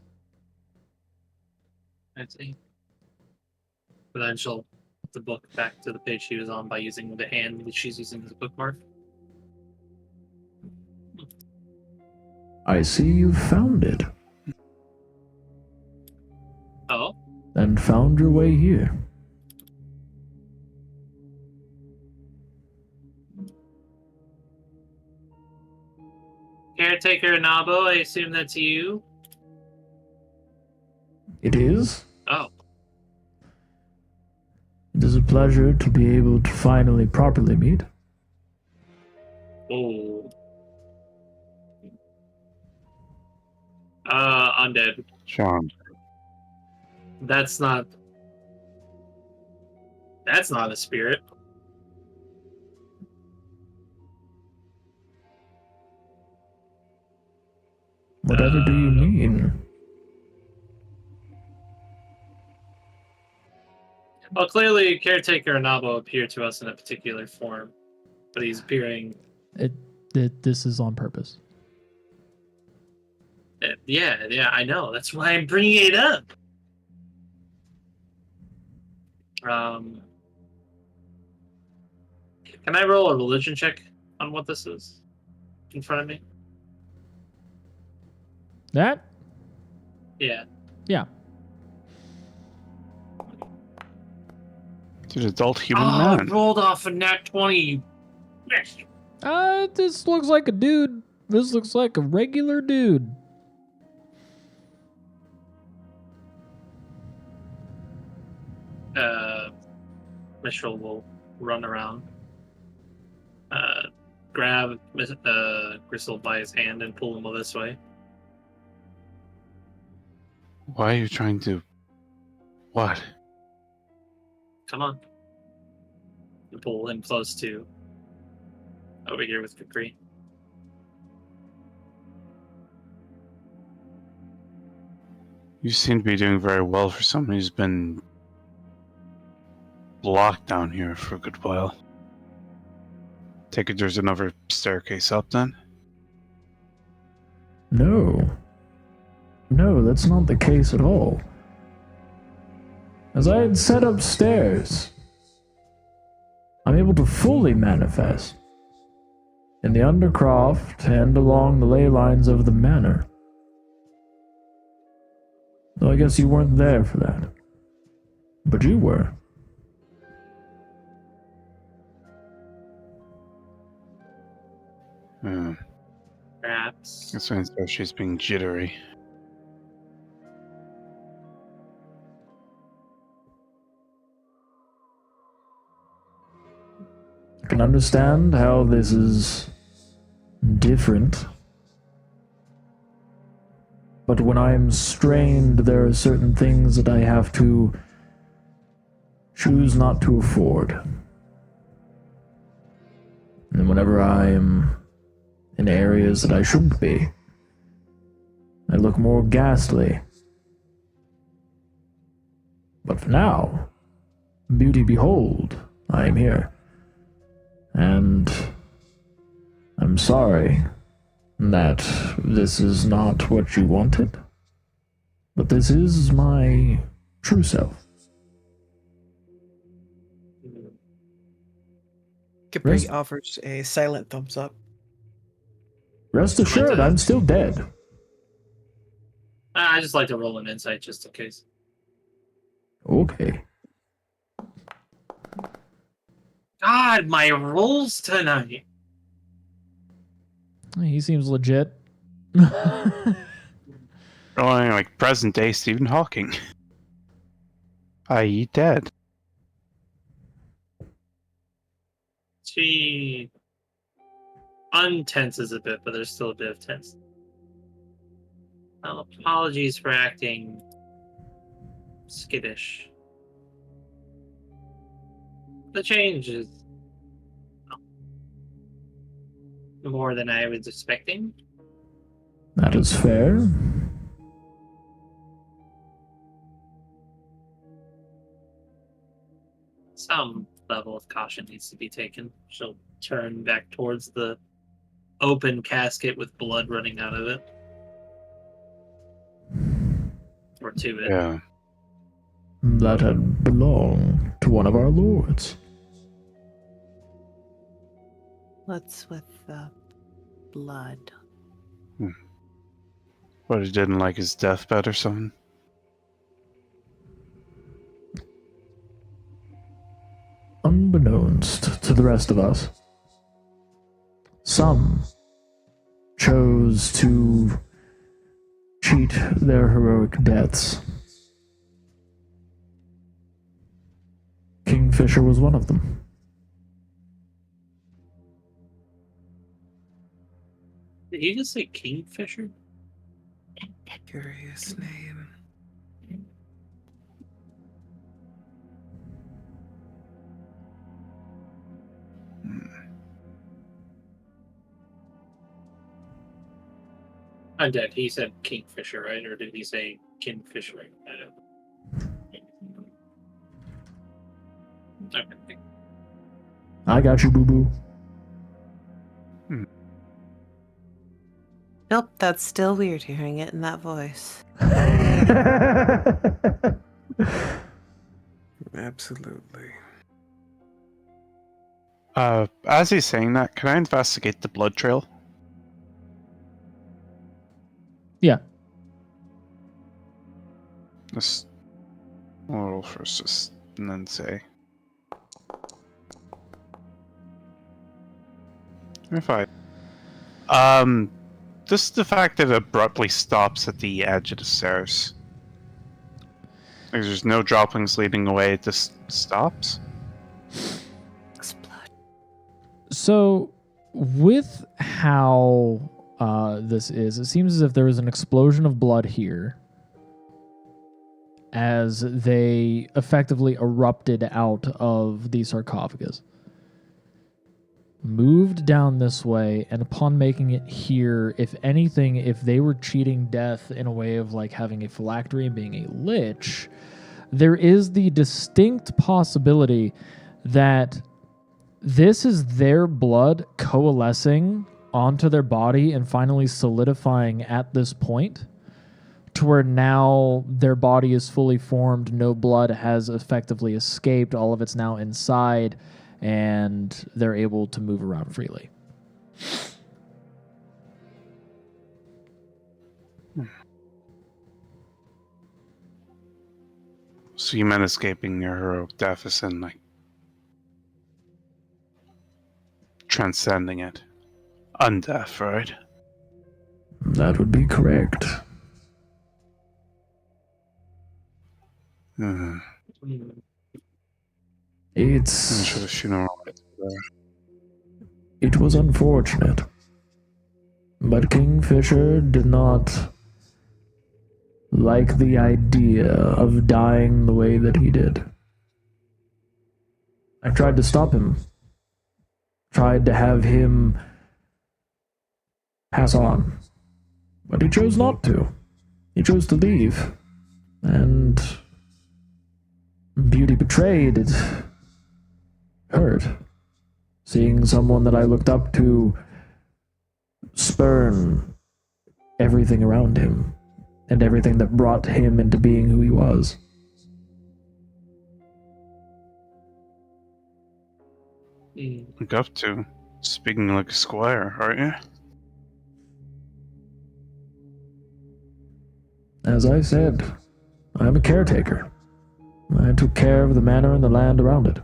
Speaker 4: I see. But then she'll put the book back to the page she was on by using the hand that she's using as a bookmark.
Speaker 3: I see you've found it.
Speaker 4: Oh,
Speaker 3: And found your way here.
Speaker 4: caretaker Nabo, I assume that's you.
Speaker 3: It is.
Speaker 4: Oh,
Speaker 3: It is a pleasure to be able to finally properly meet.
Speaker 4: oh. Undead.
Speaker 6: Charmed.
Speaker 4: That's not. That's not a spirit.
Speaker 3: Whatever do you mean?
Speaker 4: Well, clearly, caretaker Nabo appeared to us in a particular form, but he's appearing.
Speaker 3: This is on purpose.
Speaker 4: Yeah, I know. That's why I'm bringing it up. Can I roll a religion check on what this is in front of me?
Speaker 3: That?
Speaker 4: Yeah.
Speaker 3: Yeah.
Speaker 6: It's an adult human
Speaker 4: Oh,
Speaker 6: man.
Speaker 4: it rolled off a nat 20. You bitch.
Speaker 3: This looks like a dude. This looks like a regular dude.
Speaker 4: Mistral will run around, grab Gristle by his hand and pull him this way.
Speaker 6: Why are you trying to... What?
Speaker 4: Come on. And pull him close to over here with Capri.
Speaker 6: You seem to be doing very well for someone who's been locked down here for a good while. Take it there's another staircase up then?
Speaker 3: No. No, that's not the case at all. As I had said upstairs, I'm able to fully manifest in the Undercroft and along the ley lines of the Manor. Though I guess you weren't there for that. But you were.
Speaker 4: Perhaps.
Speaker 6: That sounds like she's being jittery.
Speaker 3: I can understand how this is different. But when I am strained, there are certain things that I have to choose not to afford. And whenever I am in areas that I shouldn't be, I look more ghastly. But for now, beauty behold, I am here. And I'm sorry that this is not what you wanted, but this is my true self.
Speaker 2: Capri
Speaker 3: Rest-
Speaker 2: offers a silent thumbs up.
Speaker 3: Rest assured, I'm still dead.
Speaker 4: I just like to roll an insight just in case.
Speaker 3: Okay.
Speaker 4: God, my rolls tonight.
Speaker 3: He seems legit.
Speaker 6: Oh, like present day Stephen Hawking. I.e. dead.
Speaker 4: She untenses a bit, but there's still a bit of tense. Well, apologies for acting skittish. The change is more than I was expecting.
Speaker 3: That is fair.
Speaker 4: Some level of caution needs to be taken. She'll turn back towards the open casket with blood running out of it. Or to it.
Speaker 6: Yeah.
Speaker 3: That had belonged to one of our lords.
Speaker 5: What's with the blood?
Speaker 6: But he didn't like his deathbed or something.
Speaker 3: Unbeknownst to the rest of us, some chose to cheat their heroic deaths. Kingfisher was one of them.
Speaker 4: Did he just say Kingfisher?
Speaker 2: Curious name.
Speaker 4: I'm dead. He said Kingfisher, right? Or did he say Kingfisher? I don't know. Okay.
Speaker 3: I got you, boo-boo.
Speaker 5: Nope, that's still weird hearing it in that voice.
Speaker 2: Absolutely.
Speaker 6: As he's saying that, can I investigate the blood trail?
Speaker 3: Yeah.
Speaker 6: Just roll first, just and then say. If I, just the fact that it abruptly stops at the edge of the stairs. Like, there's no droppings leading away. It just stops.
Speaker 5: Explode.
Speaker 3: So, with how this is, it seems as if there was an explosion of blood here as they effectively erupted out of the sarcophagus. Moved down this way, and upon making it here, if anything, if they were cheating death in a way of like having a phylactery and being a lich, there is the distinct possibility that this is their blood coalescing onto their body and finally solidifying at this point to where now their body is fully formed, no blood has effectively escaped, all of it's now inside, and they're able to move around freely.
Speaker 6: So you meant escaping your heroic death is in like transcending it. Undeath, right?
Speaker 3: That would be correct.
Speaker 6: Hmm.
Speaker 3: It's
Speaker 6: You know,
Speaker 3: It was unfortunate, but Kingfisher did not like the idea of dying the way that he did. I tried to stop him, tried to have him pass on, but he chose not to. He chose to leave, and Beauty Betrayed, it hurt. Seeing someone that I looked up to spurn everything around him and everything that brought him into being who he was.
Speaker 6: look up to. Speaking like a squire, aren't you?
Speaker 3: As I said, I am a caretaker. I took care of the manor and the land around it.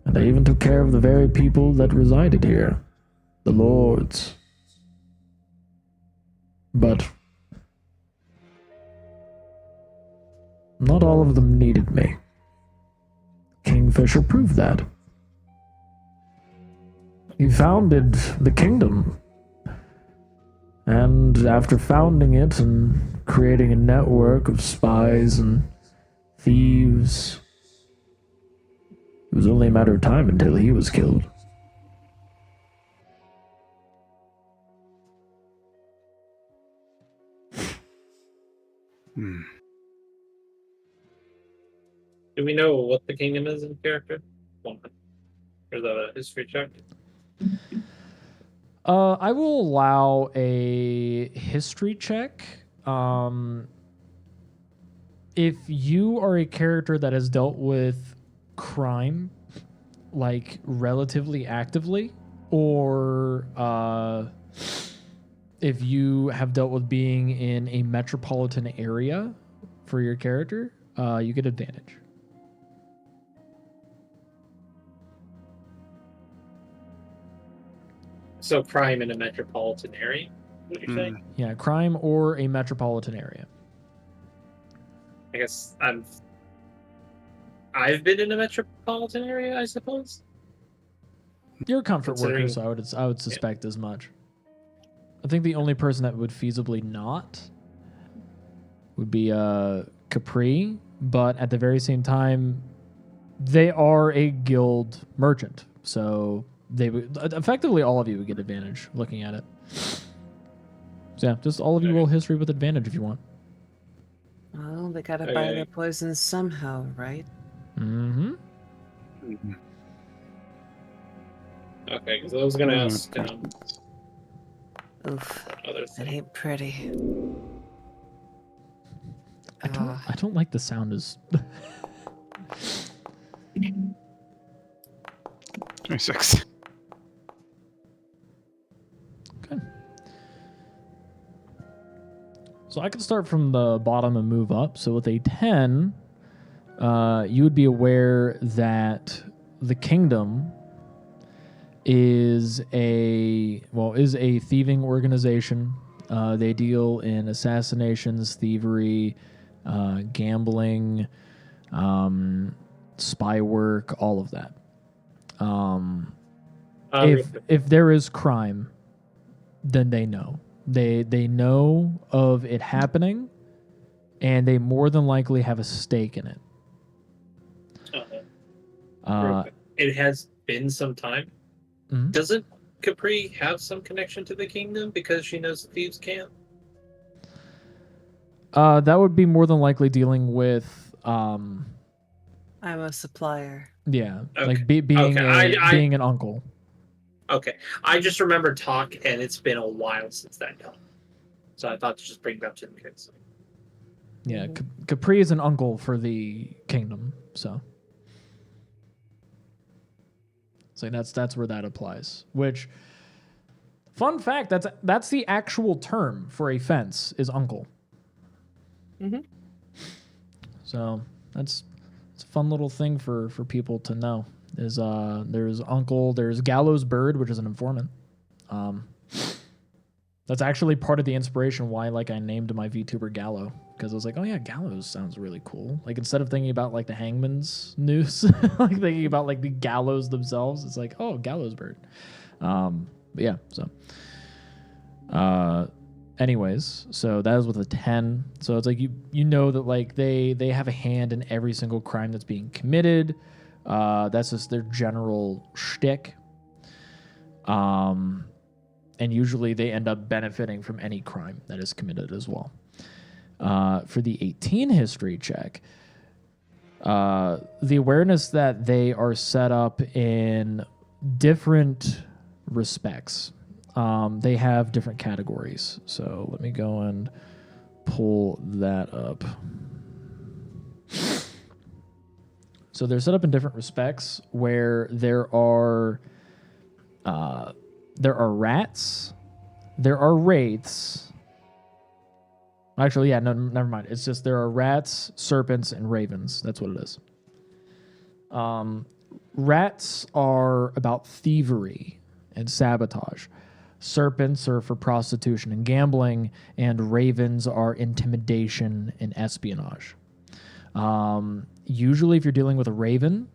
Speaker 3: And I even took care of the very people that resided here, the lords. But not all of them needed me. Kingfisher proved that. He founded the kingdom. And after founding it and creating a network of spies and thieves, it was only a matter of time until he was killed.
Speaker 6: Hmm.
Speaker 4: Do we know what the kingdom is in character? One. Or is that a history check?
Speaker 3: I will allow a history check. If you are a character that has dealt with crime, like relatively actively, or if you have dealt with being in a metropolitan area for your character, you get advantage.
Speaker 4: So crime in a metropolitan area. What you're saying?
Speaker 3: Yeah, crime or a metropolitan area.
Speaker 4: I guess I've been in a metropolitan area, I suppose.
Speaker 3: You're a comfort worker,
Speaker 4: Considering-
Speaker 3: so I would suspect as much. I think the only person that would feasibly not would be Capri, but at the very same time, they are a guild merchant, so they would effectively all of you would get advantage looking at it. So yeah, just all of you roll history with advantage if you want.
Speaker 2: Well, they gotta buy their poison somehow, right?
Speaker 3: Mm-hmm.
Speaker 4: Okay, because I was gonna ask
Speaker 2: Oof,
Speaker 4: other
Speaker 2: that
Speaker 4: thing.
Speaker 2: ain't pretty.
Speaker 3: I don't like the sound as
Speaker 6: 26.
Speaker 3: okay. So I can start from the bottom and move up. So with a 10, you would be aware that the kingdom is a thieving organization. They deal in assassinations, thievery, gambling, spy work, all of that. If there is crime, then they know. They know of it happening, and they more than likely have a stake in it.
Speaker 4: It has been some time.
Speaker 3: Mhm.
Speaker 4: Doesn't Capri have some connection to the kingdom because she knows the thieves can't?
Speaker 3: That would be more than likely dealing with
Speaker 2: I'm a supplier.
Speaker 3: yeah,
Speaker 4: Okay.
Speaker 3: like being being an uncle.
Speaker 4: Okay, I just remember talk, and it's been a while since that time. So I thought to just bring it up to the kids.
Speaker 3: Yeah, Capri is an uncle for the kingdom, so that's where that applies. Which, fun fact, that's the actual term for a fence is uncle.
Speaker 2: Mhm.
Speaker 3: So it's a fun little thing for people to know. Is there's uncle, there's gallows bird, which is an informant. That's actually part of the inspiration why I named my VTuber Gallo, because I was like, oh yeah, gallows sounds really cool. Like instead of thinking about the hangman's noose, like thinking about the gallows themselves, it's like, oh, gallows bird. But yeah, so anyways, so that is with a 10. So it's like you know that they have a hand in every single crime that's being committed. That's just their general shtick. And usually they end up benefiting from any crime that is committed as well. For the 18 history check, the awareness that they are set up in different respects. They have different categories. So let me go and pull that up. So they're set up in different respects where there are rats, there are wraiths. Actually, yeah, no, never mind. It's just there are rats, serpents, and ravens. That's what it is. Rats are about thievery and sabotage. Serpents are for prostitution and gambling, and ravens are intimidation and espionage. Usually, if you're dealing with a raven,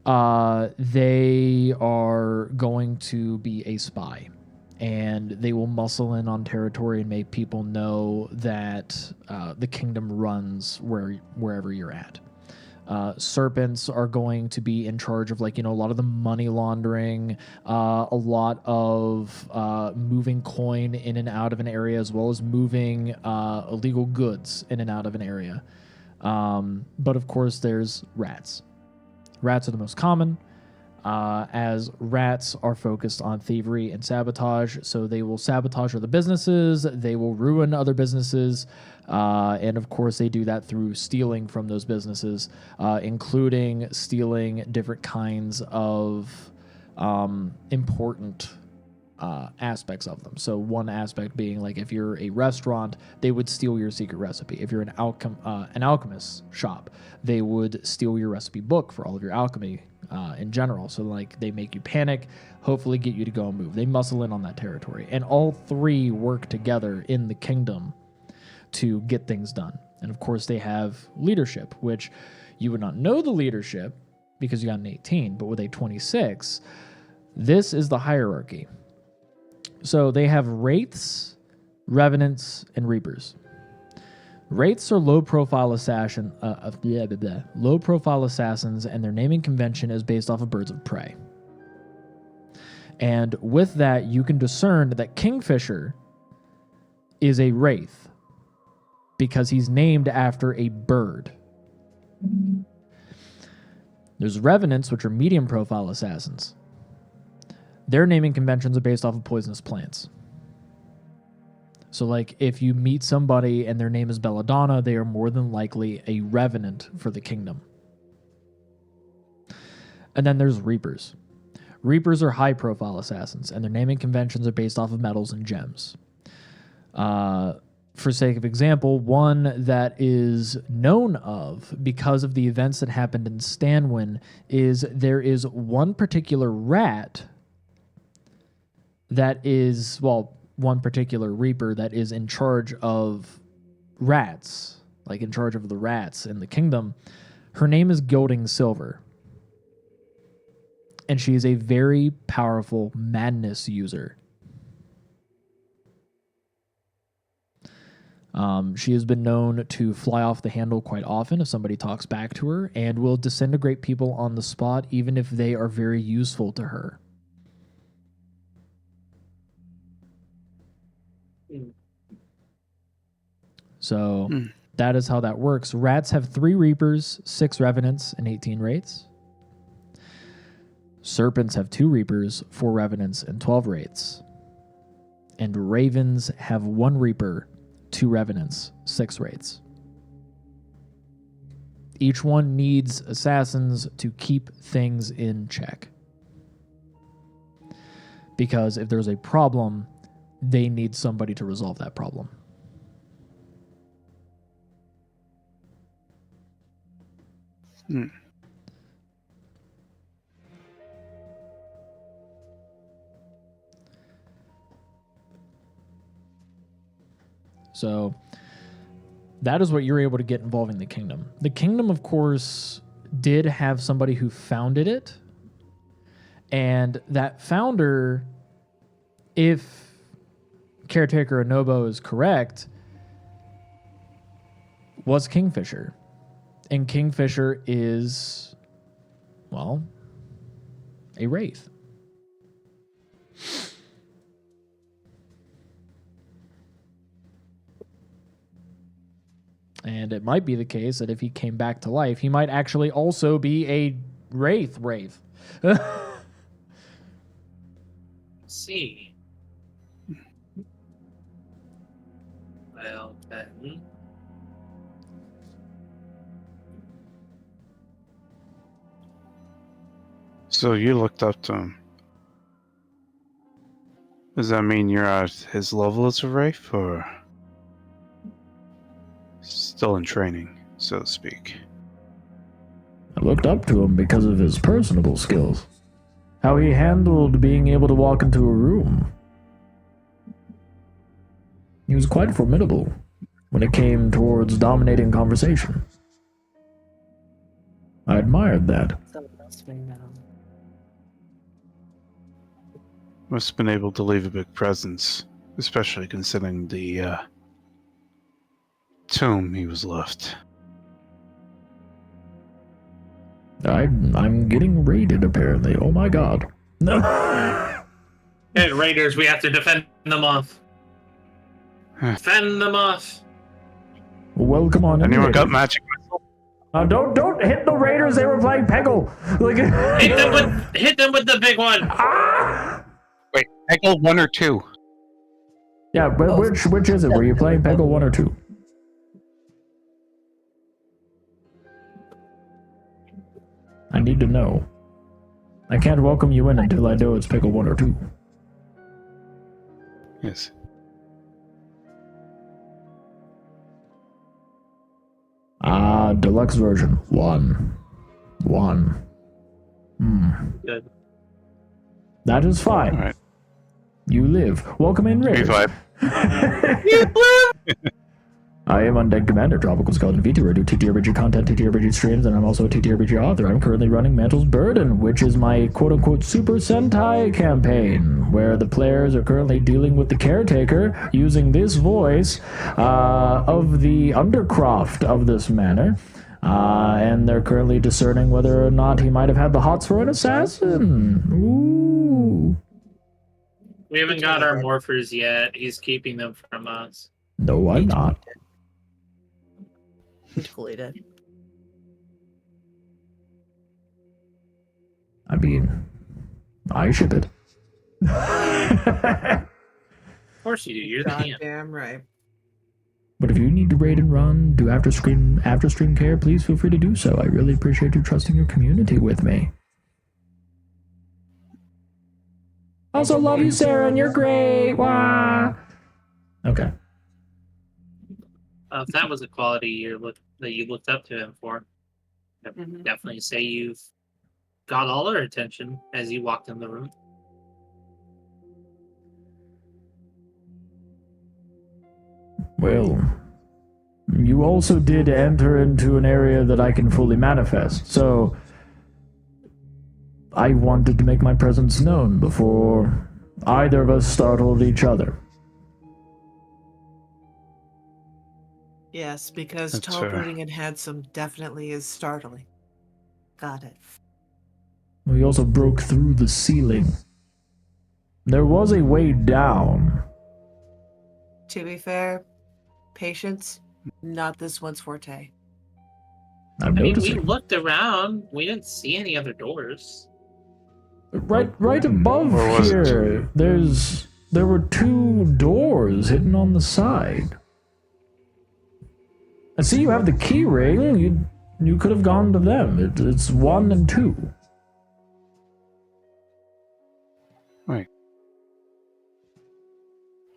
Speaker 3: they are going to be a spy, and they will muscle in on territory and make people know that the kingdom runs wherever you're at. Serpents are going to be in charge of a lot of the money laundering, a lot of moving coin in and out of an area, as well as moving illegal goods in and out of an area. But of course, there's rats. Rats are the most common, as rats are focused on thievery and sabotage. So they will sabotage other businesses, they will ruin other businesses, and of course they do that through stealing from those businesses, including stealing different kinds of important aspects of them. So one aspect being like if you're a restaurant, they would steal your secret recipe. If you're an alchemist shop, they would steal your recipe book for all of your alchemy in general. So like they make you panic, hopefully get you to go and move. They muscle in on that territory, and all three work together in the kingdom to get things done. And of course, they have leadership, which you would not know the leadership because you got an 18, but with a 26, this is the hierarchy. So they have wraiths, revenants, and reapers. Wraiths are low-profile low-profile assassins, and their naming convention is based off of birds of prey. And with that, you can discern that Kingfisher is a wraith because he's named after a bird. There's revenants, which are medium-profile assassins. Their naming conventions are based off of poisonous plants. So, like, if you meet somebody and their name is Belladonna, they are more than likely a revenant for the kingdom. And then there's Reapers. Reapers are high-profile assassins, and their naming conventions are based off of metals and gems. For sake of example, one that is known of because of the events that happened in Stanwin is there is one particular rat that is, well, one particular reaper that is in charge of rats, like in charge of the rats in the kingdom. Her name is Gilding Silver. And she is a very powerful madness user. She has been known to fly off the handle quite often if somebody talks back to her, and will disintegrate people on the spot even if they are very useful to her. So that is how that works. Rats have 3 Reapers, 6 Revenants, and 18 Wraiths. Serpents have 2 Reapers, 4 Revenants, and 12 Wraiths. And Ravens have 1 Reaper, 2 Revenants, 6 Wraiths. Each one needs assassins to keep things in check. Because if there's a problem, they need somebody to resolve that problem. So that is what you're able to get involving the kingdom. The kingdom, of course, did have somebody who founded it. And that founder, if Caretaker Anobo is correct, was Kingfisher. And Kingfisher is, well, a wraith. And it might be the case that if he came back to life, he might actually also be a wraith.
Speaker 4: See. Well, then.
Speaker 6: So you looked up to him. Does that mean you're at his level as a Wraith, or still in training, so to speak?
Speaker 3: I looked up to him because of his personable skills. How he handled being able to walk into a room. He was quite formidable when it came towards dominating conversation. I admired that.
Speaker 5: Someone else may know.
Speaker 6: Must have been able to leave a big presence, especially considering the tomb he was left.
Speaker 3: I'm getting raided, apparently. Oh my god. No.
Speaker 4: Hey, Raiders, we have to defend them off. Defend them off.
Speaker 3: Welcome on in.
Speaker 6: Anyone got magic missile?
Speaker 3: Don't hit the Raiders. They were playing Peggle. Like,
Speaker 4: Hit them with the big one.
Speaker 6: Wait, Peggle 1 or 2?
Speaker 3: Yeah, but which is it? Were you playing Peggle 1 or 2? I need to know. I can't welcome you in until I know it's Peggle 1 or 2.
Speaker 6: Yes.
Speaker 3: Deluxe version. One.
Speaker 4: Good.
Speaker 3: That is fine.
Speaker 6: All right.
Speaker 3: You live. Welcome in, Rivers.
Speaker 6: 35.
Speaker 3: I am Undead Commander, Tropical Skeleton VTuber. I do TTRPG content, TTRPG streams, and I'm also a TTRPG author. I'm currently running Mantle's Burden, which is my quote-unquote Super Sentai campaign, where the players are currently dealing with the caretaker using this voice of the Undercroft of this manor. And they're currently discerning whether or not he might have had the hots for an assassin. Ooh.
Speaker 4: We haven't got our morphers yet. He's keeping them from us.
Speaker 3: No, I'm not.
Speaker 5: We totally did.
Speaker 3: I mean, I ship it.
Speaker 4: Of course you do. You're the DM.
Speaker 2: Goddamn right.
Speaker 3: But if you need to raid and run, do after stream care, please feel free to do so. I really appreciate you trusting your community with me. Also love you, Sarah, and you're great. Wah. Okay.
Speaker 4: If that was a quality that you looked up to him for, I'd
Speaker 2: Mhm.
Speaker 4: definitely say you've got all our attention as you walked in the room.
Speaker 3: Well, you also did enter into an area that I can fully manifest, so I wanted to make my presence known before either of us startled each other.
Speaker 2: Yes, because
Speaker 6: That's
Speaker 2: teleporting in handsome definitely is startling. Got it.
Speaker 3: We also broke through the ceiling. There was a way down.
Speaker 2: To be fair, patience, not this one's forte.
Speaker 3: I'm
Speaker 4: I mean, we
Speaker 3: noticing.
Speaker 4: looked around. We didn't see any other doors.
Speaker 3: Right above
Speaker 6: Or was it?
Speaker 3: here, there were two doors hidden on the side. I see you have the key ring. You could have gone to them. It's 1 and 2.
Speaker 6: Right.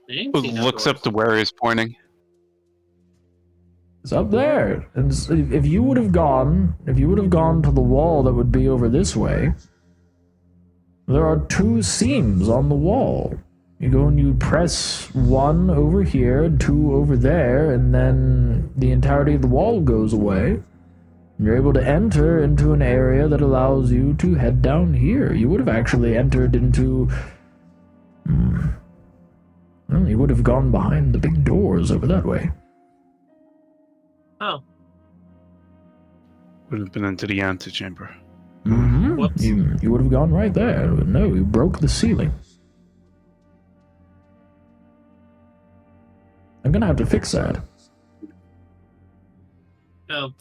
Speaker 4: We didn't see no
Speaker 6: Looks
Speaker 4: doors.
Speaker 6: up to where he's pointing.
Speaker 3: It's up there. And if you would have gone to the wall that would be over this way, there are 2 seams on the wall. You go and you press 1 over here and 2 over there, and then the entirety of the wall goes away. You're able to enter into an area that allows you to head down here. You would have actually entered into... Well, you would have gone behind the big doors over that way.
Speaker 4: Oh,
Speaker 6: Would have been into the antechamber.
Speaker 3: Mm-hmm.
Speaker 4: Whoops.
Speaker 3: You would have gone right there. But no, you broke the ceiling. I'm gonna have to fix that.
Speaker 4: no.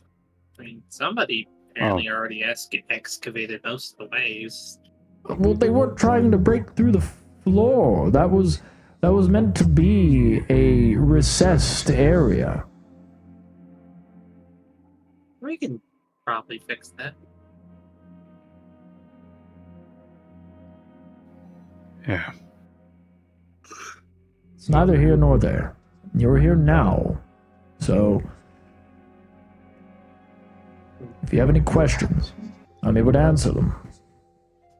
Speaker 4: I mean, somebody apparently already excavated most of the ways.
Speaker 3: Well, they weren't trying to break through the floor. That was meant to be a recessed area.
Speaker 4: We can probably fix that.
Speaker 6: Yeah.
Speaker 3: It's neither here nor there. You're here now. So, if you have any questions, I'm able to answer them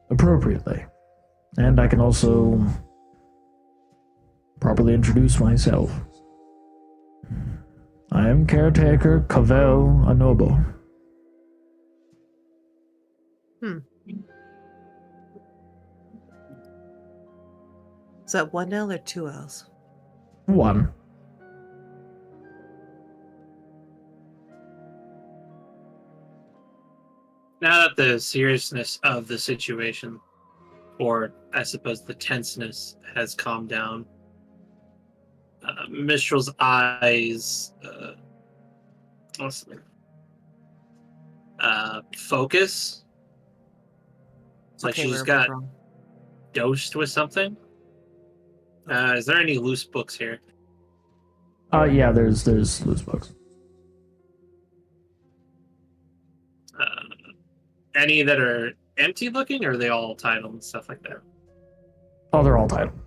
Speaker 3: appropriately. And I can also properly introduce myself. I am Caretaker Cavell Anobo.
Speaker 2: Is that 1 L or 2 L's?
Speaker 3: 1.
Speaker 4: Now that the seriousness of the situation, or I suppose the tenseness, has calmed down, Mistral's eyes focus. It's like
Speaker 2: Okay,
Speaker 4: she's
Speaker 2: where
Speaker 4: got
Speaker 2: wrong.
Speaker 4: dosed with something. Is there any loose books here?
Speaker 3: Yeah, there's loose books.
Speaker 4: Any that are empty looking, or are they all titled and stuff like that?
Speaker 3: Oh, they're all titled.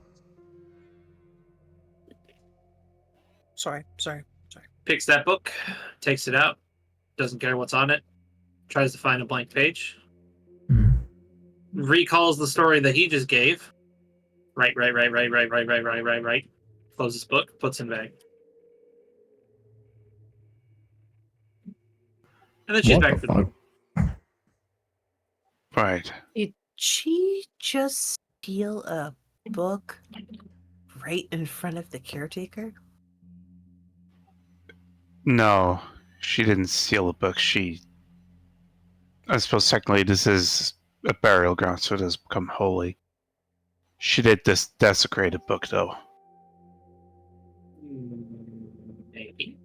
Speaker 2: Sorry.
Speaker 4: Picks that book, takes it out, doesn't care what's on it, tries to find a blank page,
Speaker 3: Hmm.
Speaker 4: recalls the story that he just gave. Right. Closes book, puts in bag. And then she's
Speaker 3: What
Speaker 4: back
Speaker 3: the
Speaker 4: to the
Speaker 3: fuck?
Speaker 6: Right.
Speaker 5: Did she just steal a book right in front of the caretaker?
Speaker 6: No, she didn't steal a book. I suppose technically this is a burial ground, so it does become holy. She did desecrate a book, though.
Speaker 4: Maybe.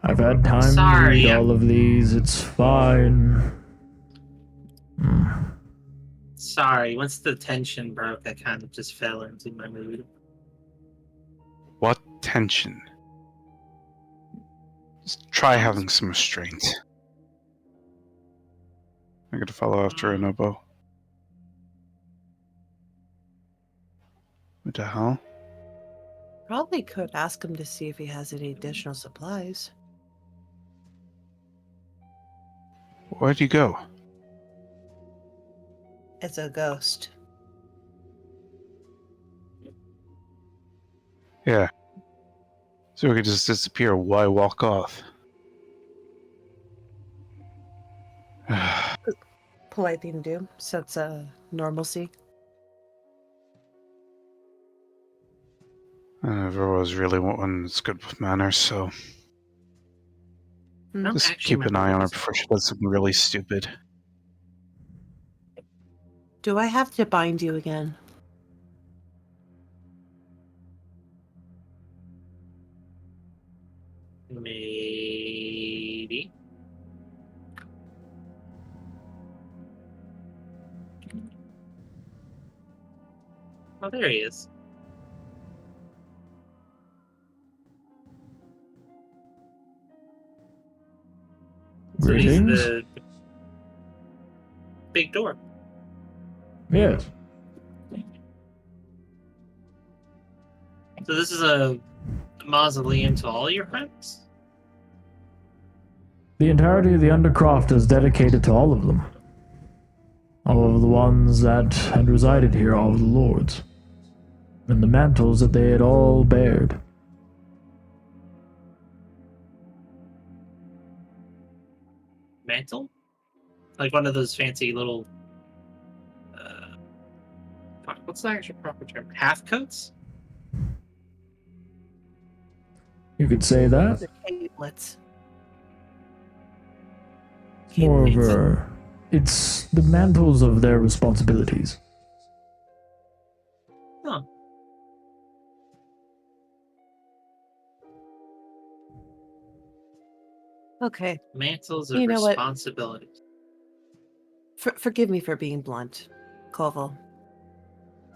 Speaker 3: I've had time to
Speaker 4: Sorry,
Speaker 3: read all of these. It's fine. Hmm.
Speaker 4: Sorry, once the tension broke, I kind of just fell into my mood.
Speaker 6: What tension? Just try having some restraint. I'm gonna follow after Inobo. What the hell?
Speaker 5: Probably could ask him to see if he has any additional supplies.
Speaker 6: Where'd you go?
Speaker 5: It's a ghost.
Speaker 6: Yeah. So we could just disappear. Why walk off?
Speaker 5: Polite thing to do, since normalcy.
Speaker 6: I never was really one that's good with manners, so
Speaker 4: I don't
Speaker 6: just
Speaker 4: actually
Speaker 6: keep an
Speaker 4: remember
Speaker 6: eye on her
Speaker 4: this.
Speaker 6: before she does something really stupid.
Speaker 5: Do I have to bind you again?
Speaker 4: Maybe. Oh, there he is. So he's
Speaker 3: Greetings.
Speaker 4: the big door.
Speaker 3: Yes.
Speaker 4: So this is a mausoleum to all your friends?
Speaker 3: The entirety of the Undercroft is dedicated to all of them. All of the ones that had resided here, all of the lords. And the mantles that they had all bared.
Speaker 4: Mantle? Like one of those fancy little fuck, what's the actual proper term? Half coats?
Speaker 3: You could say that.
Speaker 5: The cablets.
Speaker 3: It's more of a... It's the mantles of their responsibilities.
Speaker 4: Huh.
Speaker 5: Okay.
Speaker 4: Mantles of
Speaker 5: You know what?
Speaker 4: responsibilities.
Speaker 5: Forgive me for being blunt, Koval.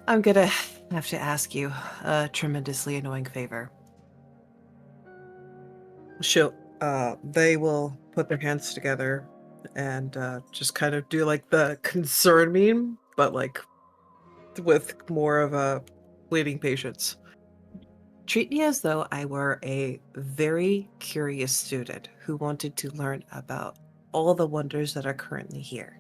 Speaker 5: I'm gonna have to ask you a tremendously annoying favor.
Speaker 2: They will put their hands together and just kind of do like the concern meme, but like with more of a pleading patience. Treat me as though I were a very curious student who wanted to learn about all the wonders that are currently here.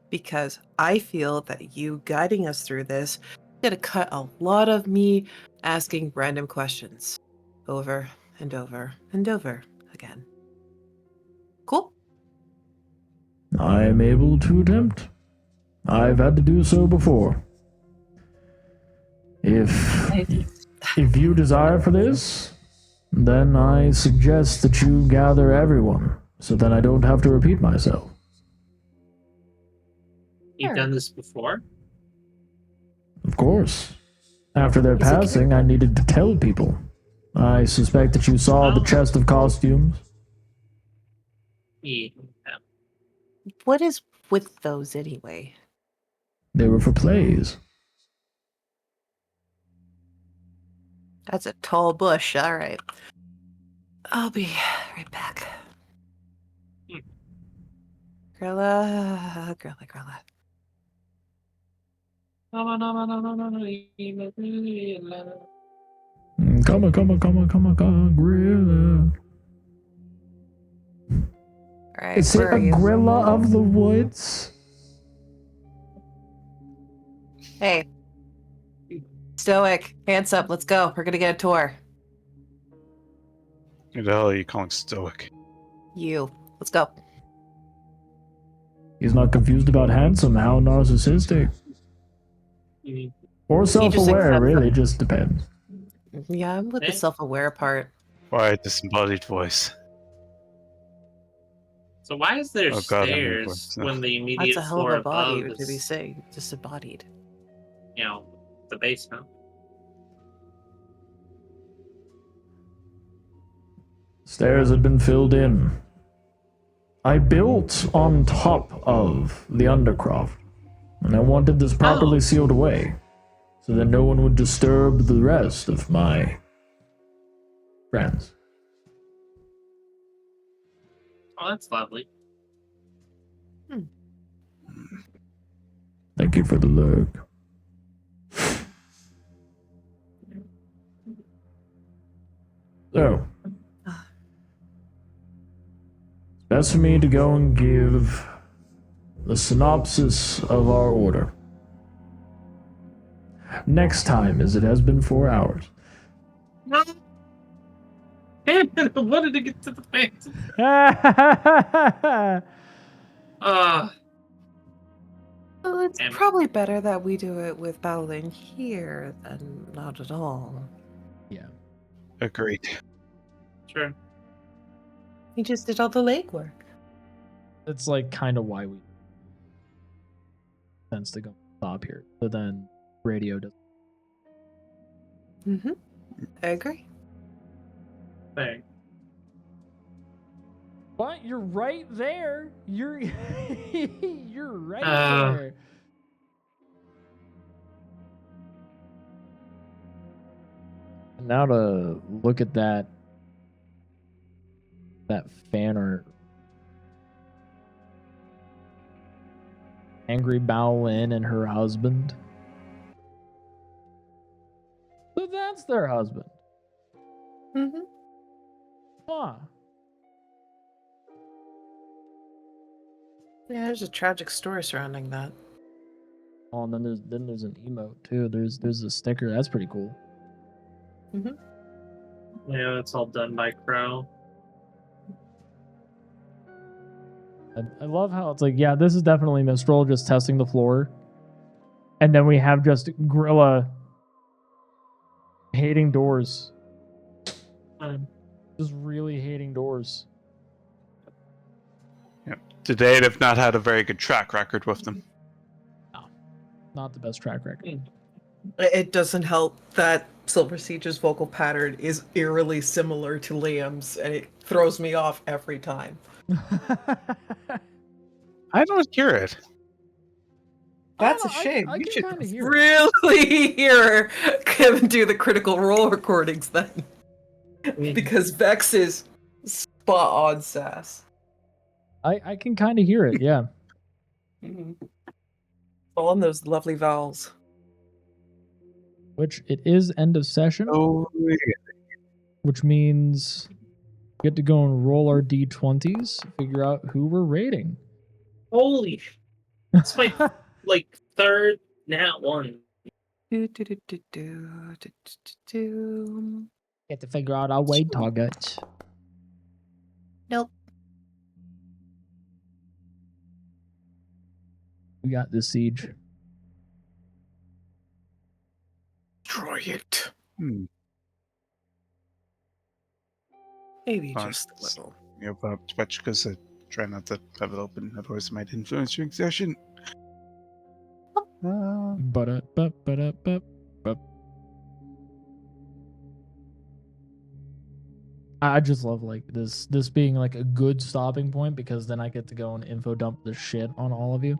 Speaker 2: Because I feel that you guiding us through this is gonna cut a lot of me asking random questions over and over and over again. Cool?
Speaker 3: I am able to attempt. I've had to do so before. If you desire for this, then I suggest that you gather everyone, so then I don't have to repeat myself.
Speaker 4: You've
Speaker 5: Sure.
Speaker 4: done this before?
Speaker 3: Of course. After their
Speaker 5: Is it
Speaker 3: passing, I needed to tell people. I suspect that you saw the chest of costumes.
Speaker 4: Yeah.
Speaker 5: What is with those anyway?
Speaker 3: They were for plays.
Speaker 5: That's a tall bush. All right. I'll be right back.
Speaker 4: Hmm.
Speaker 5: Grilla.
Speaker 3: Come on, Grila.
Speaker 5: All right,
Speaker 3: Is it
Speaker 5: where
Speaker 3: a
Speaker 5: are you?
Speaker 3: Grilla of the woods?
Speaker 5: Hey, Stoic, hands up. Let's go. We're gonna get a tour.
Speaker 6: Who the hell are you calling stoic?
Speaker 5: You. Let's go.
Speaker 3: He's not confused about handsome. How narcissistic. Or self-aware,
Speaker 5: accepts
Speaker 3: really. Just depends.
Speaker 5: Yeah, I'm with the
Speaker 4: Eh?
Speaker 5: self-aware part.
Speaker 6: Why disembodied voice?
Speaker 4: So why is there
Speaker 6: Oh god, I'm in
Speaker 4: stairs
Speaker 6: voice now.
Speaker 4: when the
Speaker 5: That's
Speaker 4: immediate
Speaker 5: a hell of
Speaker 4: floor
Speaker 5: a body
Speaker 4: above
Speaker 5: to be
Speaker 4: is,
Speaker 5: saying disembodied.
Speaker 4: the basement?
Speaker 3: Stairs had been filled in. I built on top of the undercroft, and I wanted this properly sealed away, so that no one would disturb the rest of my friends.
Speaker 4: Oh, that's lovely.
Speaker 3: Thank you for the look. So, it's best for me to go and give the synopsis of our order. Next time, as it has been 4 hours.
Speaker 4: No. Damn it, I wanted to get to the face.
Speaker 5: Well, it's
Speaker 4: Damn it.
Speaker 5: probably better that we do it with battling here than not at all.
Speaker 3: Yeah.
Speaker 6: Agreed.
Speaker 4: Sure.
Speaker 5: He just did all the legwork.
Speaker 3: That's like kind of why we tends to go stop here. So then radio does.
Speaker 5: Mm-hmm. I agree.
Speaker 4: There.
Speaker 3: What? You're right there. You're you're right
Speaker 4: Uh.
Speaker 3: there. And now to look at that fan art. Angry Bao-Lin and her husband. So that's their husband.
Speaker 5: Mm-hmm.
Speaker 3: Huh.
Speaker 2: Yeah, there's a tragic story surrounding that.
Speaker 3: Oh, and then there's an emote too. There's a sticker. That's pretty cool.
Speaker 4: Yeah, it's all done by Crow.
Speaker 3: I love how it's like, yeah, this is definitely Mistral just testing the floor. And then we have just Grilla hating doors. Just really hating doors.
Speaker 6: Yep. Today they've not had a very good track record with them.
Speaker 3: No, not the best track record.
Speaker 2: It doesn't help that Silver Siege's vocal pattern is eerily similar to Liam's, and it throws me off every time.
Speaker 6: I don't hear it.
Speaker 2: That's a
Speaker 3: I don't know,
Speaker 2: shame.
Speaker 3: I
Speaker 2: You
Speaker 3: can
Speaker 2: should
Speaker 3: kinda hear it.
Speaker 2: really hear him do the Critical Role recordings then. Because Vex is spot on sass.
Speaker 3: I can kind of hear it, yeah.
Speaker 2: All in those lovely vowels.
Speaker 3: Which it is end of session,
Speaker 6: Oh, yeah.
Speaker 3: which means we get to go and roll our d20s, figure out who we're rating.
Speaker 4: Holy sh! It's my third nat one.
Speaker 3: Get to figure out our weight targets.
Speaker 5: Nope.
Speaker 3: We got this siege.
Speaker 2: Destroy it. Maybe
Speaker 6: Fine.
Speaker 2: just a little.
Speaker 6: You have Twitch because I try not to have it open, otherwise it might influence your session.
Speaker 3: I just love like this being like a good stopping point because then I get to go and info dump the shit on all of you.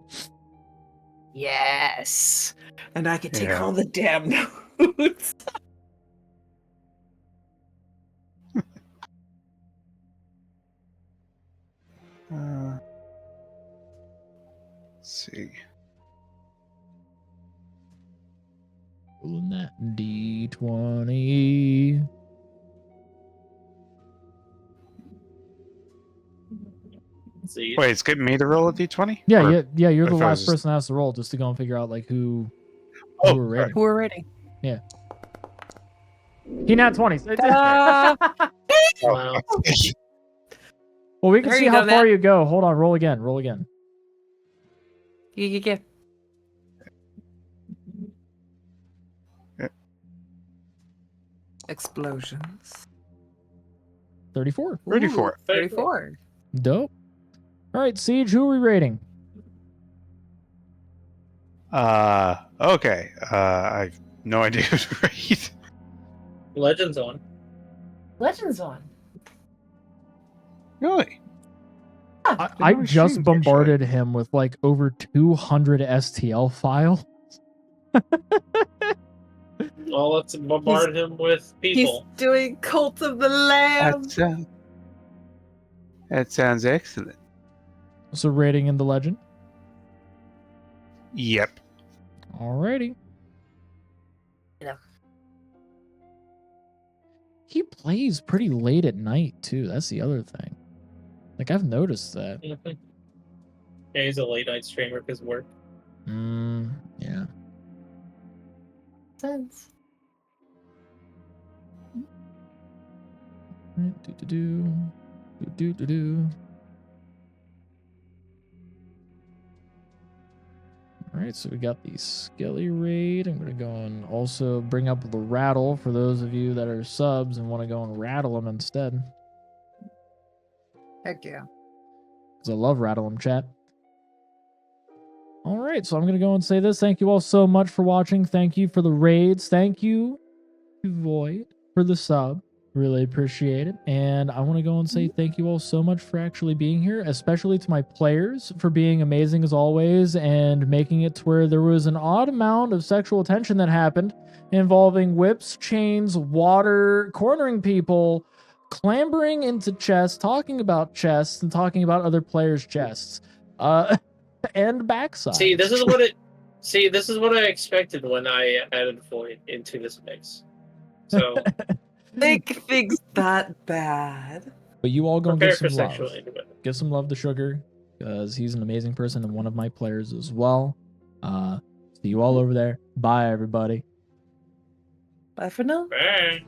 Speaker 2: Yes. And I can take
Speaker 6: Yeah.
Speaker 2: all the damn notes.
Speaker 6: Let's see.
Speaker 3: D20.
Speaker 4: See,
Speaker 6: Wait, it's getting me to roll a d20?
Speaker 3: Yeah,
Speaker 6: Or-
Speaker 3: yeah. You're
Speaker 6: I
Speaker 3: the
Speaker 6: thought it
Speaker 3: last
Speaker 6: was just-
Speaker 3: person that has to roll just to go and figure out like who
Speaker 6: Oh,
Speaker 3: we're rating.
Speaker 2: Who are rating?
Speaker 3: He nat 20.
Speaker 2: Ta-da!
Speaker 4: wow.
Speaker 3: Well, we can
Speaker 2: There
Speaker 3: see
Speaker 2: you
Speaker 3: how
Speaker 2: go,
Speaker 3: far
Speaker 2: Matt.
Speaker 3: you go. Hold on. Roll again. Roll again.
Speaker 2: Yeah. Explosions.
Speaker 3: 34.
Speaker 6: 34.
Speaker 2: Ooh, 34.
Speaker 3: Dope. All right, Siege. Who are we rating?
Speaker 6: Okay. I have no idea who to rate.
Speaker 4: Legends on.
Speaker 5: Legends on.
Speaker 6: Really?
Speaker 3: I
Speaker 6: no
Speaker 3: just
Speaker 6: streams,
Speaker 3: bombarded him with like over 200 STL files.
Speaker 4: Well, let's bombard him with
Speaker 2: He's
Speaker 4: people.
Speaker 2: doing Cult of the Lamb.
Speaker 6: That sounds excellent.
Speaker 3: So rating in the legend.
Speaker 6: Yep.
Speaker 3: Alrighty.
Speaker 5: Yeah.
Speaker 3: He plays pretty late at night too. That's the other thing. Like I've noticed that.
Speaker 4: Mhm. Yeah, he's a late night streamer because work.
Speaker 3: Yeah.
Speaker 5: Sense.
Speaker 3: Do. Alright, so we got the Skelly raid. I'm going to go and also bring up the rattle for those of you that are subs and want to go and rattle them instead.
Speaker 2: Heck yeah.
Speaker 3: Because I love rattle them, chat. Alright, so I'm going to go and say this. Thank you all so much for watching. Thank you for the raids. Thank you, Void, for the sub. Really appreciate it. And I want to go and say thank you all so much for actually being here, especially to my players for being amazing as always and making it to where there was an odd amount of sexual tension that happened involving whips, chains, water, cornering people, clambering into chests, talking about chests, and talking about other players' chests. And backside.
Speaker 4: See, this is what I expected when I added Void into this mix. So
Speaker 2: Make things that bad.
Speaker 3: But you all go and
Speaker 4: prepare
Speaker 3: give
Speaker 4: for
Speaker 3: some love.
Speaker 4: sexual innuendo.
Speaker 3: Give some love to Sugar, because he's an amazing person and one of my players as well. See you all over there. Bye, everybody.
Speaker 2: Bye for now.
Speaker 4: Bye.